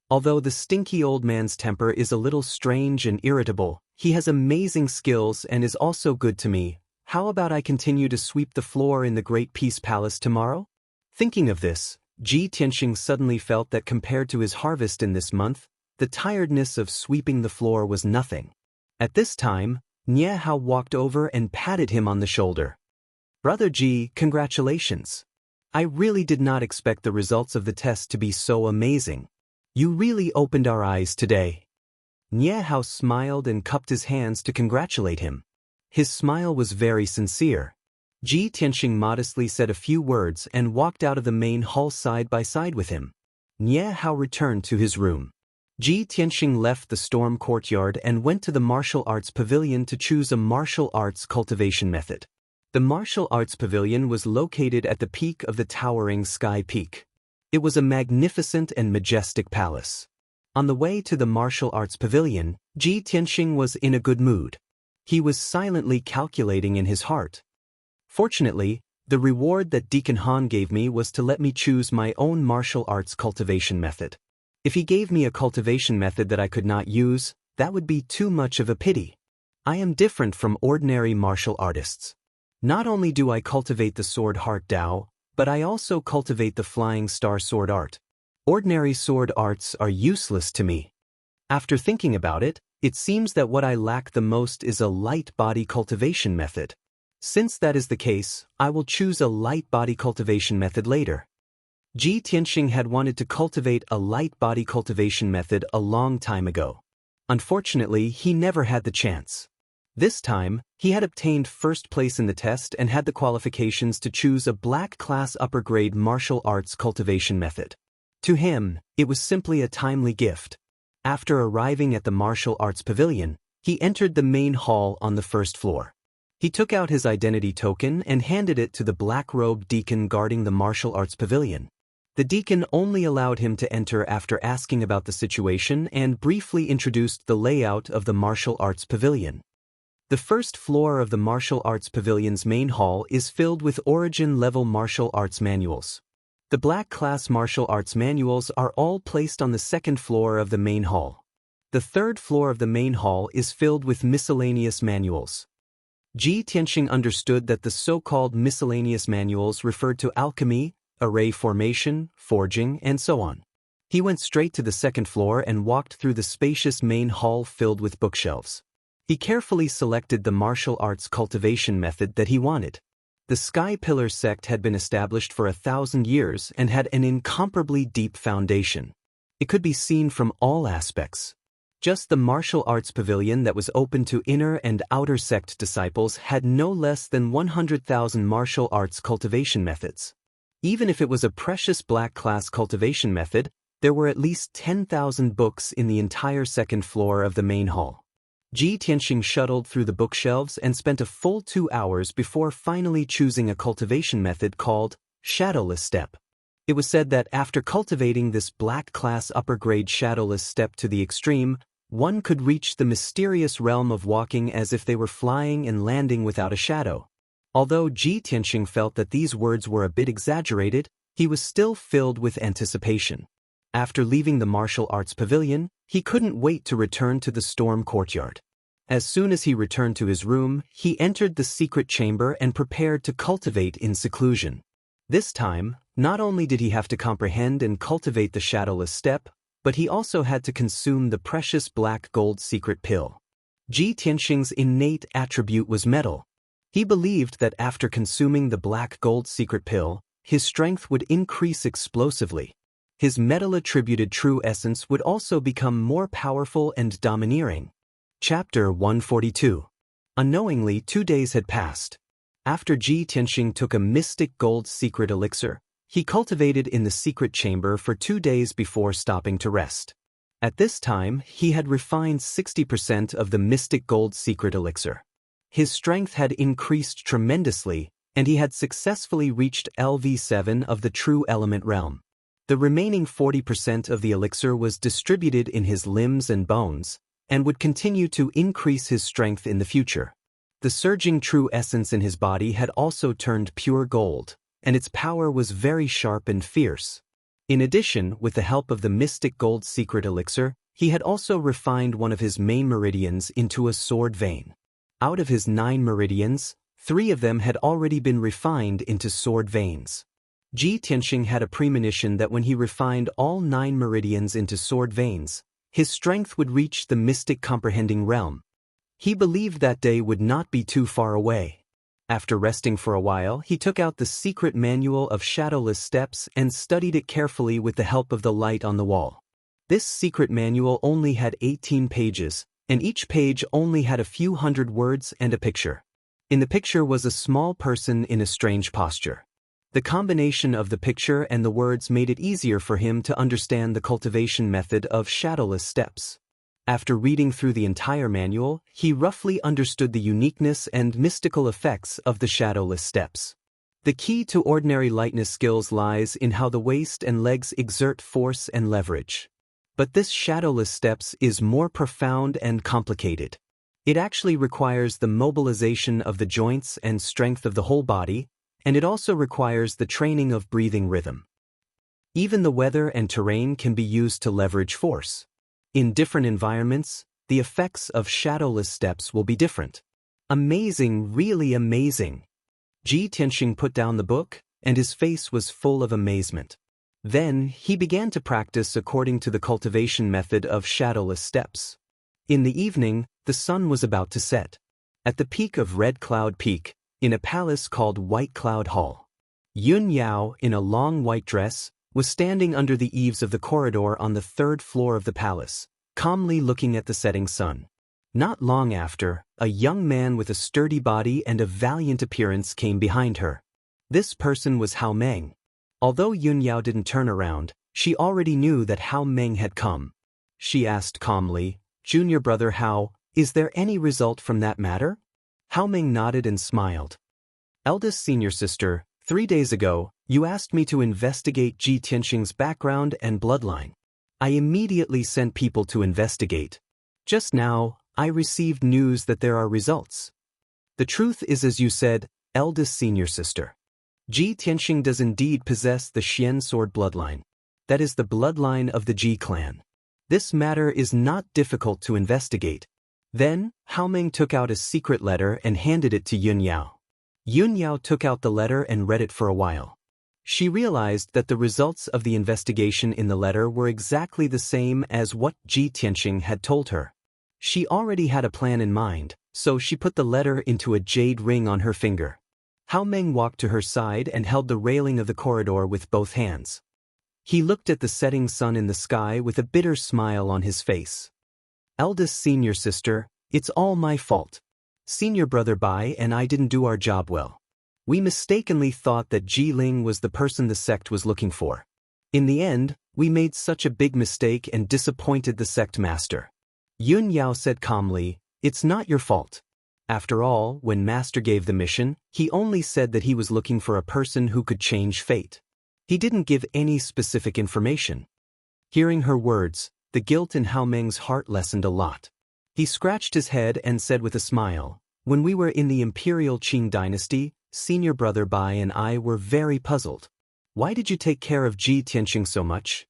Although the stinky old man's temper is a little strange and irritable, he has amazing skills and is also good to me. How about I continue to sweep the floor in the Great Peace Palace tomorrow? Thinking of this, Ji Tianxing suddenly felt that compared to his harvest in this month, the tiredness of sweeping the floor was nothing. At this time, Nie Hao walked over and patted him on the shoulder. Brother Ji, congratulations. I really did not expect the results of the test to be so amazing. You really opened our eyes today. Nie Hao smiled and cupped his hands to congratulate him. His smile was very sincere. Ji Tianxing modestly said a few words and walked out of the main hall side by side with him. Nie Hao returned to his room. Ji Tianxing left the storm courtyard and went to the martial arts pavilion to choose a martial arts cultivation method. The martial arts pavilion was located at the peak of the towering Sky Peak. It was a magnificent and majestic palace. On the way to the martial arts pavilion, Ji Tianxing was in a good mood. He was silently calculating in his heart. Fortunately, the reward that Deacon Han gave me was to let me choose my own martial arts cultivation method. If he gave me a cultivation method that I could not use, that would be too much of a pity. I am different from ordinary martial artists. Not only do I cultivate the sword heart Dao, but I also cultivate the flying star sword art. Ordinary sword arts are useless to me. After thinking about it, it seems that what I lack the most is a light body cultivation method. Since that is the case, I will choose a light body cultivation method later. Ji Tianxing had wanted to cultivate a light body cultivation method a long time ago. Unfortunately, he never had the chance. This time, he had obtained first place in the test and had the qualifications to choose a black class upper grade martial arts cultivation method. To him, it was simply a timely gift. After arriving at the martial arts pavilion, he entered the main hall on the first floor. He took out his identity token and handed it to the black-robed deacon guarding the martial arts pavilion. The deacon only allowed him to enter after asking about the situation and briefly introduced the layout of the martial arts pavilion. The first floor of the martial arts pavilion's main hall is filled with origin-level martial arts manuals. The black class martial arts manuals are all placed on the second floor of the main hall. The third floor of the main hall is filled with miscellaneous manuals. Ji Tianxing understood that the so-called miscellaneous manuals referred to alchemy, array formation, forging, and so on. He went straight to the second floor and walked through the spacious main hall filled with bookshelves. He carefully selected the martial arts cultivation method that he wanted. The Sky Pillar sect had been established for 1,000 years and had an incomparably deep foundation. It could be seen from all aspects. Just the martial arts pavilion that was open to inner and outer sect disciples had no less than 100,000 martial arts cultivation methods. Even if it was a precious black class cultivation method, there were at least 10,000 books in the entire second floor of the main hall. Ji Tianxing shuttled through the bookshelves and spent a full 2 hours before finally choosing a cultivation method called Shadowless step. It was said that after cultivating this black-class upper-grade shadowless step to the extreme, one could reach the mysterious realm of walking as if they were flying and landing without a shadow. Although Ji Tianxing felt that these words were a bit exaggerated, he was still filled with anticipation. After leaving the martial arts pavilion, he couldn't wait to return to the storm courtyard. As soon as he returned to his room, he entered the secret chamber and prepared to cultivate in seclusion. This time, not only did he have to comprehend and cultivate the shadowless step, but he also had to consume the precious black gold secret pill. Ji Tianxing's innate attribute was metal. He believed that after consuming the black gold secret pill, his strength would increase explosively. His metal-attributed true essence would also become more powerful and domineering. Chapter 142. Unknowingly, 2 days had passed. After Ji Tianxing took a mystic gold secret elixir, he cultivated in the secret chamber for 2 days before stopping to rest. At this time, he had refined 60% of the mystic gold secret elixir. His strength had increased tremendously, and he had successfully reached LV7 of the true element realm. The remaining 40% of the elixir was distributed in his limbs and bones, and would continue to increase his strength in the future. The surging true essence in his body had also turned pure gold, and its power was very sharp and fierce. In addition, with the help of the mystic gold secret elixir, he had also refined one of his main meridians into a sword vein. Out of his 9 meridians, 3 of them had already been refined into sword veins. Ji Tianxing had a premonition that when he refined all 9 meridians into sword veins, his strength would reach the mystic comprehending realm. He believed that day would not be too far away. After resting for a while, he took out the secret manual of shadowless steps and studied it carefully with the help of the light on the wall. This secret manual only had 18 pages, and each page only had a few hundred words and a picture. In the picture was a small person in a strange posture. The combination of the picture and the words made it easier for him to understand the cultivation method of shadowless steps. After reading through the entire manual, he roughly understood the uniqueness and mystical effects of the shadowless steps. The key to ordinary lightness skills lies in how the waist and legs exert force and leverage. But this shadowless steps is more profound and complicated. It actually requires the mobilization of the joints and strength of the whole body, and it also requires the training of breathing rhythm. Even the weather and terrain can be used to leverage force. In different environments, the effects of shadowless steps will be different. Amazing, really amazing. Ji Tianxing put down the book, and his face was full of amazement. Then, he began to practice according to the cultivation method of shadowless steps. In the evening, the sun was about to set. At the peak of Red Cloud Peak, in a palace called White Cloud Hall, Yun Yao, in a long white dress, was standing under the eaves of the corridor on the 3rd floor of the palace, calmly looking at the setting sun. Not long after, a young man with a sturdy body and a valiant appearance came behind her. This person was Hao Meng. Although Yun Yao didn't turn around, she already knew that Hao Meng had come. She asked calmly, "Junior brother Hao, is there any result from that matter?" Hao Meng nodded and smiled. "Eldest senior sister, 3 days ago, you asked me to investigate Ji Tianxing's background and bloodline. I immediately sent people to investigate. Just now, I received news that there are results. The truth is, as you said, eldest senior sister. Ji Tianxing does indeed possess the Xian sword bloodline. That is the bloodline of the Ji clan. This matter is not difficult to investigate." Then, Hao Meng took out a secret letter and handed it to Yun Yao. Yun Yao took out the letter and read it for a while. She realized that the results of the investigation in the letter were exactly the same as what Ji Tianxing had told her. She already had a plan in mind, so she put the letter into a jade ring on her finger. Hao Meng walked to her side and held the railing of the corridor with both hands. He looked at the setting sun in the sky with a bitter smile on his face. "Eldest senior sister, it's all my fault. Senior brother Bai and I didn't do our job well. We mistakenly thought that Ji Ling was the person the sect was looking for. In the end, we made such a big mistake and disappointed the sect master." Yun Yao said calmly, "It's not your fault. After all, when Master gave the mission, he only said that he was looking for a person who could change fate. He didn't give any specific information. Hearing her words, the guilt in Hao Meng's heart lessened a lot. He scratched his head and said with a smile, "When we were in the Imperial Qing dynasty, senior brother Bai and I were very puzzled. Why did you take care of Ji Tianqing so much?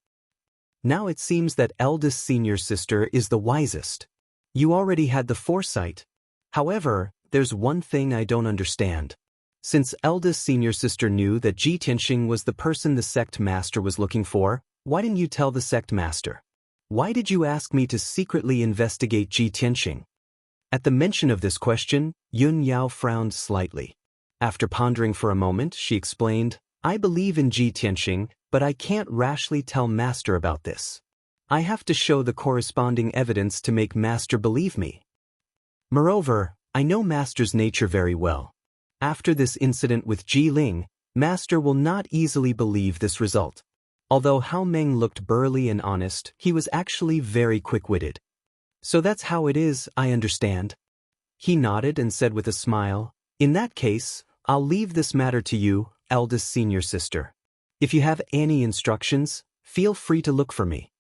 Now it seems that eldest senior sister is the wisest. You already had the foresight. However, there's one thing I don't understand. Since eldest senior sister knew that Ji Tianqing was the person the sect master was looking for, why didn't you tell the sect master? Why did you ask me to secretly investigate Ji Tianqing?" At the mention of this question, Yun Yao frowned slightly. After pondering for a moment, she explained, "I believe in Ji Tianqing, but I can't rashly tell Master about this. I have to show the corresponding evidence to make Master believe me. Moreover, I know Master's nature very well. After this incident with Ji Ling, Master will not easily believe this result." Although Hao Meng looked burly and honest, he was actually very quick-witted. "So that's how it is, I understand." He nodded and said with a smile, "In that case, I'll leave this matter to you, eldest senior sister. If you have any instructions, feel free to look for me."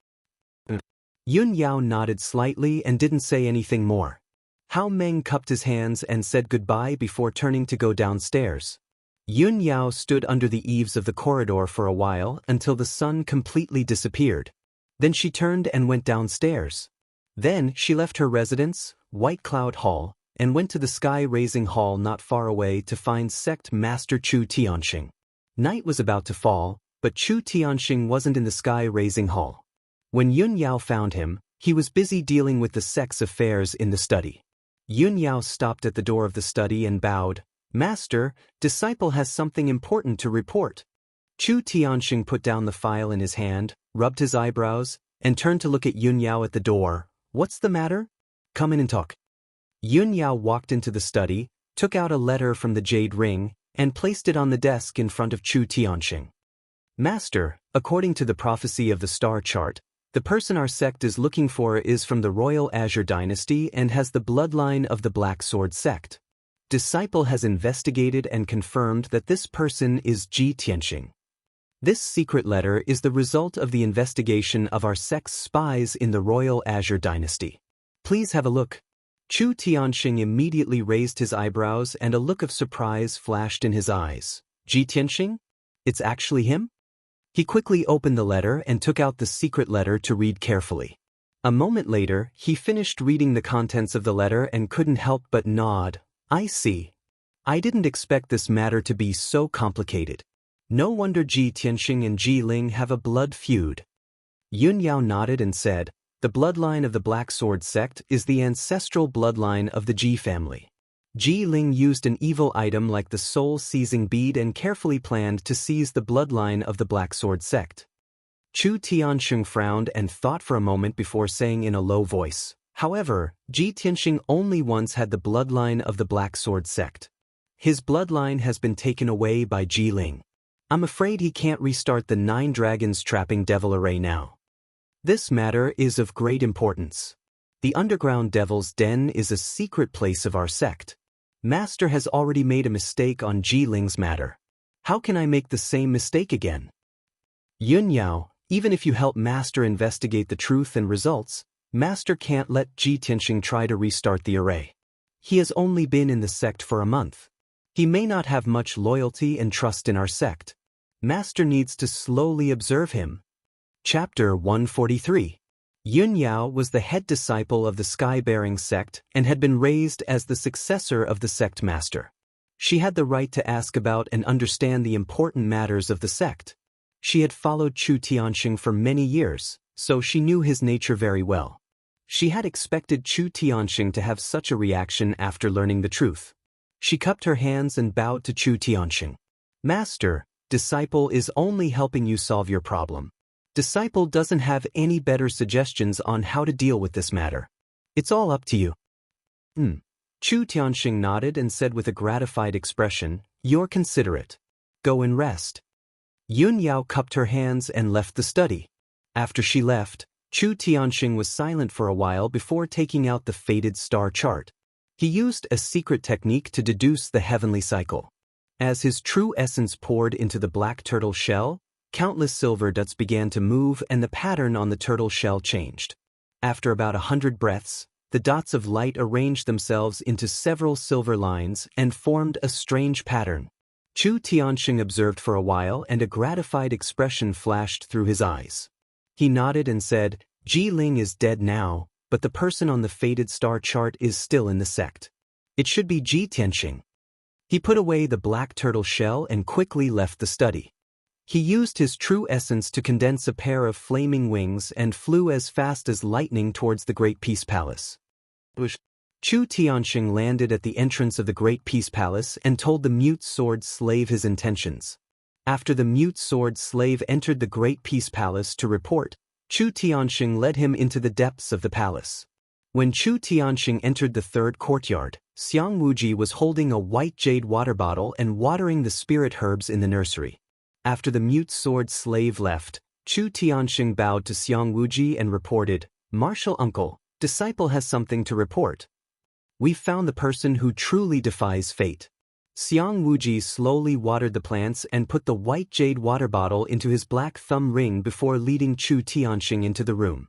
Yun Yao nodded slightly and didn't say anything more. Hao Meng cupped his hands and said goodbye before turning to go downstairs. Yun Yao stood under the eaves of the corridor for a while until the sun completely disappeared. Then she turned and went downstairs. Then she left her residence, White Cloud Hall, and went to the sky-raising hall not far away to find sect master Chu Tianxing. Night was about to fall, but Chu Tianxing wasn't in the sky-raising hall. When Yun Yao found him, he was busy dealing with the sect's affairs in the study. Yun Yao stopped at the door of the study and bowed. "Master, disciple has something important to report." Chu Tianxing put down the file in his hand, rubbed his eyebrows, and turned to look at Yun Yao at the door. "What's the matter? Come in and talk." Yun Yao walked into the study, took out a letter from the jade ring, and placed it on the desk in front of Chu Tianxing. "Master, according to the prophecy of the star chart, the person our sect is looking for is from the Royal Azure Dynasty and has the bloodline of the Black Sword sect. Disciple has investigated and confirmed that this person is Ji Tianxing. This secret letter is the result of the investigation of our sect's spies in the Royal Azure Dynasty. Please have a look." Chu Tianxing immediately raised his eyebrows and a look of surprise flashed in his eyes. "Ji Tianxing? It's actually him?" He quickly opened the letter and took out the secret letter to read carefully. A moment later, he finished reading the contents of the letter and couldn't help but nod. "I see. I didn't expect this matter to be so complicated. No wonder Ji Tianxing and Ji Ling have a blood feud." Yun Yao nodded and said, "The bloodline of the Black Sword sect is the ancestral bloodline of the Ji family. Ji Ling used an evil item like the soul-seizing bead and carefully planned to seize the bloodline of the Black Sword sect." Chu Tianxing frowned and thought for a moment before saying in a low voice, "However, Ji Tianxing only once had the bloodline of the Black Sword sect. His bloodline has been taken away by Ji Ling. I'm afraid he can't restart the 9 dragons trapping devil array now. This matter is of great importance. The underground devil's den is a secret place of our sect. Master has already made a mistake on Ji Ling's matter. How can I make the same mistake again? Yun Yao, even if you help Master investigate the truth and results, Master can't let Ji Tianxing try to restart the array. He has only been in the sect for a month. He may not have much loyalty and trust in our sect. Master needs to slowly observe him." Chapter 143. Yun Yao was the head disciple of the Sky-Bearing sect and had been raised as the successor of the sect master. She had the right to ask about and understand the important matters of the sect. She had followed Chu Tianxing for many years, so she knew his nature very well. She had expected Chu Tianxing to have such a reaction after learning the truth. She cupped her hands and bowed to Chu Tianxing. "Master, disciple is only helping you solve your problem. Disciple doesn't have any better suggestions on how to deal with this matter. It's all up to you." Chu Tianxing nodded and said with a gratified expression, "You're considerate. Go and rest." Yun Yao cupped her hands and left the study. After she left, Chu Tianxing was silent for a while before taking out the faded star chart. He used a secret technique to deduce the heavenly cycle. As his true essence poured into the black turtle shell, countless silver dots began to move and the pattern on the turtle shell changed. After about 100 breaths, the dots of light arranged themselves into several silver lines and formed a strange pattern. Chu Tianxing observed for a while and a gratified expression flashed through his eyes. He nodded and said, "Ji Ling is dead now, but the person on the fated star chart is still in the sect. It should be Ji Tianxing." He put away the black turtle shell and quickly left the study. He used his true essence to condense a pair of flaming wings and flew as fast as lightning towards the Great Peace Palace. Chu Tianxing landed at the entrance of the Great Peace Palace and told the mute sword slave his intentions. After the mute sword slave entered the Great Peace Palace to report, Chu Tianxing led him into the depths of the palace. When Chu Tianxing entered the third courtyard, Xiang Wuji was holding a white jade water bottle and watering the spirit herbs in the nursery. After the mute sword slave left, Chu Tianxing bowed to Xiang Wuji and reported, "Martial uncle, disciple has something to report. We've found the person who truly defies fate." Xiang Wuji slowly watered the plants and put the white jade water bottle into his black thumb ring before leading Chu Tianxing into the room.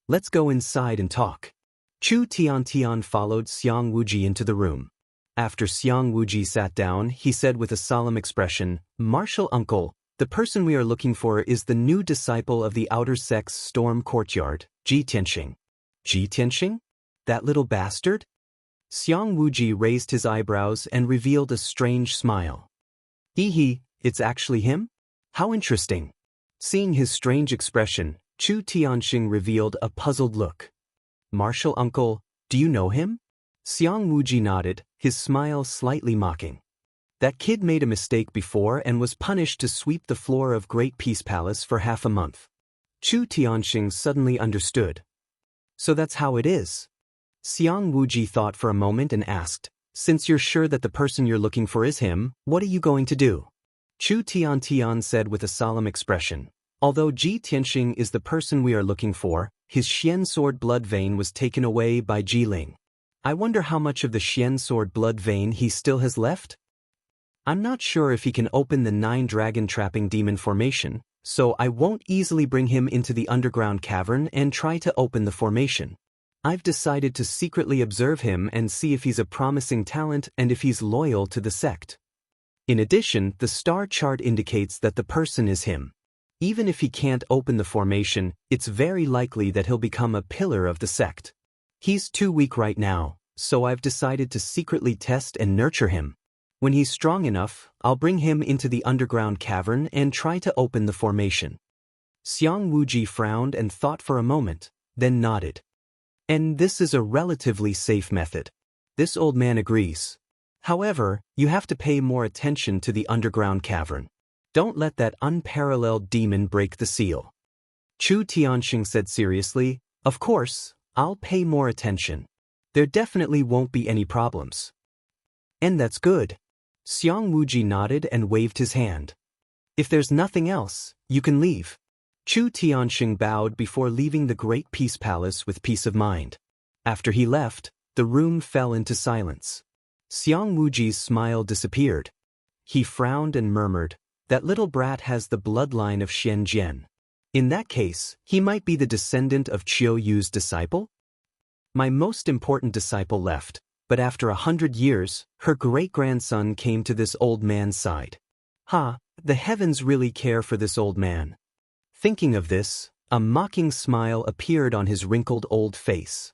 "Let's go inside and talk." Chu Tiantian followed Xiang Wuji into the room. After Xiang Wuji sat down, he said with a solemn expression, "Martial uncle, the person we are looking for is the new disciple of the outer sect's storm courtyard, Ji Tianxing." "Ji Tianxing? That little bastard?" Xiang Wuji raised his eyebrows and revealed a strange smile. "Hee, it's actually him? How interesting." Seeing his strange expression, Chu Tianxing revealed a puzzled look. "Martial uncle, do you know him?" Xiang Wuji nodded, his smile slightly mocking. "That kid made a mistake before and was punished to sweep the floor of Great Peace Palace for half a month." Chu Tianxing suddenly understood. "So that's how it is." Xiang Wuji thought for a moment and asked, "Since you're sure that the person you're looking for is him, what are you going to do?" Chu Tiantian said with a solemn expression, "Although Ji Tianxing is the person we are looking for, his Xian sword blood vein was taken away by Ji Ling. I wonder how much of the Xian sword blood vein he still has left? I'm not sure if he can open the 9 dragon trapping demon formation, so I won't easily bring him into the underground cavern and try to open the formation. I've decided to secretly observe him and see if he's a promising talent and if he's loyal to the sect. In addition, the star chart indicates that the person is him. Even if he can't open the formation, it's very likely that he'll become a pillar of the sect. He's too weak right now, so I've decided to secretly test and nurture him. When he's strong enough, I'll bring him into the underground cavern and try to open the formation." Xiang Wuji frowned and thought for a moment, then nodded. "And this is a relatively safe method." This old man agrees. "However, you have to pay more attention to the underground cavern. Don't let that unparalleled demon break the seal." Chu Tianxing said seriously, "Of course, I'll pay more attention. There definitely won't be any problems." "And that's good." Xiang Wuji nodded and waved his hand. "If there's nothing else, you can leave." Chu Tianxing bowed before leaving the Great Peace Palace with peace of mind. After he left, the room fell into silence. Xiang Wuji's smile disappeared. He frowned and murmured, "That little brat has the bloodline of Xian Jian. In that case, he might be the descendant of Qiu Yu's disciple? My most important disciple left, but after 100 years, her great-grandson came to this old man's side. The heavens really care for this old man." Thinking of this, a mocking smile appeared on his wrinkled old face.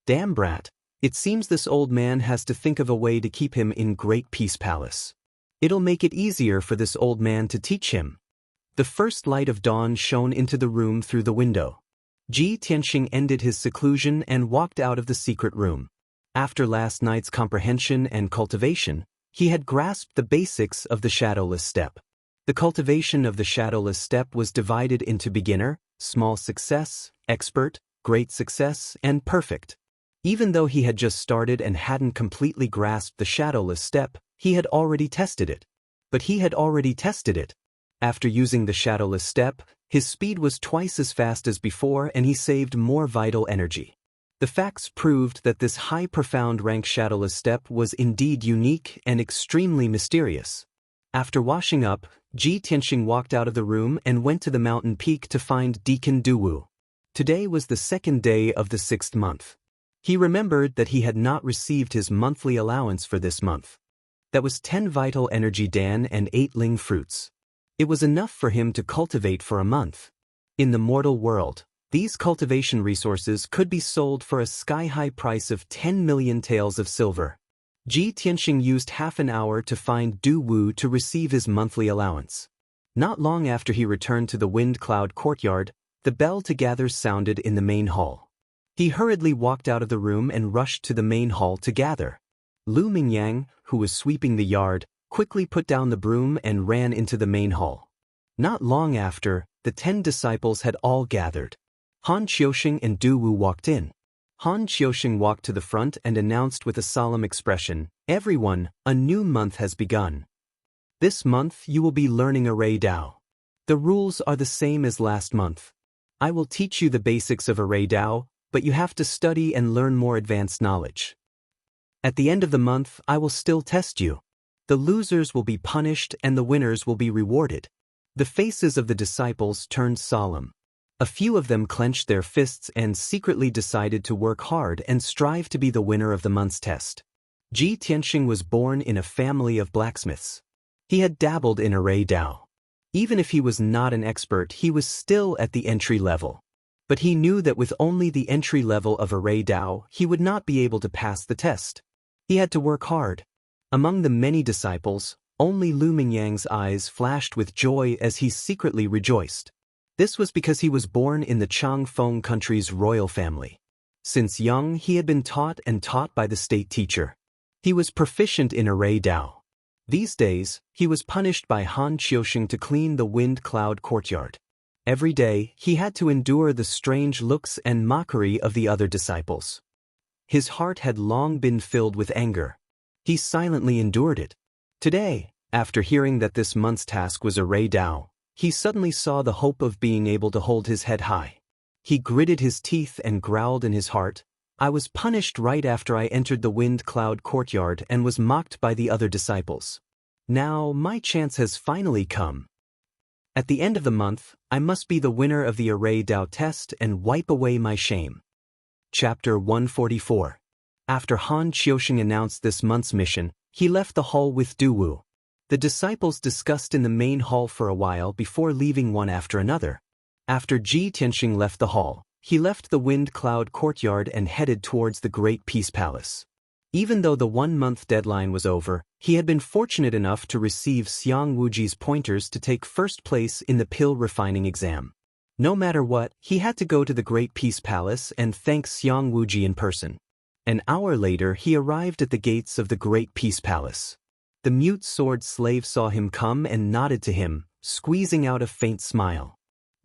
"Damn brat, it seems this old man has to think of a way to keep him in Great Peace Palace. It'll make it easier for this old man to teach him." The first light of dawn shone into the room through the window. Ji Tianxing ended his seclusion and walked out of the secret room. After last night's comprehension and cultivation, he had grasped the basics of the shadowless step. The cultivation of the shadowless step was divided into beginner, small success, expert, great success, and perfect. Even though he had just started and hadn't completely grasped the shadowless step, he had already tested it. But he had already tested it. After using the shadowless step, his speed was twice as fast as before and he saved more vital energy. The facts proved that this high profound rank shadowless step was indeed unique and extremely mysterious. After washing up, Ji Tianxing walked out of the room and went to the mountain peak to find Deacon Duwu. Today was the 2nd day of the 6th month. He remembered that he had not received his monthly allowance for this month. That was 10 vital energy dan and 8 ling fruits. It was enough for him to cultivate for a month. In the mortal world, these cultivation resources could be sold for a sky-high price of 10 million taels of silver. Ji Tianxing used half an hour to find Du Wu to receive his monthly allowance. Not long after he returned to the Wind Cloud courtyard, the bell to gather sounded in the main hall. He hurriedly walked out of the room and rushed to the main hall to gather. Lu Mingyang, who was sweeping the yard, quickly put down the broom and ran into the main hall. Not long after, the 10 disciples had all gathered. Han Qiuxing and Du Wu walked in. Han Qiuxing walked to the front and announced with a solemn expression, "Everyone, a new month has begun. This month you will be learning Array Dao. The rules are the same as last month. I will teach you the basics of Array Dao, but you have to study and learn more advanced knowledge. At the end of the month, I will still test you. The losers will be punished and the winners will be rewarded." The faces of the disciples turned solemn. A few of them clenched their fists and secretly decided to work hard and strive to be the winner of the month's test. Ji Tianxing was born in a family of blacksmiths. He had dabbled in Array Dao. Even if he was not an expert, he was still at the entry level. But he knew that with only the entry level of Array Dao, he would not be able to pass the test. He had to work hard. Among the many disciples, only Lu Mingyang's eyes flashed with joy as he secretly rejoiced. This was because he was born in the Changfeng country's royal family. Since young, he had been taught by the state teacher. He was proficient in Array Dao. These days, he was punished by Han Qiuxing to clean the Wind Cloud courtyard. Every day, he had to endure the strange looks and mockery of the other disciples. His heart had long been filled with anger. He silently endured it. Today, after hearing that this month's task was Array Dao, he suddenly saw the hope of being able to hold his head high. He gritted his teeth and growled in his heart, "I was punished right after I entered the Wind Cloud courtyard and was mocked by the other disciples. Now my chance has finally come. At the end of the month, I must be the winner of the Array Dao test and wipe away my shame." Chapter 144. After Han Qiuxing announced this month's mission, he left the hall with Du Wu. The disciples discussed in the main hall for a while before leaving one after another. After Ji Tianxing left the hall, he left the Wind Cloud courtyard and headed towards the Great Peace Palace. Even though the 1-month deadline was over, he had been fortunate enough to receive Xiang Wuji's pointers to take first place in the pill refining exam. No matter what, he had to go to the Great Peace Palace and thank Xiang Wuji in person. An hour later, he arrived at the gates of the Great Peace Palace. The mute sword slave saw him come and nodded to him, squeezing out a faint smile.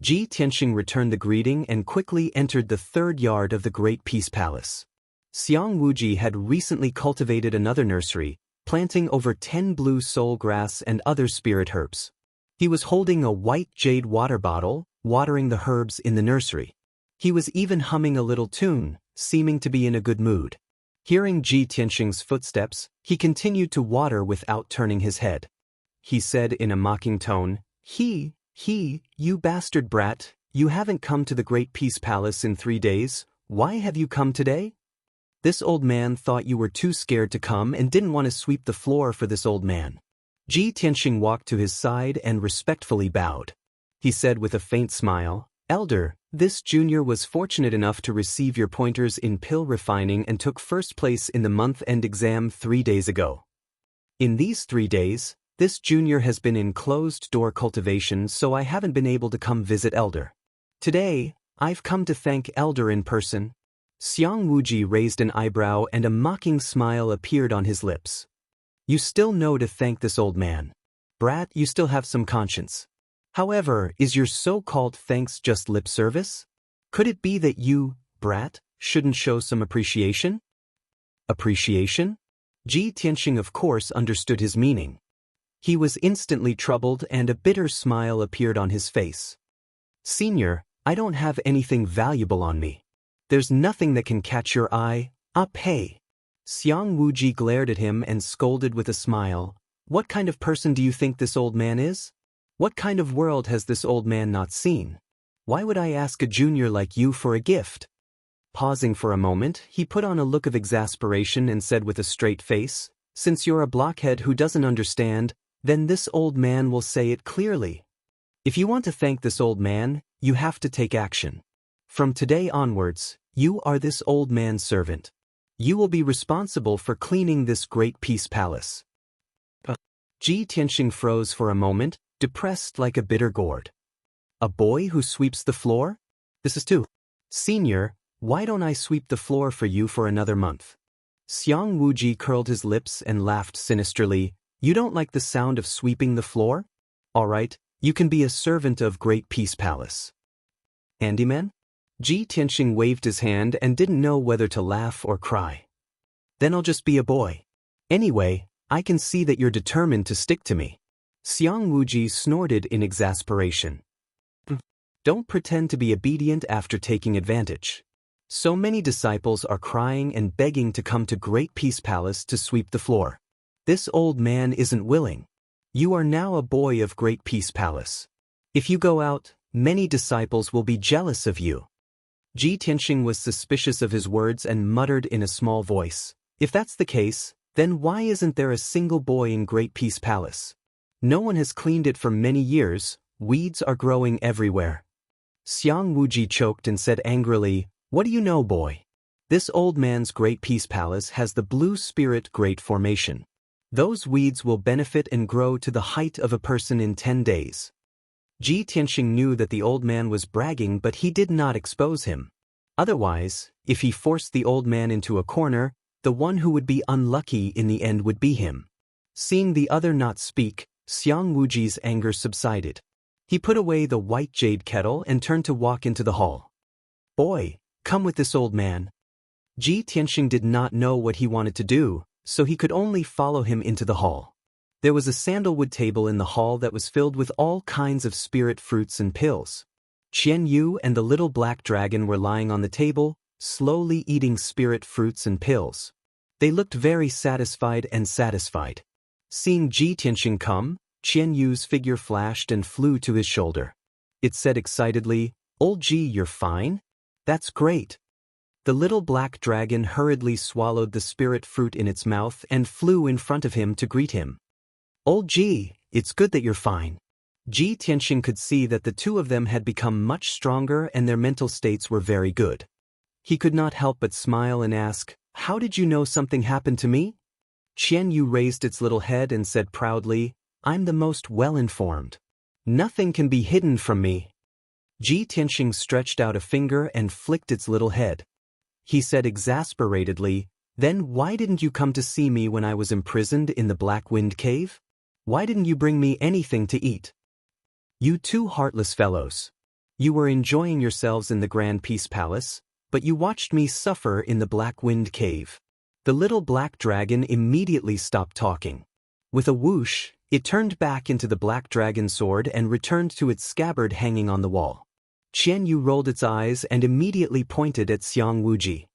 Ji Tianxing returned the greeting and quickly entered the 3rd yard of the Great Peace Palace. Xiang Wuji had recently cultivated another nursery, planting over 10 blue soul grass and other spirit herbs. He was holding a white jade water bottle, watering the herbs in the nursery. He was even humming a little tune, seeming to be in a good mood. Hearing Ji Tianxing's footsteps, he continued to water without turning his head. He said in a mocking tone, You bastard brat, you haven't come to the Great Peace Palace in 3 days, why have you come today?" This old man thought you were too scared to come and didn't want to sweep the floor for this old man. Ji Tianxing walked to his side and respectfully bowed. He said with a faint smile, "Elder, this junior was fortunate enough to receive your pointers in pill refining and took first place in the month-end exam 3 days ago. In these 3 days, this junior has been in closed-door cultivation, so I haven't been able to come visit Elder. Today, I've come to thank Elder in person." Xiang Wuji raised an eyebrow and a mocking smile appeared on his lips. "You still know to thank this old man. Brat, you still have some conscience. However, is your so-called thanks just lip service? Could it be that you, brat, shouldn't show some appreciation?" Appreciation? Ji Tianxing of course understood his meaning. He was instantly troubled and a bitter smile appeared on his face. "Senior, I don't have anything valuable on me. There's nothing that can catch your eye. Up, hey. Xiang Wuji glared at him and scolded with a smile. What kind of person do you think this old man is? What kind of world has this old man not seen? Why would I ask a junior like you for a gift? Pausing for a moment, he put on a look of exasperation and said with a straight face, since you're a blockhead who doesn't understand, then this old man will say it clearly. If you want to thank this old man, you have to take action. From today onwards, you are this old man's servant. You will be responsible for cleaning this great peace palace. Ji Tianxing froze for a moment, depressed like a bitter gourd. A boy who sweeps the floor? This is too. Senior, why don't I sweep the floor for you for another month? Xiang Wuji curled his lips and laughed sinisterly. You don't like the sound of sweeping the floor? All right, you can be a servant of Great Peace Palace. Handyman? Ji Tianxing waved his hand and didn't know whether to laugh or cry. Then I'll just be a boy. Anyway, I can see that you're determined to stick to me. Xiang Wuji snorted in exasperation. Don't pretend to be obedient after taking advantage. So many disciples are crying and begging to come to Great Peace Palace to sweep the floor. This old man isn't willing. You are now a boy of Great Peace Palace. If you go out, many disciples will be jealous of you. Ji Tianxing was suspicious of his words and muttered in a small voice, if that's the case, then why isn't there a single boy in Great Peace Palace? No one has cleaned it for many years, weeds are growing everywhere. Xiang Wuji choked and said angrily, what do you know, boy? This old man's Great Peace Palace has the Blue Spirit Great Formation. Those weeds will benefit and grow to the height of a person in 10 days. Ji Tianxing knew that the old man was bragging, but he did not expose him. Otherwise, if he forced the old man into a corner, the one who would be unlucky in the end would be him. Seeing the other not speak, Xiang Wuji's anger subsided. He put away the white jade kettle and turned to walk into the hall. Boy, come with this old man. Ji Tianxing did not know what he wanted to do, so he could only follow him into the hall. There was a sandalwood table in the hall that was filled with all kinds of spirit fruits and pills. Qian Yu and the little black dragon were lying on the table, slowly eating spirit fruits and pills. They looked very satisfied. Seeing Ji Tianxing come, Qian Yu's figure flashed and flew to his shoulder. It said excitedly, Old Ji, you're fine? That's great. The little black dragon hurriedly swallowed the spirit fruit in its mouth and flew in front of him to greet him. Old Ji, it's good that you're fine. Ji Tianxing could see that the two of them had become much stronger and their mental states were very good. He could not help but smile and ask, how did you know something happened to me? Qian Yu raised its little head and said proudly, I'm the most well-informed. Nothing can be hidden from me. Ji Tianxing stretched out a finger and flicked its little head. He said exasperatedly, then why didn't you come to see me when I was imprisoned in the Black Wind Cave? Why didn't you bring me anything to eat? You two heartless fellows. You were enjoying yourselves in the Grand Peace Palace, but you watched me suffer in the Black Wind Cave. The little black dragon immediately stopped talking. With a whoosh, it turned back into the black dragon sword and returned to its scabbard hanging on the wall. Qian Yu rolled its eyes and immediately pointed at Xiang Wuji.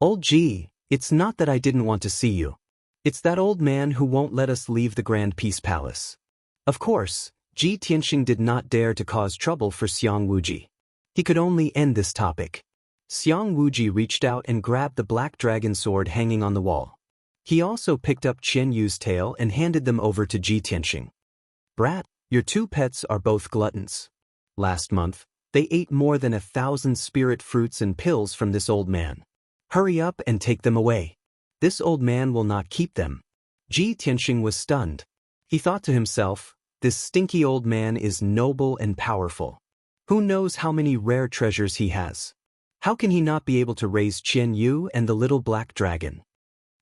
Old Ji, it's not that I didn't want to see you. It's that old man who won't let us leave the Grand Peace Palace. Of course, Ji Tianxing did not dare to cause trouble for Xiang Wuji. He could only end this topic. Xiang Wuji reached out and grabbed the black dragon sword hanging on the wall. He also picked up Qian Yu's tail and handed them over to Ji Tianxing. Brat, your two pets are both gluttons. Last month, they ate more than 1,000 spirit fruits and pills from this old man. Hurry up and take them away. This old man will not keep them. Ji Tianxing was stunned. He thought to himself, this stinky old man is noble and powerful. Who knows how many rare treasures he has? How can he not be able to raise Qian Yu and the little black dragon?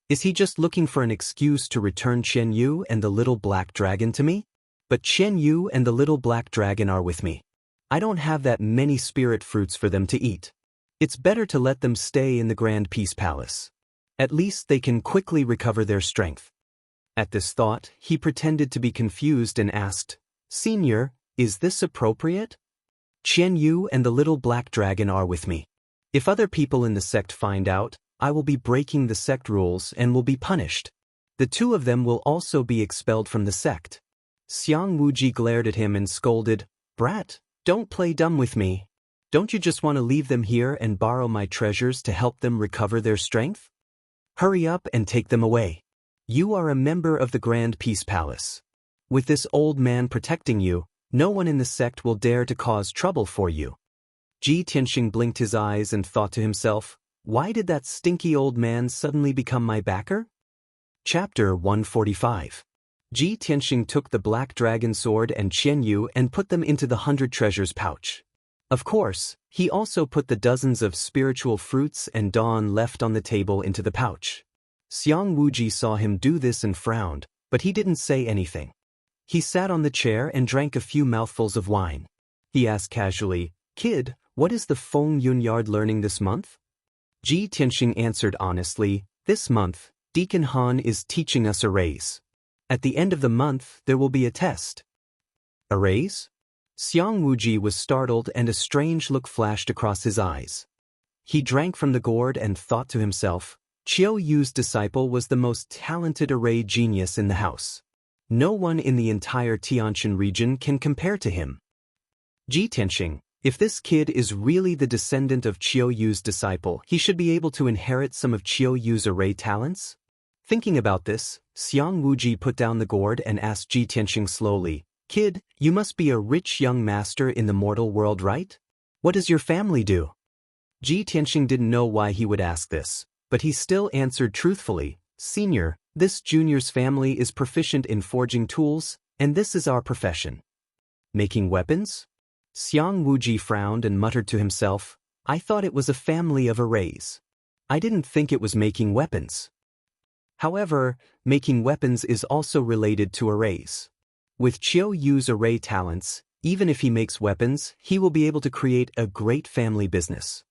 Is he just looking for an excuse to return Qian Yu and the little black dragon to me? But Qian Yu and the little black dragon are with me. I don't have that many spirit fruits for them to eat. It's better to let them stay in the Grand Peace Palace. At least they can quickly recover their strength. At this thought, he pretended to be confused and asked, Senior, is this appropriate? Qian Yu and the little black dragon are with me. If other people in the sect find out, I will be breaking the sect rules and will be punished. The two of them will also be expelled from the sect. Xiang Wuji glared at him and scolded, "Brat, don't play dumb with me. Don't you just want to leave them here and borrow my treasures to help them recover their strength? Hurry up and take them away. You are a member of the Grand Peace Palace. With this old man protecting you, no one in the sect will dare to cause trouble for you." Ji Tianxing blinked his eyes and thought to himself, why did that stinky old man suddenly become my backer? Chapter 145. Ji Tianxing took the black dragon sword and Qian Yu and put them into the 100 treasures pouch. Of course, he also put the dozens of spiritual fruits and dawn left on the table into the pouch. Xiang Wuji saw him do this and frowned, but he didn't say anything. He sat on the chair and drank a few mouthfuls of wine. He asked casually, "Kid, what is the Feng Yun Yard learning this month?" Ji Tianxing answered honestly, "This month, Deacon Han is teaching us arrays. At the end of the month, there will be a test." Arrays? Xiang Wuji was startled and a strange look flashed across his eyes. He drank from the gourd and thought to himself, Qiu Yu's disciple was the most talented array genius in the house. No one in the entire Tianjin region can compare to him. Ji Tianxing, if this kid is really the descendant of Qiu Yu's disciple, he should be able to inherit some of Qiu Yu's array talents? Thinking about this, Xiang Wuji put down the gourd and asked Ji Tianxing slowly, "Kid, you must be a rich young master in the mortal world, right? What does your family do?" Ji Tianxing didn't know why he would ask this, but he still answered truthfully, "Senior, this junior's family is proficient in forging tools, and this is our profession." Making weapons? Xiang Wuji frowned and muttered to himself, "I thought it was a family of arrays. I didn't think it was making weapons." However, making weapons is also related to arrays. With Qiu Yu's array talents, even if he makes weapons, he will be able to create a great family business.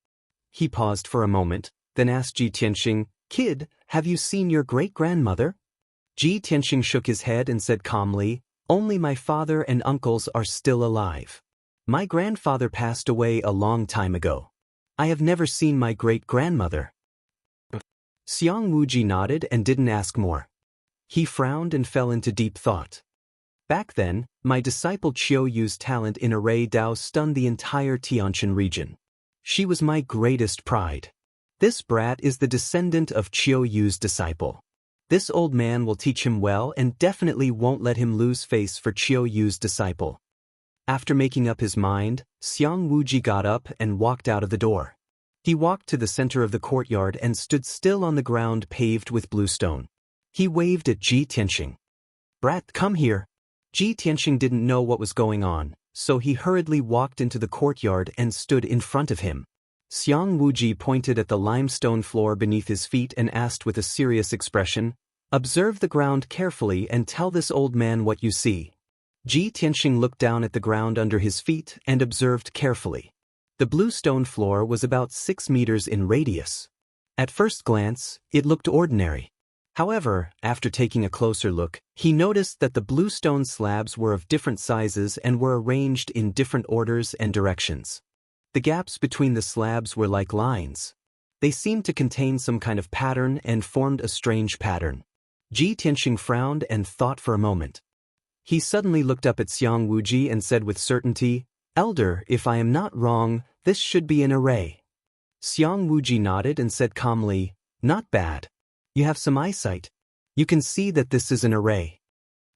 He paused for a moment, then asked Ji Tianxing, "Kid, have you seen your great-grandmother?" Ji Tianxing shook his head and said calmly, "Only my father and uncles are still alive. My grandfather passed away a long time ago. I have never seen my great-grandmother." Xiang Wuji nodded and didn't ask more. He frowned and fell into deep thought. Back then, my disciple Qiu Yu's talent in array Dao stunned the entire Tianjin region. She was my greatest pride. This brat is the descendant of Qiu Yu's disciple. This old man will teach him well and definitely won't let him lose face for Qiu Yu's disciple. After making up his mind, Xiang Wuji got up and walked out of the door. He walked to the center of the courtyard and stood still on the ground paved with blue stone. He waved at Ji Tianxing. "Brat, come here." Ji Tianxing didn't know what was going on, so he hurriedly walked into the courtyard and stood in front of him. Xiang Wuji pointed at the limestone floor beneath his feet and asked with a serious expression, "Observe the ground carefully and tell this old man what you see." Ji Tianxing looked down at the ground under his feet and observed carefully. The blue stone floor was about 6 meters in radius. At first glance, it looked ordinary. However, after taking a closer look, he noticed that the blue stone slabs were of different sizes and were arranged in different orders and directions. The gaps between the slabs were like lines. They seemed to contain some kind of pattern and formed a strange pattern. Ji Tianxing frowned and thought for a moment. He suddenly looked up at Xiang Wuji and said with certainty, "Elder, if I am not wrong, this should be an array." Xiang Wuji nodded and said calmly, "Not bad. You have some eyesight. You can see that this is an array."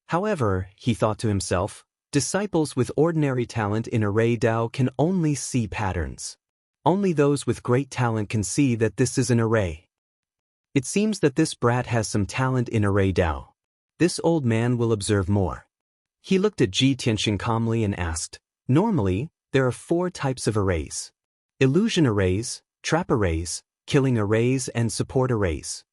However, he thought to himself, disciples with ordinary talent in array Dao can only see patterns. Only those with great talent can see that this is an array. It seems that this brat has some talent in array Dao. This old man will observe more. He looked at Ji Tianxing calmly and asked, "Normally, there are 4 types of arrays: illusion arrays, trap arrays, killing arrays, and support arrays.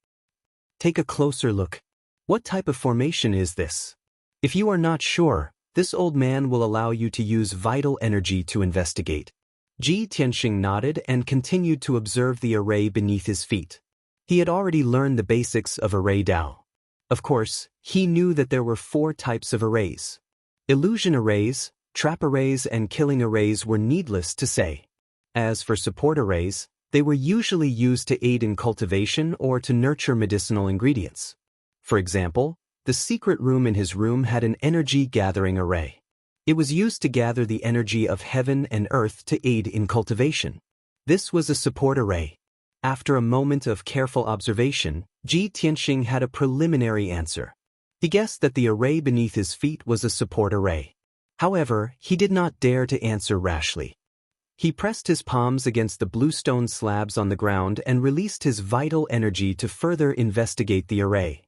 Take a closer look. What type of formation is this? If you are not sure, this old man will allow you to use vital energy to investigate." Ji Tianxing nodded and continued to observe the array beneath his feet. He had already learned the basics of array Dao. Of course, he knew that there were 4 types of arrays. Illusion arrays, trap arrays, and killing arrays were needless to say. As for support arrays, They were usually used to aid in cultivation or to nurture medicinal ingredients. For example, the secret room in his room had an energy-gathering array. It was used to gather the energy of heaven and earth to aid in cultivation. This was a support array. After a moment of careful observation, Ji Tianxing had a preliminary answer. He guessed that the array beneath his feet was a support array. However, he did not dare to answer rashly. He pressed his palms against the bluestone slabs on the ground and released his vital energy to further investigate the array.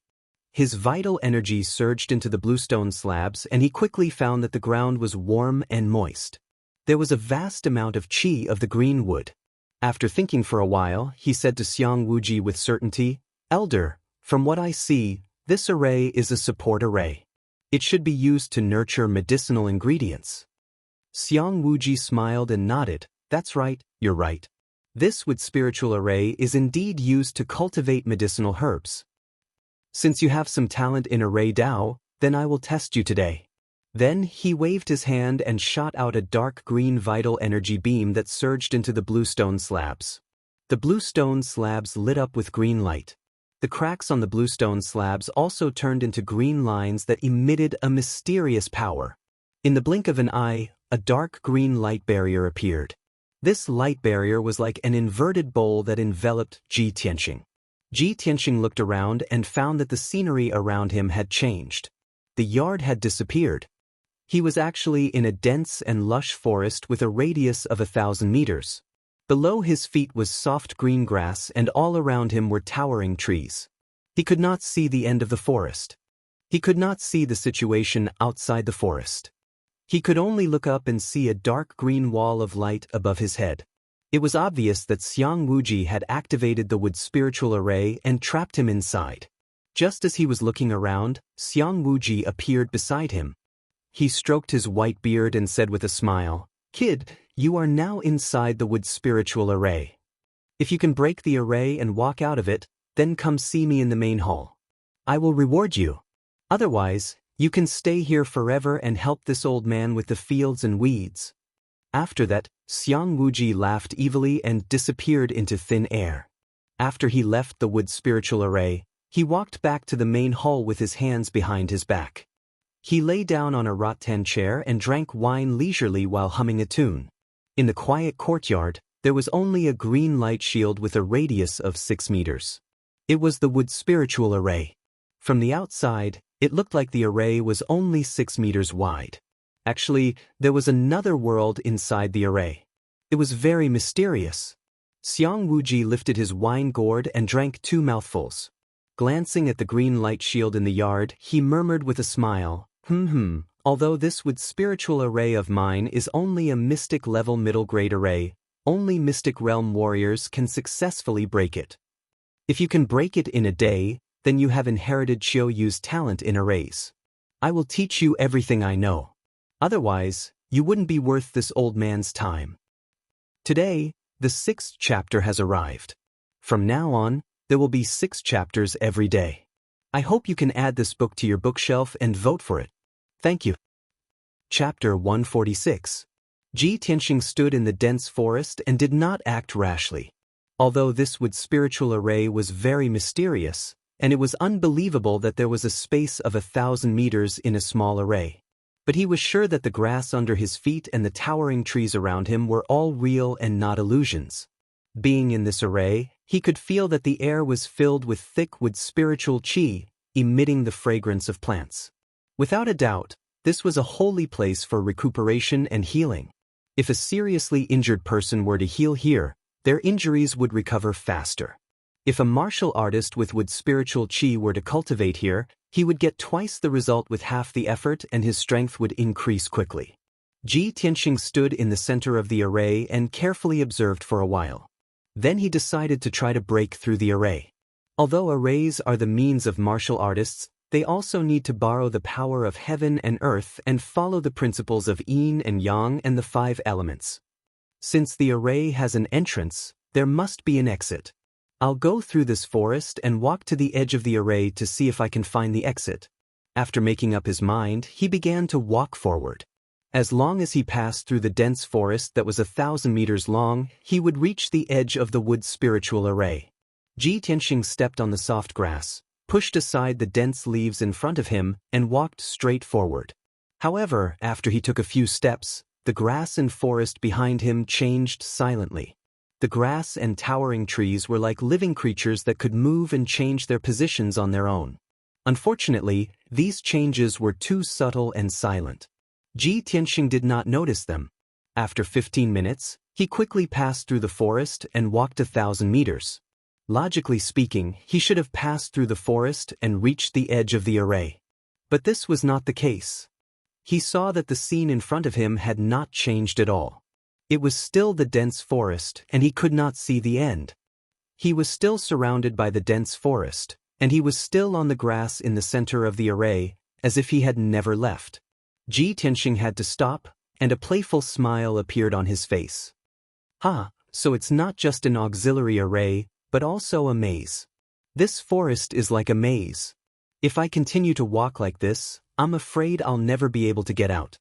His vital energy surged into the bluestone slabs, and he quickly found that the ground was warm and moist. There was a vast amount of qi of the green wood. After thinking for a while, he said to Xiang Wuji with certainty, "Elder, from what I see, this array is a support array. It should be used to nurture medicinal ingredients." Xiang Wuji smiled and nodded. "That's right, you're right. This wood spiritual array is indeed used to cultivate medicinal herbs. Since you have some talent in array Dao, then I will test you today." Then he waved his hand and shot out a dark green vital energy beam that surged into the bluestone slabs. The bluestone slabs lit up with green light. The cracks on the bluestone slabs also turned into green lines that emitted a mysterious power. In the blink of an eye, a dark green light barrier appeared. This light barrier was like an inverted bowl that enveloped Ji Tianxing. Ji Tianxing looked around and found that the scenery around him had changed. The yard had disappeared. He was actually in a dense and lush forest with a radius of 1,000 meters. Below his feet was soft green grass, and all around him were towering trees. He could not see the end of the forest. He could not see the situation outside the forest. He could only look up and see a dark green wall of light above his head. It was obvious that Xiang Wuji had activated the wood spiritual array and trapped him inside. Just as he was looking around, Xiang Wuji appeared beside him. He stroked his white beard and said with a smile, "Kid, you are now inside the wood spiritual array. If you can break the array and walk out of it, then come see me in the main hall. I will reward you. Otherwise, you can stay here forever and help this old man with the fields and weeds." After that, Xiang Wuji laughed evilly and disappeared into thin air. After he left the wood spiritual array, he walked back to the main hall with his hands behind his back. He lay down on a rattan chair and drank wine leisurely while humming a tune. In the quiet courtyard, there was only a green light shield with a radius of 6 meters. It was the wood spiritual array. From the outside, it looked like the array was only 6 meters wide. Actually, there was another world inside the array. It was very mysterious. Xiang Wuji lifted his wine gourd and drank 2 mouthfuls. Glancing at the green light shield in the yard, he murmured with a smile, although this wood spiritual array of mine is only a mystic level middle grade array, only mystic realm warriors can successfully break it. If you can break it in a day, then you have inherited Qiu Yu's talent in arrays. I will teach you everything I know. Otherwise, you wouldn't be worth this old man's time. Today, the 6th chapter has arrived. From now on, there will be 6 chapters every day. I hope you can add this book to your bookshelf and vote for it. Thank you. Chapter 146. Ji Tianxing stood in the dense forest and did not act rashly. Although this wood spiritual array was very mysterious, and it was unbelievable that there was a space of 1,000 meters in a small array. But he was sure that the grass under his feet and the towering trees around him were all real and not illusions. Being in this array, he could feel that the air was filled with thick wood spiritual qi, emitting the fragrance of plants. Without a doubt, this was a holy place for recuperation and healing. If a seriously injured person were to heal here, their injuries would recover faster. If a martial artist with wood spiritual qi were to cultivate here, he would get twice the result with half the effort, and his strength would increase quickly. Ji Tianxing stood in the center of the array and carefully observed for a while. Then he decided to try to break through the array. Although arrays are the means of martial artists, they also need to borrow the power of heaven and earth and follow the principles of yin and yang and the 5 elements. Since the array has an entrance, there must be an exit. I'll go through this forest and walk to the edge of the array to see if I can find the exit. After making up his mind, he began to walk forward. As long as he passed through the dense forest that was 1,000 meters long, he would reach the edge of the wood's spiritual array. Ji Tianxing stepped on the soft grass, pushed aside the dense leaves in front of him, and walked straight forward. However, after he took a few steps, the grass and forest behind him changed silently. The grass and towering trees were like living creatures that could move and change their positions on their own. Unfortunately, these changes were too subtle and silent. Ji Tianxing did not notice them. After 15 minutes, he quickly passed through the forest and walked 1,000 meters. Logically speaking, he should have passed through the forest and reached the edge of the array. But this was not the case. He saw that the scene in front of him had not changed at all. It was still the dense forest, and he could not see the end. He was still surrounded by the dense forest, and he was still on the grass in the center of the array, as if he had never left. Ji Tianxing had to stop, and a playful smile appeared on his face. So it's not just an auxiliary array, but also a maze. This forest is like a maze. If I continue to walk like this, I'm afraid I'll never be able to get out.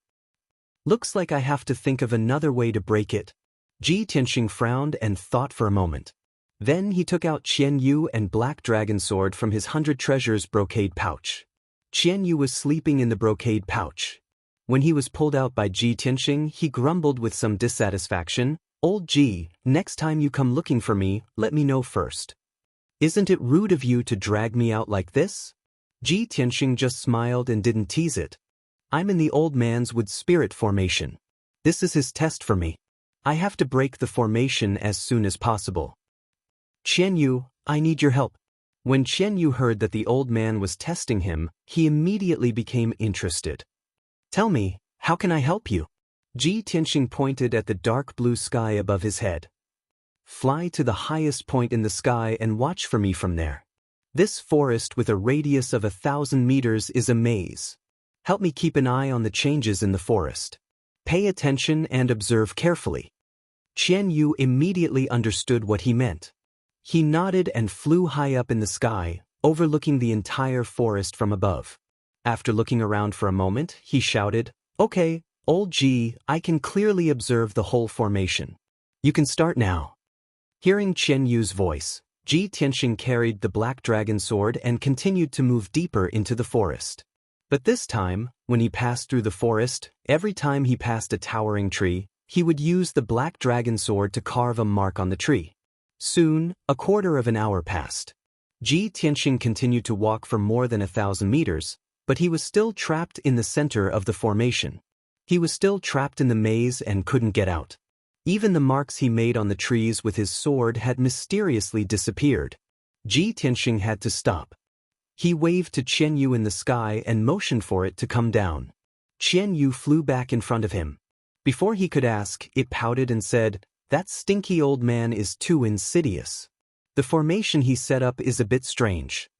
Looks like I have to think of another way to break it. Ji Tianxing frowned and thought for a moment. Then he took out Qian Yu and Black Dragon Sword from his 100 treasures brocade pouch. Qian Yu was sleeping in the brocade pouch. When he was pulled out by Ji Tianxing, he grumbled with some dissatisfaction, "Old Ji, next time you come looking for me, let me know first. Isn't it rude of you to drag me out like this?" Ji Tianxing just smiled and didn't tease it. "I'm in the old man's wood spirit formation. This is his test for me. I have to break the formation as soon as possible. Qian Yu, I need your help." When Qian Yu heard that the old man was testing him, he immediately became interested. "Tell me, how can I help you?" Ji Tianxing pointed at the dark blue sky above his head. "Fly to the highest point in the sky and watch for me from there. This forest with a radius of 1,000 meters is a maze. Help me keep an eye on the changes in the forest. Pay attention and observe carefully." Qian Yu immediately understood what he meant. He nodded and flew high up in the sky, overlooking the entire forest from above. After looking around for a moment, he shouted, "Okay, Old Ji, I can clearly observe the whole formation. You can start now." Hearing Qian Yu's voice, Ji Tianxing carried the Black Dragon Sword and continued to move deeper into the forest. But this time, when he passed through the forest, every time he passed a towering tree, he would use the Black Dragon Sword to carve a mark on the tree. Soon, a quarter of an hour passed. Ji Tianxing continued to walk for more than 1,000 meters, but he was still trapped in the center of the formation. He was still trapped in the maze and couldn't get out. Even the marks he made on the trees with his sword had mysteriously disappeared. Ji Tianxing had to stop. He waved to Qian Yu in the sky and motioned for it to come down. Qian Yu flew back in front of him. Before he could ask, it pouted and said, "That stinky old man is too insidious. The formation he set up is a bit strange.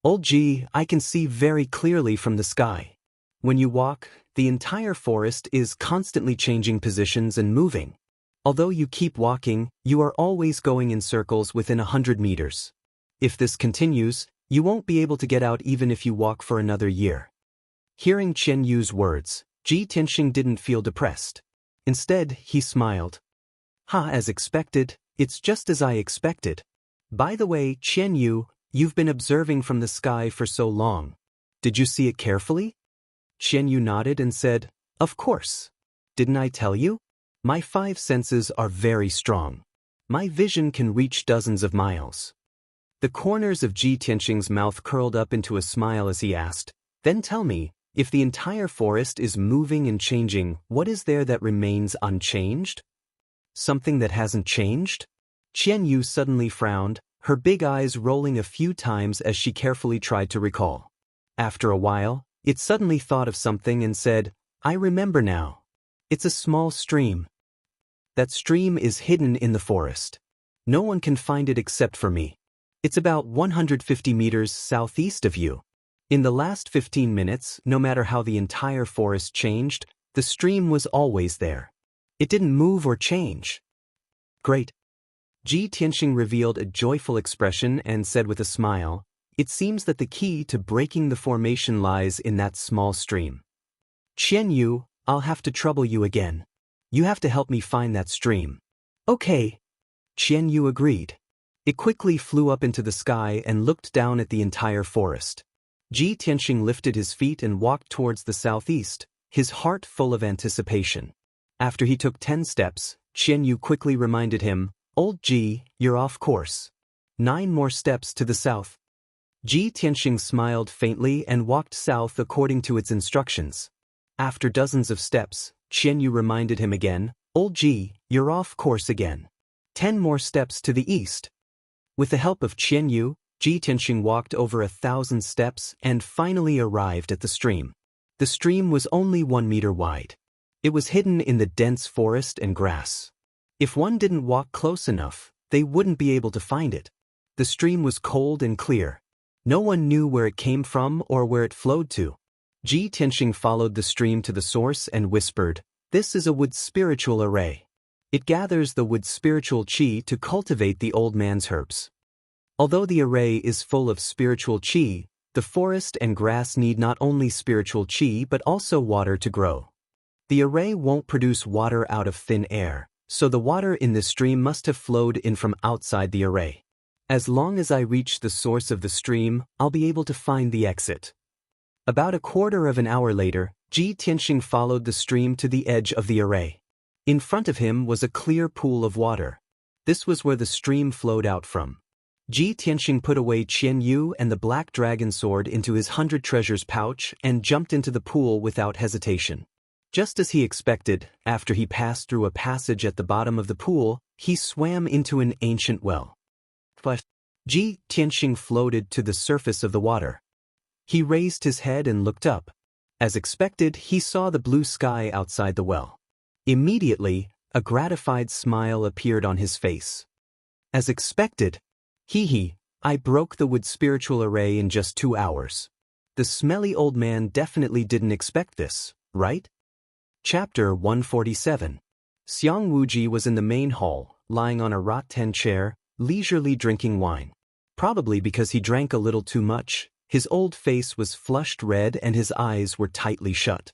Old Ji, I can see very clearly from the sky. When you walk, the entire forest is constantly changing positions and moving. Although you keep walking, you are always going in circles within 100 meters. If this continues, you won't be able to get out even if you walk for another year." Hearing Qian Yu's words, Ji Tianxing didn't feel depressed. Instead, he smiled. As expected, it's just as I expected. By the way, Qian Yu, you've been observing from the sky for so long. Did you see it carefully?" Qian Yu nodded and said, "Of course. Didn't I tell you? My 5 senses are very strong. My vision can reach dozens of miles." The corners of Ji Tianxing's mouth curled up into a smile as he asked, "Then tell me, if the entire forest is moving and changing, what is there that remains unchanged? Something that hasn't changed?" Qian Yu suddenly frowned, her big eyes rolling a few times as she carefully tried to recall. After a while, it suddenly thought of something and said, "I remember now. It's a small stream. That stream is hidden in the forest. No one can find it except for me. It's about 150 meters southeast of you. In the last 15 minutes, no matter how the entire forest changed, the stream was always there. It didn't move or change." "Great." Ji Tianxing revealed a joyful expression and said with a smile, "It seems that the key to breaking the formation lies in that small stream. Qian Yu, I'll have to trouble you again. You have to help me find that stream. Okay. Qian Yu agreed. It quickly flew up into the sky and looked down at the entire forest. Ji Tianxing lifted his feet and walked towards the southeast, his heart full of anticipation. After he took 10 steps, Qian Yu quickly reminded him, "Old Ji, you're off course. 9 more steps to the south." Ji Tianxing smiled faintly and walked south according to its instructions. After dozens of steps, Qian Yu reminded him again, "Old Ji, you're off course again. 10 more steps to the east." With the help of Qian Yu, Ji Tianxing walked over 1,000 steps and finally arrived at the stream. The stream was only 1 meter wide. It was hidden in the dense forest and grass. If one didn't walk close enough, they wouldn't be able to find it. The stream was cold and clear. No one knew where it came from or where it flowed to. Ji Tianxing followed the stream to the source and whispered, "This is a wood spiritual array. It gathers the wood spiritual qi to cultivate the old man's herbs." Although the array is full of spiritual qi, the forest and grass need not only spiritual qi but also water to grow. The array won't produce water out of thin air, so the water in this stream must have flowed in from outside the array. As long as I reach the source of the stream, I'll be able to find the exit. About a quarter of an hour later, Ji Tianxing followed the stream to the edge of the array. In front of him was a clear pool of water. This was where the stream flowed out from. Ji Tianxing put away Qian Yu and the black dragon sword into his 100 treasures pouch and jumped into the pool without hesitation. Just as he expected, after he passed through a passage at the bottom of the pool, he swam into an ancient well. But Ji Tianxing floated to the surface of the water. He raised his head and looked up. As expected, he saw the blue sky outside the well. Immediately, a gratified smile appeared on his face. As expected, I broke the wood spiritual array in just 2 hours. The smelly old man definitely didn't expect this, right? Chapter 147. Xiang Wuji was in the main hall, lying on a rattan chair, leisurely drinking wine. Probably because he drank a little too much, his old face was flushed red and his eyes were tightly shut.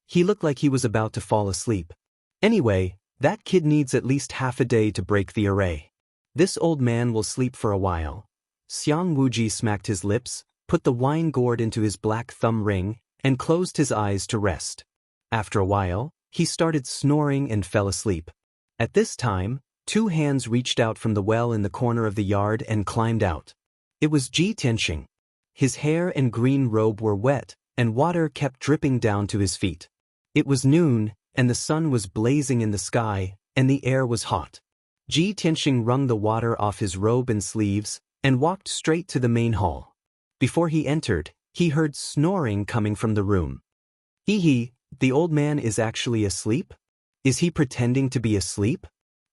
He looked like he was about to fall asleep. Anyway, that kid needs at least half a day to break the array. This old man will sleep for a while. Xiang Wuji smacked his lips, put the wine gourd into his black thumb ring, and closed his eyes to rest. After a while, he started snoring and fell asleep. At this time, 2 hands reached out from the well in the corner of the yard and climbed out. It was Ji Tianxing. His hair and green robe were wet, and water kept dripping down to his feet. It was noon, and the sun was blazing in the sky, and the air was hot. Ji Tianxing wrung the water off his robe and sleeves, and walked straight to the main hall. Before he entered, he heard snoring coming from the room. The old man is actually asleep? Is he pretending to be asleep?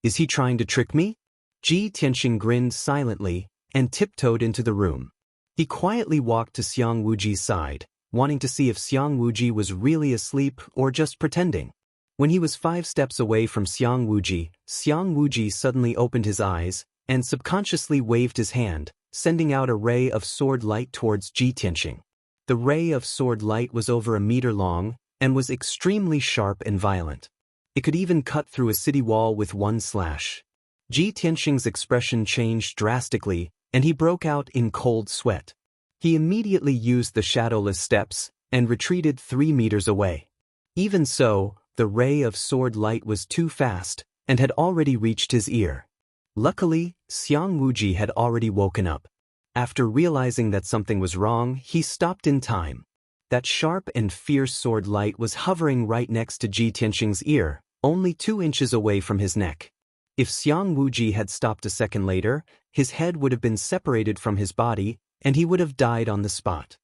Is he trying to trick me? Ji Tianxing grinned silently, and tiptoed into the room. He quietly walked to Xiang Wuji's side, wanting to see if Xiang Wuji was really asleep or just pretending. When he was 5 steps away from Xiang Wuji suddenly opened his eyes, and subconsciously waved his hand, sending out a ray of sword light towards Ji Tianxing. The ray of sword light was over a meter long, and was extremely sharp and violent. It could even cut through a city wall with one slash. Ji Tianxing's expression changed drastically, and he broke out in cold sweat. He immediately used the shadowless steps, and retreated 3 meters away. Even so, the ray of sword light was too fast, and had already reached his ear. Luckily, Xiang Wuji had already woken up. After realizing that something was wrong, he stopped in time. That sharp and fierce sword light was hovering right next to Ji Tianxing's ear, only 2 inches away from his neck. If Xiang Wuji had stopped a second later, his head would have been separated from his body, and he would have died on the spot.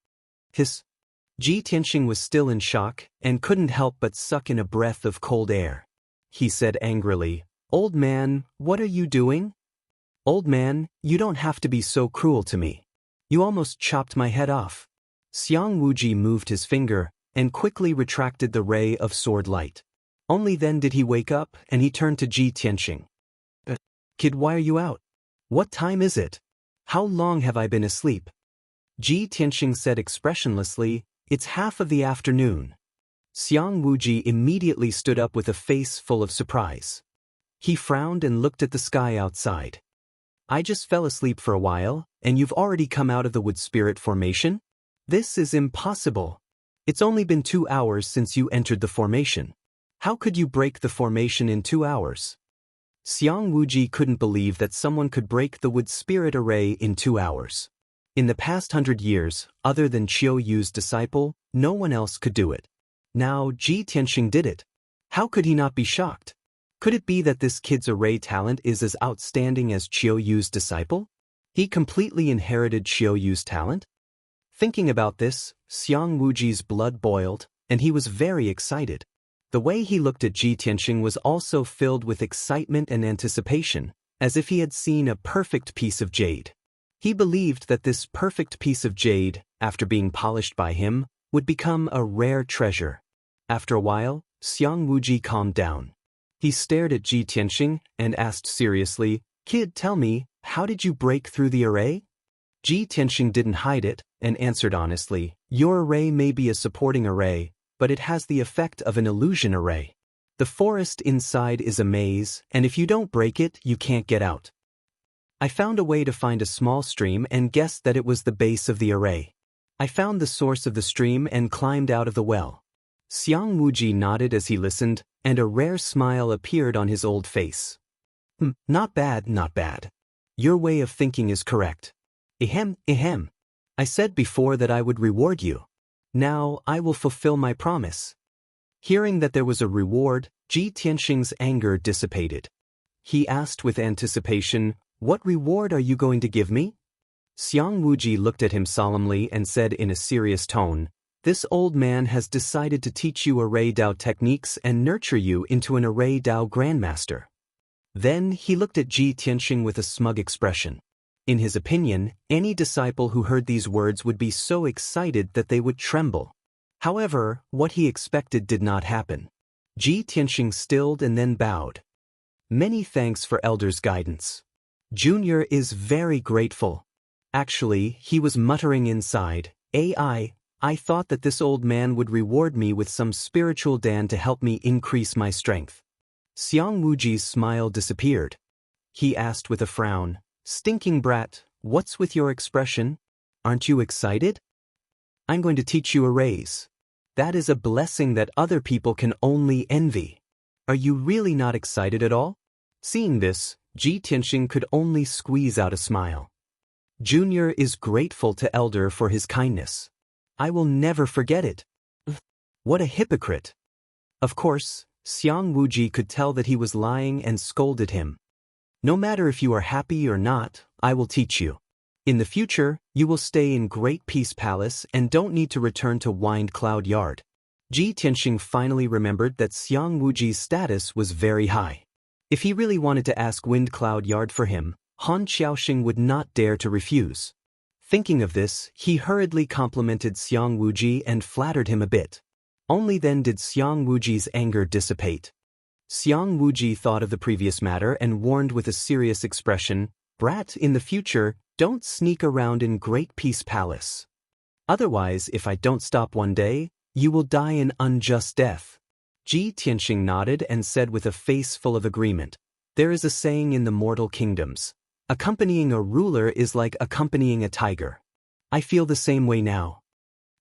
Ji Tianxing was still in shock, and couldn't help but suck in a breath of cold air. He said angrily, "Old man, what are you doing? Old man, you don't have to be so cruel to me. You almost chopped my head off." Xiang Wuji moved his finger, and quickly retracted the ray of sword light. Only then did he wake up, and he turned to Ji Tianxing. "Kid, why are you out? What time is it? How long have I been asleep?" Ji Tianxing said expressionlessly, "It's half of the afternoon." Xiang Wuji immediately stood up with a face full of surprise. He frowned and looked at the sky outside. I just fell asleep for a while, and you've already come out of the wood spirit formation? This is impossible. It's only been 2 hours since you entered the formation. How could you break the formation in 2 hours? Xiang Wuji couldn't believe that someone could break the wood spirit array in 2 hours. In the past 100 years, other than Qiu Yu's disciple, no one else could do it. Now Ji Tianxing did it. How could he not be shocked? Could it be that this kid's array talent is as outstanding as Qiu Yu's disciple? He completely inherited Qiu Yu's talent? Thinking about this, Xiang Wuji's blood boiled, and he was very excited. The way he looked at Ji Tianxing was also filled with excitement and anticipation, as if he had seen a perfect piece of jade. He believed that this perfect piece of jade, after being polished by him, would become a rare treasure. After a while, Xiang Wuji calmed down. He stared at Ji Tianxing and asked seriously, "Kid, tell me, how did you break through the array?" Ji Tianxing didn't hide it and answered honestly, "Your array may be a supporting array, but it has the effect of an illusion array. The forest inside is a maze, and if you don't break it, you can't get out. I found a way to find a small stream and guessed that it was the base of the array. I found the source of the stream and climbed out of the well." Xiang Wuji nodded as he listened, and a rare smile appeared on his old face. Not bad, not bad. Your way of thinking is correct. Ahem, ahem. I said before that I would reward you. Now I will fulfill my promise." Hearing that there was a reward, Ji Tianxing's anger dissipated. He asked with anticipation, "What reward are you going to give me?" Xiang Wuji looked at him solemnly and said in a serious tone, "This old man has decided to teach you array Dao techniques and nurture you into an array Dao grandmaster." Then he looked at Ji Tianxing with a smug expression. In his opinion, any disciple who heard these words would be so excited that they would tremble. However, what he expected did not happen. Ji Tianxing stilled and then bowed. "Many thanks for Elder's guidance. Junior is very grateful." Actually, he was muttering inside, I thought that this old man would reward me with some spiritual dan to help me increase my strength." Xiang Wuji's smile disappeared. He asked with a frown, "Stinking brat, what's with your expression? Aren't you excited? I'm going to teach you arrays. That is a blessing that other people can only envy. Are you really not excited at all?" Seeing this, Ji Tianxing could only squeeze out a smile. "Junior is grateful to Elder for his kindness. I will never forget it." What a hypocrite! Of course, Xiang Wuji could tell that he was lying and scolded him. "No matter if you are happy or not, I will teach you. In the future, you will stay in Great Peace Palace and don't need to return to Wind Cloud Yard." Ji Tianxing finally remembered that Xiang Wuji's status was very high. If he really wanted to ask Wind Cloud Yard for him, Han Xiaoxing would not dare to refuse. Thinking of this, he hurriedly complimented Xiang Wuji and flattered him a bit. Only then did Xiang Wuji's anger dissipate. Xiang Wuji thought of the previous matter and warned with a serious expression, "Brat, in the future, don't sneak around in Great Peace Palace. Otherwise, if I don't stop one day, you will die an unjust death." Ji Tianxing nodded and said with a face full of agreement, "There is a saying in the mortal kingdoms, accompanying a ruler is like accompanying a tiger. I feel the same way now."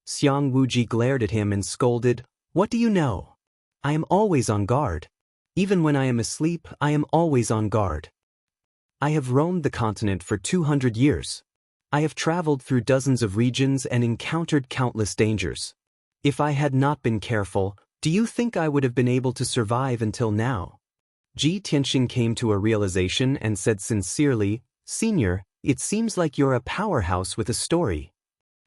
Xiang Wuji glared at him and scolded, "What do you know? I am always on guard. Even when I am asleep, I am always on guard. I have roamed the continent for 200 years. I have traveled through dozens of regions and encountered countless dangers. If I had not been careful, do you think I would have been able to survive until now?" Ji Tianxing came to a realization and said sincerely, "Senior, it seems like you're a powerhouse with a story.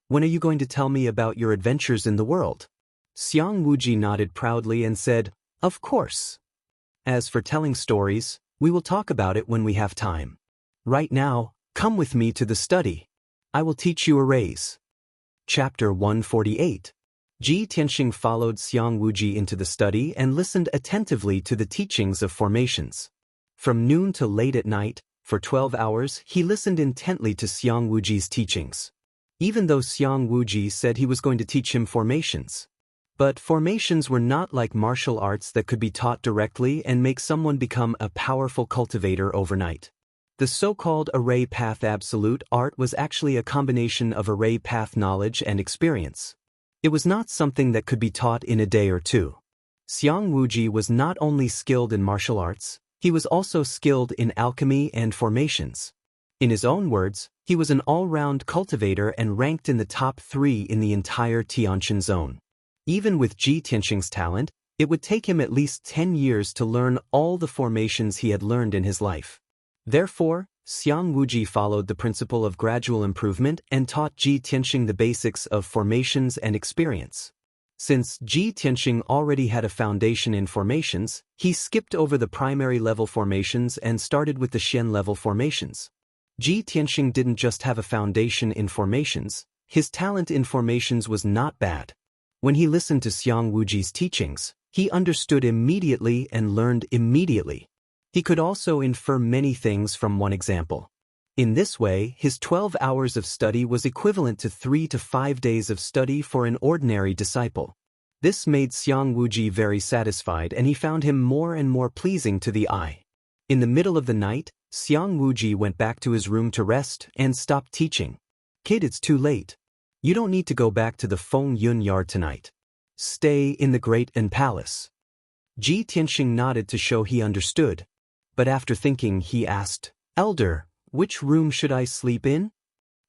When are you going to tell me about your adventures in the world?" Xiang Wuji nodded proudly and said, "Of course. As for telling stories, we will talk about it when we have time. Right now, come with me to the study. I will teach you arrays." Chapter 148. Ji Tianxing followed Xiang Wuji into the study and listened attentively to the teachings of formations. From noon to late at night, for 12 hours, he listened intently to Xiang Wuji's teachings. Even though Xiang Wuji said he was going to teach him formations, But formations were not like martial arts that could be taught directly and make someone become a powerful cultivator overnight. The so-called array path absolute art was actually a combination of array path knowledge and experience. It was not something that could be taught in a day or two. Xiang Wuji was not only skilled in martial arts, he was also skilled in alchemy and formations. In his own words, he was an all-round cultivator and ranked in the top 3 in the entire Tianqian zone. Even with Ji Tianxing's talent, it would take him at least 10 years to learn all the formations he had learned in his life. Therefore, Xiang Wuji followed the principle of gradual improvement and taught Ji Tianxing the basics of formations and experience. Since Ji Tianxing already had a foundation in formations, he skipped over the primary level formations and started with the Xian level formations. Ji Tianxing didn't just have a foundation in formations, his talent in formations was not bad. When he listened to Xiang Wuji's teachings, he understood immediately and learned immediately. He could also infer many things from one example. In this way, his 12 hours of study was equivalent to 3 to 5 days of study for an ordinary disciple. This made Xiang Wuji very satisfied and he found him more and more pleasing to the eye. In the middle of the night, Xiang Wuji went back to his room to rest and stopped teaching. "Kid, it's too late. You don't need to go back to the Feng Yun yard tonight. Stay in the Great Inn Palace." Ji Tianxing nodded to show he understood. But after thinking, he asked, "Elder, which room should I sleep in?"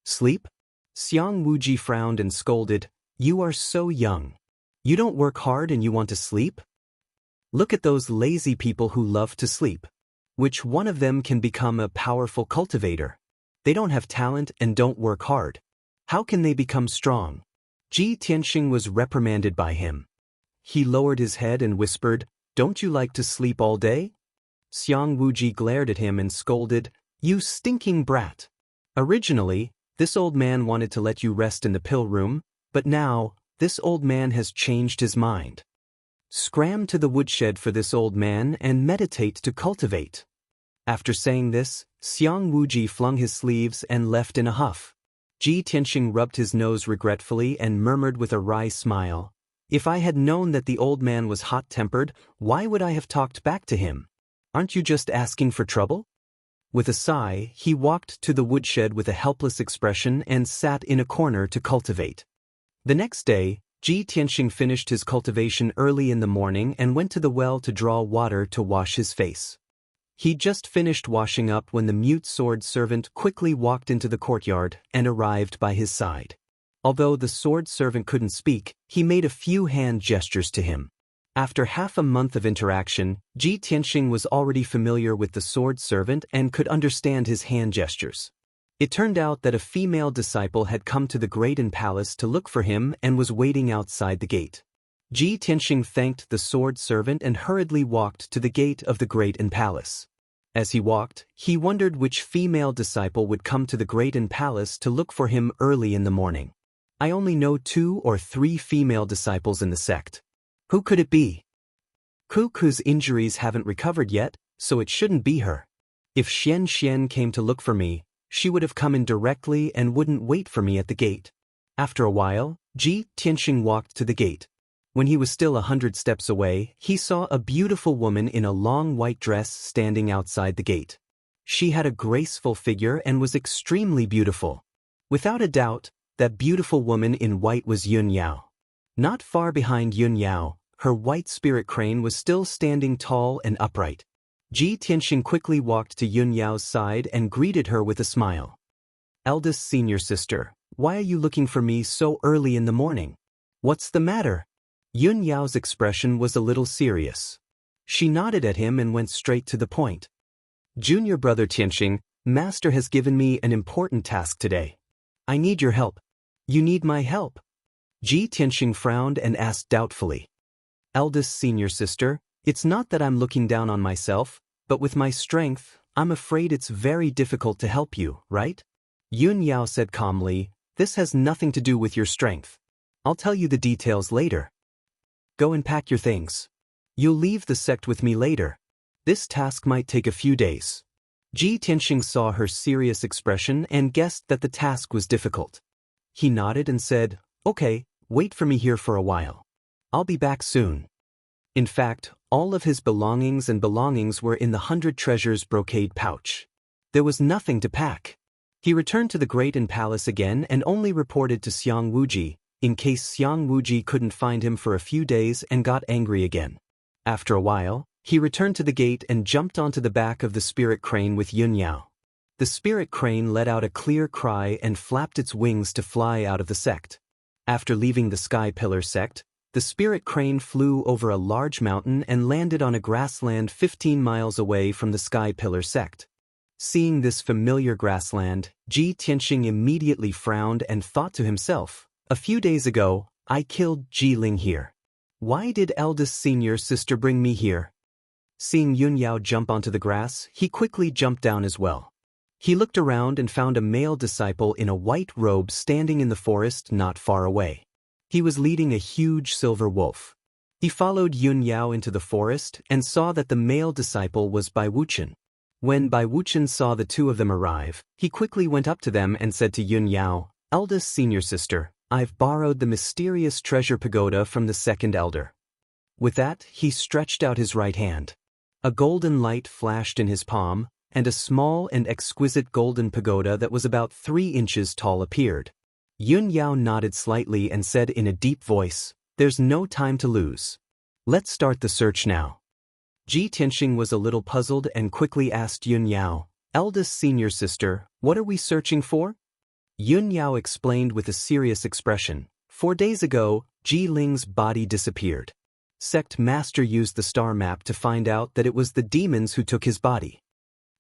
"Sleep?" Xiang Wuji frowned and scolded, "You are so young. You don't work hard and you want to sleep? Look at those lazy people who love to sleep. Which one of them can become a powerful cultivator? They don't have talent and don't work hard. How can they become strong?" Ji Tianxing was reprimanded by him. He lowered his head and whispered, "Don't you like to sleep all day?" Xiang Wuji glared at him and scolded, "You stinking brat. Originally, this old man wanted to let you rest in the pill room, but now, this old man has changed his mind. Scram to the woodshed for this old man and meditate to cultivate." After saying this, Xiang Wuji flung his sleeves and left in a huff. Ji Tianxing rubbed his nose regretfully and murmured with a wry smile, "If I had known that the old man was hot-tempered, why would I have talked back to him? Aren't you just asking for trouble?" With a sigh, he walked to the woodshed with a helpless expression and sat in a corner to cultivate. The next day, Ji Tianxing finished his cultivation early in the morning and went to the well to draw water to wash his face. He just finished washing up when the mute sword servant quickly walked into the courtyard and arrived by his side. Although the sword servant couldn't speak, he made a few hand gestures to him. After half a month of interaction, Ji Tianxing was already familiar with the sword servant and could understand his hand gestures. It turned out that a female disciple had come to the Great Inn Palace to look for him and was waiting outside the gate. Ji Tianxing thanked the sword servant and hurriedly walked to the gate of the Great Inn Palace. As he walked, he wondered which female disciple would come to the Great Inn Palace to look for him early in the morning. "I only know 2 or 3 female disciples in the sect. Who could it be? Kuku's injuries haven't recovered yet, so it shouldn't be her. If Xian came to look for me, she would have come in directly and wouldn't wait for me at the gate." After a while, Ji Tianxing walked to the gate. When he was still 100 steps away, he saw a beautiful woman in a long white dress standing outside the gate. She had a graceful figure and was extremely beautiful. Without a doubt, that beautiful woman in white was Yun Yao. Not far behind Yun Yao, her white spirit crane was still standing tall and upright. Ji Tianxing quickly walked to Yun Yao's side and greeted her with a smile. "Eldest senior sister, why are you looking for me so early in the morning? What's the matter?" Yun Yao's expression was a little serious. She nodded at him and went straight to the point. "Junior brother Tianxing, Master has given me an important task today. I need your help." "You need my help?" Ji Tianxing frowned and asked doubtfully. "Eldest senior sister, it's not that I'm looking down on myself, but with my strength, I'm afraid it's very difficult to help you, right?" Yun Yao said calmly, "This has nothing to do with your strength. I'll tell you the details later. Go and pack your things. You'll leave the sect with me later. This task might take a few days." Ji Tianxing saw her serious expression and guessed that the task was difficult. He nodded and said, "Okay, wait for me here for a while. I'll be back soon. In fact, all of his belongings were in the 100 treasures brocade pouch. There was nothing to pack. He returned to the Great Inn Palace again and only reported to Xiang Wuji, in case Xiang Wuji couldn't find him for a few days and got angry again. After a while, he returned to the gate and jumped onto the back of the spirit crane with Yun Yao. The spirit crane let out a clear cry and flapped its wings to fly out of the sect. After leaving the Sky Pillar sect, the spirit crane flew over a large mountain and landed on a grassland 15 miles away from the Sky Pillar sect. Seeing this familiar grassland, Ji Tianxing immediately frowned and thought to himself, "A few days ago, I killed Ji Ling here. Why did eldest senior sister bring me here?" Seeing Yun Yao jump onto the grass, he quickly jumped down as well. He looked around and found a male disciple in a white robe standing in the forest not far away. He was leading a huge silver wolf. He followed Yun Yao into the forest and saw that the male disciple was Bai Wuchen. When Bai Wuchen saw the two of them arrive, he quickly went up to them and said to Yun Yao, "Eldest senior sister, I've borrowed the mysterious treasure pagoda from the second elder." With that, he stretched out his right hand. A golden light flashed in his palm, and a small and exquisite golden pagoda that was about 3 inches tall appeared. Yun Yao nodded slightly and said in a deep voice, "There's no time to lose. Let's start the search now." Ji Tianxing was a little puzzled and quickly asked Yun Yao, "Eldest senior sister, what are we searching for?" Yun Yao explained with a serious expression, "4 days ago, Ji Ling's body disappeared. Sect Master used the star map to find out that it was the demons who took his body."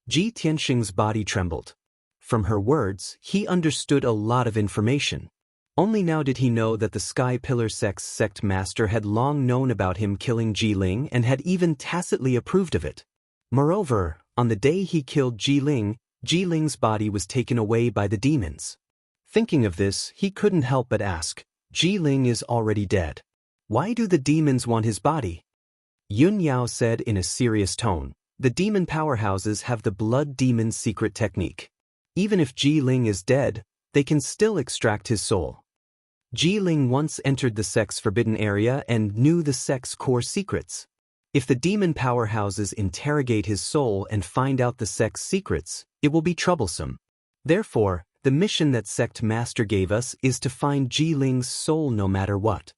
Ji Tianxing's body trembled. From her words, he understood a lot of information. Only now did he know that the Sky Pillar sect's sect master had long known about him killing Ji Ling and had even tacitly approved of it. Moreover, on the day he killed Ji Ling's body was taken away by the demons. Thinking of this, he couldn't help but ask, "Ji Ling is already dead. Why do the demons want his body?" Yun Yao said in a serious tone, "The demon powerhouses have the blood demon's secret technique. Even if Ji Ling is dead, they can still extract his soul. Ji Ling once entered the sect's forbidden area and knew the sect's core secrets. If the demon powerhouses interrogate his soul and find out the sect's secrets, it will be troublesome. Therefore, the mission that sect master gave us is to find Ji Ling's soul no matter what."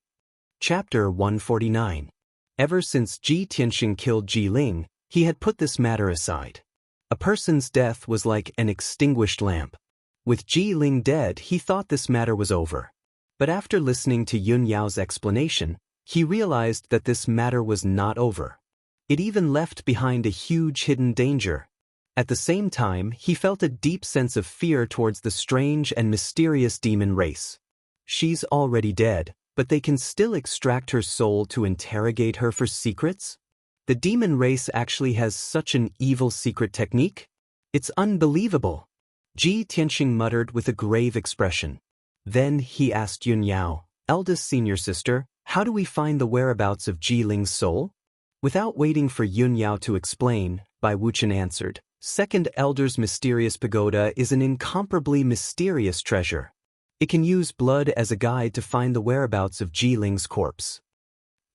Chapter 149. Ever since Ji Tianxing killed Ji Ling, he had put this matter aside. A person's death was like an extinguished lamp. With Ji Ling dead, he thought this matter was over. But after listening to Yun Yao's explanation, he realized that this matter was not over. It even left behind a huge hidden danger. At the same time, he felt a deep sense of fear towards the strange and mysterious demon race. She's already dead, but they can still extract her soul to interrogate her for secrets? The demon race actually has such an evil secret technique? It's unbelievable. Ji Tianxing muttered with a grave expression. Then he asked Yun Yao, "Eldest senior sister, how do we find the whereabouts of Ji Ling's soul?" Without waiting for Yun Yao to explain, Bai Wuchen answered, "Second elder's mysterious pagoda is an incomparably mysterious treasure. It can use blood as a guide to find the whereabouts of Ji Ling's corpse."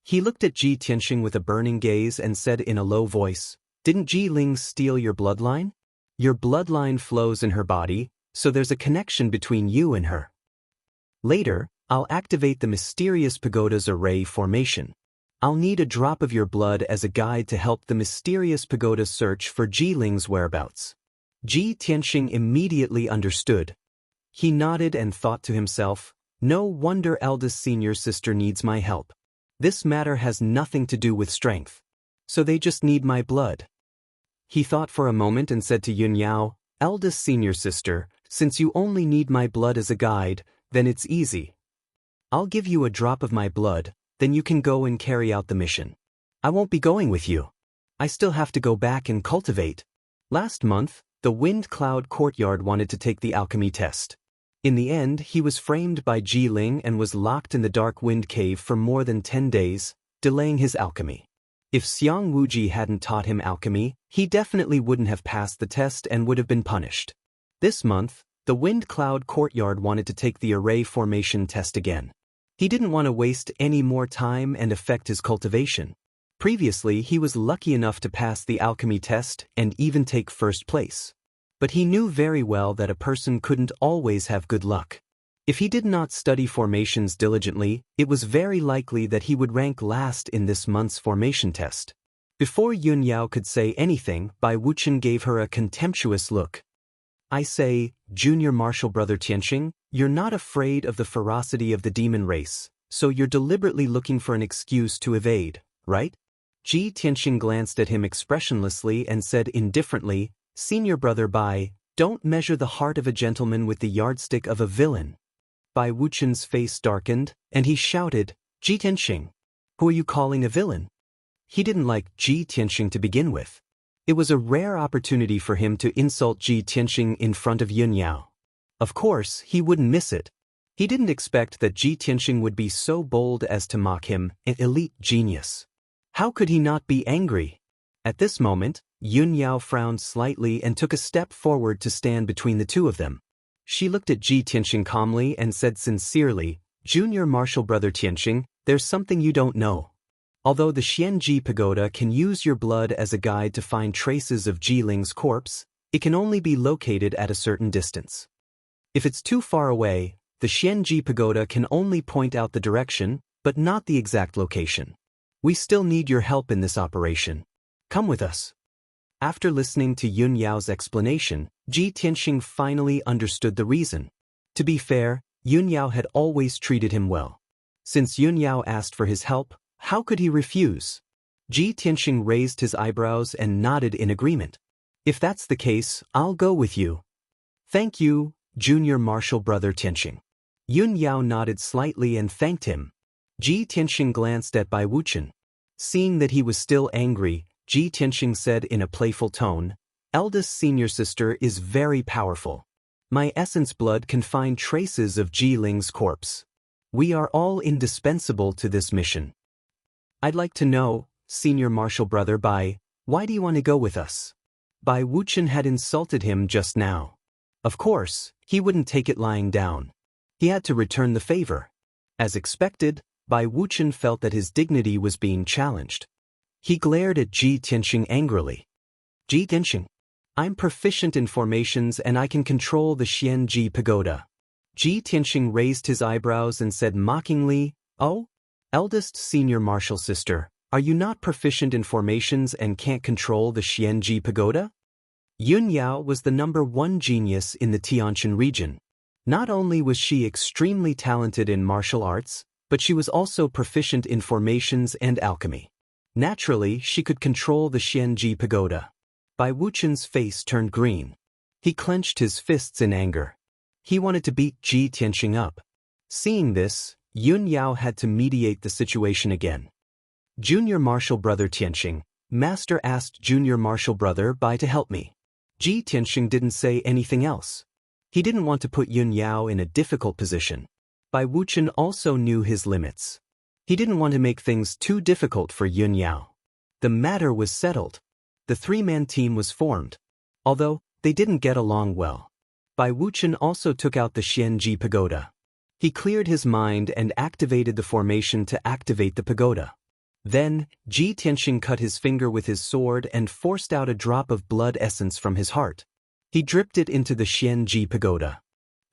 He looked at Ji Tianxing with a burning gaze and said in a low voice, "Didn't Ji Ling steal your bloodline? Your bloodline flows in her body, so there's a connection between you and her. Later, I'll activate the mysterious pagoda's array formation. I'll need a drop of your blood as a guide to help the mysterious pagoda search for Ji Ling's whereabouts." Ji Tianxing immediately understood. He nodded and thought to himself, "No wonder eldest senior sister needs my help. This matter has nothing to do with strength. So they just need my blood." He thought for a moment and said to Yun Yao, "Eldest senior sister, since you only need my blood as a guide, then it's easy. I'll give you a drop of my blood, then you can go and carry out the mission. I won't be going with you. I still have to go back and cultivate." Last month, the Wind Cloud Courtyard wanted to take the alchemy test. In the end, he was framed by Ji Ling and was locked in the Dark Wind Cave for more than 10 days, delaying his alchemy. If Xiang Wuji hadn't taught him alchemy, he definitely wouldn't have passed the test and would have been punished. This month, the Wind Cloud Courtyard wanted to take the array formation test again. He didn't want to waste any more time and affect his cultivation. Previously, he was lucky enough to pass the alchemy test and even take first place. But he knew very well that a person couldn't always have good luck. If he did not study formations diligently, it was very likely that he would rank last in this month's formation test. Before Yun Yao could say anything, Bai Wuchen gave her a contemptuous look. I say, Junior Martial Brother Tianxing, you're not afraid of the ferocity of the demon race, so you're deliberately looking for an excuse to evade, right? Ji Tianxing glanced at him expressionlessly and said indifferently, Senior Brother Bai, don't measure the heart of a gentleman with the yardstick of a villain. Bai Wuchen's face darkened, and he shouted, Ji Tianxing, who are you calling a villain? He didn't like Ji Tianxing to begin with. It was a rare opportunity for him to insult Ji Tianxing in front of Yun Yao. Of course, he wouldn't miss it. He didn't expect that Ji Tianxing would be so bold as to mock him, an elite genius. How could he not be angry? At this moment, Yun Yao frowned slightly and took a step forward to stand between the two of them. She looked at Ji Tianxing calmly and said sincerely, Junior Martial Brother Tianxing, there's something you don't know. Although the Xianji Pagoda can use your blood as a guide to find traces of Jiling's corpse, it can only be located at a certain distance. If it's too far away, the Xianji Pagoda can only point out the direction, but not the exact location. We still need your help in this operation. Come with us. After listening to Yun Yao's explanation, Ji Tianxing finally understood the reason. To be fair, Yun Yao had always treated him well. Since Yun Yao asked for his help, how could he refuse? Ji Tianxing raised his eyebrows and nodded in agreement. If that's the case, I'll go with you. Thank you, Junior Martial Brother Tianxing. Yun Yao nodded slightly and thanked him. Ji Tianxing glanced at Bai Wuchen. Seeing that he was still angry, Ji Tianxing said in a playful tone, Eldest senior sister is very powerful. My essence blood can find traces of Jiling's corpse. We are all indispensable to this mission. I'd like to know, Senior Martial Brother Bai, why do you want to go with us? Bai Wuchen had insulted him just now. Of course, he wouldn't take it lying down. He had to return the favor. As expected, Bai Wuchen felt that his dignity was being challenged. He glared at Ji Tianxing angrily. Ji Tianxing, I'm proficient in formations and I can control the Xianji Pagoda. Ji Tianxing raised his eyebrows and said mockingly, Oh? Eldest senior martial sister, are you not proficient in formations and can't control the Xianji Pagoda? Yun Yao was the #1 genius in the Tianjin region. Not only was she extremely talented in martial arts, but she was also proficient in formations and alchemy. Naturally, she could control the Xianji Pagoda. Bai Wuchen's face turned green. He clenched his fists in anger. He wanted to beat Ji Tianxing up. Seeing this, Yun Yao had to mediate the situation again. Junior Martial Brother Tianxing, Master asked Junior Martial Brother Bai to help me. Ji Tianxing didn't say anything else. He didn't want to put Yun Yao in a difficult position. Bai Wuchen also knew his limits. He didn't want to make things too difficult for Yun Yao. The matter was settled. The three-man team was formed. Although, they didn't get along well. Bai Wuchen also took out the Xianji Pagoda. He cleared his mind and activated the formation to activate the pagoda. Then, Ji Tianxing cut his finger with his sword and forced out a drop of blood essence from his heart. He dripped it into the Xianji Pagoda.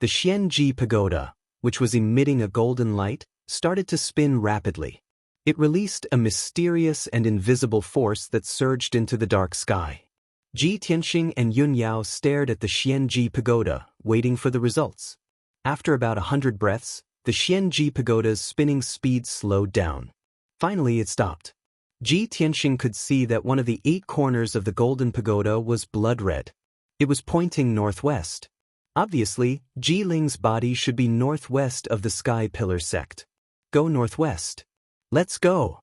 The Xianji Pagoda, which was emitting a golden light, started to spin rapidly. It released a mysterious and invisible force that surged into the dark sky. Ji Tianxing and Yun Yao stared at the Xianji Pagoda, waiting for the results. After about 100 breaths, the Xianji Pagoda's spinning speed slowed down. Finally it stopped. Ji Tianxing could see that one of the 8 corners of the golden pagoda was blood red. It was pointing northwest. Obviously, Jiling's body should be northwest of the Sky Pillar sect. Go northwest. Let's go.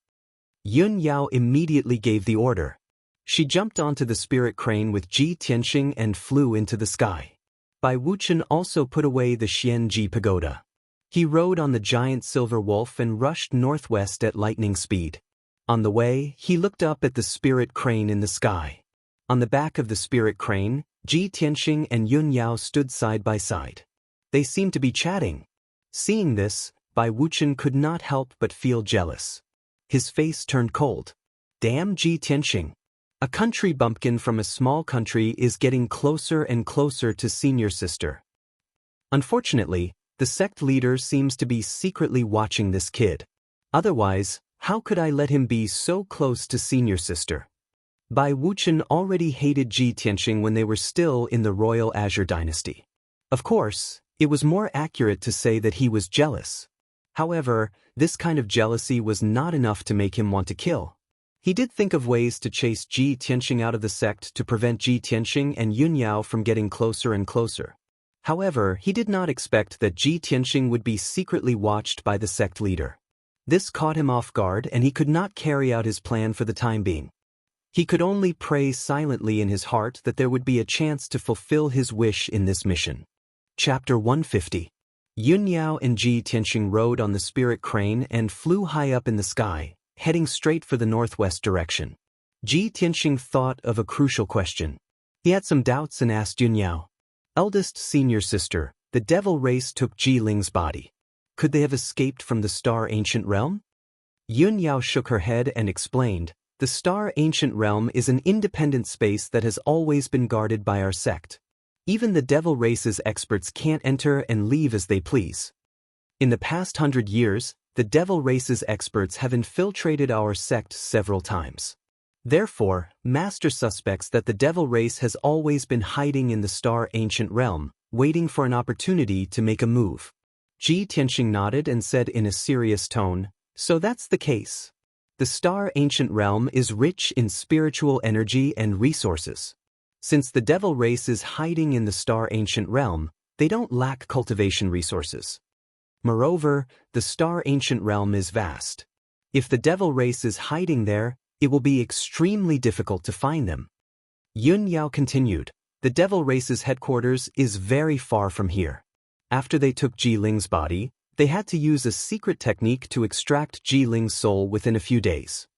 Yun Yao immediately gave the order. She jumped onto the spirit crane with Ji Tianxing and flew into the sky. Bai Wuchen also put away the Xianji Pagoda. He rode on the giant silver wolf and rushed northwest at lightning speed. On the way, he looked up at the spirit crane in the sky. On the back of the spirit crane, Ji Tianxing and Yun Yao stood side by side. They seemed to be chatting. Seeing this, Bai Wuchen could not help but feel jealous. His face turned cold. Damn Ji Tianxing. A country bumpkin from a small country is getting closer and closer to senior sister. Unfortunately, the sect leader seems to be secretly watching this kid. Otherwise, how could I let him be so close to senior sister? Bai Wuchen already hated Ji Tianxing when they were still in the royal Azure dynasty. Of course, it was more accurate to say that he was jealous. However, this kind of jealousy was not enough to make him want to kill. He did think of ways to chase Ji Tianxing out of the sect to prevent Ji Tianxing and Yun Yao from getting closer and closer. However, he did not expect that Ji Tianxing would be secretly watched by the sect leader. This caught him off guard and he could not carry out his plan for the time being. He could only pray silently in his heart that there would be a chance to fulfill his wish in this mission. Chapter 150. Yun Yao and Ji Tianxing rode on the spirit crane and flew high up in the sky, heading straight for the northwest direction. Ji Tianxing thought of a crucial question. He had some doubts and asked Yun Yao. Eldest senior sister, the devil race took Ji Ling's body. Could they have escaped from the Star Ancient Realm? Yun Yao shook her head and explained, the Star Ancient Realm is an independent space that has always been guarded by our sect. Even the devil race's experts can't enter and leave as they please. In the past 100 years, the devil race's experts have infiltrated our sect several times. Therefore, master suspects that the devil race has always been hiding in the Star Ancient Realm, waiting for an opportunity to make a move. Ji Tianxing nodded and said in a serious tone, so that's the case. The Star Ancient Realm is rich in spiritual energy and resources. Since the devil race is hiding in the Star Ancient Realm, they don't lack cultivation resources. Moreover, the Star Ancient Realm is vast. If the devil race is hiding there, it will be extremely difficult to find them. Yun Yao continued, the devil race's headquarters is very far from here. After they took Ji Ling's body, they had to use a secret technique to extract Ji Ling's soul within a few days.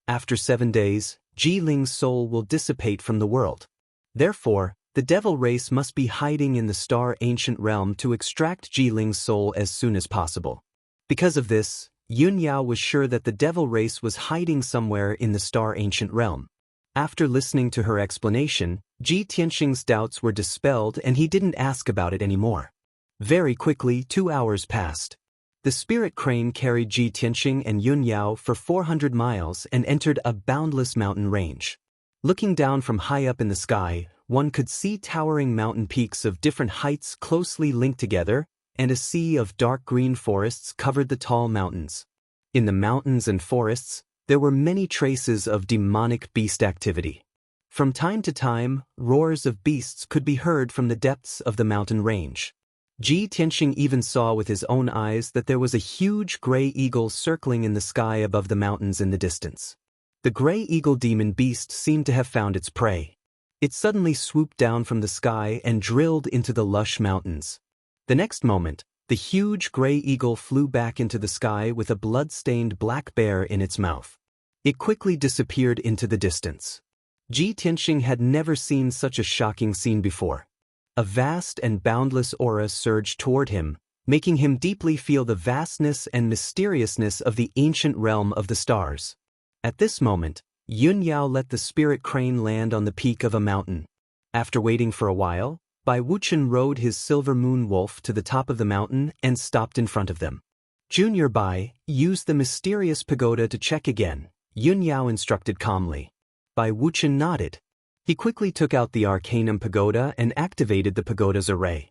After 7 days, Ji Ling's soul will dissipate from the world. Therefore, the devil race must be hiding in the Star Ancient Realm to extract Ji Ling's soul as soon as possible. Because of this, Yun Yao was sure that the devil race was hiding somewhere in the Star Ancient Realm. After listening to her explanation, Ji Tianxing's doubts were dispelled and he didn't ask about it anymore. Very quickly, 2 hours passed. The spirit crane carried Ji Tianxing and Yun Yao for 400 miles and entered a boundless mountain range. Looking down from high up in the sky, one could see towering mountain peaks of different heights closely linked together, and a sea of dark green forests covered the tall mountains. In the mountains and forests, there were many traces of demonic beast activity. From time to time, roars of beasts could be heard from the depths of the mountain range. Ji Tianxing even saw with his own eyes that there was a huge gray eagle circling in the sky above the mountains in the distance. The gray eagle demon beast seemed to have found its prey. It suddenly swooped down from the sky and drilled into the lush mountains. The next moment, the huge gray eagle flew back into the sky with a blood-stained black bear in its mouth. It quickly disappeared into the distance. Ji Tianxing had never seen such a shocking scene before. A vast and boundless aura surged toward him, making him deeply feel the vastness and mysteriousness of the ancient realm of the stars. At this moment, Yun Yao let the spirit crane land on the peak of a mountain. After waiting for a while, Bai Wuchen rode his silver moon wolf to the top of the mountain and stopped in front of them. Junior Bai, use the mysterious pagoda to check again, Yun Yao instructed calmly. Bai Wuchen nodded. He quickly took out the Arcanum Pagoda and activated the pagoda's array.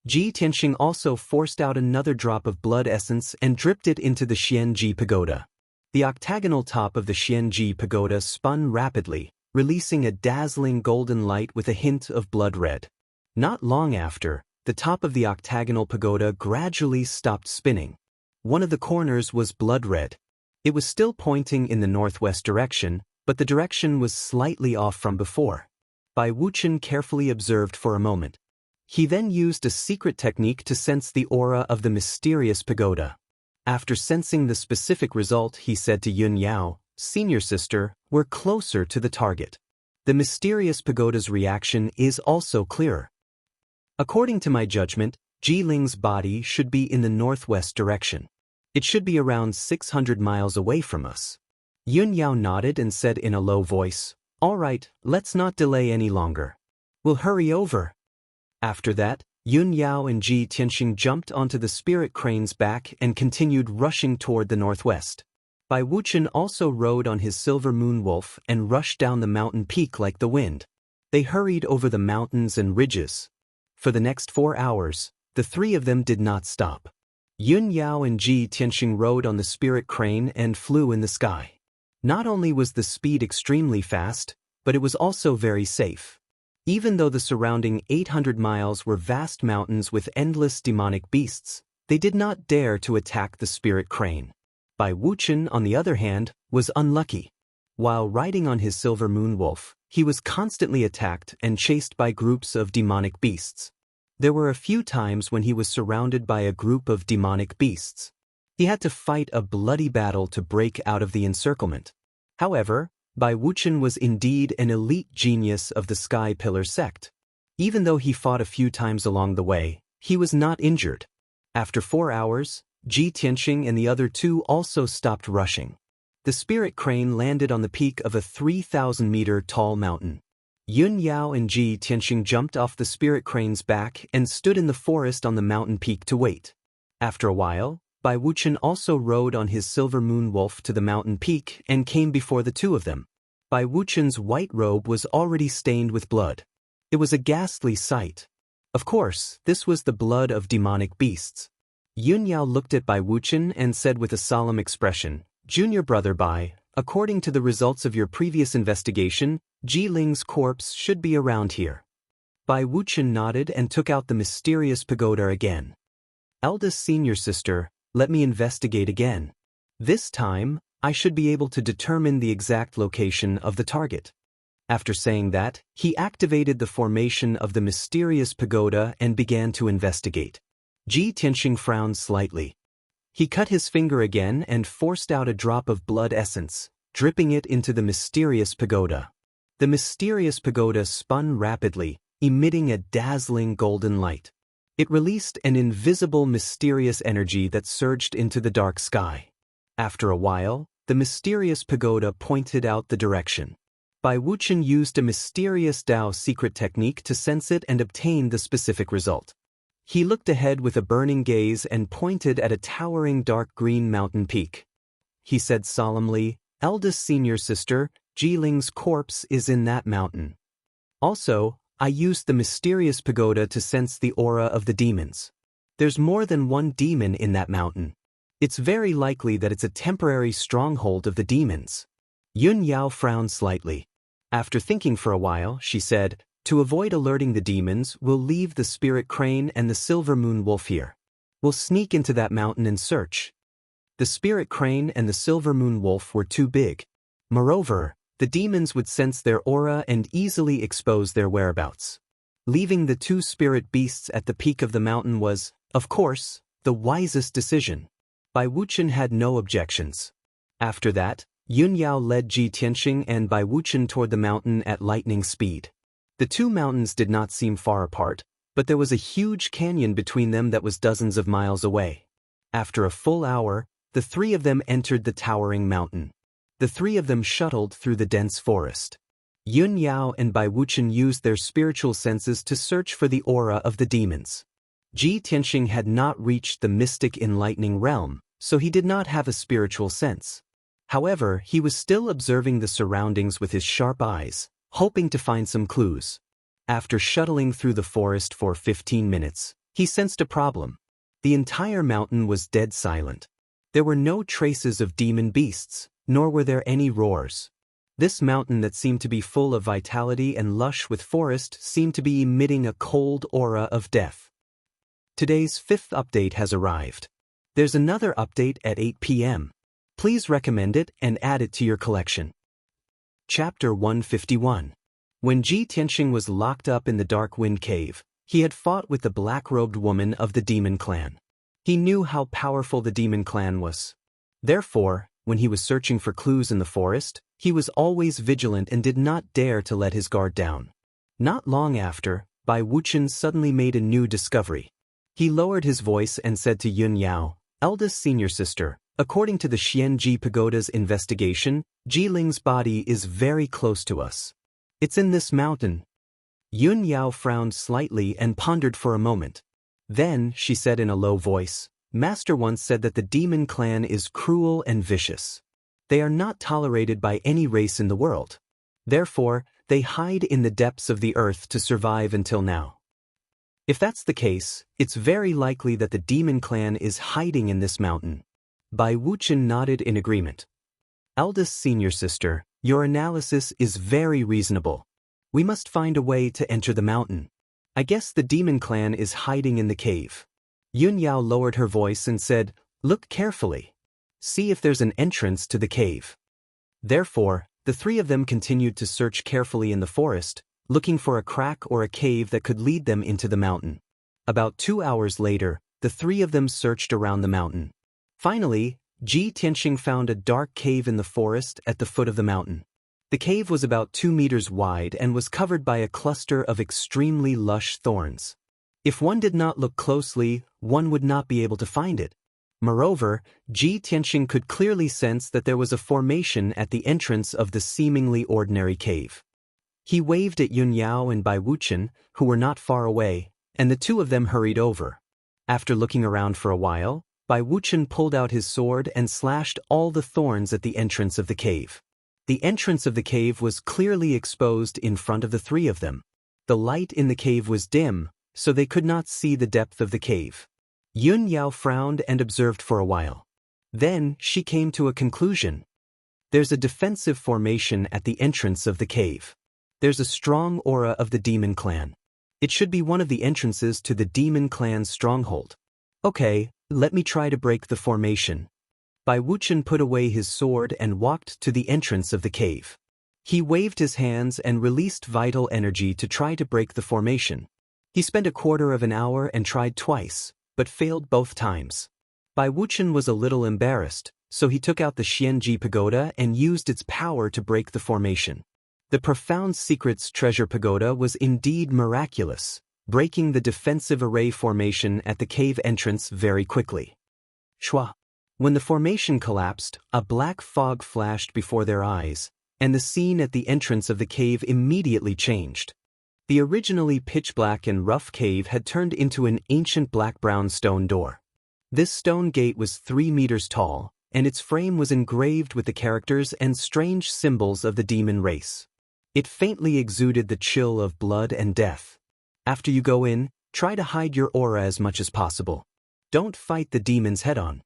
Ji Tianxing also forced out another drop of blood essence and dripped it into the Xianji Pagoda. The octagonal top of the Xianji Pagoda spun rapidly, releasing a dazzling golden light with a hint of blood red. Not long after, the top of the octagonal pagoda gradually stopped spinning. One of the corners was blood red. It was still pointing in the northwest direction, but the direction was slightly off from before. Bai Wuchen carefully observed for a moment. He then used a secret technique to sense the aura of the mysterious pagoda. After sensing the specific result, he said to Yun Yao, "Senior sister, we're closer to the target." The mysterious pagoda's reaction is also clearer. According to my judgment, Ji Ling's body should be in the northwest direction. It should be around 600 miles away from us. Yun Yao nodded and said in a low voice, "All right, let's not delay any longer. We'll hurry over." After that, Yun Yao and Ji Tianxing jumped onto the spirit crane's back and continued rushing toward the northwest. Bai Wuchen also rode on his silver moon wolf and rushed down the mountain peak like the wind. They hurried over the mountains and ridges. For the next 4 hours, the three of them did not stop. Yun Yao and Ji Tianxing rode on the spirit crane and flew in the sky. Not only was the speed extremely fast, but it was also very safe. Even though the surrounding 800 miles were vast mountains with endless demonic beasts, they did not dare to attack the spirit crane. Bai Wuchen, on the other hand, was unlucky. While riding on his silver moon wolf, he was constantly attacked and chased by groups of demonic beasts. There were a few times when he was surrounded by a group of demonic beasts. He had to fight a bloody battle to break out of the encirclement. However, Bai Wuchen was indeed an elite genius of the Sky Pillar sect. Even though he fought a few times along the way, he was not injured. After 4 hours, Ji Tianxing and the other two also stopped rushing. The spirit crane landed on the peak of a 3,000-meter tall mountain. Yun Yao and Ji Tianxing jumped off the spirit crane's back and stood in the forest on the mountain peak to wait. After a while, Bai Wuchen also rode on his silver moon wolf to the mountain peak and came before the two of them. Bai Wuchen's white robe was already stained with blood. It was a ghastly sight. Of course, this was the blood of demonic beasts. Yun Yao looked at Bai Wuchen and said with a solemn expression, "Junior brother Bai, according to the results of your previous investigation, Ji Ling's corpse should be around here." Bai Wuchen nodded and took out the mysterious pagoda again. "Eldest senior sister, let me investigate again. This time, I should be able to determine the exact location of the target." After saying that, he activated the formation of the mysterious pagoda and began to investigate. Ji Tianxing frowned slightly. He cut his finger again and forced out a drop of blood essence, dripping it into the mysterious pagoda. The mysterious pagoda spun rapidly, emitting a dazzling golden light. It released an invisible mysterious energy that surged into the dark sky. After a while, the mysterious pagoda pointed out the direction. Bai Wuchen used a mysterious Dao secret technique to sense it and obtain the specific result. He looked ahead with a burning gaze and pointed at a towering dark green mountain peak. He said solemnly, "Eldest senior sister, Ji Ling's corpse is in that mountain." Also, I used the mysterious pagoda to sense the aura of the demons. There's more than one demon in that mountain. It's very likely that it's a temporary stronghold of the demons. Yun Yao frowned slightly. After thinking for a while, she said, "To avoid alerting the demons, we'll leave the spirit crane and the silver moon wolf here. We'll sneak into that mountain and search." The spirit crane and the silver moon wolf were too big. Moreover, the demons would sense their aura and easily expose their whereabouts. Leaving the two spirit beasts at the peak of the mountain was, of course, the wisest decision. Bai Wuchen had no objections. After that, Yun Yao led Ji Tianxing and Bai Wuchen toward the mountain at lightning speed. The two mountains did not seem far apart, but there was a huge canyon between them that was dozens of miles away. After a full hour, the three of them entered the towering mountain. The three of them shuttled through the dense forest. Yun Yao and Bai Wuchen used their spiritual senses to search for the aura of the demons. Ji Tianxing had not reached the mystic enlightening realm, so he did not have a spiritual sense. However, he was still observing the surroundings with his sharp eyes, hoping to find some clues. After shuttling through the forest for 15 minutes, he sensed a problem. The entire mountain was dead silent. There were no traces of demon beasts, nor were there any roars. This mountain that seemed to be full of vitality and lush with forest seemed to be emitting a cold aura of death. Today's 5th update has arrived. There's another update at 8 p.m. Please recommend it and add it to your collection. Chapter 151. When Ji Tianxing was locked up in the Dark Wind Cave, he had fought with the black-robed woman of the demon clan. He knew how powerful the demon clan was. Therefore, when he was searching for clues in the forest, he was always vigilant and did not dare to let his guard down. Not long after, Bai Wuchen suddenly made a new discovery. He lowered his voice and said to Yun Yao, Eldest senior sister, according to the Xianji Pagoda's investigation, Jiling's body is very close to us. It's in this mountain. Yun Yao frowned slightly and pondered for a moment. Then, she said in a low voice, Master once said that the demon clan is cruel and vicious. They are not tolerated by any race in the world. Therefore, they hide in the depths of the earth to survive until now. If that's the case, it's very likely that the demon clan is hiding in this mountain. Bai Wuchen nodded in agreement. Eldest senior sister, your analysis is very reasonable. We must find a way to enter the mountain. I guess the demon clan is hiding in the cave. Yun Yao lowered her voice and said, Look carefully. See if there's an entrance to the cave. Therefore, the three of them continued to search carefully in the forest, looking for a crack or a cave that could lead them into the mountain. About 2 hours later, the three of them searched around the mountain. Finally, Ji Tianxing found a dark cave in the forest at the foot of the mountain. The cave was about 2 meters wide and was covered by a cluster of extremely lush thorns. If one did not look closely, one would not be able to find it. Moreover, Ji Tianxing could clearly sense that there was a formation at the entrance of the seemingly ordinary cave. He waved at Yun Yao and Bai Wuchen, who were not far away, and the two of them hurried over. After looking around for a while, Bai Wuchen pulled out his sword and slashed all the thorns at the entrance of the cave. The entrance of the cave was clearly exposed in front of the three of them. The light in the cave was dim, so they could not see the depth of the cave. Yun Yao frowned and observed for a while. Then she came to a conclusion. There's a defensive formation at the entrance of the cave. There's a strong aura of the demon clan. It should be one of the entrances to the demon clan's stronghold. Okay, let me try to break the formation. Bai Wuchen put away his sword and walked to the entrance of the cave. He waved his hands and released vital energy to try to break the formation. He spent a quarter of an hour and tried twice, but failed both times. Bai Wuchen was a little embarrassed, so he took out the Xianji Pagoda and used its power to break the formation. The Profound Secrets Treasure Pagoda was indeed miraculous, breaking the defensive array formation at the cave entrance very quickly. Shwa! When the formation collapsed, a black fog flashed before their eyes, and the scene at the entrance of the cave immediately changed. The originally pitch-black and rough cave had turned into an ancient black-brown stone door. This stone gate was 3 meters tall, and its frame was engraved with the characters and strange symbols of the demon race. It faintly exuded the chill of blood and death. After you go in, try to hide your aura as much as possible. Don't fight the demons head-on.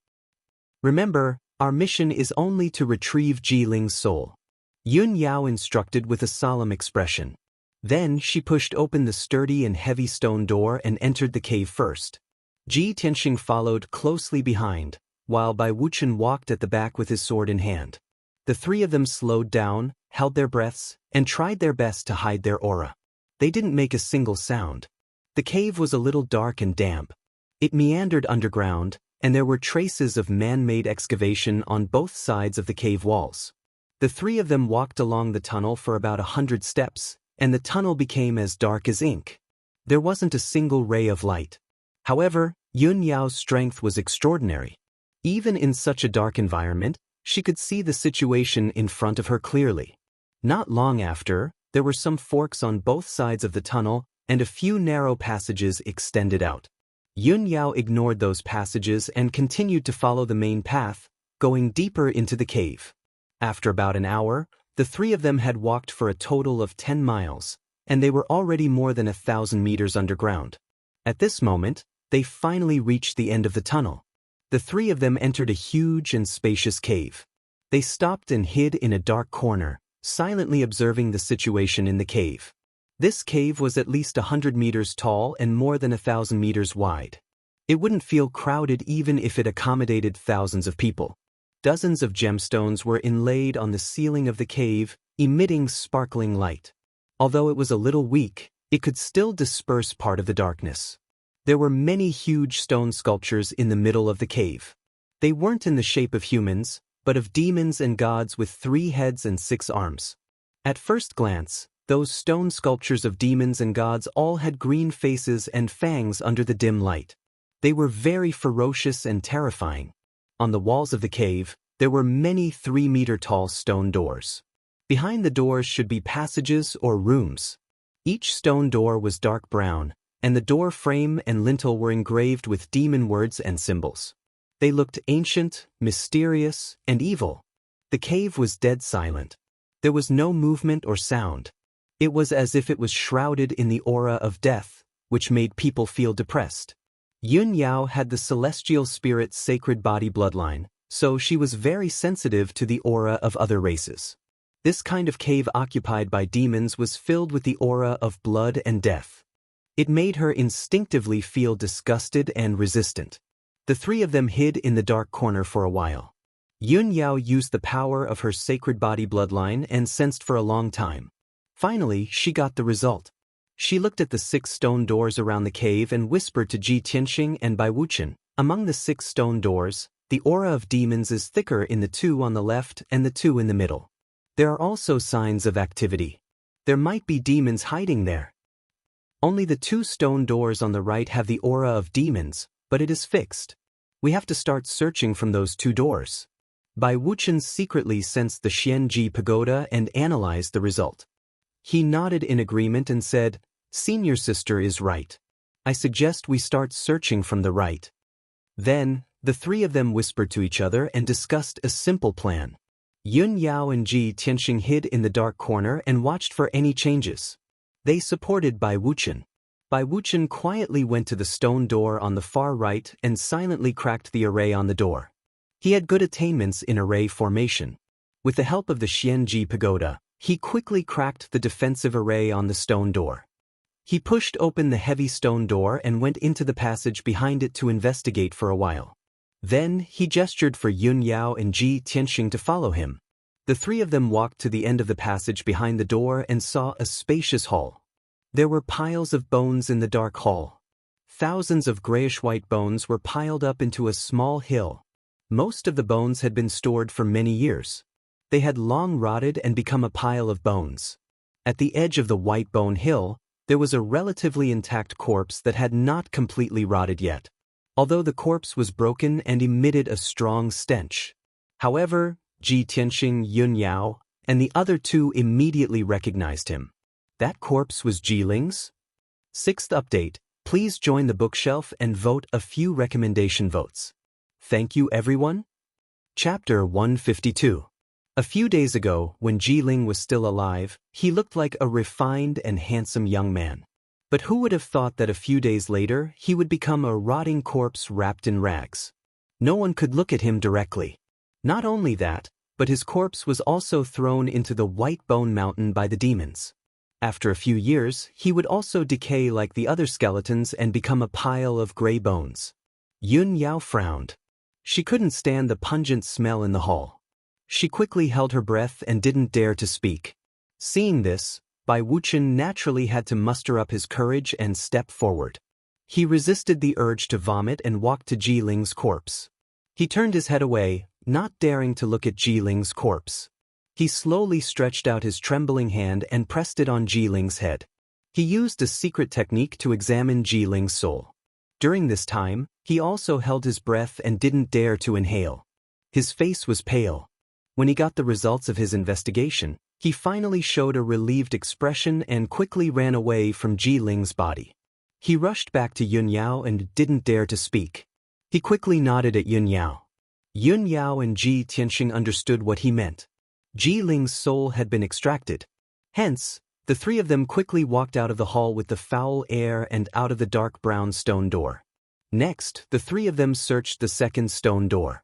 Remember, our mission is only to retrieve Jiling's soul. Yun Yao instructed with a solemn expression. Then she pushed open the sturdy and heavy stone door and entered the cave first. Ji Tianxing followed closely behind, while Bai Wuchen walked at the back with his sword in hand. The three of them slowed down, held their breaths, and tried their best to hide their aura. They didn't make a single sound. The cave was a little dark and damp. It meandered underground, and there were traces of man-made excavation on both sides of the cave walls. The three of them walked along the tunnel for about 100 steps, and the tunnel became as dark as ink. There wasn't a single ray of light. However, Yun Yao's strength was extraordinary. Even in such a dark environment, she could see the situation in front of her clearly. Not long after, there were some forks on both sides of the tunnel, and a few narrow passages extended out. Yun Yao ignored those passages and continued to follow the main path, going deeper into the cave. After about an hour, the three of them had walked for a total of 10 miles, and they were already more than 1,000 meters underground. At this moment, they finally reached the end of the tunnel. The three of them entered a huge and spacious cave. They stopped and hid in a dark corner, silently observing the situation in the cave. This cave was at least 100 meters tall and more than 1,000 meters wide. It wouldn't feel crowded even if it accommodated thousands of people. Dozens of gemstones were inlaid on the ceiling of the cave, emitting sparkling light. Although it was a little weak, it could still disperse part of the darkness. There were many huge stone sculptures in the middle of the cave. They weren't in the shape of humans, but of demons and gods with 3 heads and 6 arms. At first glance, those stone sculptures of demons and gods all had green faces and fangs under the dim light. They were very ferocious and terrifying. On the walls of the cave, there were many 3-meter-tall stone doors. Behind the doors should be passages or rooms. Each stone door was dark brown, and the door frame and lintel were engraved with demon words and symbols. They looked ancient, mysterious, and evil. The cave was dead silent. There was no movement or sound. It was as if it was shrouded in the aura of death, which made people feel depressed. Yun Yao had the celestial spirit's sacred body bloodline, so she was very sensitive to the aura of other races. This kind of cave occupied by demons was filled with the aura of blood and death. It made her instinctively feel disgusted and resistant. The three of them hid in the dark corner for a while. Yun Yao used the power of her sacred body bloodline and sensed for a long time. Finally, she got the result. She looked at the 6 stone doors around the cave and whispered to Ji Tianxing and Bai Wuchen, "Among the 6 stone doors, the aura of demons is thicker in the 2 on the left and the 2 in the middle. There are also signs of activity. There might be demons hiding there. Only the 2 stone doors on the right have the aura of demons, but it is fixed. We have to start searching from those 2 doors." Bai Wuchen secretly sensed the Xianji pagoda and analyzed the result. He nodded in agreement and said, "Senior sister is right. I suggest we start searching from the right." Then, the 3 of them whispered to each other and discussed a simple plan. Yun Yao and Ji Tianxing hid in the dark corner and watched for any changes. They supported Bai Wuchen. Bai Wuchen quietly went to the stone door on the far right and silently cracked the array on the door. He had good attainments in array formation. With the help of the Xianji pagoda, he quickly cracked the defensive array on the stone door. He pushed open the heavy stone door and went into the passage behind it to investigate for a while. Then, he gestured for Yun Yao and Ji Tianxing to follow him. The 3 of them walked to the end of the passage behind the door and saw a spacious hall. There were piles of bones in the dark hall. Thousands of grayish-white bones were piled up into a small hill. Most of the bones had been stored for many years. They had long rotted and become a pile of bones. At the edge of the white bone hill, there was a relatively intact corpse that had not completely rotted yet, although the corpse was broken and emitted a strong stench. However, Ji Tianxing, Yun Yao, and the other 2 immediately recognized him. That corpse was Jiling's? 6th update, please join the bookshelf and vote a few recommendation votes. Thank you everyone. Chapter 152. A few days ago, when Jiling was still alive, he looked like a refined and handsome young man. But who would have thought that a few days later he would become a rotting corpse wrapped in rags? No one could look at him directly. Not only that, but his corpse was also thrown into the White Bone Mountain by the demons. After a few years, he would also decay like the other skeletons and become a pile of gray bones. Yun Yao frowned. She couldn't stand the pungent smell in the hall. She quickly held her breath and didn't dare to speak. Seeing this, Bai Wuchen naturally had to muster up his courage and step forward. He resisted the urge to vomit and walked to Jiling's corpse. He turned his head away, not daring to look at Jiling's corpse. He slowly stretched out his trembling hand and pressed it on Jiling's head. He used a secret technique to examine Jiling's soul. During this time, he also held his breath and didn't dare to inhale. His face was pale. When he got the results of his investigation, he finally showed a relieved expression and quickly ran away from Jiling's body. He rushed back to Yun Yao and didn't dare to speak. He quickly nodded at Yun Yao. Yun Yao and Ji Tianxing understood what he meant. Jiling's soul had been extracted. Hence, the 3 of them quickly walked out of the hall with the foul air and out of the dark brown stone door. Next, the 3 of them searched the 2nd stone door.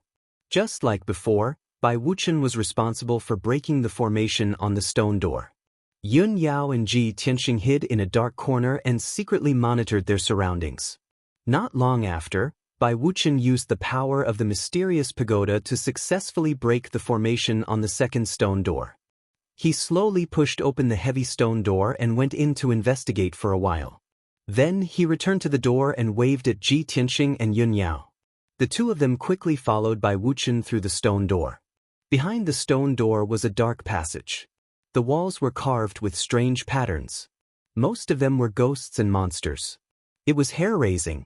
Just like before, Bai Wuchen was responsible for breaking the formation on the stone door. Yun Yao and Ji Tianxing hid in a dark corner and secretly monitored their surroundings. Not long after, Bai Wuchen used the power of the mysterious pagoda to successfully break the formation on the 2nd stone door. He slowly pushed open the heavy stone door and went in to investigate for a while. Then he returned to the door and waved at Ji Tianxing and Yun Yao. The 2 of them quickly followed Bai Wuchen through the stone door. Behind the stone door was a dark passage. The walls were carved with strange patterns. Most of them were ghosts and monsters. It was hair-raising.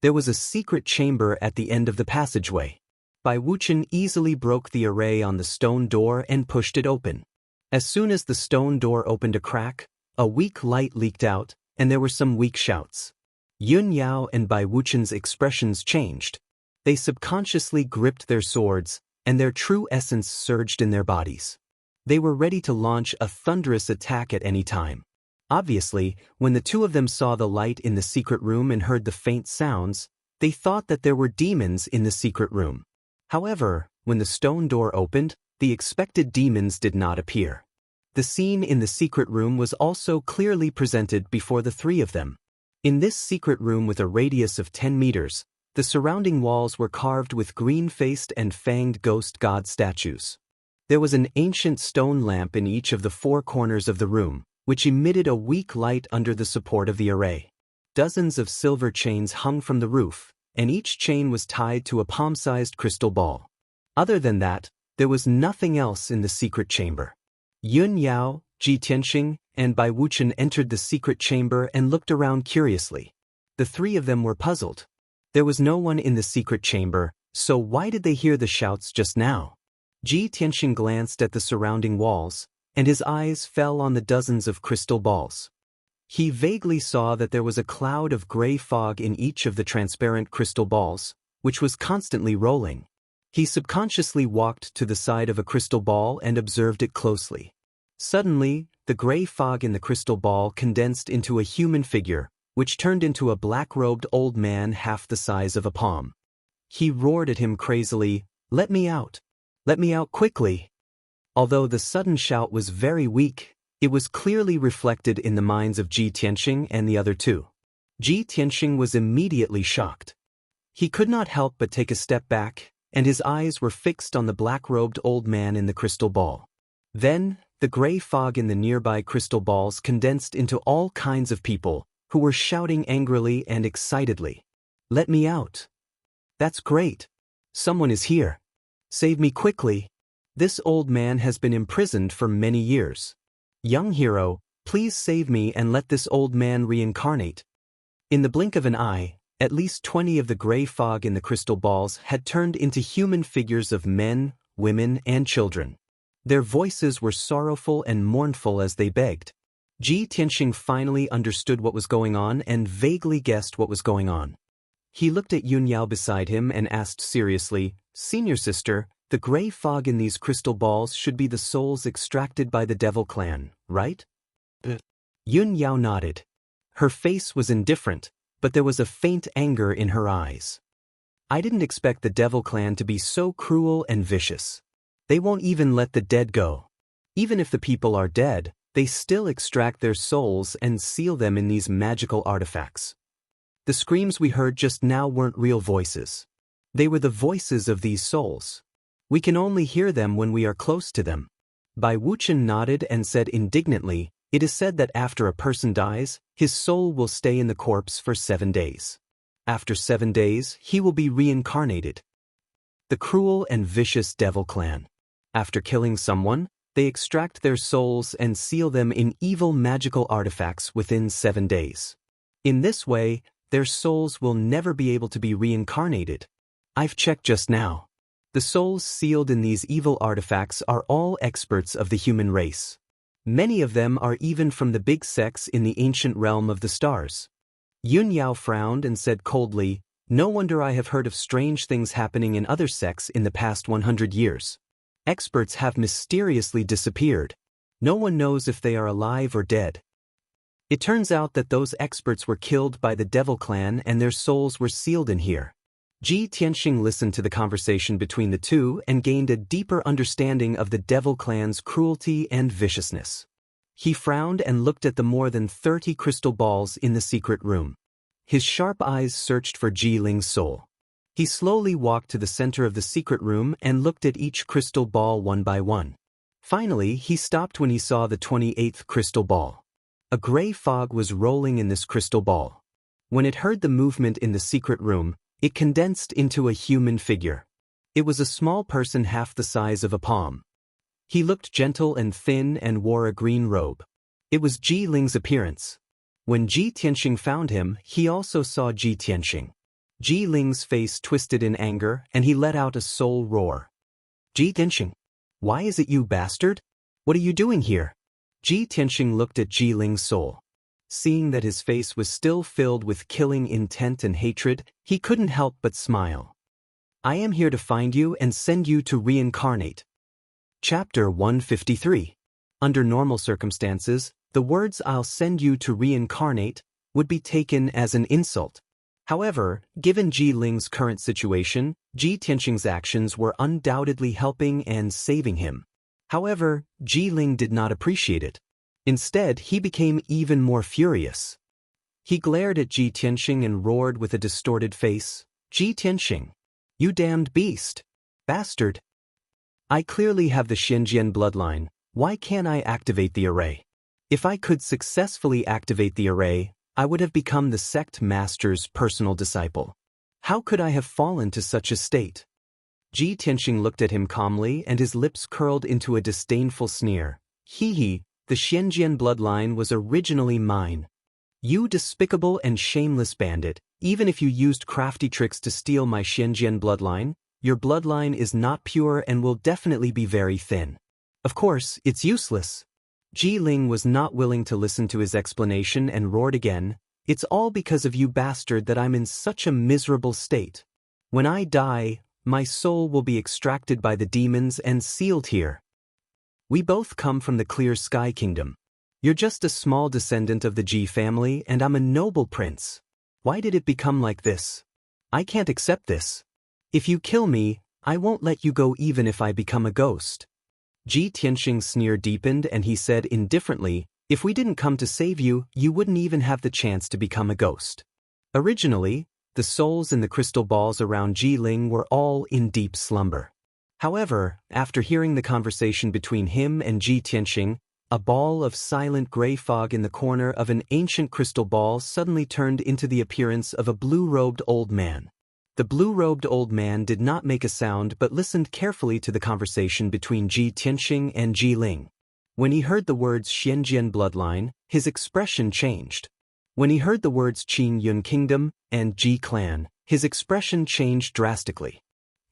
There was a secret chamber at the end of the passageway. Bai Wuchen easily broke the array on the stone door and pushed it open. As soon as the stone door opened a crack, a weak light leaked out, and there were some weak shouts. Yun Yao and Bai Wuchen's expressions changed. They subconsciously gripped their swords, and their true essence surged in their bodies. They were ready to launch a thunderous attack at any time. Obviously, when the two of them saw the light in the secret room and heard the faint sounds, they thought that there were demons in the secret room. However, when the stone door opened, the expected demons did not appear. The scene in the secret room was also clearly presented before the three of them. In this secret room with a radius of 10 meters, the surrounding walls were carved with green-faced and fanged ghost god statues. There was an ancient stone lamp in each of the four corners of the room, which emitted a weak light under the support of the array. Dozens of silver chains hung from the roof, and each chain was tied to a palm-sized crystal ball. Other than that, there was nothing else in the secret chamber. Yun Yao, Ji Tianxing, and Bai Wuchen entered the secret chamber and looked around curiously. The three of them were puzzled. There was no one in the secret chamber, so why did they hear the shouts just now? Ji Tianxing glanced at the surrounding walls, and his eyes fell on the dozens of crystal balls. He vaguely saw that there was a cloud of gray fog in each of the transparent crystal balls, which was constantly rolling. He subconsciously walked to the side of a crystal ball and observed it closely. Suddenly, the gray fog in the crystal ball condensed into a human figure, which turned into a black-robed old man half the size of a palm. He roared at him crazily, "Let me out! Let me out quickly!" Although the sudden shout was very weak, it was clearly reflected in the minds of Ji Tianxing and the other two. Ji Tianxing was immediately shocked. He could not help but take a step back, and his eyes were fixed on the black-robed old man in the crystal ball. Then, the gray fog in the nearby crystal balls condensed into all kinds of people, who were shouting angrily and excitedly. "Let me out! That's great! Someone is here! Save me quickly! This old man has been imprisoned for many years. Young hero, please save me and let this old man reincarnate." In the blink of an eye, at least 20 of the gray fog in the crystal balls had turned into human figures of men, women, and children. Their voices were sorrowful and mournful as they begged. Ji Tianxing finally understood what was going on and vaguely guessed what was going on. He looked at Yun Yao beside him and asked seriously, "Senior sister, the gray fog in these crystal balls should be the souls extracted by the devil clan, right?" Yun Yao nodded. Her face was indifferent, but there was a faint anger in her eyes. "I didn't expect the devil clan to be so cruel and vicious. They won't even let the dead go. Even if the people are dead, they still extract their souls and seal them in these magical artifacts." The screams we heard just now weren't real voices. They were the voices of these souls. We can only hear them when we are close to them. Bai Wuchen nodded and said indignantly, "It is said that after a person dies, his soul will stay in the corpse for 7 days. After 7 days, he will be reincarnated. The cruel and vicious devil clan. After killing someone, they extract their souls and seal them in evil magical artifacts within 7 days. In this way, their souls will never be able to be reincarnated. I've checked just now. The souls sealed in these evil artifacts are all experts of the human race. Many of them are even from the big sects in the ancient realm of the stars." Yun Yao frowned and said coldly, "No wonder I have heard of strange things happening in other sects in the past 100 years. Experts have mysteriously disappeared. No one knows if they are alive or dead. It turns out that those experts were killed by the devil clan and their souls were sealed in here." Ji Tianxing listened to the conversation between the two and gained a deeper understanding of the devil clan's cruelty and viciousness. He frowned and looked at the more than 30 crystal balls in the secret room. His sharp eyes searched for Ji Ling's soul. He slowly walked to the center of the secret room and looked at each crystal ball one by one. Finally, he stopped when he saw the 28th crystal ball. A gray fog was rolling in this crystal ball. When it heard the movement in the secret room, it condensed into a human figure. It was a small person half the size of a palm. He looked gentle and thin and wore a green robe. It was Ji Ling's appearance. When Ji Tianxing found him, he also saw Ji Tianxing. Ji Ling's face twisted in anger, and he let out a soul roar. Ji Tianxing, why is it you, bastard? What are you doing here? Ji Tianxing looked at Ji Ling's soul. Seeing that his face was still filled with killing intent and hatred, he couldn't help but smile. I am here to find you and send you to reincarnate. Chapter 153. Under normal circumstances, the words "I'll send you to reincarnate" would be taken as an insult. However, given Ji Ling's current situation, Ji Tianxing's actions were undoubtedly helping and saving him. However, Ji Ling did not appreciate it. Instead, he became even more furious. He glared at Ji Tianxing and roared with a distorted face, Ji Tianxing, you damned beast! Bastard! I clearly have the Xianjian bloodline, why can't I activate the array? If I could successfully activate the array, I would have become the sect master's personal disciple. How could I have fallen to such a state? Ji Tianxing looked at him calmly and his lips curled into a disdainful sneer. Hee, the Xianjian bloodline was originally mine. You despicable and shameless bandit, even if you used crafty tricks to steal my Xianjian bloodline, your bloodline is not pure and will definitely be very thin. Of course, it's useless. Ji Ling was not willing to listen to his explanation and roared again, it's all because of you, bastard, that I'm in such a miserable state. When I die, my soul will be extracted by the demons and sealed here. We both come from the Clear Sky Kingdom. You're just a small descendant of the Ji family and I'm a noble prince. Why did it become like this? I can't accept this. If you kill me, I won't let you go even if I become a ghost. Ji Tianxing's sneer deepened and he said indifferently, if we didn't come to save you, you wouldn't even have the chance to become a ghost. Originally, the souls in the crystal balls around Ji Ling were all in deep slumber. However, after hearing the conversation between him and Ji Tianxing, a ball of silent gray fog in the corner of an ancient crystal ball suddenly turned into the appearance of a blue-robed old man. The blue-robed old man did not make a sound but listened carefully to the conversation between Ji Tianxing and Ji Ling. When he heard the words Xianjian bloodline, his expression changed. When he heard the words Qin Yun Kingdom and Ji clan, his expression changed drastically.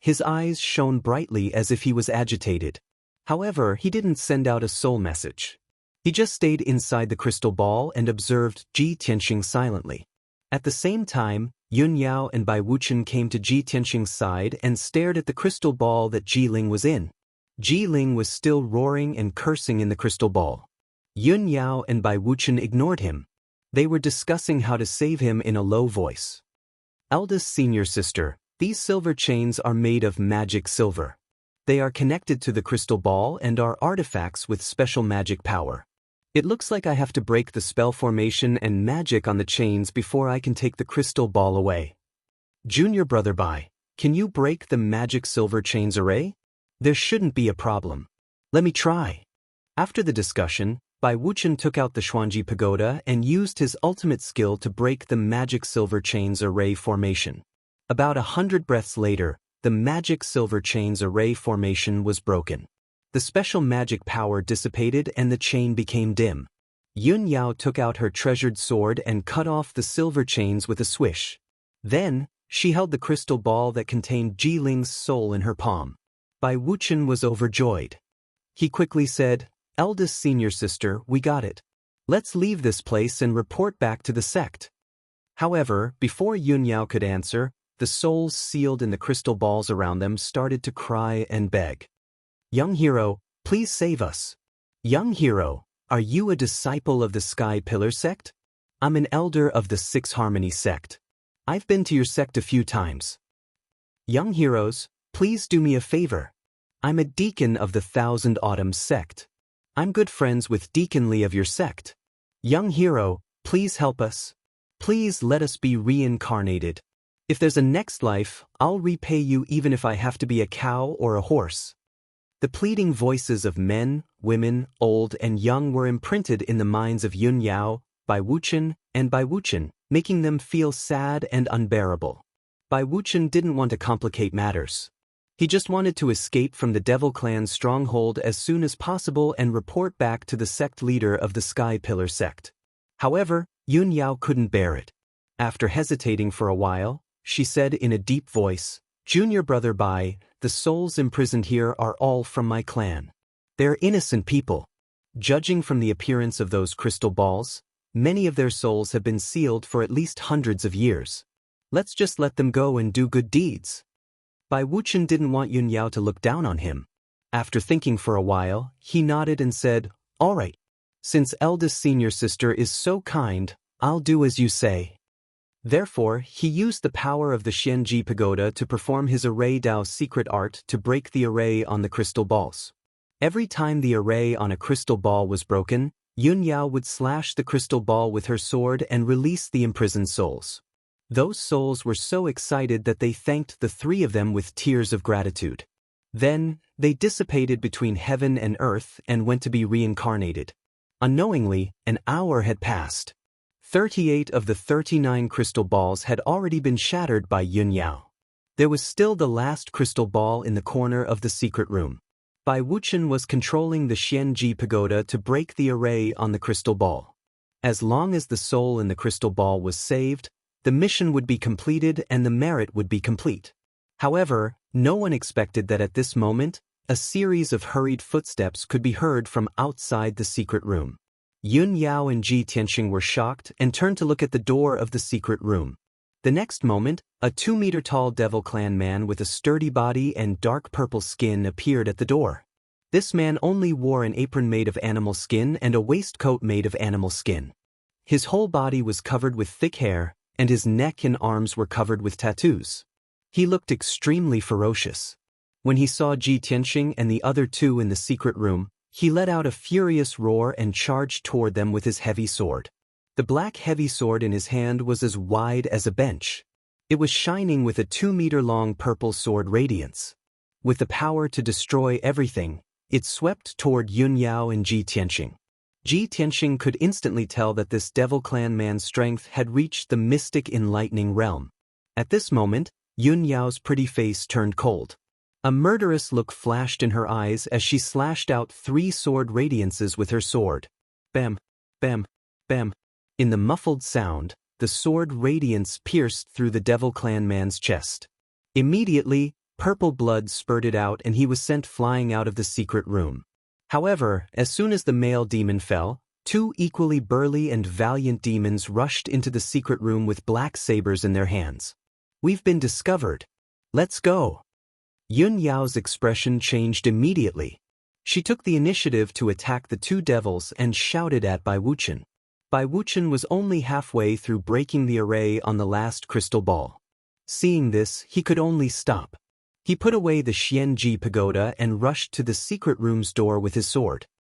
His eyes shone brightly as if he was agitated. However, he didn't send out a soul message. He just stayed inside the crystal ball and observed Ji Tianxing silently. At the same time, Yun Yao and Bai Wuchen came to Ji Tianxing's side and stared at the crystal ball that Ji Ling was in. Ji Ling was still roaring and cursing in the crystal ball. Yun Yao and Bai Wuchen ignored him. They were discussing how to save him in a low voice. Eldest senior sister, these silver chains are made of magic silver. They are connected to the crystal ball and are artifacts with special magic power. It looks like I have to break the spell formation and magic on the chains before I can take the crystal ball away. Junior brother Bai, can you break the magic silver chains array? There shouldn't be a problem. Let me try. After the discussion, Bai Wuchen took out the Xuanji pagoda and used his ultimate skill to break the magic silver chains array formation. About 100 breaths later, the magic silver chains array formation was broken. The special magic power dissipated and the chain became dim. Yun Yao took out her treasured sword and cut off the silver chains with a swish. Then, she held the crystal ball that contained Ji Ling's soul in her palm. Bai Wuchen was overjoyed. He quickly said, Eldest senior sister, we got it. Let's leave this place and report back to the sect. However, before Yun Yao could answer, the souls sealed in the crystal balls around them started to cry and beg. Young hero, please save us. Young hero, are you a disciple of the Sky Pillar sect? I'm an elder of the Six Harmony sect. I've been to your sect a few times. Young heroes, please do me a favor. I'm a deacon of the Thousand Autumns sect. I'm good friends with Deacon Li of your sect. Young hero, please help us. Please let us be reincarnated. If there's a next life, I'll repay you even if I have to be a cow or a horse. The pleading voices of men, women, old and young were imprinted in the minds of Yun Yao, Bai Wuchen, and Bai Wuchen, making them feel sad and unbearable. Bai Wuchen didn't want to complicate matters. He just wanted to escape from the Devil Clan's stronghold as soon as possible and report back to the sect leader of the Sky Pillar sect. However, Yun Yao couldn't bear it. After hesitating for a while, she said in a deep voice. Junior brother Bai, the souls imprisoned here are all from my clan. They're innocent people. Judging from the appearance of those crystal balls, many of their souls have been sealed for at least hundreds of years. Let's just let them go and do good deeds. Bai Wuchen didn't want Yun Yao to look down on him. After thinking for a while, he nodded and said, "All right. Since eldest senior sister is so kind, I'll do as you say." Therefore, he used the power of the Xianji Pagoda to perform his array Dao's secret art to break the array on the crystal balls. Every time the array on a crystal ball was broken, Yun Yao would slash the crystal ball with her sword and release the imprisoned souls. Those souls were so excited that they thanked the three of them with tears of gratitude. Then, they dissipated between heaven and earth and went to be reincarnated. Unknowingly, an hour had passed. 38 of the 39 crystal balls had already been shattered by Yun Yao. There was still the last crystal ball in the corner of the secret room. Bai Wuchen was controlling the Xianji Pagoda to break the array on the crystal ball. As long as the soul in the crystal ball was saved, the mission would be completed and the merit would be complete. However, no one expected that at this moment, a series of hurried footsteps could be heard from outside the secret room. Yun Yao and Ji Tianxing were shocked and turned to look at the door of the secret room. The next moment, a 2-meter-tall Devil Clan man with a sturdy body and dark purple skin appeared at the door. This man only wore an apron made of animal skin and a waistcoat made of animal skin. His whole body was covered with thick hair, and his neck and arms were covered with tattoos. He looked extremely ferocious. When he saw Ji Tianxing and the other two in the secret room, he let out a furious roar and charged toward them with his heavy sword. The black heavy sword in his hand was as wide as a bench. It was shining with a 2-meter-long purple sword radiance. With the power to destroy everything, it swept toward Yun Yao and Ji Tianxing. Ji Tianxing could instantly tell that this Devil Clan man's strength had reached the mystic enlightening realm. At this moment, Yun Yao's pretty face turned cold. A murderous look flashed in her eyes as she slashed out 3 sword radiances with her sword. Bam, bam, bam. In the muffled sound, the sword radiance pierced through the Devil Clan man's chest. Immediately, purple blood spurted out and he was sent flying out of the secret room. However, as soon as the male demon fell, 2 equally burly and valiant demons rushed into the secret room with black sabers in their hands. "We've been discovered. Let's go." Yun Yao's expression changed immediately. She took the initiative to attack the 2 devils and shouted at Bai Wuchen. Bai Wuchen was only halfway through breaking the array on the last crystal ball. Seeing this, he could only stop. He put away the Xianji Pagoda and rushed to the secret room's door with his sword.